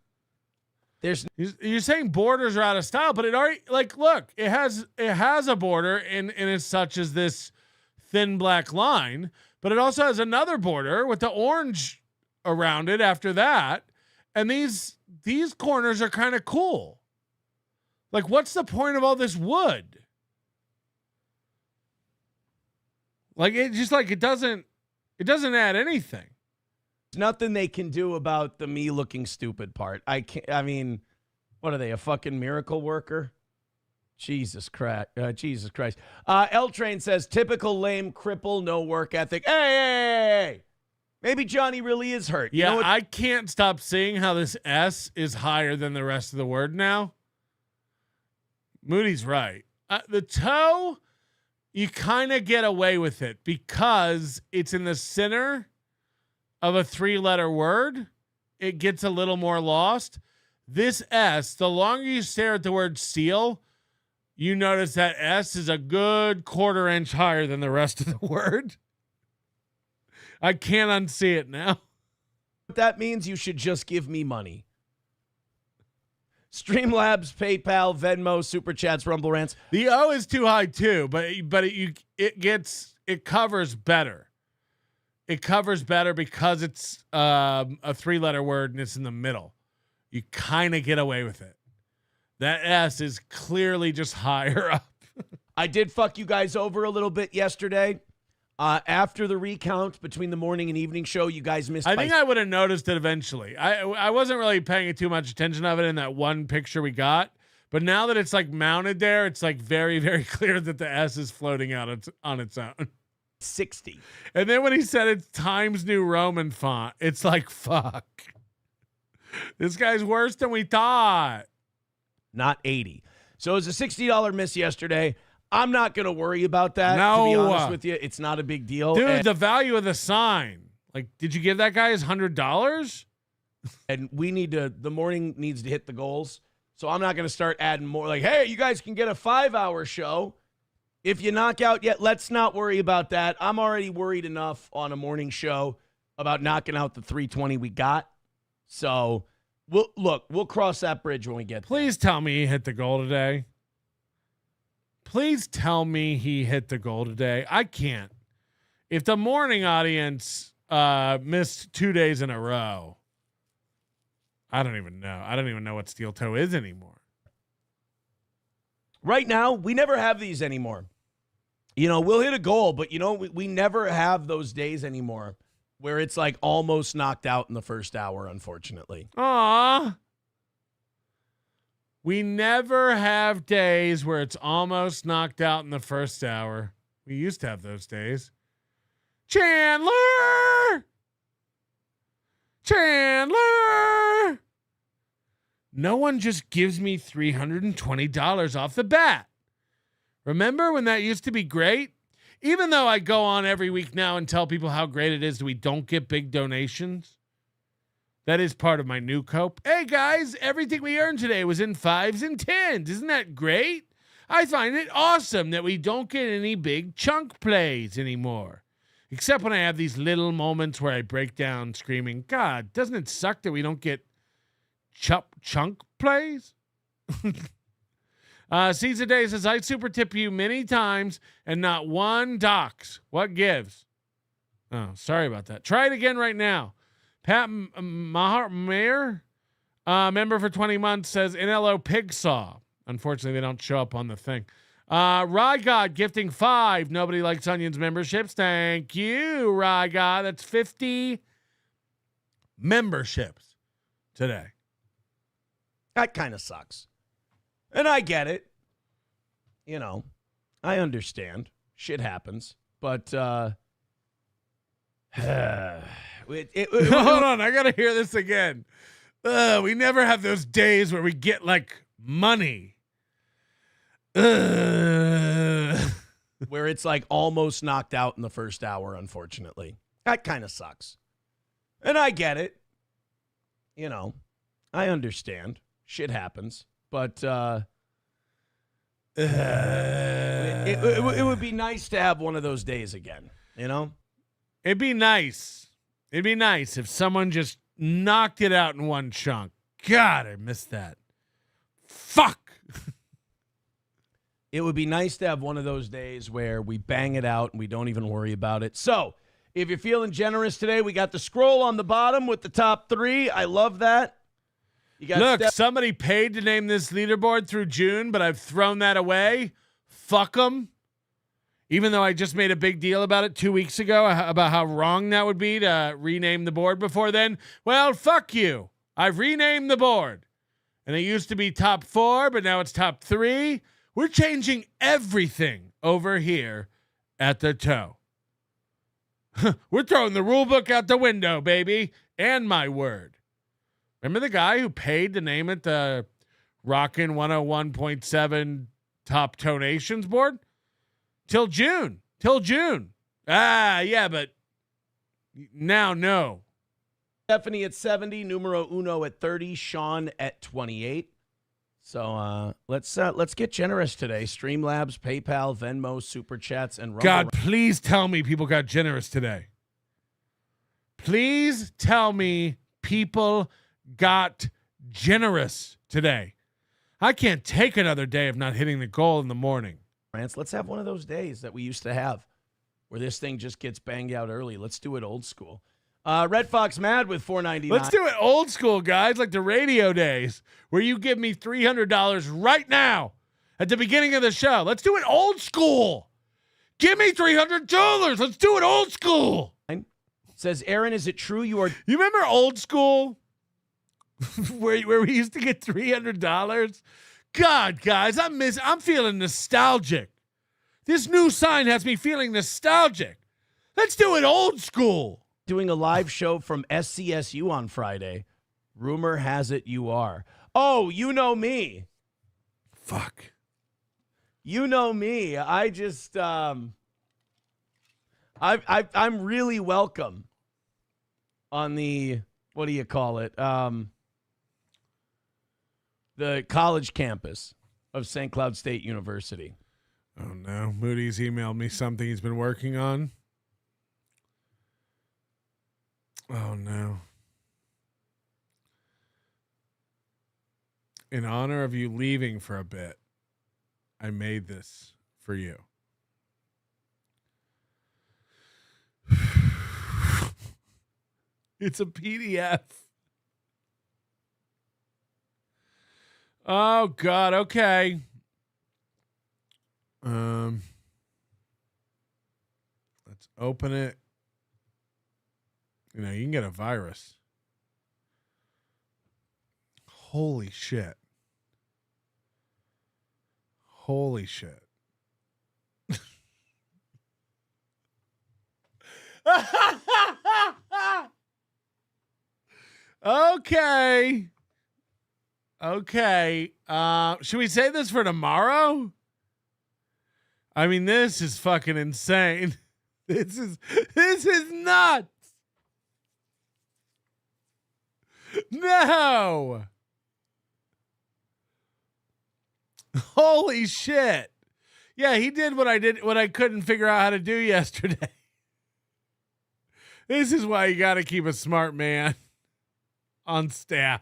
You're saying borders are out of style, but it already, look, it has a border and it's such as this thin black line, but it also has another border with the orange around it after that. And these corners are kind of cool. Like, what's the point of all this wood? Like, it doesn't add anything. There's nothing they can do about the me looking stupid part. I mean, what are they, a fucking miracle worker? Jesus Christ. L Train says, typical lame cripple, no work ethic. Hey. Maybe Johnny really is hurt. Yeah, I can't stop seeing how this S is higher than the rest of the word now. Moody's right. The toe, you kind of get away with it because it's in the center of a 3-letter word. It gets a little more lost. This S, the longer you stare at the word seal, you notice that S is a good 1/4 inch higher than the rest of the word. I can't unsee it now. That means you should just give me money. Streamlabs, PayPal, Venmo, Super Chats, Rumble Rants. The O is too high too, but it covers better. It covers better because it's a 3-letter word and it's in the middle. You kind of get away with it. That S is clearly just higher up. I did fuck you guys over a little bit yesterday. After the recount between the morning and evening show, you guys missed. I think I would have noticed it eventually. I wasn't really paying too much attention of it in that one picture we got, but now that it's like mounted there, it's like very, very clear that the S is floating out on its own. 60. And then when he said it's Times New Roman font, it's like, fuck. This guy's worse than we thought. Not 80. So it was a $60 miss yesterday. I'm not going to worry about that, no. To be honest with you. It's not a big deal. Dude, the value of the sign. Like, did you give that guy his $100? And the morning needs to hit the goals. So I'm not going to start adding more. Like, hey, you guys can get a 5-hour show. If you knock out yet, let's not worry about that. I'm already worried enough on a morning show about knocking out the 320 we got. So, we'll cross that bridge when we get there. Please tell me he hit the goal today. Please tell me he hit the goal today. I can't. If the morning audience missed 2 days in a row, I don't even know. I don't even know what steel toe is anymore. Right now, we never have these anymore. We'll hit a goal, but, we never have those days anymore where it's like almost knocked out in the first hour, unfortunately. Aww. We never have days where it's almost knocked out in the first hour. We used to have those days. Chandler! No one just gives me $320 off the bat. Remember when that used to be great? Even though I go on every week now and tell people how great it is that we don't get big donations. That is part of my new cope. Hey guys, everything we earned today was in 5s and 10s. Isn't that great? I find it awesome that we don't get any big chunk plays anymore. Except when I have these little moments where I break down screaming, God, doesn't it suck that we don't get chunk plays? Caesar Day says, I super tip you many times and not one docs. What gives? Oh, sorry about that. Try it again right now. Pat Mayer, member for 20 months, says NLO Pig Saw. Unfortunately, they don't show up on the thing. Rygod gifting 5 Nobody Likes Onions memberships. Thank you, Rygod. That's 50 memberships today. That kind of sucks. And I get it. You know, I understand. Shit happens. But, hold on. I got to hear this again. We never have those days where we get, like, money. Where it's, like, almost knocked out in the first hour, unfortunately. That kind of sucks. And I get it. You know, I understand. Shit happens. But it would be nice to have one of those days again, you know? It'd be nice. It'd be nice if someone just knocked it out in one chunk. God, I missed that. Fuck. It would be nice to have one of those days where we bang it out and we don't even worry about it. So, if you're feeling generous today, we got the scroll on the bottom with the top 3. I love that. Look, somebody paid to name this leaderboard through June, but I've thrown that away. Fuck them. Even though I just made a big deal about it 2 weeks ago, about how wrong that would be to rename the board before then. Well, fuck you. I've renamed the board. And it used to be top 4, but now it's top 3. We're changing everything over here at the toe. We're throwing the rule book out the window, baby. And my word. Remember the guy who paid to name it the Rockin' 101.7 Top Tonations board? Till June. Yeah, but now no. Stephanie at 70, numero uno at 30, Sean at 28. So let's get generous today. Streamlabs, PayPal, Venmo, Super Chats, and Rumble. God, please tell me people got generous today. Please tell me people got generous today. I can't take another day of not hitting the goal in the morning. France, let's have one of those days that we used to have where this thing just gets banged out early. Let's do it old school. Red Fox Mad with $4.99. Let's do it old school, guys, like the radio days where you give me $300 right now at the beginning of the show. Let's do it old school. Give me $300. Let's do it old school. Says Aaron, is it true you are? You remember old school? where we used to get $300. God, guys, I'm feeling nostalgic. This new sign has me feeling nostalgic. Let's do it old school. Doing a live show from SCSU on Friday. Rumor has it you are. Oh, you know me. Fuck. You know me. I just I'm really welcome on the, what do you call it? The college campus of St. Cloud State University. Oh, no. Moody's emailed me something he's been working on. Oh, no. In honor of you leaving for a bit, I made this for you. It's a PDF. Oh, God. Okay. Let's open it. You know, you can get a virus. Holy shit. Holy shit. Okay. Okay. Should we say this for tomorrow? I mean, this is fucking insane. This is nuts. No. Holy shit. Yeah, he did what I couldn't figure out how to do yesterday. This is why you got to keep a smart man on staff.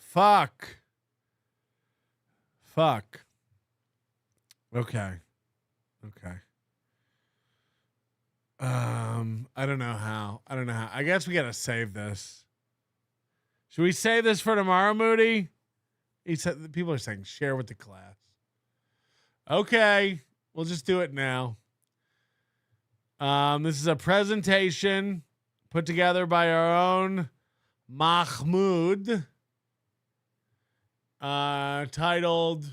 Fuck. Okay. I don't know how. I guess we got to save this. Should we save this for tomorrow, Moody? He said people are saying share with the class. Okay, we'll just do it now. This is a presentation put together by our own Mahmoud, titled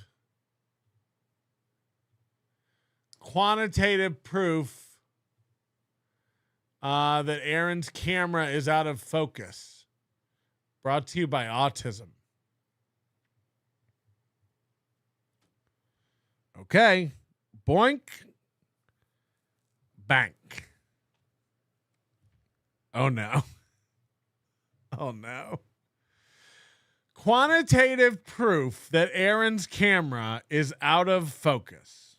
Quantitative Proof that Aaron's camera is out of focus. Brought to you by Autism. Okay. Boink. Bank. Oh no. Oh no. Quantitative proof that Aaron's camera is out of focus.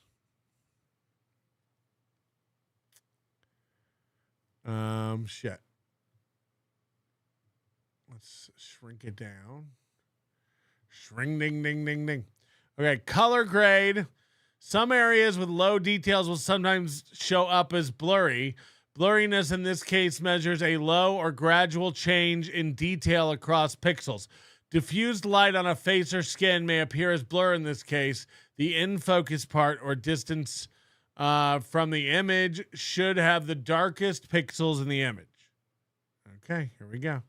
Shit. Let's shrink it down. Shrink ding ding ding ding. Okay, color grade. Some areas with low details will sometimes show up as blurry. Blurriness in this case measures a low or gradual change in detail across pixels. Diffused light on a face or skin may appear as blur in this case. The in-focus part or distance from the image should have the darkest pixels in the image. Okay, here we go.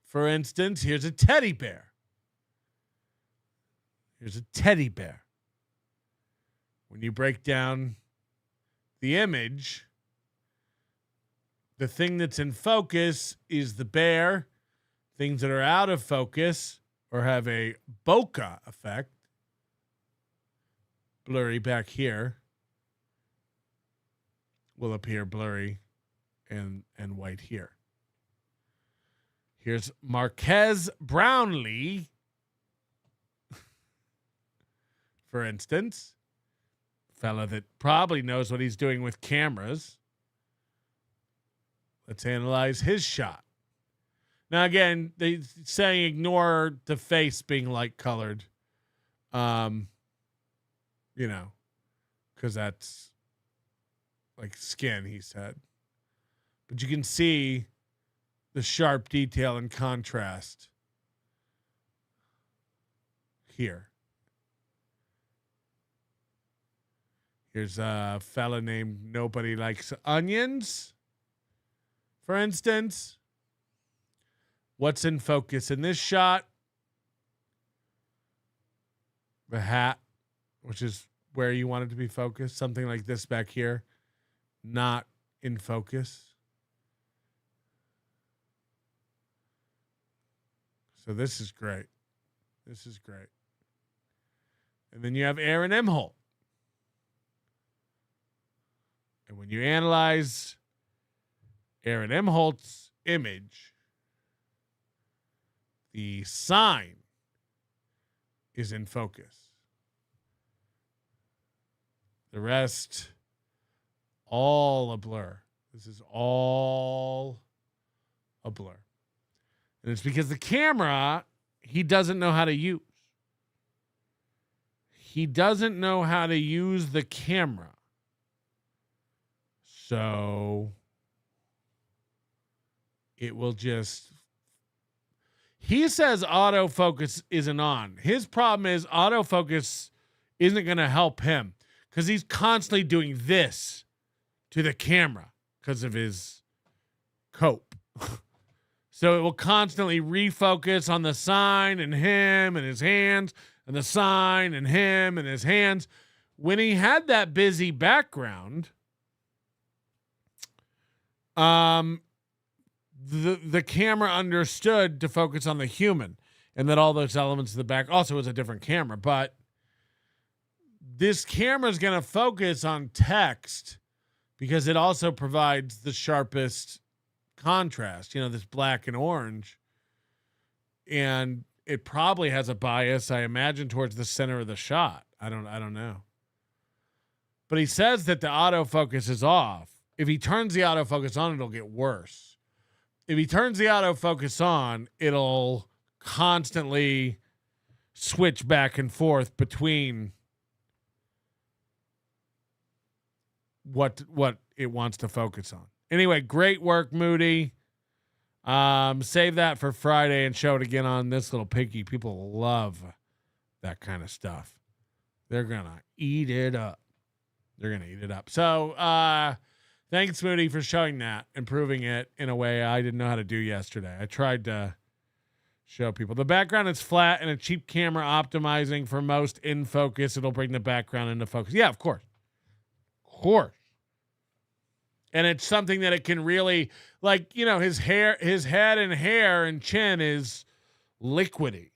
For instance, here's a teddy bear. Here's a teddy bear. When you break down the image, the thing that's in focus is the bear. Things that are out of focus or have a bokeh effect, blurry back here, will appear blurry and white here. Here's Marquez Brownlee, for instance. Fella that probably knows what he's doing with cameras. Let's analyze his shot. Now, again, they saying ignore the face being light colored. Because that's like skin, he said. But you can see the sharp detail and contrast here. Here's a fella named Nobody Likes Onions, for instance. What's in focus in this shot? The hat, which is where you want it to be focused. Something like this back here, not in focus. So this is great. This is great. And then you have Aaron Imholte. And when you analyze Aaron Imholt's image, the sign is in focus. The rest, all a blur. This is all a blur. And it's because the camera, he doesn't know how to use. He doesn't know how to use the camera. So it will just... He says autofocus isn't on. His problem is autofocus isn't going to help him because he's constantly doing this to the camera. because of his cope. So it will constantly refocus on the sign and him and his hands and the sign and him and his hands. When he had that busy background, the camera understood to focus on the human, and that all those elements of the back also was a different camera. But this camera is going to focus on text because it also provides the sharpest contrast, this black and orange. And it probably has a bias, I imagine, towards the center of the shot. I don't know. But he says that the autofocus is off. If he turns the autofocus on, it'll get worse. If he turns the autofocus on, it'll constantly switch back and forth between what it wants to focus on. Anyway, great work, Moody. Save that for Friday and show it again on This Little Piggy. People love that kind of stuff. They're going to eat it up. So, thanks, Moody, for showing that and proving it in a way I didn't know how to do yesterday. I tried to show people. The background is flat and a cheap camera optimizing for most in focus. It'll bring the background into focus. Yeah, of course. And it's something that it can really, his head and hair and chin is liquidy.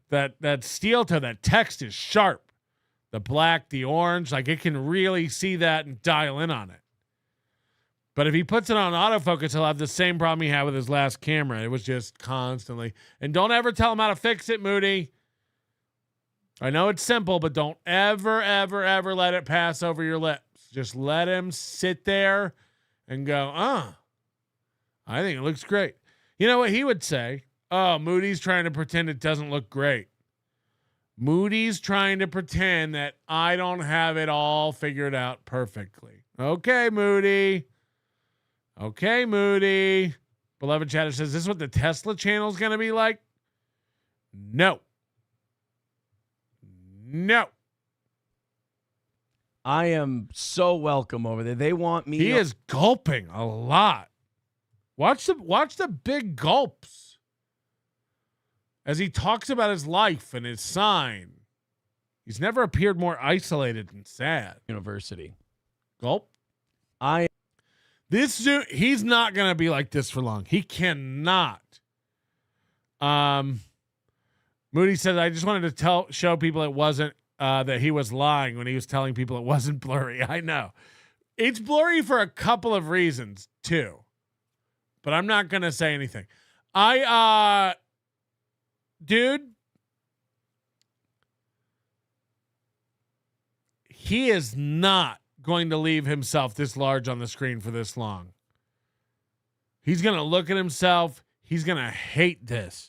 that steel toe, that text is sharp. The black, the orange, it can really see that and dial in on it. But if he puts it on autofocus, he'll have the same problem he had with his last camera. It was just constantly. And don't ever tell him how to fix it, Moody. I know it's simple, but don't ever, ever, ever let it pass over your lips. Just let him sit there and go, I think it looks great. You know what he would say? Oh, Moody's trying to pretend it doesn't look great. Moody's trying to pretend that I don't have it all figured out perfectly. Okay, Moody. Beloved Chatter says, this is what the Tesla channel is going to be like? No. I am so welcome over there. They want me. He is gulping a lot. Watch the big gulps as he talks about his life and his sign. He's never appeared more isolated and sad. University. Gulp. He's not going to be like this for long. He cannot. Moody said, I just wanted to show people it wasn't, that he was lying when he was telling people it wasn't blurry. I know. It's blurry for a couple of reasons, too. But I'm not going to say anything. Dude, he is not going to leave himself this large on the screen for this long. He's going to look at himself. He's going to hate this.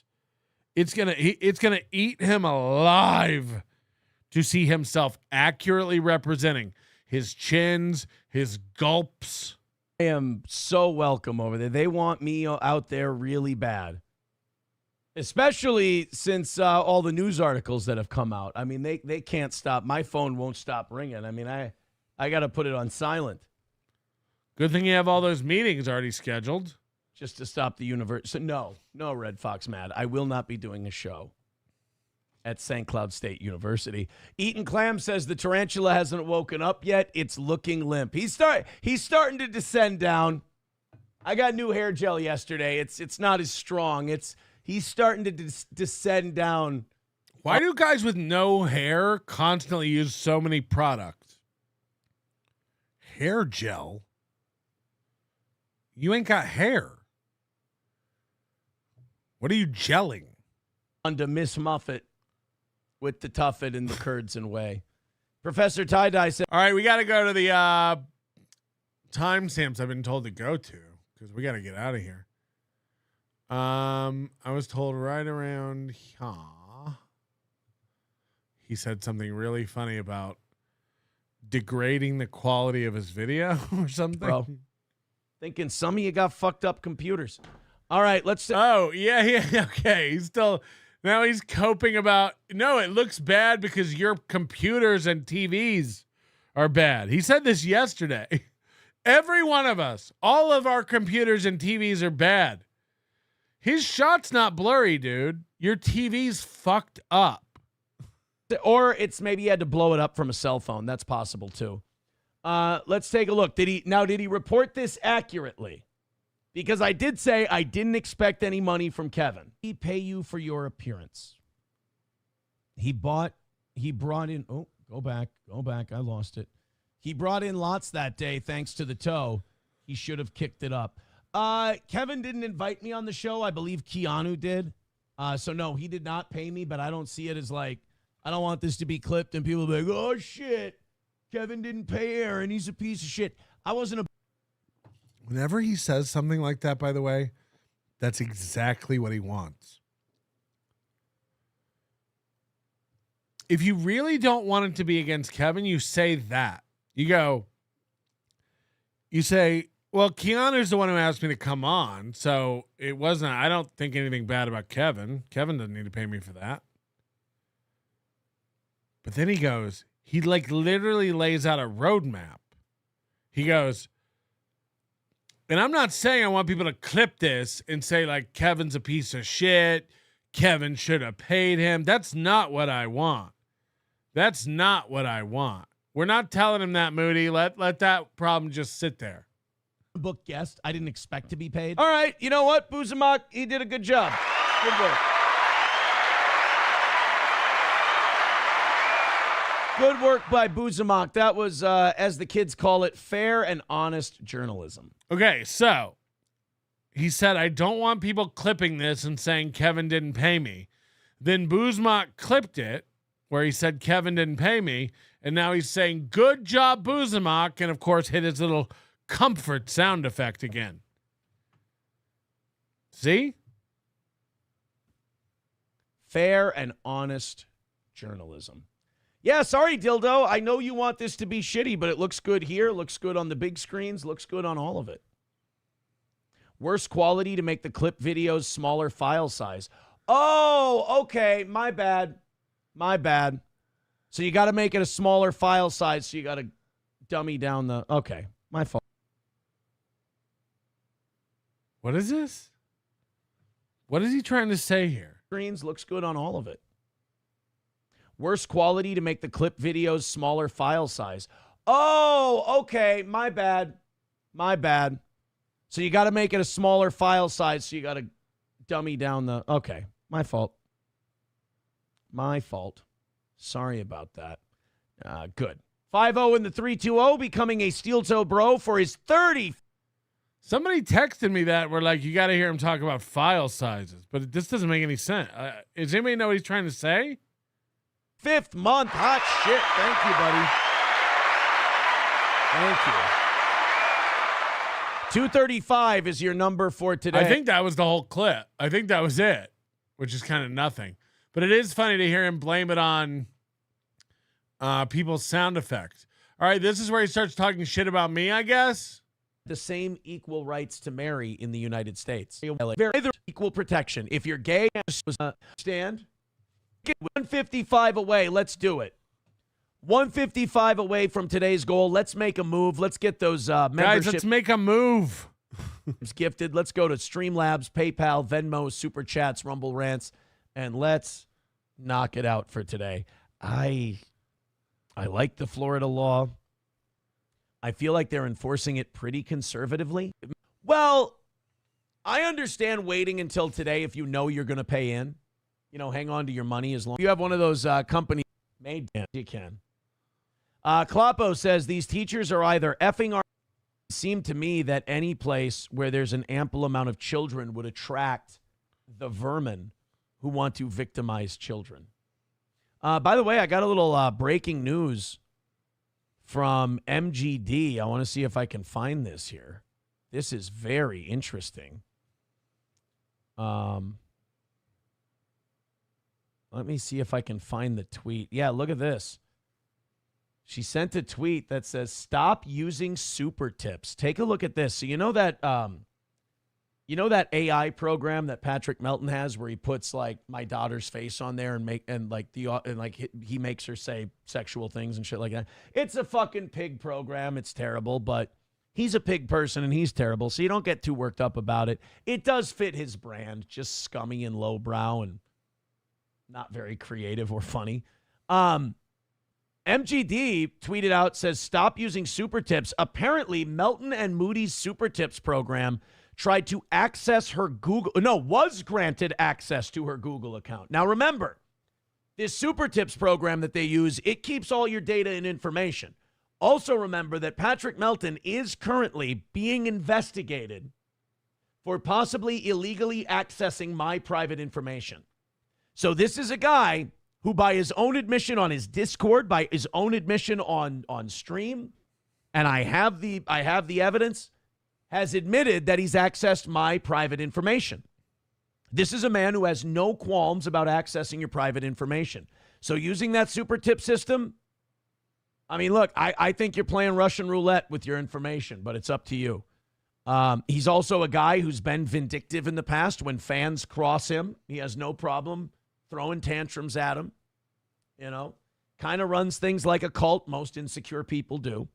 It's going to eat him alive to see himself accurately representing his chins, his gulps. I am so welcome over there. They want me out there really bad. Especially since all the news articles that have come out. I mean, they can't stop. My phone won't stop ringing. I mean, I got to put it on silent. Good thing you have all those meetings already scheduled. Just to stop the universe. So no, Red Fox Mad. I will not be doing a show at St. Cloud State University. Eaton Clam says the tarantula hasn't woken up yet. It's looking limp. He's starting to descend down. I got new hair gel yesterday. It's not as strong. He's starting to descend down. Why do guys with no hair constantly use so many products? Hair gel? You ain't got hair. What are you gelling? On to Miss Muffet with the tuffet and the curds and whey. Professor Tie-Dye said, all right, we got to go to the timestamps I've been told to go to because we got to get out of here. I was told right around here. He said something really funny about degrading the quality of his video or something. Bro, thinking some of you got fucked up computers. All right, let's. Oh, yeah. Okay. Now he's coping about, no, it looks bad because your computers and TVs are bad. He said this yesterday. Every one of us, all of our computers and TVs are bad. His shot's not blurry, dude. Your TV's fucked up. Or it's maybe he had to blow it up from a cell phone. That's possible too. Let's take a look. Did he report this accurately? Because I did say I didn't expect any money from Kevin. He pay you for your appearance. He brought in, go back. I lost it. He brought in lots that day thanks to the toe. He should have kicked it up. Kevin didn't invite me on the show. I believe Keanu did. So no, he did not pay me, but I don't see it as like, I don't want this to be clipped and people be like, oh shit, Kevin didn't pay Aaron. He's a piece of shit. I wasn't a. Whenever he says something like that, by the way, that's exactly what he wants. If you really don't want it to be against Kevin, you say that. You say, well, Keanu's the one who asked me to come on, so it wasn't, I don't think anything bad about Kevin. Kevin doesn't need to pay me for that. But then he like literally lays out a roadmap. He goes, and I'm not saying I want people to clip this and say like Kevin's a piece of shit. Kevin should have paid him. That's not what I want. That's not what I want. We're not telling him that, Moody. Let that problem just sit there. Book guest. I didn't expect to be paid. All right. You know what? Buzamak, he did a good job. Good work. Good work by Buzamak. That was, as the kids call it, fair and honest journalism. Okay, so he said, I don't want people clipping this and saying Kevin didn't pay me. Then Buzamak clipped it where he said Kevin didn't pay me. And now he's saying, good job, Buzamak. And, of course, hit his little comfort sound effect again. See? Fair and honest journalism. Yeah, sorry, Dildo. I know you want this to be shitty, but it looks good here, looks good on the big screens, looks good on all of it. Worse quality to make the clip videos smaller file size. Oh, okay. My bad. So you got to make it a smaller file size, so you got to dummy down the... Okay, my fault. What is this? What is he trying to say here? Screens looks good on all of it. Worse quality to make the clip videos smaller file size. Oh, okay. My bad. So you got to make it a smaller file size, so you got to dummy down the... Okay, my fault. Sorry about that. Good. 5-0 in the 3-2-0, becoming a steel toe bro for his 30. Somebody texted me that. We're like, you got to hear him talk about file sizes. But this doesn't make any sense. Does anybody know what he's trying to say? 5th month. Hot shit. Thank you, buddy. Thank you. 235 is your number for today. I think that was the whole clip. I think that was it, which is kind of nothing. But it is funny to hear him blame it on people's sound effects. All right, this is where he starts talking shit about me, I guess. The same equal rights to marry in the United States. Very equal protection. If you're gay, stand. Get 155 away. Let's do it. 155 away from today's goal. Let's make a move. Let's get those membership. Guys, let's make a move. Gifted. Let's go to Streamlabs, PayPal, Venmo, Super Chats, Rumble Rants, and let's knock it out for today. I like the Florida law. I feel like they're enforcing it pretty conservatively. Well, I understand waiting until today if you know you're going to pay in. You know, hang on to your money as long as you have one of those companies made. You can. Kloppo says these teachers are either effing or... It seemed to me that any place where there's an ample amount of children would attract the vermin who want to victimize children. By the way, I got a little breaking news from MGD. I want to see if I can find this here. This is very interesting. Let me see if I can find the tweet. Yeah, look at this. She sent a tweet that says, stop using super tips. Take a look at this. So you know that You know that AI program that Patrick Melton has where he puts like my daughter's face on there and he makes her say sexual things and shit like that. It's a fucking pig program. It's terrible, but he's a pig person and he's terrible, so you don't get too worked up about it. It does fit his brand, just scummy and lowbrow and not very creative or funny. MGD tweeted out, says, stop using super tips. Apparently, Melton and Moody's super tips program tried to was granted access to her Google account. Now, remember, this super tips program that they use, it keeps all your data and information. Also remember that Patrick Melton is currently being investigated for possibly illegally accessing my private information. So this is a guy who, by his own admission on his Discord, by his own admission on stream, and I have the evidence, has admitted that he's accessed my private information. This is a man who has no qualms about accessing your private information. So using that super tip system, I mean, look, I think you're playing Russian roulette with your information, but it's up to you. He's also a guy who's been vindictive in the past. When fans cross him, he has no problem throwing tantrums at him. You know, kind of runs things like a cult. Most insecure people do.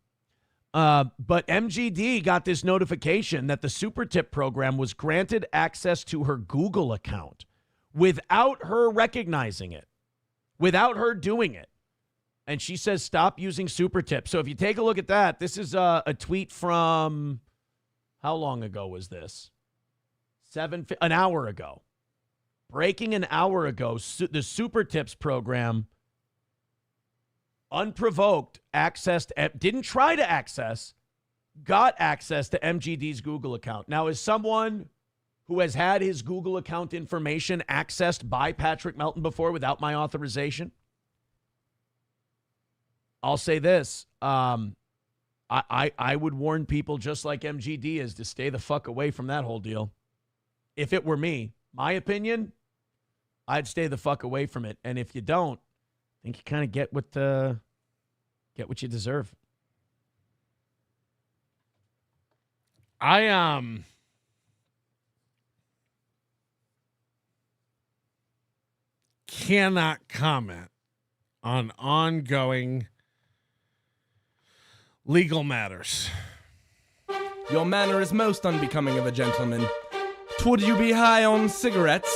But MGD got this notification that the super tip program was granted access to her Google account without her recognizing it, without her doing it. And she says, stop using super tips. So if you take a look at that, this is a tweet from, how long ago was this? An hour ago. Breaking an hour ago, the super tips program, unprovoked, didn't try to access, got access to MGD's Google account. Now, as someone who has had his Google account information accessed by Patrick Melton before without my authorization, I'll say this. I would warn people just like MGD is to stay the fuck away from that whole deal. If it were me, my opinion, I'd stay the fuck away from it. And if you don't, I think you kind of get what you deserve. I cannot comment on ongoing legal matters. Your manner is most unbecoming of a gentleman. Would you be high on cigarettes?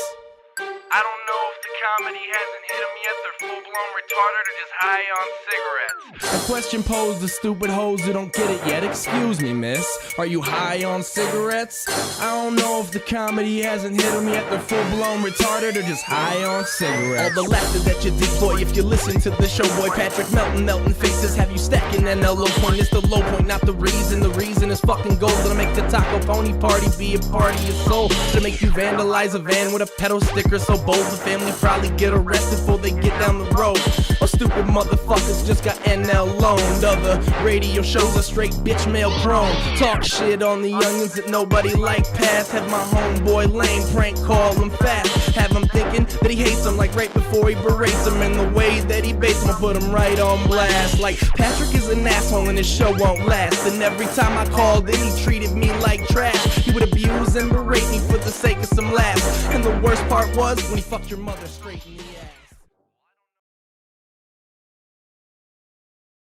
I don't know if the comedy hasn't hit them yet. They're full-blown retarded or just high on cigarettes. A question posed to stupid hoes who don't get it yet. Excuse me, miss. Are you high on cigarettes? I don't know if the comedy hasn't hit them yet. They're full-blown retarded or just high on cigarettes. All the laughter that you deploy if you listen to the show, boy. Patrick Melton faces have you stacking that low point. It's the low point, not the reason. The reason is fucking gold. Gonna make the taco pony party be a party of soul. Gonna make you vandalize a van with a pedal sticker so bold the family probably get arrested before they get down the road. Or stupid motherfuckers just got NL loaned. Other radio shows are straight bitch mail prone. Talk shit on the youngins that nobody like past. Have my homeboy lame prank call him fast. Have him thinking that he hates him like right before he berates him. And the way that he baits him, put him right on blast. Like Patrick is an asshole and his show won't last. And every time I called in he treated me like trash. He would abuse and berate me for the sake of some laughs. And the worst part was when he fucked your mother straight in the ass.